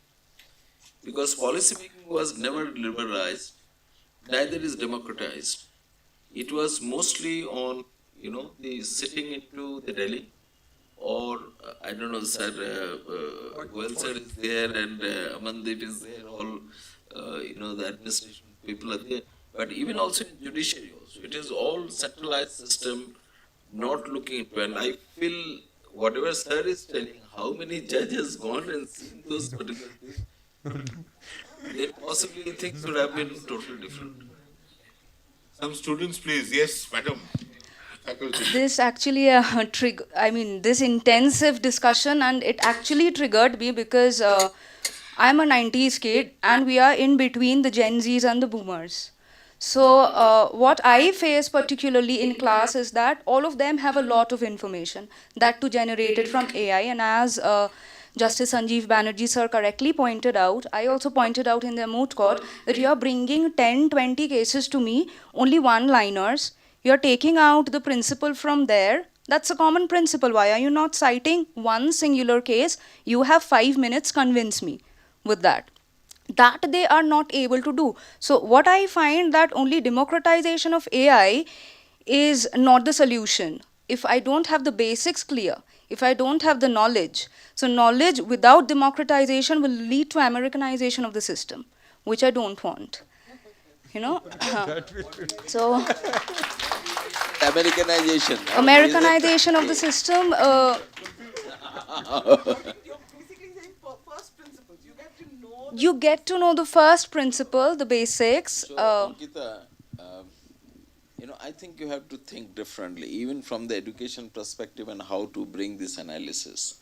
because policy making was never liberalized, neither is democratized. It was mostly on the sitting into the Delhi, or I don't know, sir, Goel sir is there and Amandeep is there, all the administration people are there. But even also in judiciary also, it is all centralized system, not looking into. And I feel whatever sir is telling, how many judges gone and seen those particular things, then possibly things would have been totally different. Some students, please. Yes, madam. This actually this intensive discussion, and it actually triggered me because I'm a 90s kid and we are in between the Gen Zs and the boomers. So what I face particularly in class is that all of them have a lot of information that too generated from AI, and as Justice Sanjeev Banerjee sir correctly pointed out, I also pointed out in the moot court that you are bringing 10-20 cases to me, only one-liners. You are taking out the principle from there. That's a common principle. Why are you not citing one singular case? You have 5 minutes, convince me with that. That they are not able to do. So what I find that only democratization of AI is not the solution. If I don't have the basics clear, if I don't have the knowledge, so knowledge without democratization will lead to Americanization of the system, which I don't want. You know? So, Americanization. Americanization of the system. You get to know the first principle, the basics. So, Ankita, I think you have to think differently, even from the education perspective and how to bring this analysis.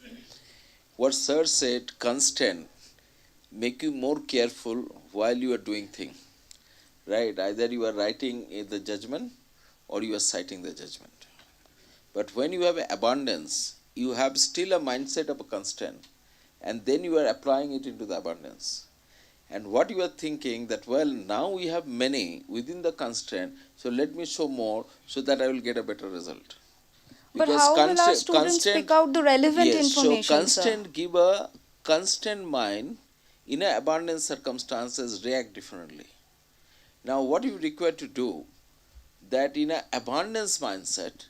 What Sir said, constant, make you more careful while you are doing thing, right? Either you are writing the judgment or you are citing the judgment. But when you have abundance, you have still a mindset of a constant, and then you are applying it into the abundance. And what you are thinking that, well, now we have many within the constraint, so let me show more so that I will get a better result. But how will our students pick out the relevant information, so constant give a constant mind in a abundant circumstances react differently. Now what you require to do, that in a abundance mindset,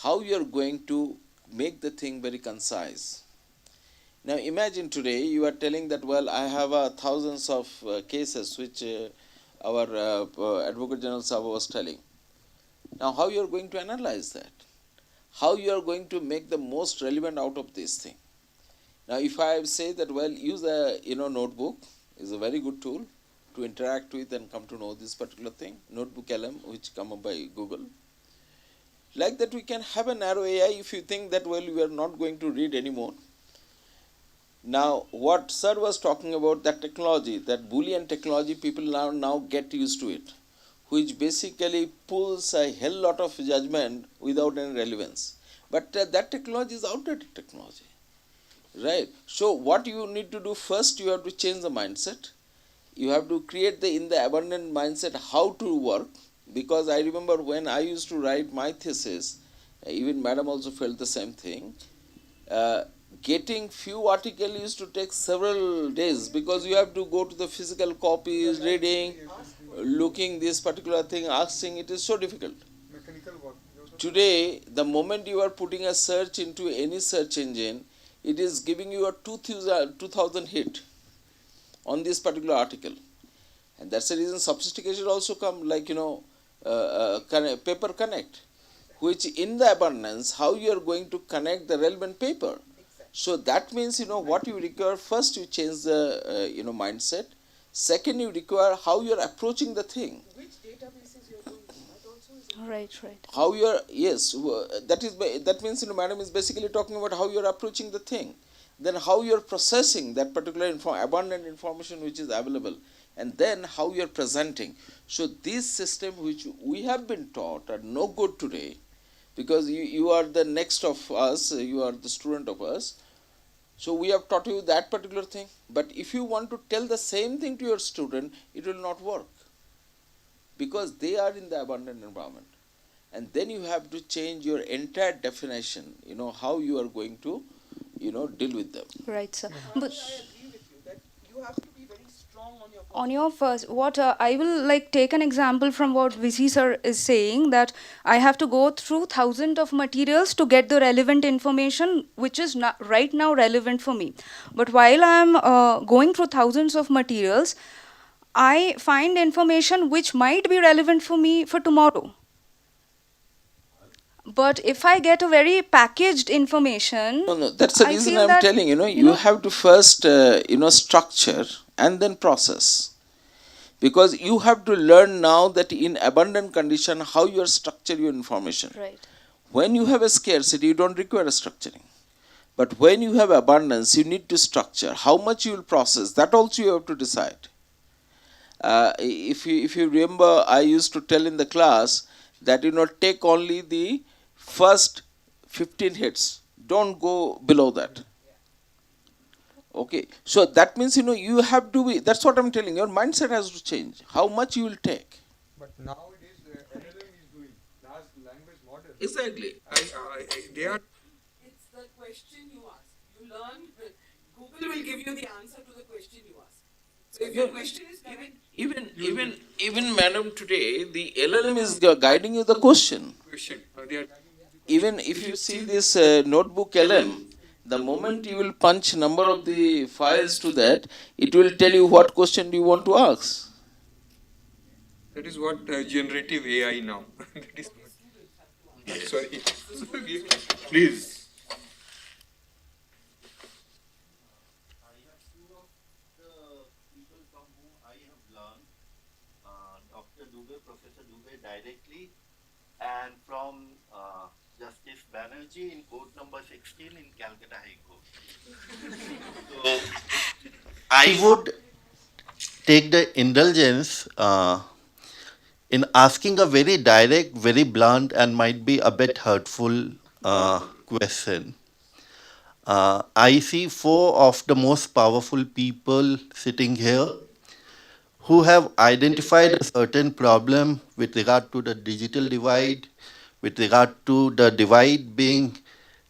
how you are going to make the thing very concise. Now imagine today you are telling that, well, I have thousands of cases which our Advocate General Sabha was telling. Now how you are going to analyze that? How you are going to make the most relevant out of this thing? Now if I say that, well, use a notebook is a very good tool to interact with and come to know this particular thing. Notebook LM, which come up by Google. Like that we can have a narrow AI if you think that, well, we are not going to read anymore. Now, what Sir was talking about, that technology, that Boolean technology, people now get used to it, which basically pulls a hell lot of judgment without any relevance. But that technology is outdated technology, right? So, what you need to do first, you have to change the mindset. You have to create in the abundant mindset how to work. Because I remember when I used to write my thesis, even Madam also felt the same thing. Getting few articles used to take several days because you have to go to the physical copies, reading, looking this particular thing, asking. It is so difficult. Today, the moment you are putting a search into any search engine, it is giving you a 2000 hit on this particular article. And that's the reason sophistication also come, like, paper connect, which in the abundance, how you are going to connect the relevant paper. So that means, what you require, first you change the, mindset. Second, you require how you are approaching the thing. Which databases you are going to? Right. How you are, yes, that means, Madam is basically talking about how you are approaching the thing. Then how you are processing that particular abundant information which is available. And then how you are presenting. So this system which we have been taught are no good today, because you are the next of us, you are the student of us. So we have taught you that particular thing. But if you want to tell the same thing to your student, it will not work, because they are in the abundant environment. And then you have to change your entire definition, how you are going to, deal with them. Right, sir. But I agree with you that you have to be very strong on your on your first, what I will take an example from what VC sir is saying, that I have to go through thousands of materials to get the relevant information which is not right now relevant for me. But while I am going through thousands of materials, I find information which might be relevant for me for tomorrow. But if I get a very packaged information, no, that's the reason I'm telling you have to first structure and then process, because you have to learn now that in abundant condition how you structure your information. Right. When you have a scarcity, you don't require a structuring, but when you have abundance, you need to structure how much you will process. That also you have to decide. If you remember, I used to tell in the class that take only the first 15 hits, don't go below that. Okay, so that means you have to be, that's what I'm telling you, your mindset has to change, how much you will take. But nowadays LLM is doing large language model. Exactly. They are. It's the question you ask. You learn, Google will give you the answer to the question you ask. If your question is even madam today, the LLM is guiding you the question. Even if you see this notebook LM, the moment you will punch number of the files to that, it will tell you what question do you want to ask. That is what generative AI now. That is what, sorry. Please. Dr. Dubey, Professor Dubey directly, and from Justice Banerjee in court number 16 in Calcutta High Court. So, I would take the indulgence in asking a very direct, very blunt, and might be a bit hurtful question. I see 4 of the most powerful people sitting here who have identified a certain problem with regard to the digital divide, with regard to the divide being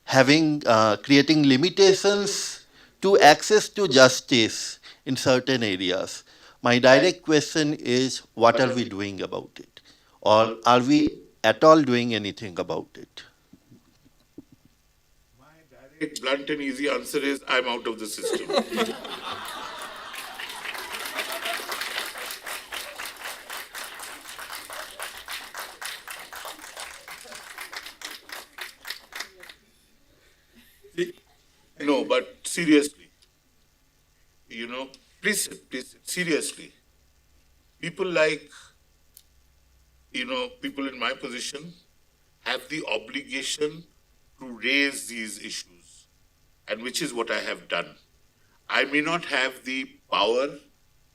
creating limitations to access to justice in certain areas. My direct question is, what are we doing about it? Or are we at all doing anything about it? Direct, blunt and easy answer is, I'm out of the system. No, but seriously, please, seriously, people like, people in my position have the obligation to raise these issues, and which is what I have done. I may not have the power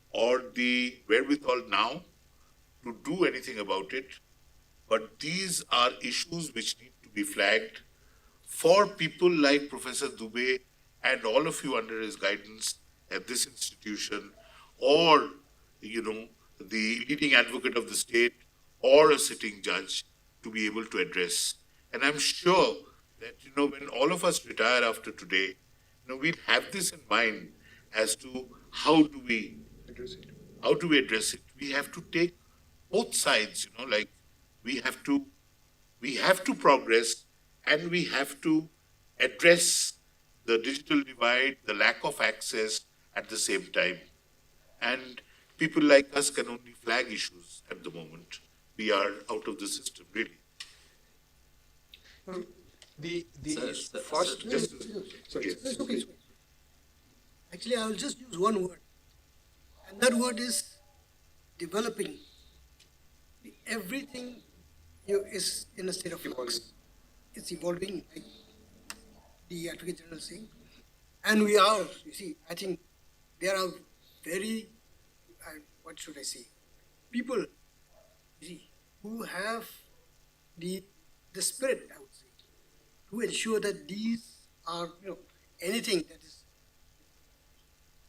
or the wherewithal now to do anything about it, but these are issues which need to be flagged for people like Professor Dubey and all of you under his guidance at this institution, or, the leading advocate of the state or a sitting judge to be able to address. And I'm sure that, when all of us retire after today, we'll have this in mind as to how do we address it. We have to take both sides, like we have to progress, and we have to address the digital divide, the lack of access at the same time. And people like us can only flag issues at the moment. We are out of the system, really. Actually, I will just use one word, and that word is developing. Everything is in a state of flux. It's evolving, like the Advocate General is saying. And we are, I think there are very, what should I say, people, who have the spirit, I would say, to ensure that these are, anything that is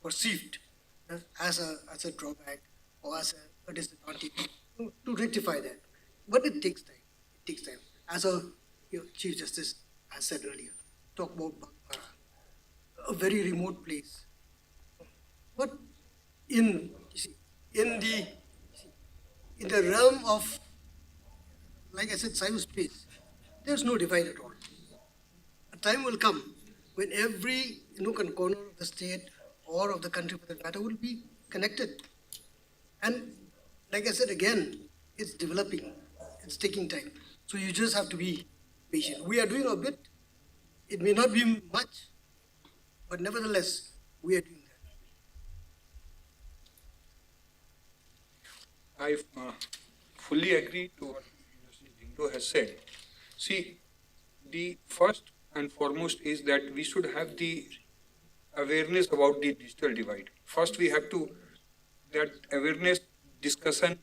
perceived as a drawback or as a disadvantage, to rectify that. But it takes time. It takes time. As a Chief Justice has said earlier, talk about Baghmara, a very remote place. But in the realm of, like I said, cyberspace, there's no divide at all. A time will come when every nook and corner of the state or of the country, for that matter, will be connected. And like I said again, it's developing. It's taking time. So you just have to be patient. We are doing a bit. It may not be much, but nevertheless, we are doing that. I fully agree to what Mr. Jindal has said. See, the first and foremost is that we should have the awareness about the digital divide. First, we have to, that awareness, discussion,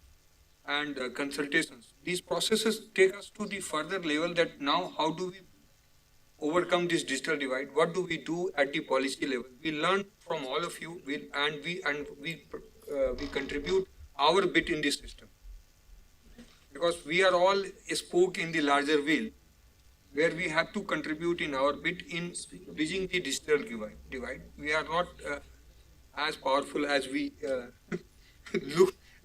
and consultations. These processes take us to the further level that now how do we overcome this digital divide? What do we do at the policy level? We learn from all of you, and we contribute our bit in this system. Because we are all a spoke in the larger wheel, where we have to contribute in our bit in bridging the digital divide. We are not as powerful as we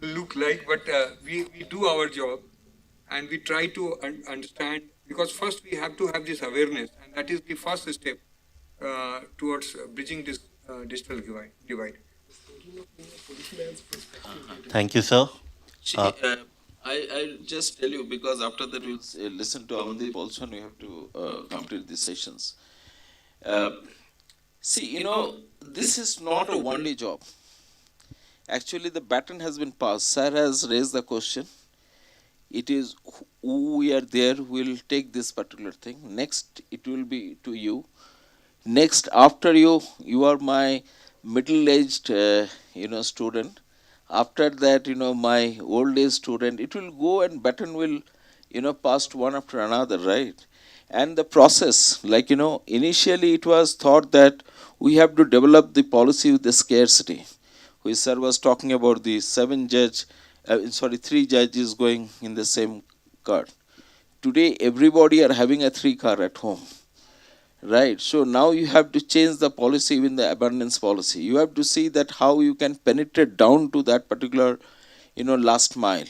look like, but we do our job and we try to understand, because first we have to have this awareness, and that is the first step towards bridging this digital divide. Thank you, sir. See, I'll just tell you, because after that we'll listen to Amandeep also, and we have to complete these sessions. See, this is not a one-day job. Actually, the baton has been passed. Sir has raised the question. It is who we are there who will take this particular thing. Next, it will be to you. Next, after you, you are my middle-aged, student. After that, my old-age student. It will go and baton will, pass to one after another, right? And the process, initially it was thought that we have to develop the policy with the scarcity. Which sir was talking about the 3 judges going in the same car. Today, everybody are having a 3 car at home. Right, so now you have to change the policy, even the abundance policy. You have to see that how you can penetrate down to that particular, last mile.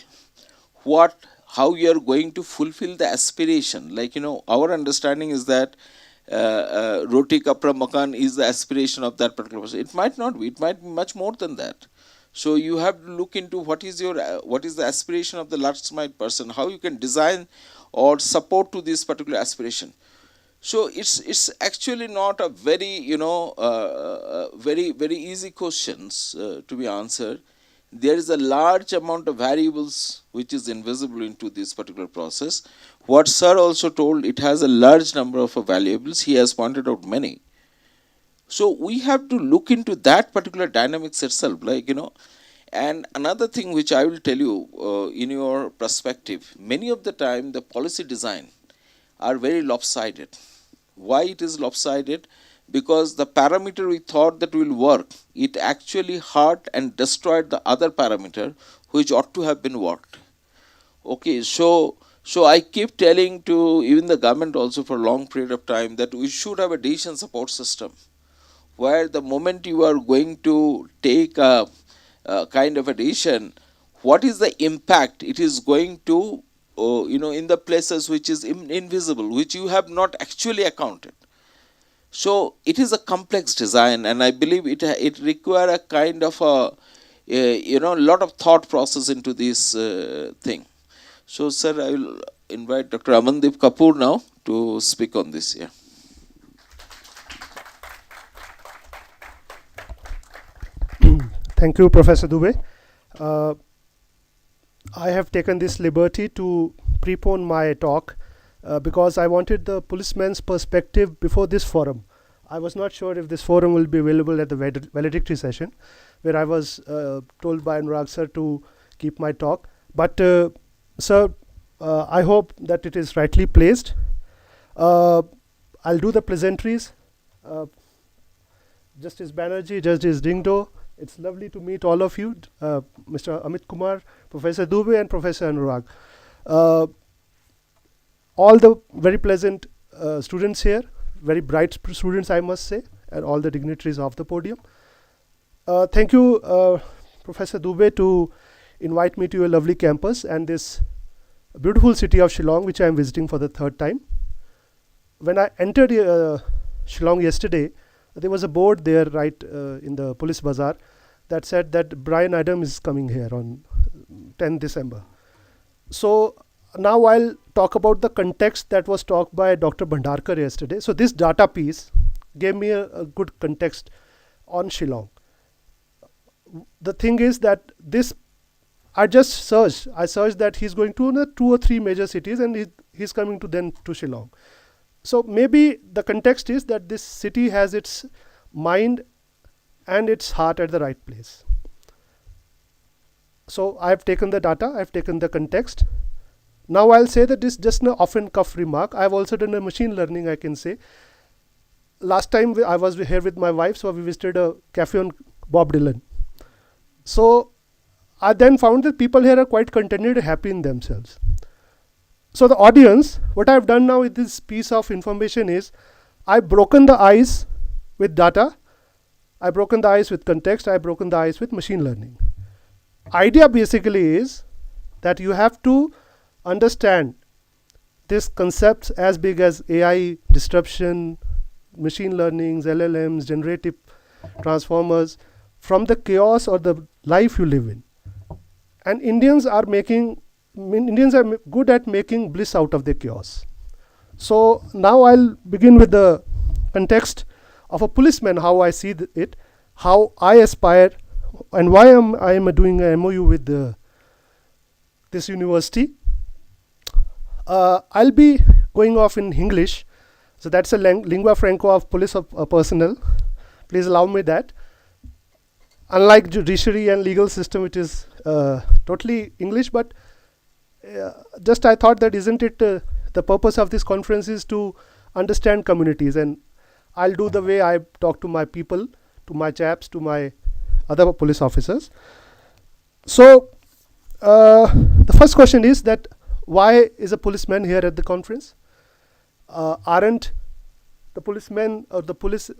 How you are going to fulfill the aspiration. Our understanding is that roti kapra makan is the aspiration of that particular person. It might not be. It might be much more than that. So you have to look into what is the aspiration of the last mile person. How you can design or support to this particular aspiration. So it's actually not a very very easy questions to be answered. There is a large amount of variables which is invisible into this particular process. What sir also told, it has a large number of variables. He has pointed out many. So we have to look into that particular dynamics itself, And another thing which I will tell you in your perspective, many of the time the policy design are very lopsided. Why it is lopsided? Because the parameter we thought that will work, it actually hurt and destroyed the other parameter which ought to have been worked. Okay, so I keep telling to even the government also for a long period of time that we should have a decision support system where the moment you are going to take a kind of a decision, what is the impact it is going to in the places which is invisible, which you have not actually accounted. So it is a complex design, and I believe it require a kind of a lot of thought process into this thing. So sir, I will invite Dr. Amandeep Kapoor now to speak on this. Yeah. Thank you, Professor Dubey. I have taken this liberty to prepone my talk because I wanted the policeman's perspective before this forum. I was not sure if this forum will be available at the valedictory session, where I was told by Anurag sir to keep my talk. But sir, I hope that it is rightly placed. I'll do the pleasantries. Justice Banerjee, Justice Dingdo, it's lovely to meet all of you, Mr. Amit Kumar, Professor Dubey and Professor Anurag. All the very pleasant students here, very bright students I must say, and all the dignitaries of the podium. Thank you, Professor Dubey, to invite me to your lovely campus and this beautiful city of Shillong, which I am visiting for the 3rd time. When I entered Shillong yesterday, there was a board there right in the police bazaar that said that Brian Adam is coming here on 10 December. So now I'll talk about the context that was talked by Dr. Bhandarkar yesterday. So this data piece gave me a good context on Shillong. The thing is that this, I searched that he's going to 2 or 3 major cities and he's coming to Shillong. So maybe the context is that this city has its mind and its heart at the right place. So I've taken the data, I've taken the context. Now I'll say that this is just an off-and-cuff remark. I've also done a machine learning, I can say. Last time I was here with my wife, so we visited a cafe on Bob Dylan. So I then found that people here are quite contented and happy in themselves. So the audience, what I've done now with this piece of information is, I've broken the ice with data I've broken the ice with context, I've broken the ice with machine learning. Idea basically is that you have to understand these concepts as big as AI, disruption, machine learnings, LLMs, generative transformers, from the chaos or the life you live in. And Indians are good at making bliss out of the chaos. So now I'll begin with the context of a policeman, how I see it, how I aspire, and why I am doing a MOU with this university. I'll be going off in English, so that's a lingua franca of police personnel. Please allow me that. Unlike judiciary and legal system, it is totally English, but just I thought that isn't it the purpose of this conference is to understand communities, and I'll do the way I talk to my people, to my chaps, to my other police officers. So the first question is that why is a policeman here at the conference? Aren't the policemen or the police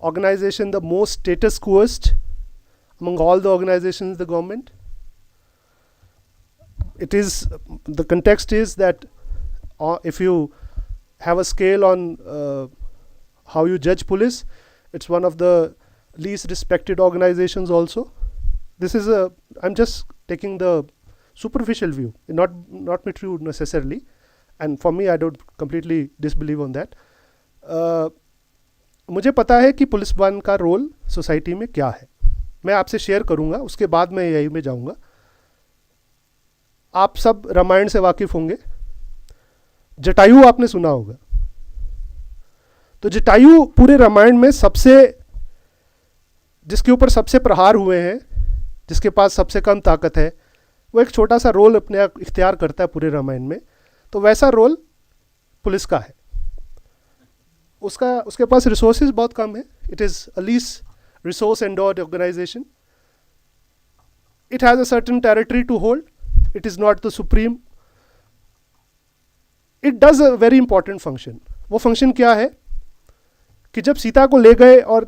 organization the most status quoist among all the organizations in the government? It is, the context is that if you have a scale on how you judge police, it's one of the least respected organizations also. This is I'm just taking the superficial view, not me true necessarily, and for me I don't completely disbelieve on that. मुझे पता है कि police वान का role society में क्या है, मैं आपसे शेयर करूंगा, उसके बाद मैं यही में जाऊंगा. आप सब रामायण से वाकिफ होंगे, जटायु आपने सुना होगा. तो जटायु पूरे रामायण में जिसके ऊपर सबसे प्रहार हुए हैं, जिसके पास सबसे कम ताकत है, वो एक छोटा सा रोल अपने आप इख्तियार करता है पूरे रामायण में. तो वैसा रोल पुलिस का है. उसके पास रिसोर्सेज बहुत कम है. It is a least resource endowed organisation. It has a certain territory to hold. It is not the supreme. It does a very important function. वो फंक्शन क्या है कि जब सीता को ले गए, और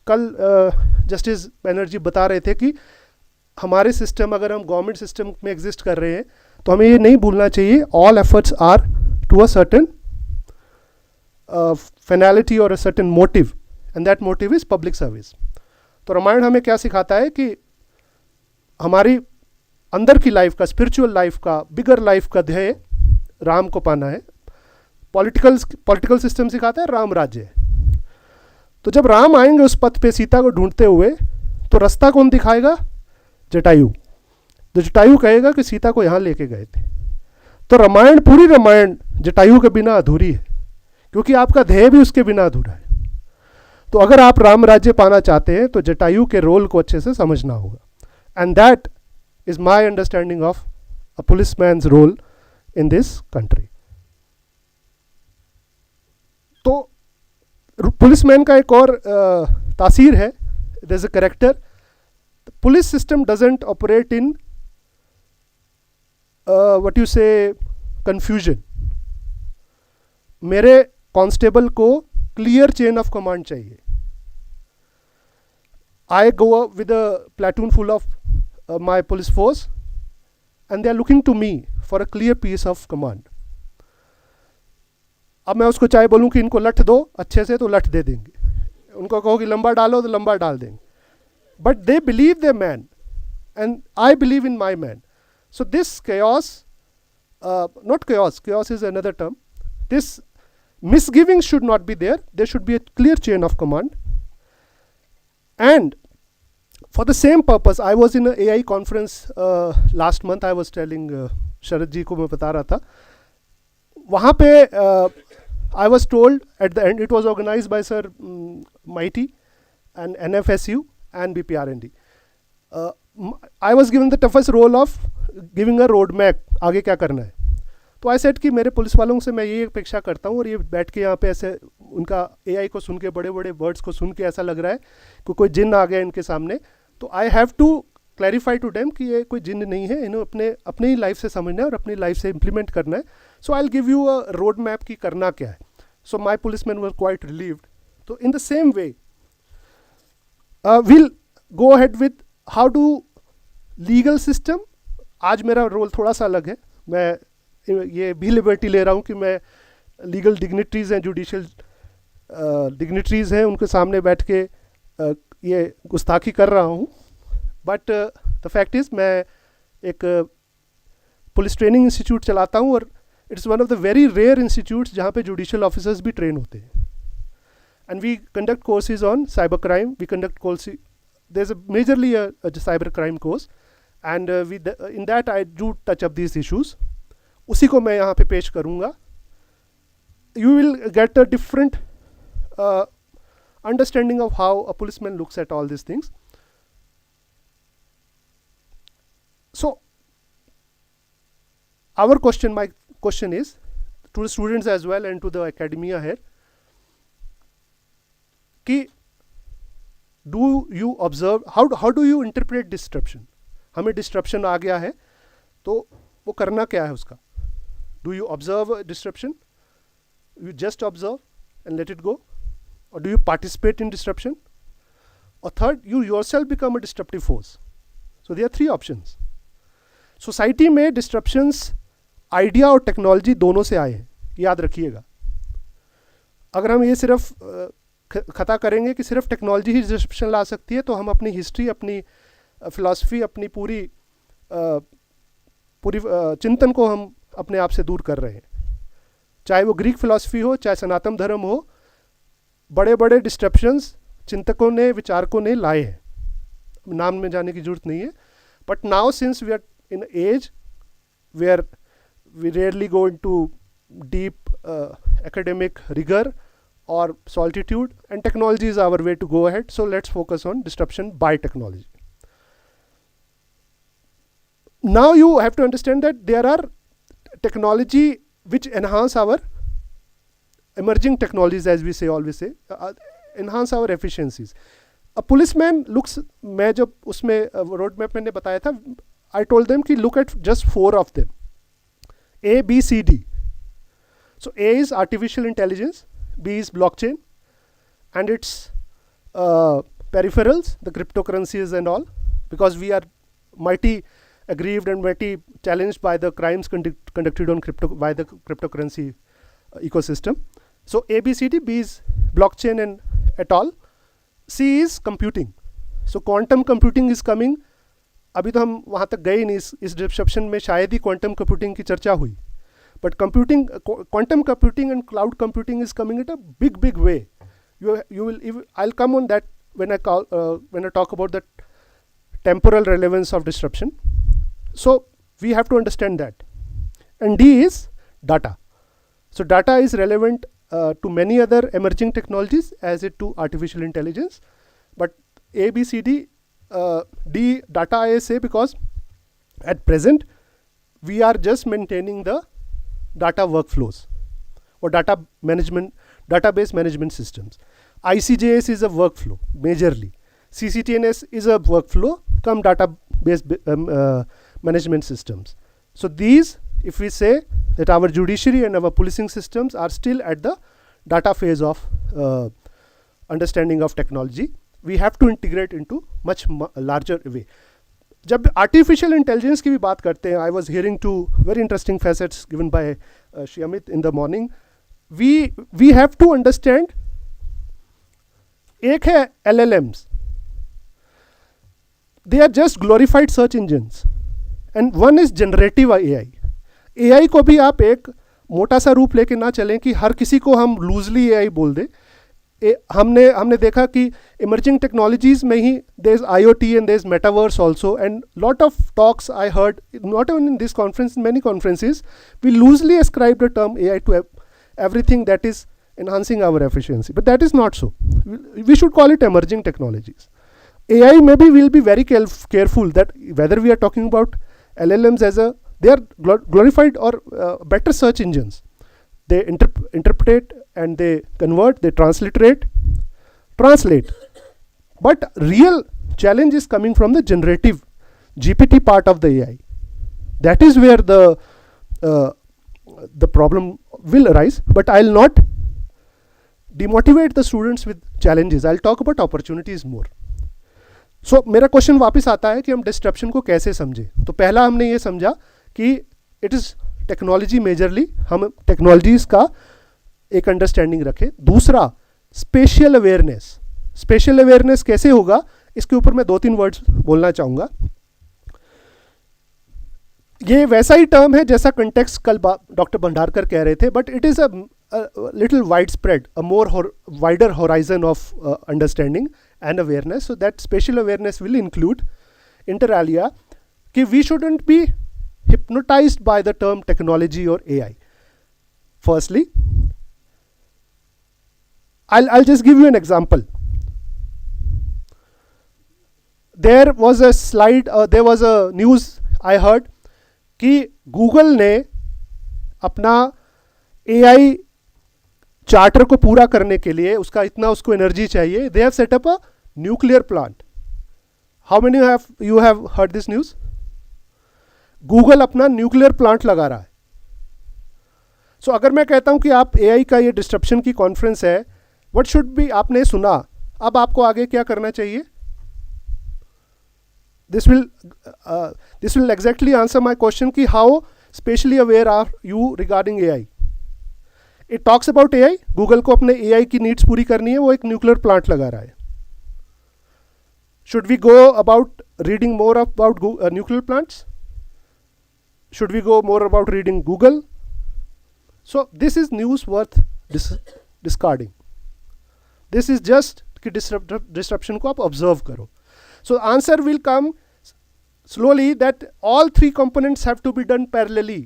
कल जस्टिस बनर्जी बता रहे थे कि हमारे सिस्टम, अगर हम गवर्नमेंट सिस्टम में एग्जिस्ट कर रहे हैं, तो हमें ये नहीं भूलना चाहिए all efforts are to a certain finality or a certain motive, and that motive is public service. तो रामायण हमें क्या सिखाता है कि हमारी अंदर की लाइफ का, स्पिरिचुअल लाइफ का, बिगर लाइफ का ध्येय राम को पाना है. पॉलिटिकल सिस्टम सिखाता है राम राज्य है. तो जब राम आएंगे उस पथ पे सीता को ढूंढते हुए, तो रास्ता कौन दिखाएगा? जटायु. तो जटायु कहेगा कि सीता को यहाँ लेके गए थे. तो रामायण, पूरी रामायण जटायु के बिना अधूरी है, क्योंकि आपका ध्येय भी उसके बिना अधूरा है. तो अगर आप राम राज्य पाना चाहते हैं तो जटायु के रोल को अच्छे से समझना होगा. And that is my understanding of a policeman's role in this country. तो पुलिसमैन का एक और तासीर है, there is a character. Police system doesn't operate in what you say confusion. मेरे कांस्टेबल को क्लियर चेन ऑफ कमांड चाहिए. I go with a platoon full of my police force and they are looking to me for a clear piece of command. अब मैं उसको चाहे बोलूं कि इनको लठ दो अच्छे से, तो लठ दे देंगे. उनको कहो कि लंबा डालो तो लंबा डाल देंगे. But they believe the man and I believe in my man. So this chaos, not chaos is another term. This misgiving should not be there. There should be a clear chain of command. And for the same purpose, I was in an AI conference last month. I was telling शरद जी को मैं बता रहा था, वहाँ पे I was told at the end, it was organized by Sir Mighty and NFSU and BPRND. I was given the toughest role of giving a road map, आगे क्या करना है. तो आई सेट कि मेरे पुलिस वालों से मैं ये अपेक्षा करता हूँ, और ये बैठ के यहाँ पे ऐसे उनका AI को सुन के, बड़े बड़े वर्ड्स को सुन के ऐसा लग रहा है कि कोई जिन आ गया इनके सामने. तो I have to clarify to them कि ये कोई जिन नहीं है, इन्हें अपने ही लाइफ से समझना है और अपनी लाइफ से इम्प्लीमेंट करना है. So I will give you a road map कि करना क्या है. So my policeman were quite relieved. तो in the same way we'll go ahead with how to legal system. आज मेरा रोल थोड़ा सा अलग है, मैं ये भी लिबर्टी ले रहा हूँ कि मैं लीगल डिग्निटरीज हैं, जुडिशियल डिग्निटरीज हैं, उनके सामने बैठ के ये गुस्ताखी कर रहा हूँ. बट द फैक्ट इज़ मैं एक पुलिस ट्रेनिंग इंस्टीट्यूट चलाता हूँ और it's one of the very rare institutes जहाँ पे जुडिशियल ऑफिसर्स भी ट्रेन होते हैं. And we conduct courses on cybercrime. We conduct courses. There's majorly a cybercrime course, and in that I do touch up these issues. उसी को मैं यहाँ पे पेश करूँगा. You will get a different understanding of how a policeman looks at all these things. So, my question is to the students as well and to the academia here. कि do you observe, how do you interpret disruption? हमें disruption आ गया है तो वो करना क्या है उसका? Do you observe a disruption? You just observe and let it go? Or do you participate in disruption? Or third, you yourself become a disruptive force. So there are three options. Society में disruptions idea और technology दोनों से आए हैं, याद रखिएगा. अगर हम ये सिर्फ खता करेंगे कि सिर्फ टेक्नोलॉजी ही डिस्रप्शन ला सकती है, तो हम अपनी हिस्ट्री, अपनी फिलॉसफी, अपनी पूरी चिंतन को हम अपने आप से दूर कर रहे हैं. चाहे वो ग्रीक फिलॉसफी हो, चाहे सनातन धर्म हो, बड़े बड़े डिस्ट्रप्शंस चिंतकों ने, विचारकों ने लाए हैं. नाम में जाने की जरूरत नहीं है. But now since we are in age where we rarely go into deep academic rigor or solitude, and technology is our way to go ahead. So let's focus on disruption by technology. Now you have to understand that there are technology which enhance our emerging technologies, as we say, always say, enhance our efficiencies. A policeman looks, मैं जब उसमें road map मैंने बताया था, I told them कि look at just 4 of them, A, B, C, D. So A is artificial intelligence, B is blockchain, and its peripherals, the cryptocurrencies and all, because we are mighty aggrieved and mighty challenged by the crimes conducted on by the cryptocurrency ecosystem. So A, B, C, D, B is blockchain and et al. C is computing. So quantum computing is coming. अभी तो हम वहाँ तक गए ही नहीं. इस disruption में शायद ही quantum computing की चर्चा हुई. But computing, quantum computing and cloud computing is coming at a big way. I'll come on that when I talk about the temporal relevance of disruption. So we have to understand that. And D is data. So data is relevant to many other emerging technologies as it to artificial intelligence. But A, B, C, D, D data I say because at present we are just maintaining the data workflows or database management systems. ICJS is a workflow majorly. CCTNS is a workflow come database management systems. So these, if we say that our judiciary and our policing systems are still at the data phase of understanding of technology, we have to integrate into much larger way. जब artificial intelligence की भी बात करते हैं, I was hearing two very interesting facets given by Shri Amit in the morning. We have to understand, एक है LLMs, they are just glorified search engines, and one is generative AI को भी आप एक मोटा सा रूप लेके ना चलें कि हर किसी को हम लूजली AI बोल दें. हमने देखा कि इमर्जिंग टेक्नोलॉजीज में ही there is IoT and there is metaverse also, and lot of talks I heard not only in this conference, in many conferences we loosely ascribe the term AI to everything that is enhancing our efficiency, but that is not so. We should call it emerging technologies. AI maybe we'll be very careful that whether we are talking about LLMs as they are glorified or better search engines. They interpret and they convert, they transliterate, but real challenge is coming from the generative GPT part of the AI. That is where the problem will arise, but I'll not demotivate the students with challenges. I'll talk about opportunities more. मेरा question वापस आता है कि हम disruption को कैसे समझें. तो पहला हमने ये समझा कि इट इज़ टेक्नोलॉजी मेजरली, हम टेक्नोलॉजीज का एक अंडरस्टैंडिंग रखें. दूसरा स्पेशियल अवेयरनेस. स्पेशल अवेयरनेस कैसे होगा, इसके ऊपर मैं 2-3 वर्ड्स बोलना चाहूँगा. ये वैसा ही टर्म है जैसा कंटेक्स्ट कल डॉक्टर भंडारकर कह रहे थे, but it is a little widespread, a more wider horizon of understanding and awareness. So that spatial awareness will include, inter alia, कि we shouldn't be hypnotized by the term technology or AI. Firstly, I'll just give you an example. There was a slide, there was a news I heard कि Google ने अपना AI charter को पूरा करने के लिए उसको एनर्जी चाहिए. They have set up a nuclear plant. How many you have heard this news? Google अपना न्यूक्लियर प्लांट लगा रहा है. सो अगर मैं कहता हूं कि आप एआई का ये डिस्ट्रप्शन की कॉन्फ्रेंस है, व्हाट शुड बी, आपने सुना, अब आपको आगे क्या करना चाहिए? This will exactly answer my question कि how specially aware are you regarding AI. It talks about AI. Google को अपने एआई की नीड्स पूरी करनी है, वो एक न्यूक्लियर प्लांट लगा रहा है. Should we go about reading more about nuclear plants? Should we go more about reading Google? So this is news worth discarding. This is just कि डिस्ट्रप्शन को आप ऑब्जर्व करो. So answer will come slowly that all 3 components have to be done parallelly.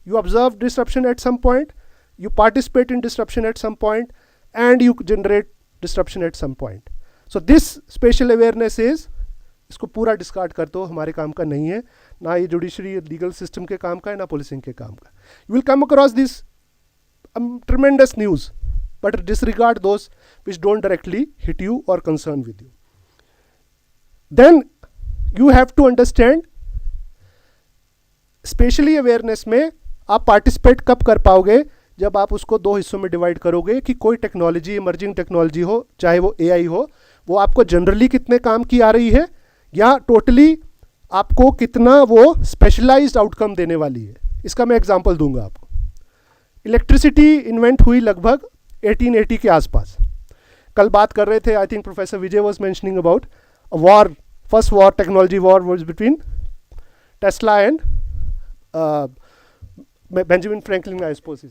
You observe disruption at some point, you participate in disruption at some point, and you generate disruption at some point. So this spatial awareness is, इसको पूरा discard कर दो, हमारे काम का नहीं है, ना ये जुडिशरी लीगल सिस्टम के काम का है, ना पुलिसिंग के काम का. You will come across this tremendous news, but disregard those which don't directly hit you or concern with you. Then you have to understand specially awareness में आप पार्टिसिपेट कब कर पाओगे, जब आप उसको 2 हिस्सों में डिवाइड करोगे कि कोई टेक्नोलॉजी, इमर्जिंग टेक्नोलॉजी हो, चाहे वो एआई हो, वो आपको जनरली कितने काम की आ रही है या टोटली आपको कितना वो स्पेशलाइज्ड आउटकम देने वाली है. इसका मैं एग्जांपल दूंगा आपको. इलेक्ट्रिसिटी इन्वेंट हुई लगभग 1880 के आसपास. कल बात कर रहे थे, I think professor Vijay was mentioning about war. First war, technology war, was between Tesla and Benjamin Franklin, I suppose.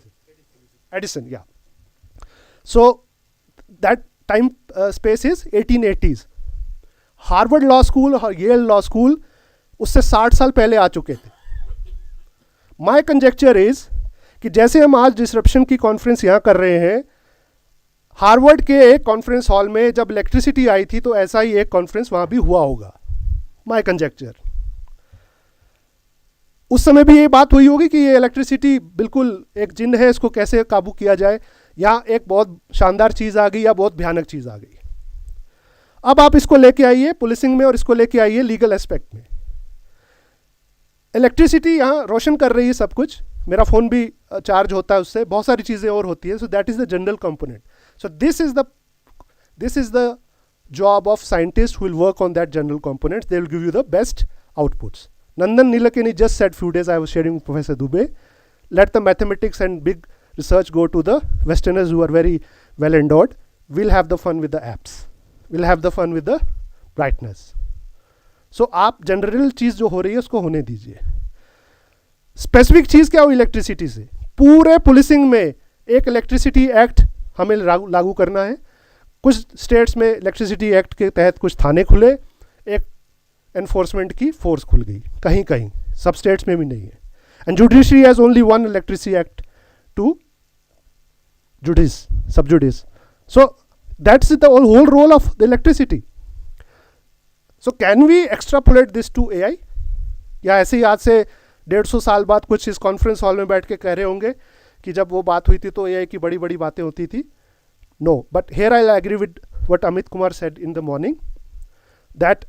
Edison, yeah. So that time space is 1880s. Harvard Law School और Yale Law School उससे 60 साल पहले आ चुके थे. My conjecture is कि जैसे हम आज डिसरप्शन की कॉन्फ्रेंस यहाँ कर रहे हैं, हार्वर्ड के एक कॉन्फ्रेंस हॉल में जब इलेक्ट्रिसिटी आई थी तो ऐसा ही एक कॉन्फ्रेंस वहाँ भी हुआ होगा. My conjecture. उस समय भी ये बात हुई होगी कि ये इलेक्ट्रिसिटी बिल्कुल एक जिन है, इसको कैसे काबू किया जाए, या एक बहुत शानदार चीज़ आ गई या बहुत भयानक चीज़ आ गई. अब आप इसको लेके आइए पुलिसिंग में और इसको लेके आइए लीगल एस्पेक्ट में. इलेक्ट्रिसिटी यहाँ रोशन कर रही है सब कुछ, मेरा फ़ोन भी चार्ज होता है उससे, बहुत सारी चीज़ें और होती है. So that is the general component. So this is the job of scientists who will work on that general components. They will give you the best outputs. Nandan Nilekani just said few days I was sharing with Professor Dubey, let the mathematics and big research go to the Westerners who are very well endowed. We'll have the fun with the apps. We'll have the fun with the brightness. So आप general चीज़ जो हो रही है उसको होने दीजिए. Specific चीज़ क्या हो इलेक्ट्रिसिटी से? पूरे पुलिसिंग में एक इलेक्ट्रिसिटी एक्ट हमें लागू करना है. कुछ स्टेट्स में इलेक्ट्रिसिटी एक्ट के तहत कुछ थाने खुले, एक एनफोर्समेंट की फोर्स खुल गई, कहीं कहीं, सब स्टेट्स में भी नहीं है. And judiciary has only 1 electricity act to sub judice. So that's the whole role of the electricity. So can we extrapolate this to AI? या ऐसे ही आज से 150 साल बाद कुछ इस कॉन्फ्रेंस हॉल में बैठ के कह रहे होंगे कि जब वो बात हुई थी तो एआई की बड़ी बड़ी बातें होती थी. No, but here I agree with what Amit Kumar said in the morning, that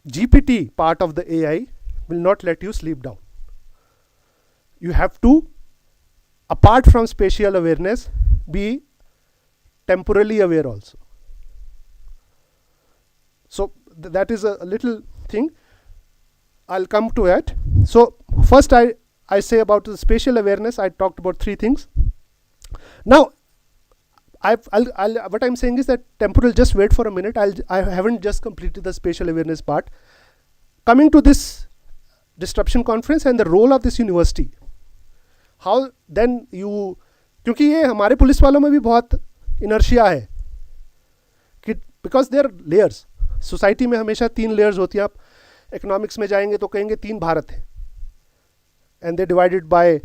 GPT part of the AI will not let you sleep down. You have to, apart from spatial awareness, be temporally aware also. So that is a little thing. I'll come to it. So first I say about the spatial awareness. I talked about 3 things. Now what I'm saying is that temporal, just wait for a minute. I haven't just completed the spatial awareness part. Coming to this disruption conference and the role of this university. How then you, क्योंकि ये हमारे police वालों में भी बहुत inertia है कि because there are layers. Society में हमेशा 3 layers होती है. आप इकोनॉमिक्स में जाएंगे तो कहेंगे 3 भारत हैं and they divided by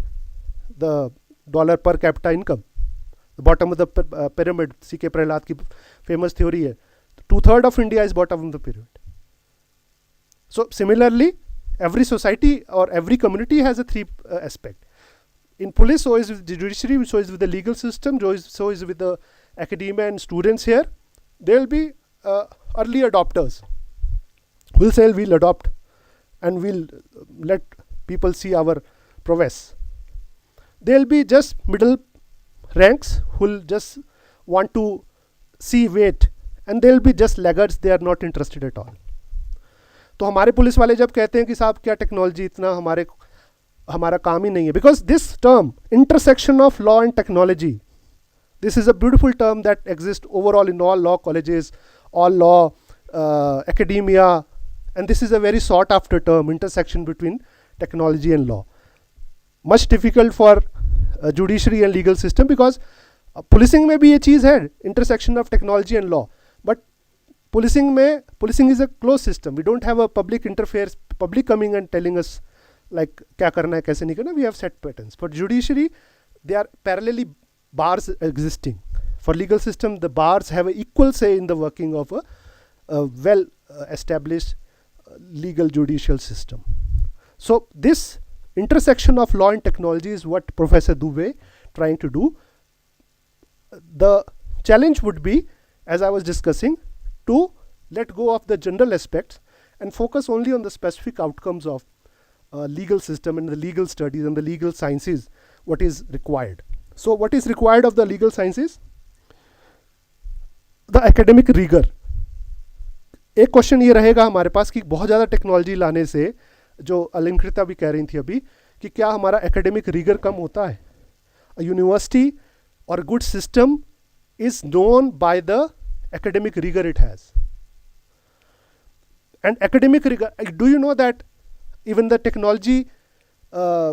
the dollar per capita income. The bottom of the pyramid, C.K. Prahlad की famous theory है. 2/3 of India is bottom of the pyramid. So similarly, every society or every community has a 3 aspect. In police, so is with the judiciary, so is with the legal system, so is with the academia and students here. There will be early adopters who will say we'll adopt and we'll let people see our prowess. There will be just middle ranks who will just want to see weight, and there will be just laggards, they are not interested at all. तो हमारे police वाले जब कहते हैं कि साहब क्या technology इतना हमारा काम ही नहीं है, because this term intersection of law and technology, this is a beautiful term that exists overall in all law colleges, all law academia, and this is a very sought after term, intersection between technology and law. Much difficult for judiciary and legal system because policing में भी ये चीज़ है, intersection of technology and law, but policing is a closed system. We don't have a public interference, public coming and telling us like क्या करना है कैसे नहीं करना. We have set patterns. For judiciary, they are parallelly bars existing. For legal system, the bars have an equal say in the working of a well established legal judicial system. So this intersection of law and technology is what Professor Dubey trying to do. The challenge would be, as I was discussing, to let go of the general aspects and focus only on the specific outcomes of legal system and the legal studies and the legal sciences, what is required. So what is required of the legal sciences? The academic rigor. एक question ये रहेगा हमारे पास कि बहुत ज़्यादा technology लाने से, जो अलंकृता भी कह रही थी अभी, कि क्या हमारा एकेडमिक रिगर कम होता है. A university or a good system is known by the academic rigor it has. And academic rigor, do you know that even the technology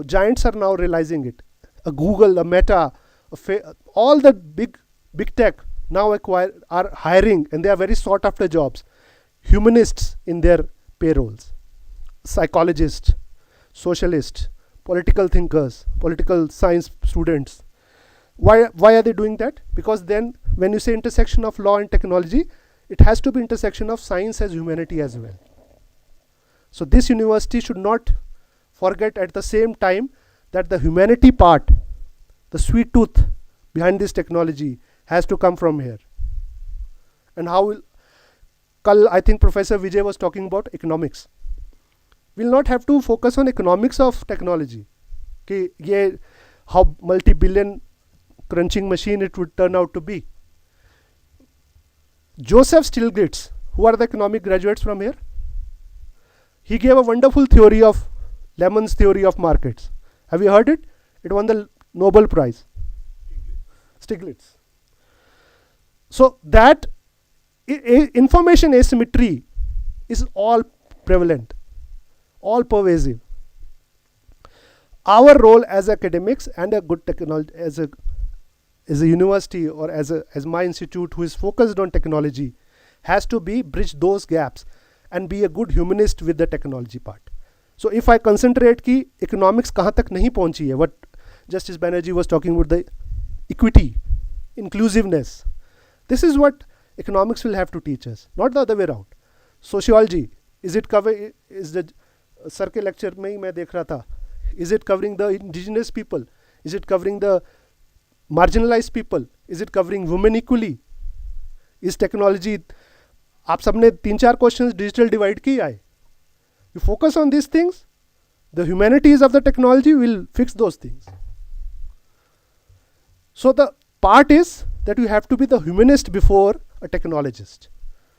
giants are now realizing it? A Google, a Meta, all the big tech now are hiring, and they are very sought after jobs, humanists in their payrolls, psychologists, socialists, political thinkers, political science students. Why are they doing that? Because then when you say intersection of law and technology, it has to be intersection of science as humanity as well. So this university should not forget at the same time that the humanity part, the sweet tooth behind this technology, has to come from here. And how will, I think Professor Vijay was talking about economics. We'll not have to focus on economics of technology. कि ये how multi-billion crunching machine it would turn out to be. Joseph Stiglitz, who are the economic graduates from here? He gave a wonderful theory of Lemon's theory of markets. Have you heard it? It won the Nobel Prize. Stiglitz. So that information asymmetry is all prevalent, all pervasive. Our role as academics and a good technology, as a university or as my institute who is focused on technology, has to be bridge those gaps and be a good humanist with the technology part. So if I concentrate कि economics कहाँ तक नहीं पहुँची है, what Justice Banerjee was talking about, the equity, inclusiveness, this is what economics will have to teach us, not the other way around. Sociology, is it cover, is the sir के lecture में ही मैं देख रहा था, is it covering the indigenous people, is it covering the marginalized people, is it covering women equally, is technology, आप सबने 3-4 questions digital divide की आए. You focus on these things, the humanities of the technology will fix those things. So the part is that you have to be the humanist before a technologist.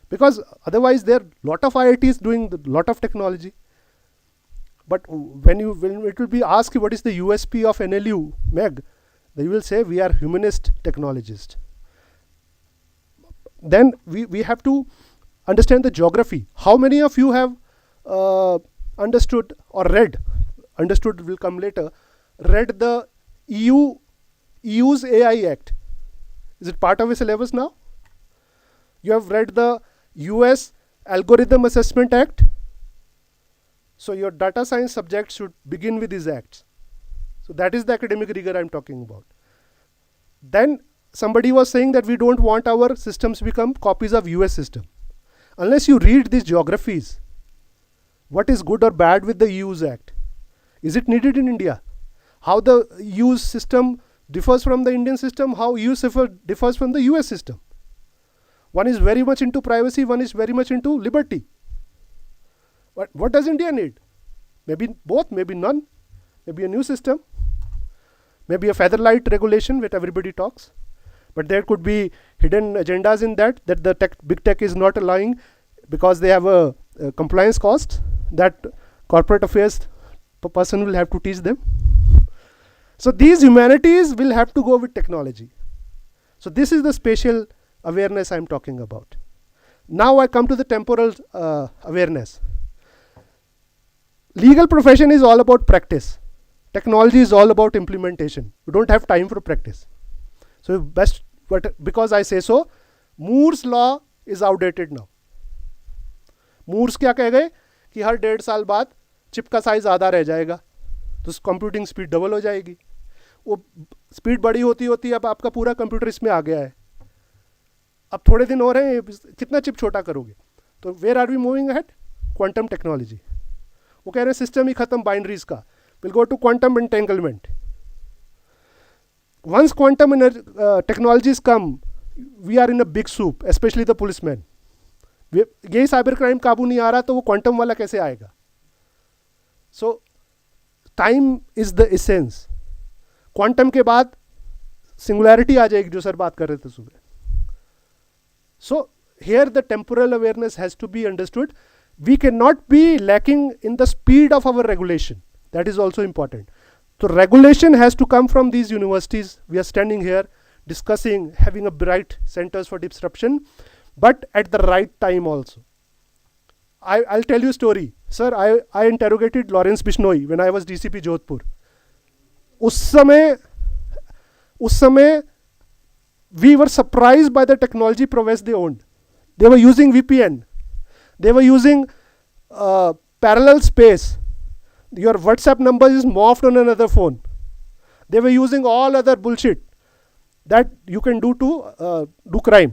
Because otherwise there are lot of IITs doing a lot of technology. But when it will be asked what is the USP of NLU, MEG, they will say we are humanist technologists. Then we have to understand the geography. How many of you have understood or read, understood will come later, read the EU's AI Act? Is it part of a syllabus now? You have read the US Algorithm Assessment Act? So your data science subject should begin with these acts. So that is the academic rigor I'm talking about. Then somebody was saying that we don't want our systems to become copies of US system. Unless you read these geographies, what is good or bad with the EU's act? Is it needed in India? How the EU's system differs from the Indian system, how EU differs from the US system. One is very much into privacy, one is very much into liberty. What does India need? Maybe both, maybe none, maybe a new system, maybe a featherlight regulation which everybody talks. But there could be hidden agendas in that the big tech is not allowing because they have a compliance cost that corporate affairs person will have to teach them. So these humanities will have to go with technology. So this is the spatial awareness I'm talking about. Now I come to the temporal awareness. Legal profession is all about practice. Technology is all about implementation. You don't have time for practice. So best, because I say so, Moore's law is outdated now. Moore's क्या कह गए कि हर 1.5 साल बाद chip का size आधा रह जाएगा, तो कंप्यूटिंग स्पीड डबल हो जाएगी. वो स्पीड बड़ी होती होती अब आपका पूरा कंप्यूटर इसमें आ गया है. अब थोड़े दिन हो रहे हैं, कितना चिप छोटा करोगे? तो where are we moving ahead? Quantum technology. वो कह रहे हैं सिस्टम ही खत्म बाइनरीज का. Will go to quantum entanglement. Once quantum technologies come, we are in a big soup, especially the policemen. यही साइबर क्राइम काबू नहीं आ रहा तो वो क्वांटम वाला कैसे आएगा? So time is the essence. Quantum के बाद सिंगुलैरिटी आ जाएगी जो सर बात कर रहे थे सुबह. So here the temporal awareness has to be understood. We cannot be lacking in the speed of our regulation. That is also important. So regulation has to come from these universities. We are standing here discussing having a bright centers for disruption, but at the right time also. I'll tell you a story. Sir, I interrogated Lawrence Bishnoi when I was DCP Jodhpur. उस समय we were surprised by the technology prowess they owned. They were using VPN. They were using parallel space. Your WhatsApp number is morphed on another phone. They were using all other bullshit that you can do to do crime.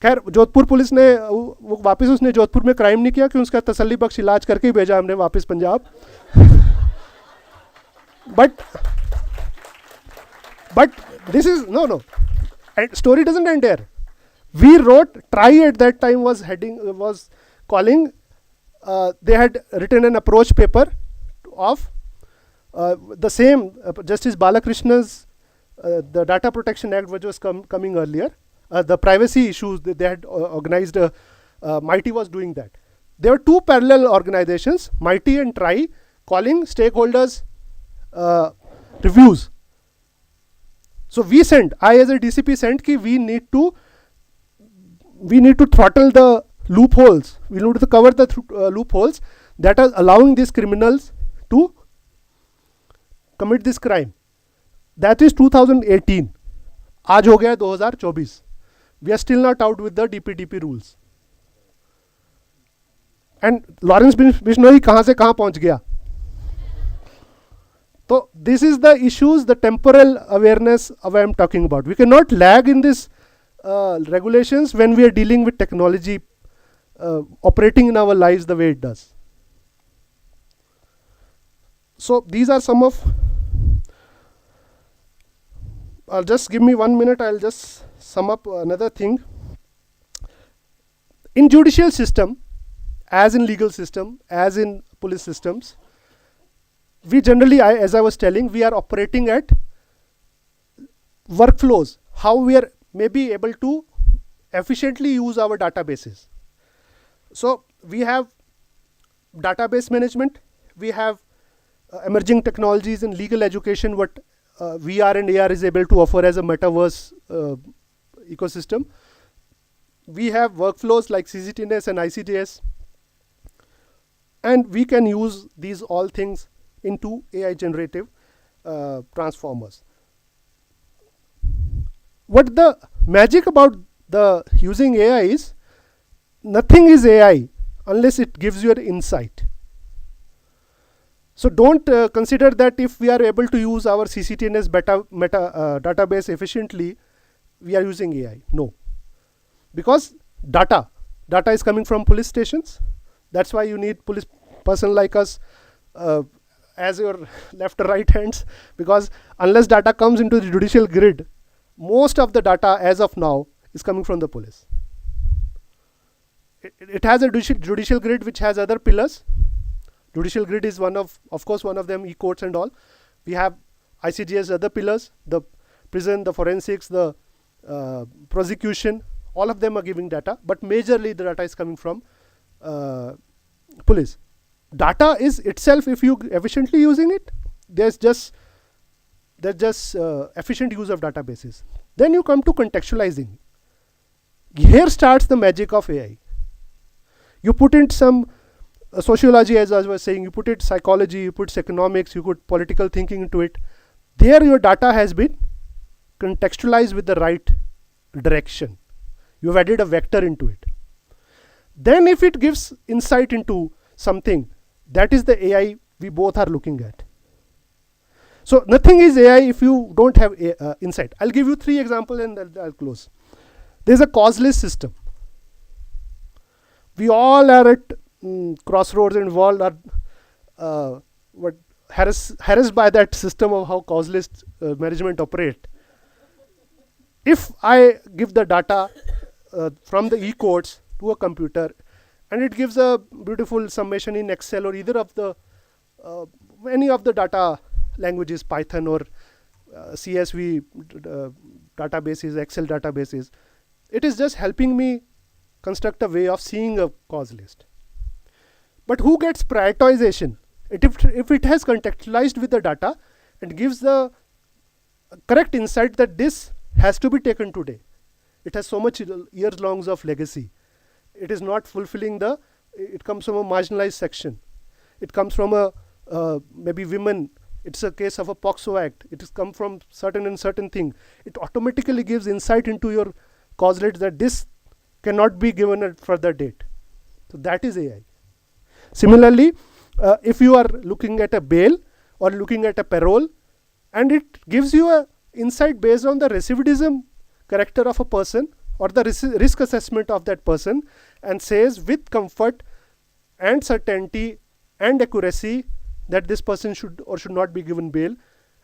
खैर Jodhpur police ने वो वापस उसने जोधपुर में crime नहीं किया कि उसका तसल्ली बख्श इलाज करके ही भेजा हमने वापस Punjab. But this is no. And story doesn't end there. We wrote, TRI at that time was calling. They had written an approach paper of the same Justice Balakrishna's the Data Protection Act, which was coming earlier. The privacy issues that they had organized. MITI was doing that. There were two parallel organizations, MITI and TRI, calling stakeholders reviews. So we sent, I as a DCP sent कि we need to throttle the loopholes. We need to cover the loopholes that are allowing these criminals to commit this crime. That is 2018. आज हो गया 2024. We are still not out with the DPDP rules. And Lawrence Bishnoi कहाँ से कहाँ पहुँच गया? So this is the issues, the temporal awareness I am talking about. We cannot lag in this regulations when we are dealing with technology operating in our lives the way it does. So these are some of, just give me 1 minute, I'll just sum up another thing. In judicial system, as in legal system, as in police systems, we generally, as I was telling, we are operating at workflows, how we are maybe able to efficiently use our databases. So we have database management, we have emerging technologies in legal education, what VR and AR is able to offer as a metaverse ecosystem. We have workflows like CCTNS and ICTS, and we can use these all things into AI generative transformers. What the magic about the using AI is, nothing is AI unless it gives you an insight. So don't consider that if we are able to use our CCTNS database efficiently, we are using AI. No. Because data is coming from police stations. That's why you need police person like us as your left or right hands, because unless data comes into the judicial grid, most of the data as of now is coming from the police. It has a judicial grid which has other pillars. Judicial grid is of course, one of them, e-courts and all. We have ICGS other pillars, the prison, the forensics, the prosecution, all of them are giving data, but majorly the data is coming from police. Data is itself, if you efficiently using it, there's just efficient use of databases. Then you come to contextualizing. Here starts the magic of AI. You put in some sociology, as I was saying, you put it psychology, you put economics, you put political thinking into it. There your data has been contextualized with the right direction. You have added a vector into it. Then if it gives insight into something, that is the AI we both are looking at. So nothing is AI if you don't have insight. I'll give you 3 examples and I'll close. There's a causeless system. We all are at crossroads and all are harassed by that system of how causeless management operate. If I give the data from the e-courts to a computer and it gives a beautiful summation in Excel or either of the any of the data languages, Python or CSV databases, Excel databases, it is just helping me construct a way of seeing a cause list. But who gets prioritization? If it has contextualized with the data and gives the correct insight that this has to be taken today. It has so much years long of legacy. It is not fulfilling it comes from a marginalized section. It comes from maybe women. It's a case of a POXO Act. It has come from certain thing. It automatically gives insight into your causelate that this cannot be given a further date. So that is AI. Similarly, if you are looking at a bail or looking at a parole, and it gives you a insight based on the recidivism character of a person or the risk assessment of that person, and says with comfort and certainty and accuracy that this person should or should not be given bail,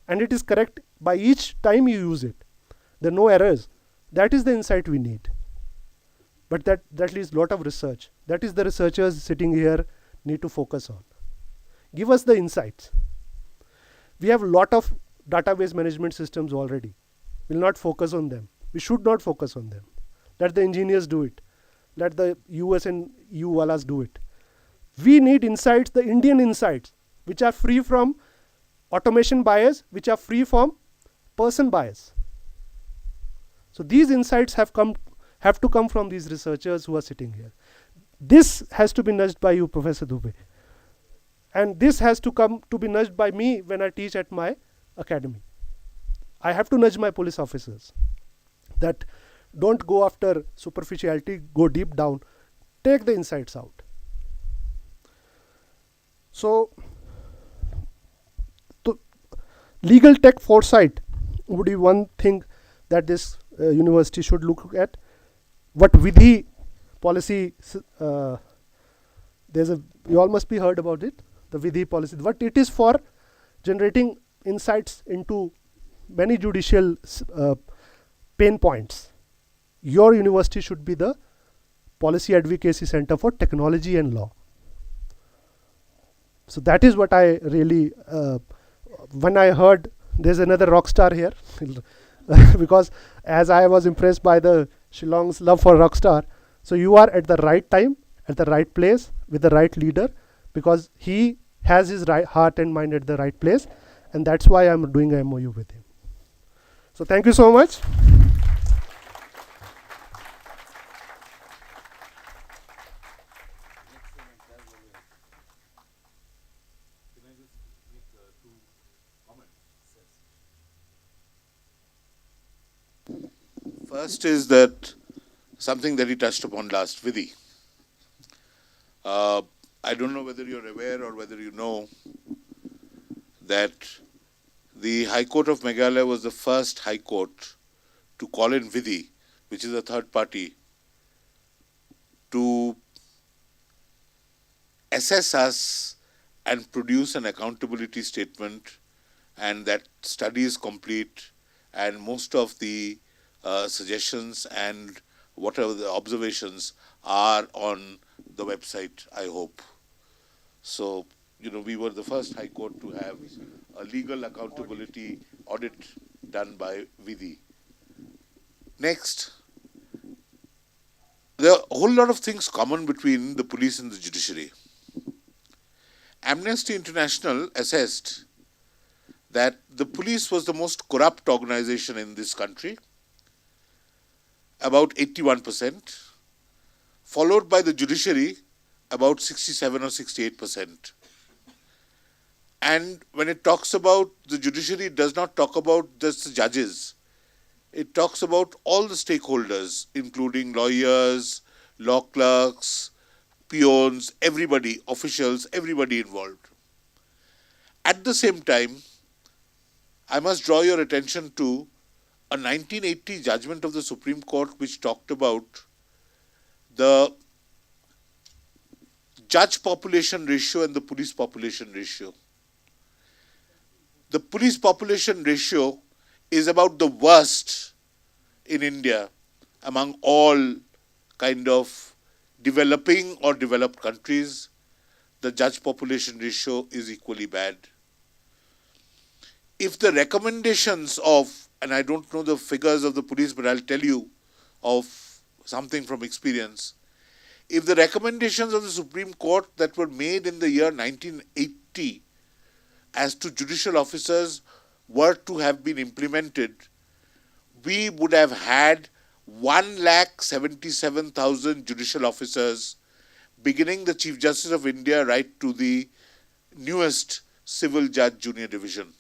and it is correct by each time you use it. There are no errors. That is the insight we need. But that leaves a lot of research. That is the researchers sitting here need to focus on. Give us the insights. We have a lot of database management systems already. We'll not focus on them. We should not focus on them. Let the engineers do it. Let the US and EU walas do it. We need insights, the Indian insights, which are free from automation bias, which are free from person bias. So these insights have to come from these researchers who are sitting here. This has to be nudged by you, Professor Dubey. And this has to be nudged by me when I teach at my academy. I have to nudge my police officers that don't go after superficiality, go deep down, take the insights out. So, legal tech foresight would be one thing that this university should look at. What Vidhi policy, you all must be heard about it, the Vidhi policy. What it is for generating insights into many judicial pain points. Your university should be the policy advocacy center for technology and law. So that is what I really, when I heard there's another rock star here, because as I was impressed by the Shillong's love for rockstar, so you are at the right time, at the right place with the right leader, because he has his heart and mind at the right place, and that's why I'm doing a MOU with him. So thank you so much. First is that something that he touched upon last, Vidhi. I don't know whether you're aware or whether you know that the High Court of Meghalaya was the first High Court to call in Vidhi, which is a third party, to assess us and produce an accountability statement, and that study is complete, and most of the suggestions and whatever the observations are on the website, I hope. So, we were the first High Court to have a legal accountability audit done by Vidhi. Next, there are a whole lot of things common between the police and the judiciary. Amnesty International assessed that the police was the most corrupt organization in this country, about 81%, followed by the judiciary, about 67 or 68%. And when it talks about the judiciary, it does not talk about just the judges. It talks about all the stakeholders, including lawyers, law clerks, peons, everybody, officials, everybody involved. At the same time, I must draw your attention to a 1980 judgment of the Supreme Court which talked about the judge population ratio and the police population ratio. The police population ratio is about the worst in India among all kind of developing or developed countries. The judge population ratio is equally bad. If the recommendations of, and I don't know the figures of the police, but I'll tell you of something from experience. If the recommendations of the Supreme Court that were made in the year 1980 as to judicial officers were to have been implemented, we would have had 1,77,000 judicial officers, beginning the Chief Justice of India right to the newest Civil Judge Junior Division.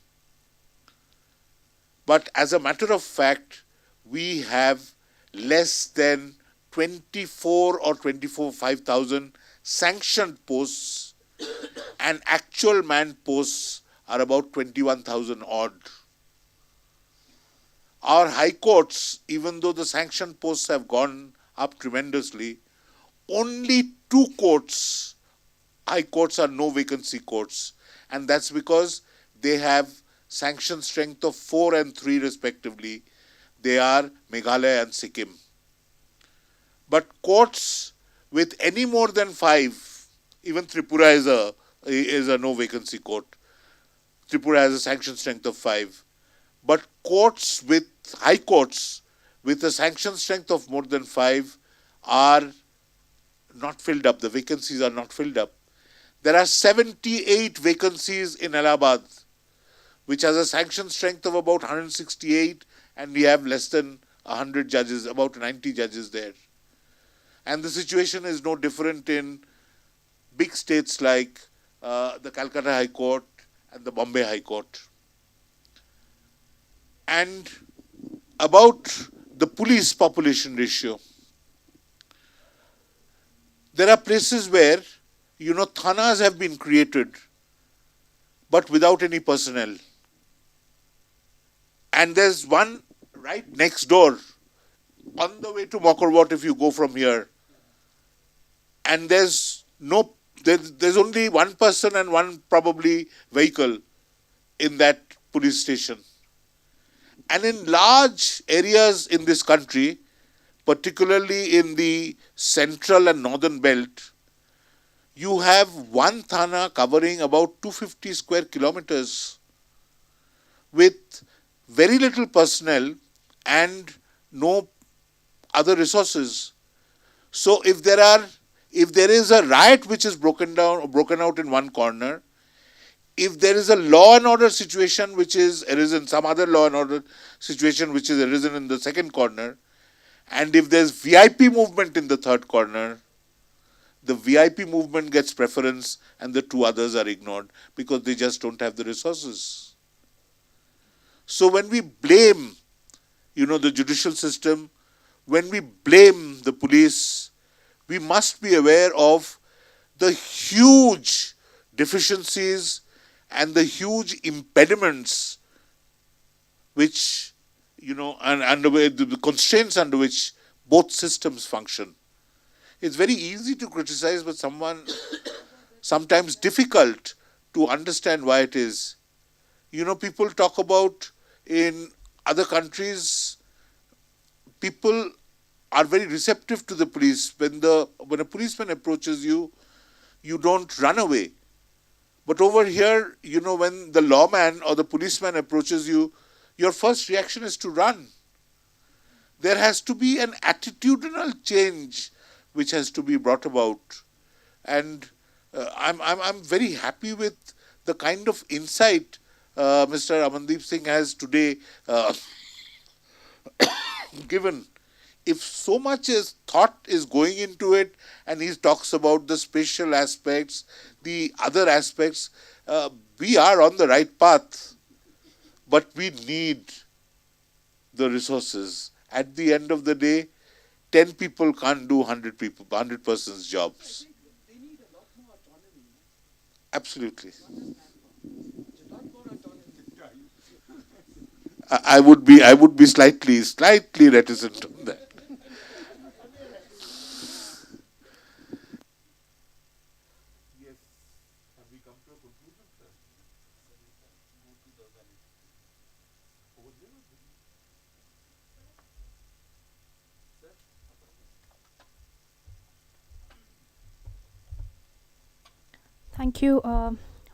But as a matter of fact, we have less than 24 or 5,000 sanctioned posts, and actual man posts are about 21,000 odd. Our high courts, even though the sanctioned posts have gone up tremendously, only 2 courts, high courts, are no vacancy courts, and that's because they have sanction strength of 4 and 3 respectively. They are Meghalaya and Sikkim. But courts with any more than 5, even Tripura is a no vacancy court. Tripura has a sanction strength of 5. But courts with, high courts with a sanction strength of more than 5 are not filled up. The vacancies are not filled up. There are 78 vacancies in Allahabad, which has a sanction strength of about 168, and we have less than 100 judges, about 90 judges there. And the situation is no different in big states like the Calcutta High Court and the Bombay High Court. And about the police population ratio, there are places where, thanas have been created, but without any personnel. And there's one right next door, on the way to Mokorwat if you go from here. And there's only one person and one probably vehicle in that police station. And in large areas in this country, particularly in the central and northern belt, you have one thana covering about 250 square kilometers with very little personnel and no other resources. So if there are if there is a riot which is broken down or broken out in one corner, if there is a law and order situation which is arisen, some other law and order situation which is arisen in the second corner, and if there's VIP movement in the third corner, the VIP movement gets preference and the two others are ignored because they just don't have the resources. So when we blame, the judicial system, when we blame the police, we must be aware of the huge deficiencies and the huge impediments which, and the constraints under which both systems function. It's very easy to criticize, but sometimes difficult to understand why it is. People talk about in other countries, people are very receptive to the police. When a policeman approaches you, you don't run away. But over here, when the lawman or the policeman approaches you, your first reaction is to run. There has to be an attitudinal change which has to be brought about. And I'm very happy with the kind of insight Mr. Amandeep Singh has today given. If so much thought is going into it, and he talks about the spatial aspects, the other aspects, we are on the right path. But we need the resources. At the end of the day, 10 people can't do 100 persons' jobs. Absolutely. I would be slightly reticent on that. Thank you,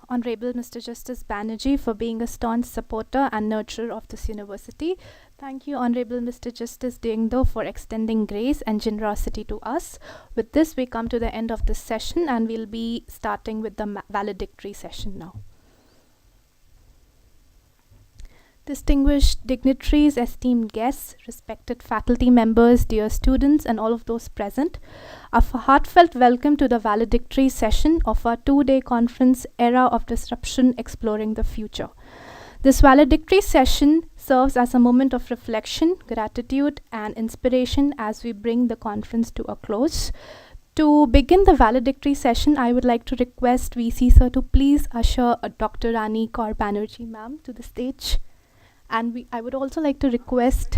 Honorable Mr. Justice Banerjee, for being a staunch supporter and nurturer of this university. Thank you, Honorable Mr. Justice Dengdo, for extending grace and generosity to us. With this, we come to the end of this session, and we'll be starting with the valedictory session now. Distinguished dignitaries, esteemed guests, respected faculty members, dear students, and all of those present, a heartfelt welcome to the valedictory session of our two-day conference, Era of Disruption, Exploring the Future. This valedictory session serves as a moment of reflection, gratitude, and inspiration as we bring the conference to a close. To begin the valedictory session, I would like to request VC Sir to please usher Dr. Rani Kaur Banerjee ma'am to the stage. And I would also like to request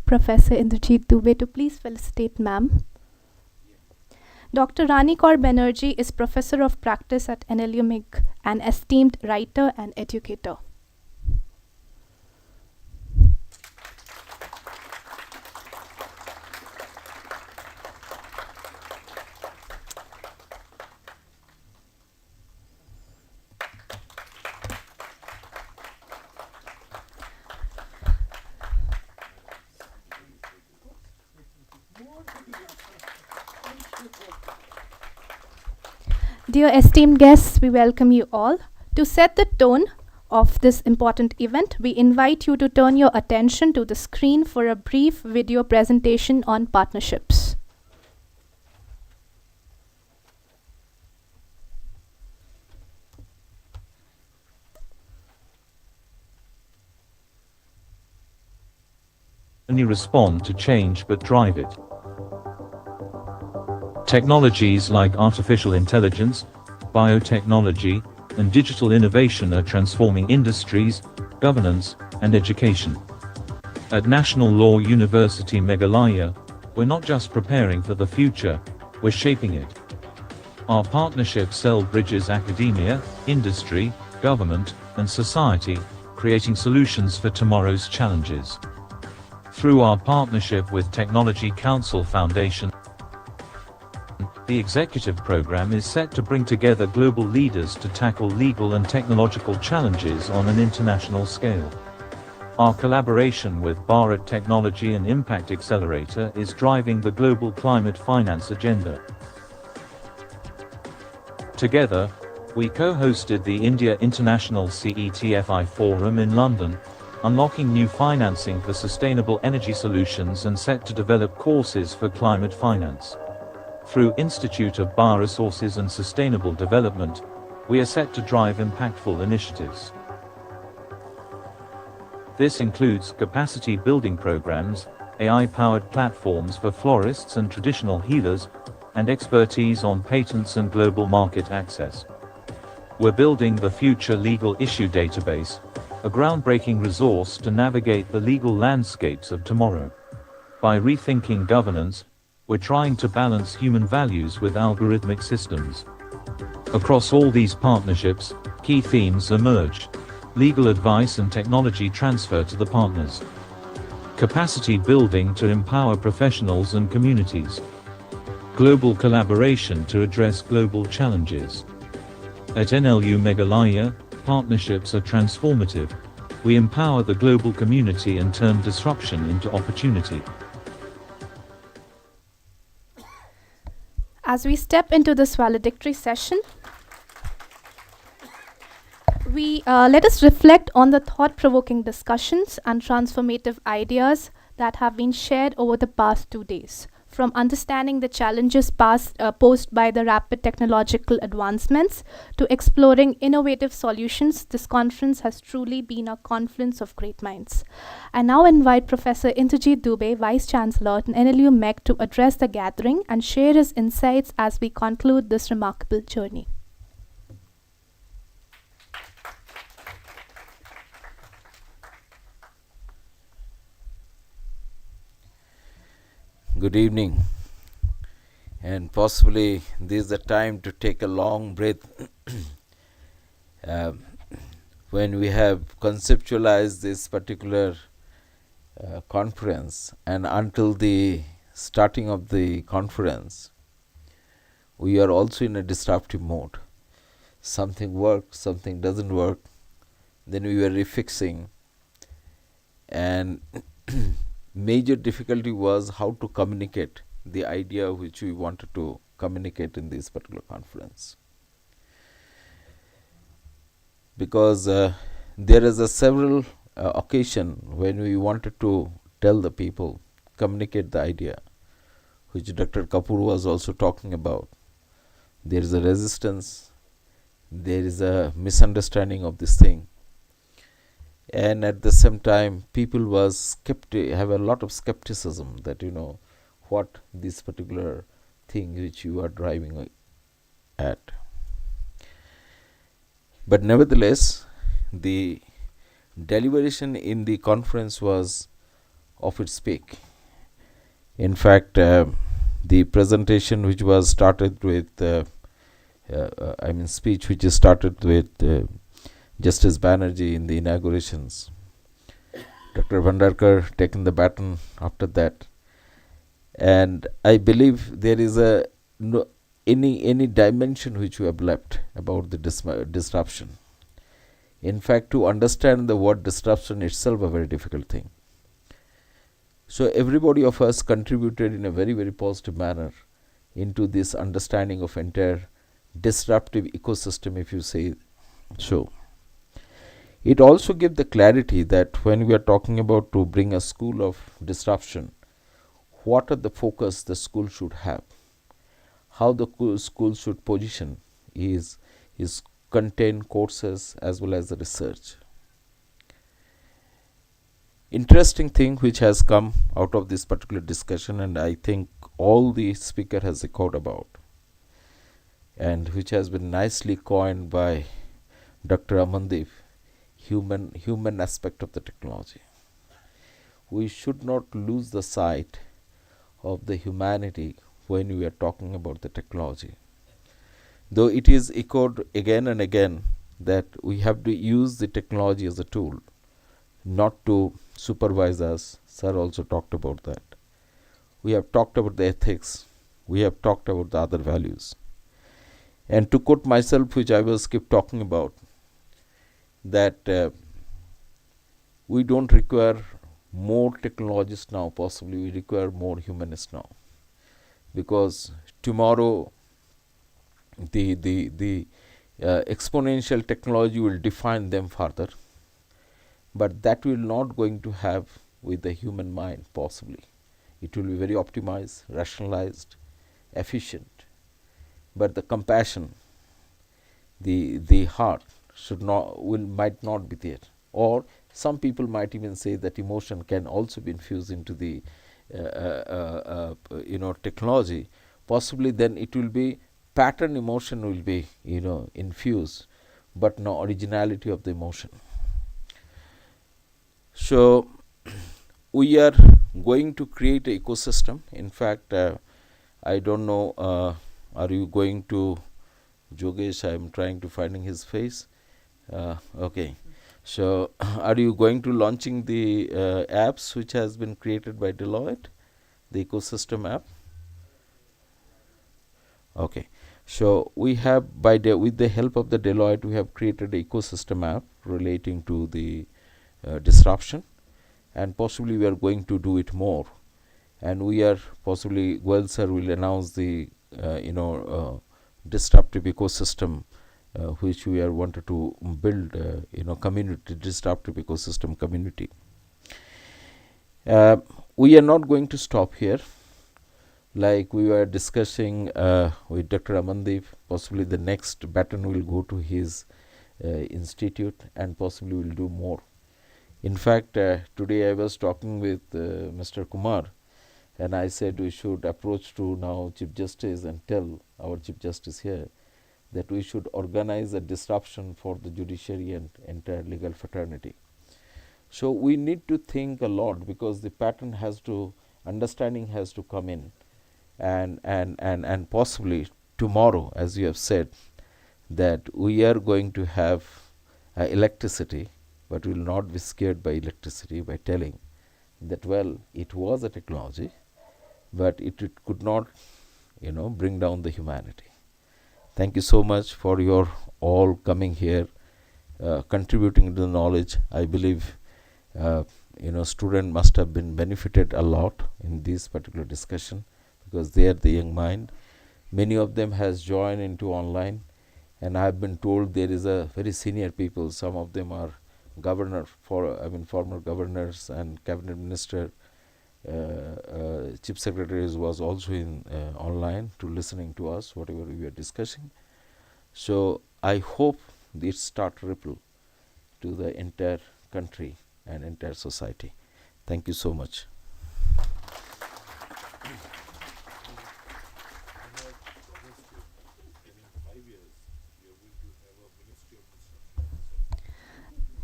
Professor Indrajit Dubey to please felicitate ma'am. Dr. Rani Kaur Banerjee is Professor of Practice at NLU MIG, an esteemed writer and educator. Dear esteemed guests, we welcome you all. To set the tone of this important event, we invite you to turn your attention to the screen for a brief video presentation on partnerships. Only respond to change but drive it. Technologies like artificial intelligence, biotechnology, and digital innovation are transforming industries, governance, and education. At National Law University Meghalaya, we're not just preparing for the future, we're shaping it. Our partnership cell bridges academia, industry, government, and society, creating solutions for tomorrow's challenges. Through our partnership with Technology Council Foundation, The executive program is set to bring together global leaders to tackle legal and technological challenges on an international scale. Our collaboration with Bharat Technology and Impact Accelerator is driving the global climate finance agenda. Together, we co-hosted the India International CETFI Forum in London, unlocking new financing for sustainable energy solutions and set to develop courses for climate finance. Through Institute of Bioresources and Sustainable Development, we are set to drive impactful initiatives. This includes capacity building programs, AI-powered platforms for florists and traditional healers, and expertise on patents and global market access. We're building the Future Legal Issue Database, a groundbreaking resource to navigate the legal landscapes of tomorrow. By rethinking governance, we're trying to balance human values with algorithmic systems. Across all these partnerships, key themes emerge: legal advice and technology transfer to the partners, capacity building to empower professionals and communities, global collaboration to address global challenges. At NLU Meghalaya, partnerships are transformative. We empower the global community and turn disruption into opportunity. As we step into this valedictory session, let us reflect on the thought-provoking discussions and transformative ideas that have been shared over the past 2 days. From understanding the challenges posed by the rapid technological advancements to exploring innovative solutions, this conference has truly been a confluence of great minds. I now invite Professor Indrajit Dubey, Vice Chancellor at NLU MEG, to address the gathering and share his insights as we conclude this remarkable journey. Good evening, and possibly this is the time to take a long breath when we have conceptualized this particular conference, and until the starting of the conference we are also in a disruptive mode. Something works, something doesn't work, then we were refixing, and major difficulty was how to communicate the idea which we wanted to communicate in this particular conference, because there is a several occasion when we wanted to tell the people, communicate the idea, which Dr. Kapoor was also talking about. There is a resistance, there is a misunderstanding of this thing, and at the same time people was have a lot of skepticism that what this particular thing which you are driving at. But nevertheless, the deliberation in the conference was of its peak. In fact, the presentation which was started with speech which is started with Justice Banerjee in the inaugurations, Dr. Bhandarkar taking the baton after that, and I believe there is any dimension which we have left about the disruption. In fact, to understand the word disruption itself a very difficult thing. So everybody of us contributed in a very, very positive manner into this understanding of entire disruptive ecosystem, if you say so. It also gives the clarity that when we are talking about to bring a school of disruption, what are the focus the school should have, how the school should position is contain courses as well as the research. Interesting thing which has come out of this particular discussion, and I think all the speaker has echoed about, and which has been nicely coined by Dr. Amandeep, human aspect of the technology. We should not lose the sight of the humanity when we are talking about the technology. Though it is echoed again and again that we have to use the technology as a tool, not to supervise us. Sir also talked about that. We have talked about the ethics, we have talked about the other values. And to quote myself, which I was keep talking about, that we don't require more technologists now, possibly we require more humanists now, because tomorrow the exponential technology will define them further, but that will not going to have with the human mind possibly. It will be very optimized, rationalized, efficient, but the compassion, the heart might not be there. Or some people might even say that emotion can also be infused into the technology. Possibly then it will be pattern emotion will be infused, but no originality of the emotion. So we are going to create an ecosystem. In fact, I don't know, are you going to Jogesh? I am trying to finding his face. Okay. So, are you going to launching the apps which has been created by Deloitte, the ecosystem app? Okay. So, we have with the help of the Deloitte, we have created an ecosystem app relating to the disruption, and possibly we are going to do it more. And we are possibly, Goel sir will announce the disruptive ecosystem which we are wanted to build, community, disruptive ecosystem community. We are not going to stop here. Like we were discussing with Dr. Amandeep, possibly the next baton will go to his institute, and possibly will do more. In fact, today I was talking with Mr. Kumar, and I said we should approach to now Chief Justice and tell our Chief Justice here that we should organize a disruption for the judiciary and entire legal fraternity. So we need to think a lot, because the pattern understanding has to come in, and possibly tomorrow, as you have said, that we are going to have electricity, but we will not be scared by electricity, by telling that, well, it was a technology, but it could not, bring down the humanity. Thank you so much for your all coming here, contributing to the knowledge. I believe, student must have been benefited a lot in this particular discussion, because they are the young mind. Many of them has joined into online, and I have been told there is a very senior people. Some of them are former governors and cabinet minister, chief secretaries was also in online to listening to us, whatever we are discussing. So I hope this start ripple to the entire country and entire society. Thank you so much.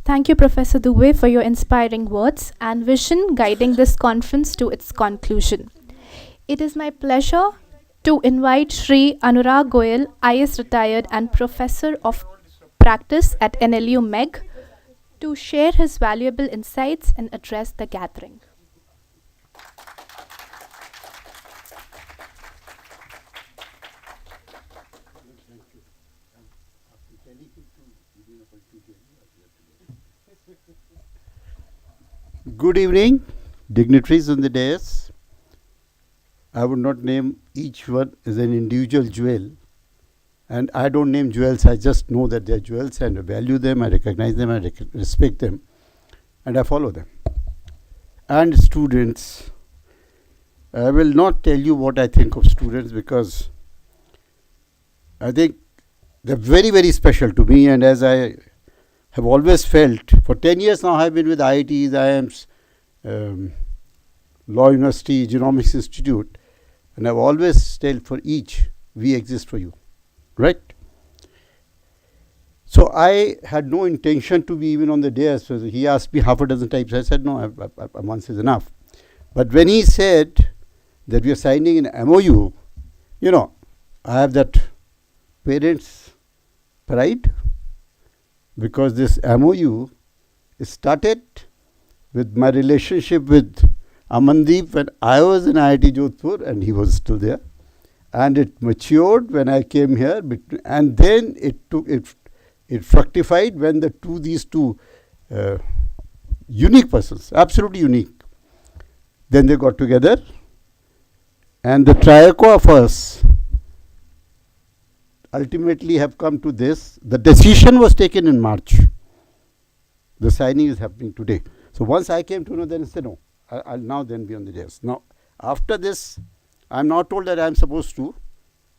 Thank you, Professor Dubey, for your inspiring words and vision guiding this conference to its conclusion. It is my pleasure to invite Shri Anurag Goel, IS retired and Professor of Practice at NLU MEG, to share his valuable insights and address the gathering. Good evening, dignitaries on the dais. I would not name each one as an individual jewel, and I don't name jewels. I just know that they are jewels, and I value them, I recognize them, I respect them, and I follow them. And students, I will not tell you what I think of students, because I think they're very, very special to me, and as I have always felt, for 10 years now I have been with IITs, IIMs, Law University, Genomics Institute, and I have always told for each, we exist for you, right? So I had no intention to be even on the dais. So he asked me half a dozen times. I said, no, once is enough. But when he said that we are signing an MOU, I have that parents' pride, because this MOU started with my relationship with Amandeep when I was in IIT Jodhpur and he was still there. And it matured when I came here, and then it fructified when these two unique persons, absolutely unique, then they got together, and the triaco of us ultimately have come to this. The decision was taken in March. The signing is happening today. So once I came to know, then I said, no, I'll now then be on the dais. Now, after this, I'm not told that I'm supposed to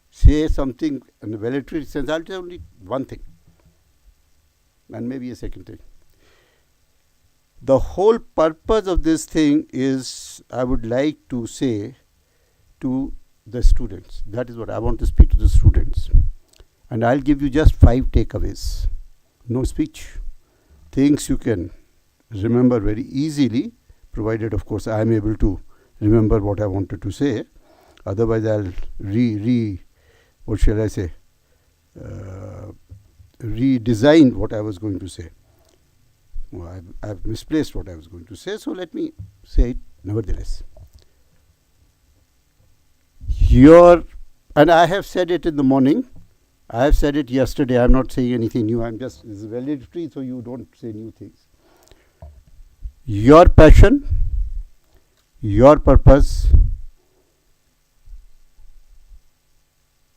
say something in a valedictory sense. I'll tell only one thing, and maybe a second thing. The whole purpose of this thing is, I would like to say to the students, that is what I want to speak to the students. And I'll give you just 5 takeaways. No speech. Things you can remember very easily, provided, of course, I am able to remember what I wanted to say. Otherwise, I'll what shall I say, redesign what I was going to say. Well, I've misplaced what I was going to say, so let me say it nevertheless. And I have said it in the morning, I have said it yesterday, I'm not saying anything new, this is valedictory, so you don't say new things. Your passion, your purpose,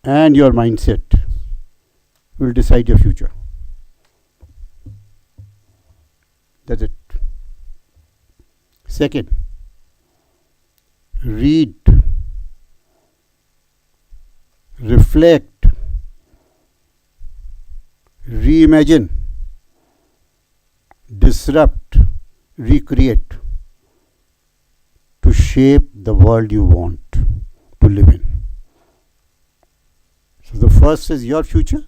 and your mindset will decide your future. That's it. Second, read, reflect, reimagine, disrupt, recreate to shape the world you want to live in. So the first is your future,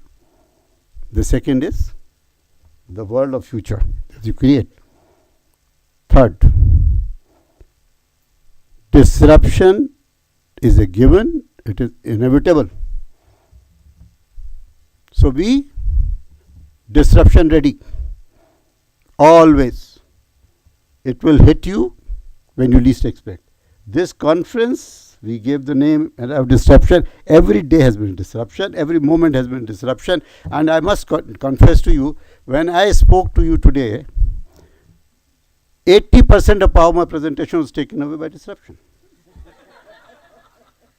the second is the world of future that you create. Third, disruption is a given, it is inevitable. So be disruption ready. Always. It will hit you when you least expect. This conference, we gave the name of disruption. Every day has been disruption. Every moment has been disruption. And I must confess to you, when I spoke to you today, 80% of how my presentation was taken away by disruption.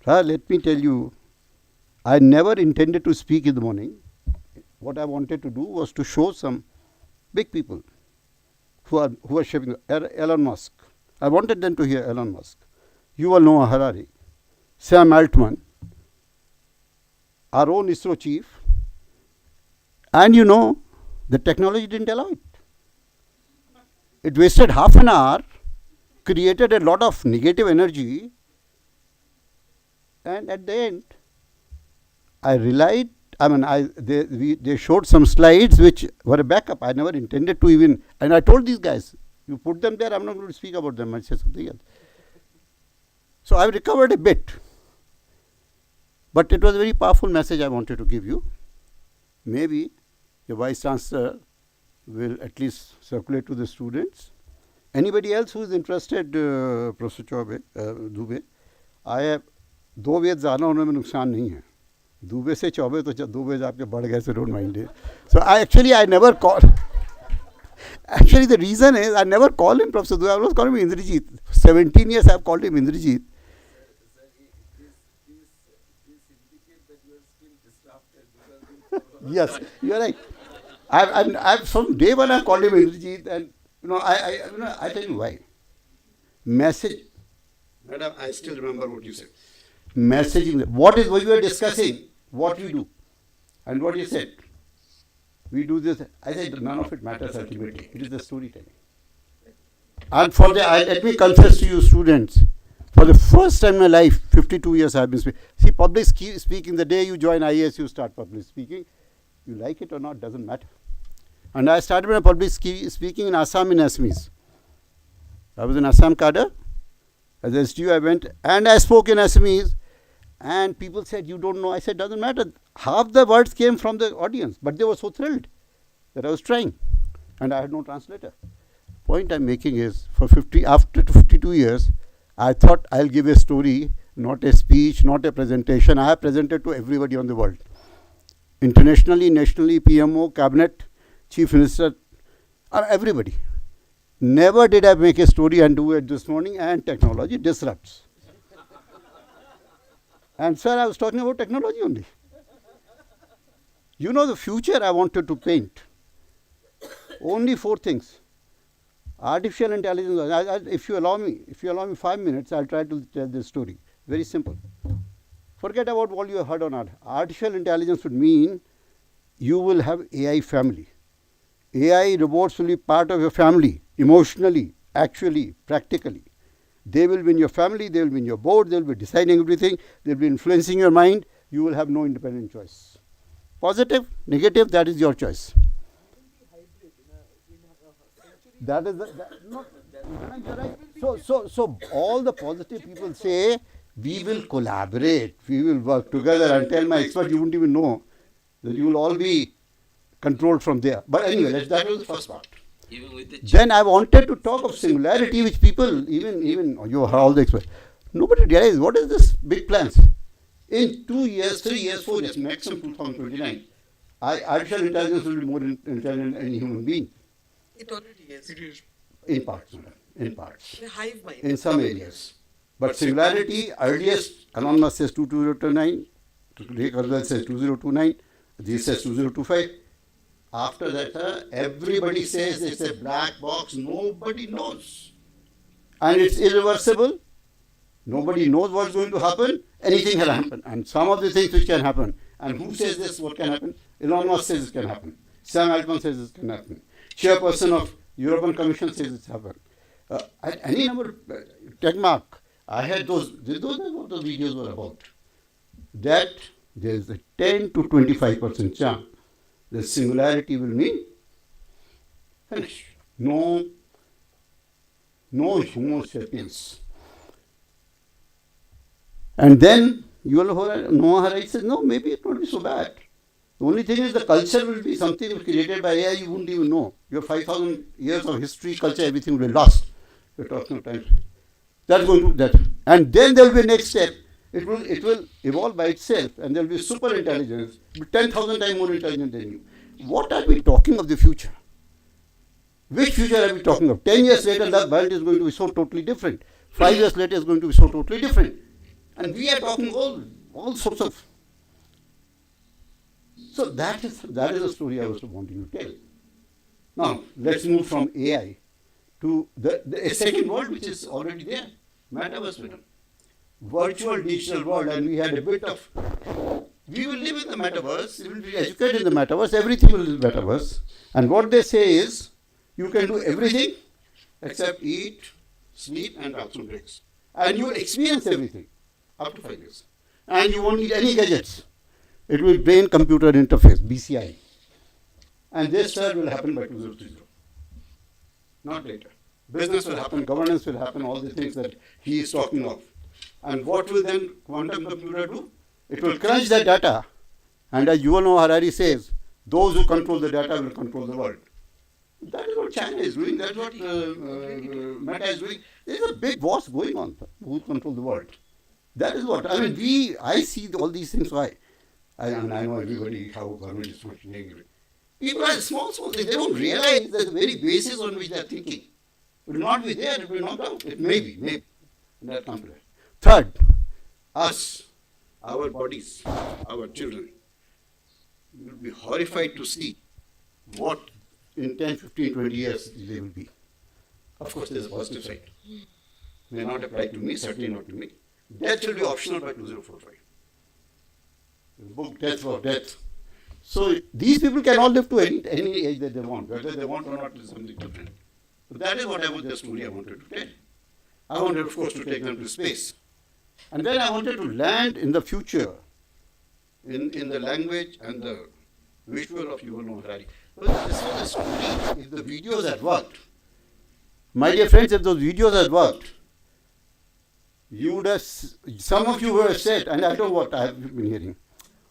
Let me tell you, I never intended to speak in the morning. What I wanted to do was to show some big people who are shaping Elon Musk. I wanted them to hear Elon Musk, Yuval Noah Harari, Sam Altman, our own ISRO chief, and the technology didn't allow it. It wasted half an hour, created a lot of negative energy, and at the end, I relied. They showed some slides which were a backup. I never intended to even, and I told these guys, you put them there, I'm not going to speak about them, I'll say something else. So I recovered a bit. But it was a very powerful message I wanted to give you. Maybe the Vice Chancellor will at least circulate to the students. Anybody else who is interested, Professor Dubey, I have 2 वेद जाना होने में नुकसान नहीं है. 2 से 4 तो 2 वेद आपके बढ़ गए, so don't mind it. So I never call. Actually, the reason is I never call him Professor Dubey. I always call him Indrajit. 17 years I have called him Indrajit. Yes, you are right. I've from day one I called him Indrajit, and I tell you why. Message, madam, I still remember what you said. Messaging. What is what you are discussing? What we do, and what you said. We do this. I said none of it matters ultimately. It is the storytelling. And let me confess to you, students. For the first time in my life, 52 years I have been speaking. See, public speaking. The day you join IAS, you start public speaking. You like it or not, doesn't matter. And I started my public speaking in Assam in Assamese. I was in Assam cadre. As a STU, I went and I spoke in Assamese. And people said, you don't know. I said, doesn't matter. Half the words came from the audience, but they were so thrilled that I was trying. And I had no translator. Point I'm making is, after 52 years, I thought I'll give a story not a speech, not a presentation. I have presented to everybody on the world. Internationally, nationally, PMO, cabinet, chief minister, everybody. Never did I make a story and do it this morning, and technology disrupts. And sir, I was talking about technology only. You know the future I wanted to paint. Only 4 things. Artificial intelligence. If you allow me 5 minutes, I'll try to tell this story. Very simple. Forget about what you have heard on art. Artificial intelligence would mean you will have AI family. AI robots will be part of your family, emotionally, actually, practically. They will be in your family, they will be in your board, they will be deciding everything, they will be influencing your mind. You will have no independent choice. Positive, negative, that is your choice. That is so all the positive people say, we will collaborate, we will work together, and tell my expert, you won't even know that you will all be controlled from there. But anyway, that was the first part. Then I wanted to talk of singularity, which people, even you are all the experts, nobody realizes what is this big plans. In 2 years, 3 years, 4 years, maximum 2029, artificial intelligence will be more intelligent than any human being. It already is. It is. In parts, in parts. The hive mind. In some areas. But singularity, earliest, Elon Musk says 2029, Ray Kurzweil says 2029, this says 2025. After that, everybody says it's a black box, nobody knows. And it's irreversible. Nobody knows what's going to happen. Anything can happen. And some of the things which can happen. And who says this, what can happen? Elon Musk says it can happen. Sam Altman says it can happen. Chairperson of European Commission says it's happened. Any number, Techmark, I had those are what those videos were about. That there is a 10 to 25% chance the singularity will mean finish. No Homo sapiens. And then Noah Harari says, no, maybe it won't be so bad. The only thing is the culture will be something created by AI you wouldn't even know. Your 5,000 years of history, culture, everything will be lost. We're talking of time. That's going to that. And then there will be a next step. It will evolve by itself, and there will be super intelligence, 10,000 times more intelligent than you. What are we talking of the future? Which future are we talking of? 10 years later, the world is going to be so totally different. 5 years later, it's going to be so totally different. And we are talking all sorts of. So that is the story I was wanting to tell. Now, let's move from AI to a second world which is already there, metaverse. Virtual digital world, and we had a bit of, we will live in the metaverse, we will be educated in the metaverse, everything will be in the metaverse. And what they say is, you can do everything except eat, sleep, and bathroom breaks. And you will experience everything up to 5 years. And you won't need any gadgets. It will be brain-computer interface, BCI. And this will happen by 2030. Not later. Business will happen, governance will happen, all the things that he is talking of. And what will then quantum computer do? It will crunch the data. And as Yuval Noah Harari says, those who control the data will control the world. That is what China is doing. That is what Meta is doing. There is a big wars going on. Who control the world? That is what, I see all these things. Why? I know everybody how government is functioning. People are small things. They don't realize that the very basis on which they are thinking will not be there. It will not out. It may be. That comes later. Third, us, our bodies, our children. You will be horrified to see what in 10, 15, 20 years they will be. Of course, there is a positive side. May not apply to me, certainly not to me. Death will be optional by 2045. Book death for death. So these people can all live to any age that they want, whether they want or not is something different. But that is what the story I wanted to tell. I wanted, of course, to take them to space. And then I wanted to land in the future, in the language and the visual of Yuval Noah Harari. But this was a story. If the videos had worked, my dear friends, if those videos had worked, you would have, some of you would have said, and I don't know what I have been hearing,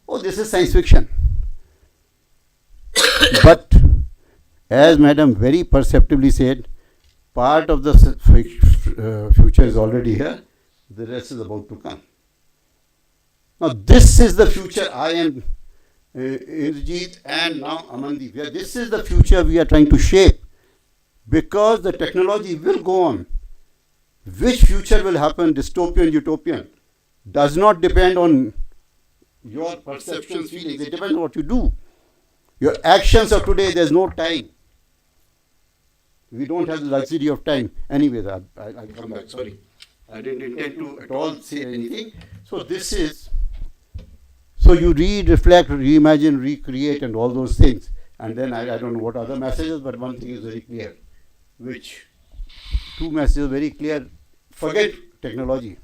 oh, this is science fiction. But, as Madam very perceptibly said, part of the future is already here, the rest is about to come. Now this is the future. I am Indrajit and now Amandeep. This is the future we are trying to shape, because the technology will go on. Which future will happen, dystopian, utopian, does not depend on your perceptions, feelings. It depends on what you do. Your actions of today, there's no time. We don't have the luxury of time. Anyways, I'll come back. Sorry. I didn't intend to at all say anything. So this is, so you read, reflect, reimagine, recreate and all those things. And then I don't know what other messages, but one thing is very clear. Which? Two messages very clear. Forget technology.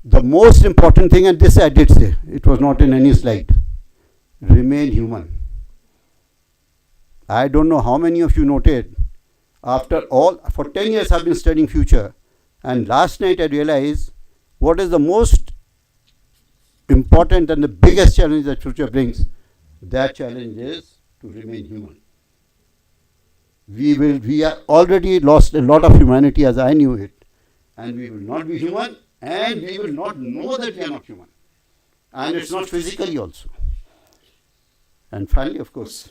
The most important thing, and this I did say, it was not in any slide, remain human. I don't know how many of you noted, after all, for 10 years I've been studying future, and last night I realized what is the most important and the biggest challenge that future brings. That challenge is to remain human. We are already lost a lot of humanity as I knew it, and we will not be human, and we will not know that we are not human, and it's not physically also. And finally, of course,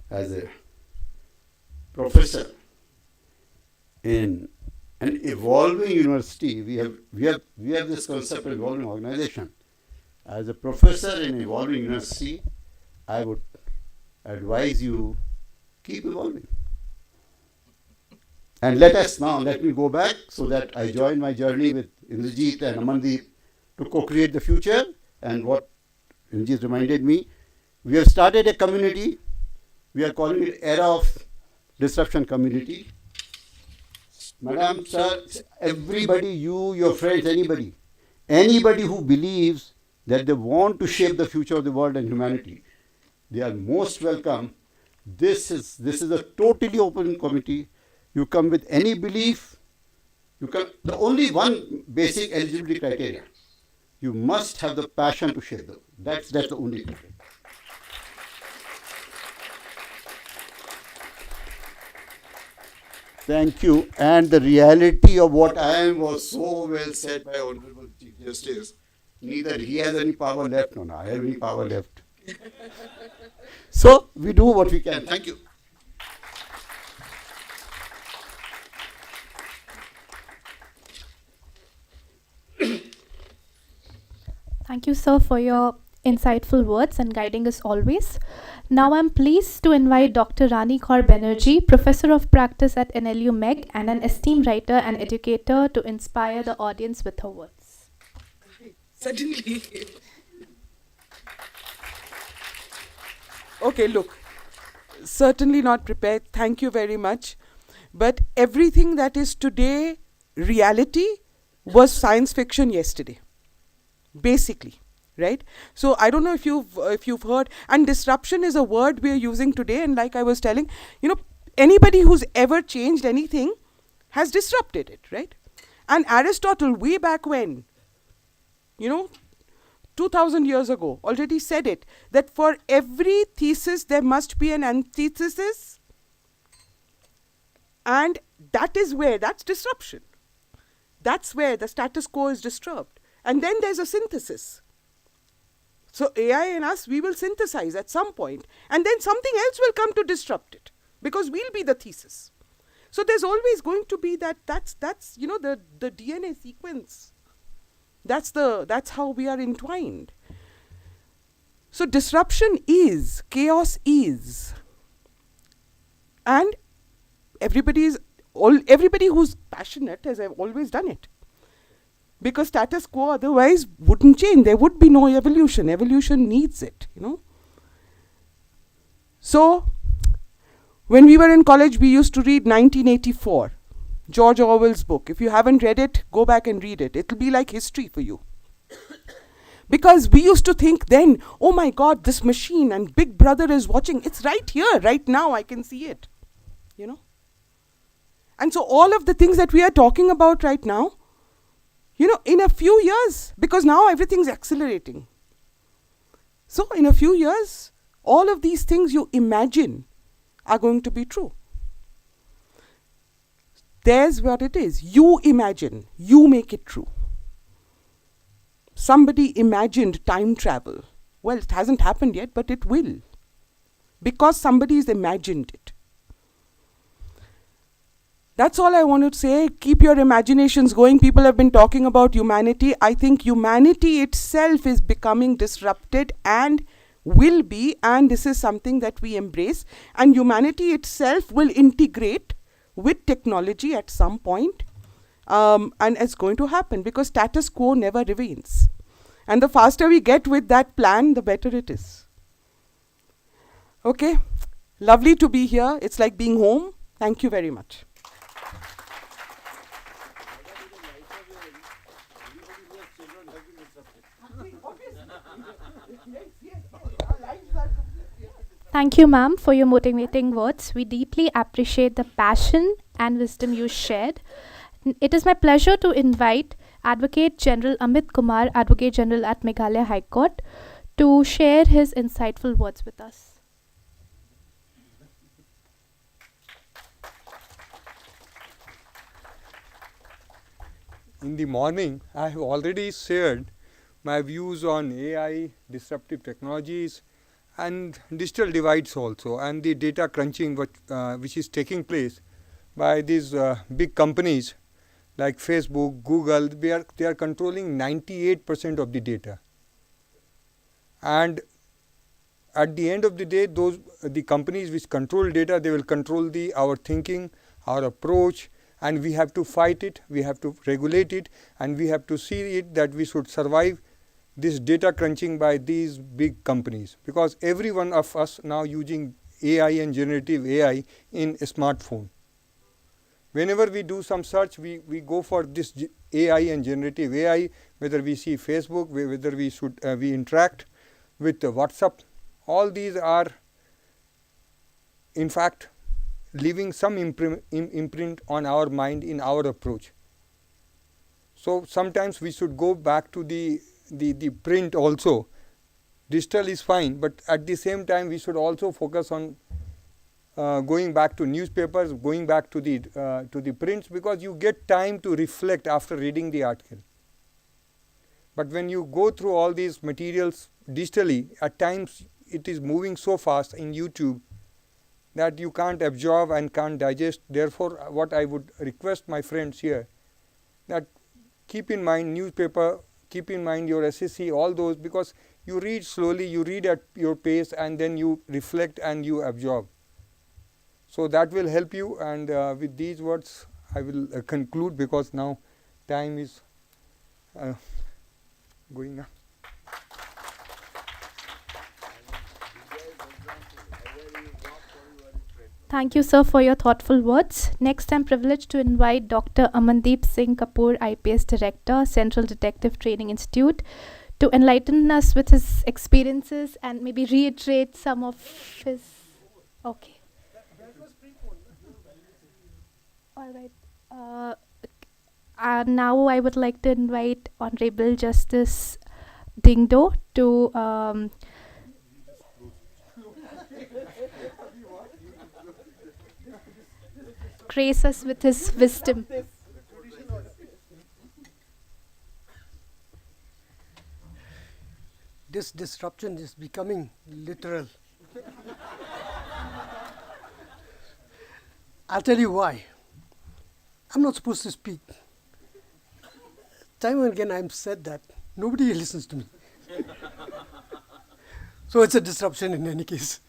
as a professor in an evolving university, we have this concept of evolving organization. As a professor in an evolving university, I would advise you, keep evolving. And let me go back so that I join my journey with Indrajit and Amandeep to co-create the future. And what Indrajit reminded me, we have started a community. We are calling it Era of Disruption Community. Madam, sir, everybody, you, your friends, anybody who believes that they want to shape the future of the world and humanity, they are most welcome. This is a totally open committee. You come with any belief. The only one basic eligibility criteria. You must have the passion to shape them. That's the only criteria. Thank you. And the reality of what I am was so well said by Honorable Chief Justice. Neither he has any power left, nor I have any power left. So we do what we can. Thank you. Thank you, sir, for your insightful words and guiding us always. Now I'm pleased to invite Dr. Rani Kaur Banerjee, Professor of Practice at NLU MEG and an esteemed writer and educator, to inspire the audience with her words. Certainly. Okay, look, certainly not prepared. Thank you very much. But everything that is today reality was science fiction yesterday, basically. Right? So I don't know if you've heard, and disruption is a word we are using today, and like I was telling, anybody who's ever changed anything has disrupted it, right? And Aristotle, way back when, 2000 years ago, already said it, that for every thesis there must be an antithesis, and that's disruption. That's where the status quo is disturbed. And then there's a synthesis. So AI and us, we will synthesize at some point, and then something else will come to disrupt it, because we'll be the thesis. So there's always going to be that's the DNA sequence. That's how we are entwined. So disruption is, chaos is. And everybody who's passionate has always done it. Because status quo otherwise wouldn't change. There would be no evolution. Evolution needs it, So, when we were in college, we used to read 1984, George Orwell's book. If you haven't read it, go back and read it. It'll be like history for you. Because we used to think then, oh my God, this machine and Big Brother is watching. It's right here, right now, I can see it, And so all of the things that we are talking about right now, in a few years, because now everything's accelerating. So in a few years, all of these things you imagine are going to be true. There's what it is. You imagine, you make it true. somebody imagined time travel. Well, it hasn't happened yet, but it will. Because somebody's imagined it. That's all I want to say. Keep your imaginations going. People have been talking about humanity. I think humanity itself is becoming disrupted and will be, and this is something that we embrace. And humanity itself will integrate with technology at some point. And it's going to happen because status quo never remains. And the faster we get with that plan, the better it is. Okay, lovely to be here. It's like being home. Thank you very much. Thank you, ma'am, for your motivating words. We deeply appreciate the passion and wisdom you shared. It is my pleasure to invite Advocate General Amit Kumar, Advocate General at Meghalaya High Court, to share his insightful words with us. In the morning, I have already shared my views on AI, disruptive technologies, and digital divides also, and the data crunching which is taking place by these big companies like Facebook, Google. They are controlling 98% of the data. And at the end of the day, the companies which control data, they will control our thinking, our approach, and we have to fight it, we have to regulate it, and we have to see it that we should survive this data crunching by these big companies, because every one of us now using AI and generative AI in a smartphone. Whenever we do some search, we go for this AI and generative AI, whether we see Facebook, whether we interact with WhatsApp. All these are in fact leaving some imprint on our mind in our approach. So sometimes we should go back to the print also. Digital is fine, but at the same time we should also focus on going back to newspapers, going back to the prints, because you get time to reflect after reading the article. But when you go through all these materials digitally, at times it is moving so fast in YouTube that you can't absorb and can't digest. Therefore, what I would request my friends here, that keep in mind newspaper, keep in mind your SSC, all those, because you read slowly, you read at your pace, and then you reflect and you absorb. So that will help you, and with these words I will conclude, because now time is going up. Thank you, sir, for your thoughtful words. Next, I'm privileged to invite Dr. Amandeep Singh Kapoor, IPS Director, Central Detective Training Institute, to enlighten us with his experiences and maybe reiterate some of his... Okay. All right. Now I would like to invite Honorable Justice Dingdo to... grace us with his wisdom. This disruption is becoming literal. I'll tell you why. I'm not supposed to speak. Time and again I've said that. Nobody listens to me. So it's a disruption in any case.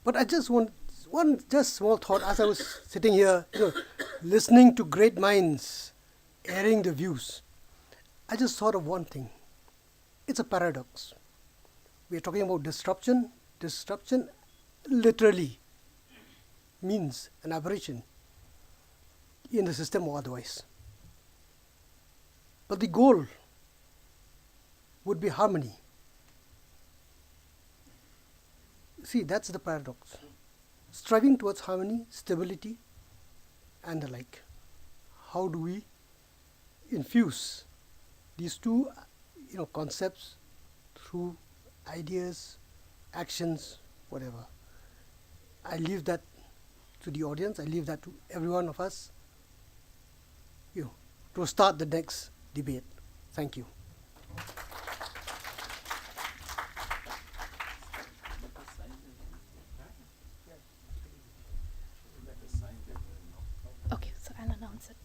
But I just want one small thought as I was sitting here, listening to great minds, airing the views. I just thought of one thing. It's a paradox. We are talking about disruption. Disruption literally means an aberration in the system or otherwise. But the goal would be harmony. See, that's the paradox. Striving towards harmony, stability, and the like. How do we infuse these two, concepts through ideas, actions, whatever? I leave that to the audience. I leave that to every one of us, to start the next debate. Thank you. Okay, so I'll announce it.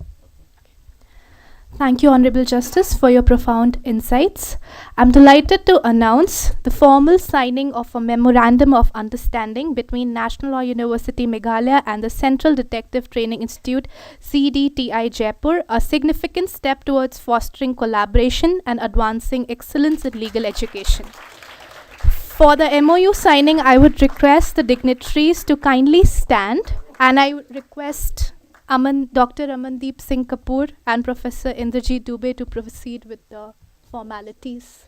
Thank you, Honorable Justice, for your profound insights. I'm delighted to announce the formal signing of a Memorandum of Understanding between National Law University Meghalaya and the Central Detective Training Institute, CDTI Jaipur, a significant step towards fostering collaboration and advancing excellence in legal education. For the MOU signing, I would request the dignitaries to kindly stand, and I would request Dr. Amandeep Singh Kapoor and Professor Indrajit Dubey to proceed with the formalities.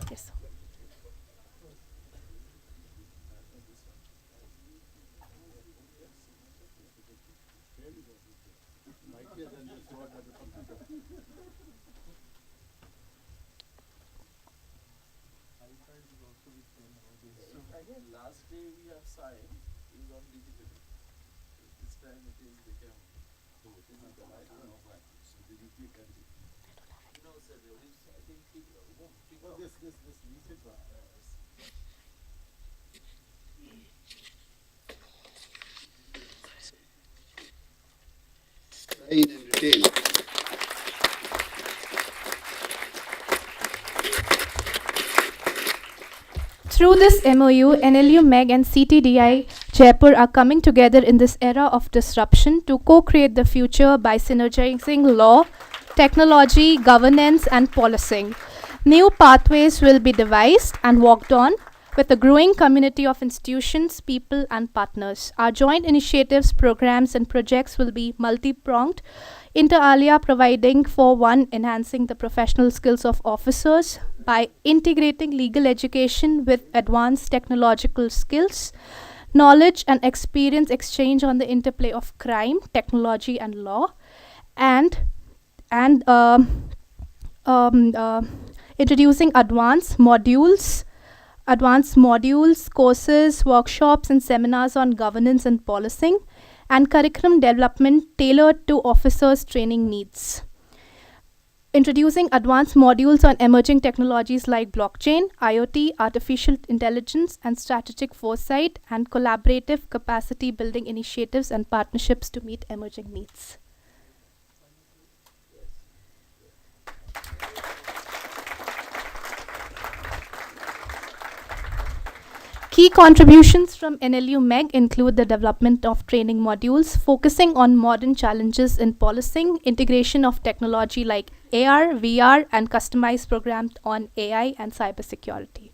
Yes. Last day we have signed is on digital. This time it is become. No, sir. I think this recent one. Sign and retain. Through this MOU, NLU MEG and CTDI Jaipur are coming together in this era of disruption to co-create the future by synergizing law, technology, governance, and policing. New pathways will be devised and walked on with a growing community of institutions, people, and partners. Our joint initiatives, programs, and projects will be multi-pronged, inter alia providing for one, enhancing the professional skills of officers by integrating legal education with advanced technological skills, knowledge and experience exchange on the interplay of crime, technology, and law, and introducing advanced modules, courses, workshops, and seminars on governance and policing, and curriculum development tailored to officers' training needs. Introducing advanced modules on emerging technologies like blockchain, IoT, artificial intelligence, and strategic foresight, and collaborative capacity building initiatives and partnerships to meet emerging needs. Key contributions from NLU MEG include the development of training modules focusing on modern challenges in policing, integration of technology like AR, VR, and customized programs on AI and cybersecurity.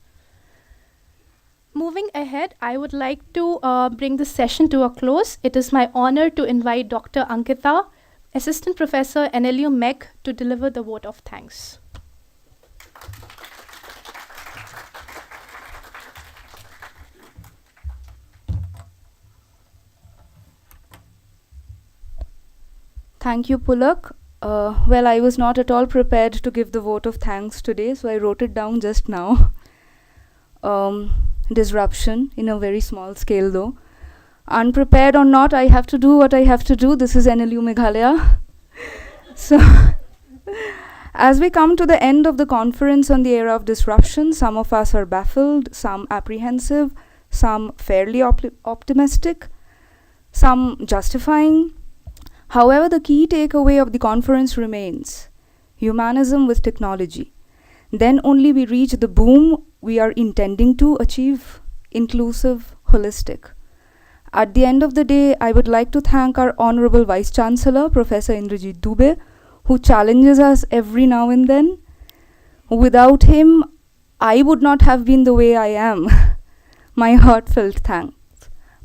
Moving ahead, I would like to bring this session to a close. It is my honor to invite Dr. Ankita, Assistant Professor, NLU MEG, to deliver the vote of thanks. Thank you, Pulak. Well, I was not at all prepared to give the vote of thanks today, so I wrote it down just now. Disruption in a very small scale, though. Unprepared or not, I have to do what I have to do. This is NLU Meghalaya. So, as we come to the end of the conference on the era of disruption, some of us are baffled, some apprehensive, some fairly optimistic, some justifying. However, the key takeaway of the conference remains humanism with technology. Then only we reach the boom we are intending to achieve, inclusive, holistic. At the end of the day, I would like to thank our Honorable Vice Chancellor, Professor Indrajit Dubey, who challenges us every now and then. Without him, I would not have been the way I am. My heartfelt thanks.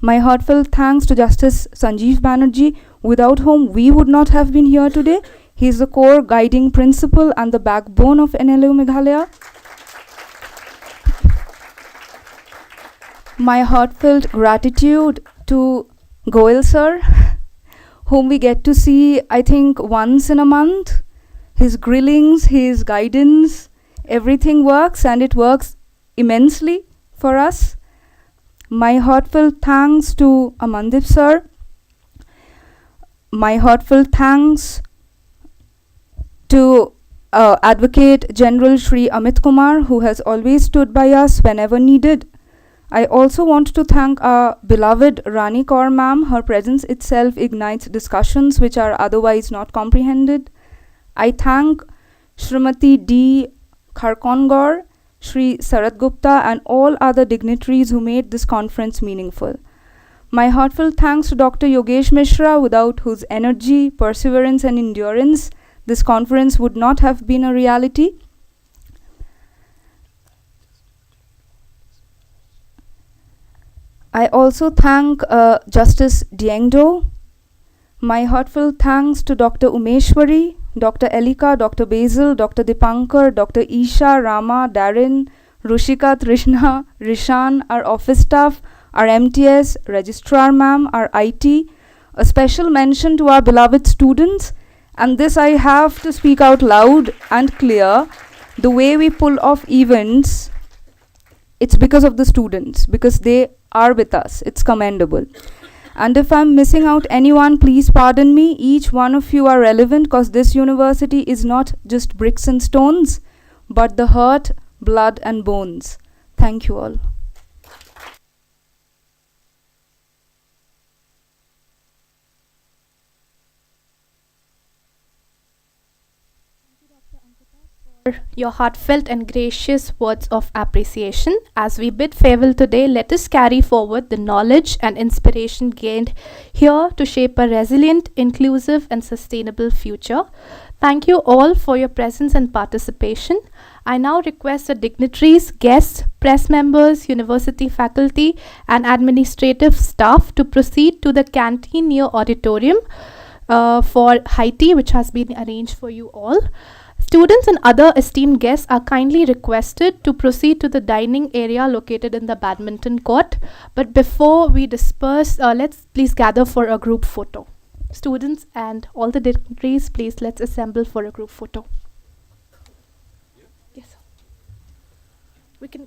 My heartfelt thanks to Justice Sanjeev Banerjee, without whom we would not have been here today. He is the core guiding principle and the backbone of NLU Meghalaya. My heartfelt gratitude to Goel sir, whom we get to see, I think, once in a month. His grillings, his guidance, Everything works, and it works immensely for us. My heartfelt thanks to Amandip sir. My heartfelt thanks to Advocate General Shri Amit Kumar, who has always stood by us whenever needed. I also want to thank our beloved Rani Kaur ma'am. Her presence itself ignites discussions which are otherwise not comprehended. I thank Srimati D. Kharkongor, Shri Sarat Gupta, and all other dignitaries who made this conference meaningful. My heartfelt thanks to Dr. Yogesh Mishra, without whose energy, perseverance, and endurance, this conference would not have been a reality. I also thank Justice Diengdo. My heartfelt thanks to Dr. Umeshwari, Dr. Elika, Dr. Basil, Dr. Dipankar, Dr. Isha, Rama, Darren, Rushika, Trishna, Rishan, our office staff, our MTS, Registrar ma'am, our IT. A special mention to our beloved students. And this I have to speak out loud and clear. The way we pull off events, it's because of the students, because they are with us. It's commendable. And if I'm missing out anyone, please pardon me. Each one of you are relevant, because this university is not just bricks and stones, but the heart, blood, and bones. Thank you all. Your heartfelt and gracious words of appreciation. As we bid farewell today, let us carry forward the knowledge and inspiration gained here to shape a resilient, inclusive, and sustainable future. Thank you all for your presence and participation. I now request the dignitaries, guests, press members, university faculty, and administrative staff to proceed to the canteen near auditorium for high tea, which has been arranged for you all. Students and other esteemed guests are kindly requested to proceed to the dining area located in the badminton court. But before we disperse, let's please gather for a group photo. Students and all the dignitaries, please let's assemble for a group photo. Yes, sir. We can.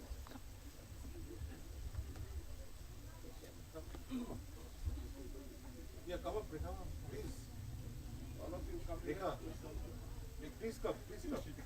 Yeah, come up, please. All of you come. Please come. Please come.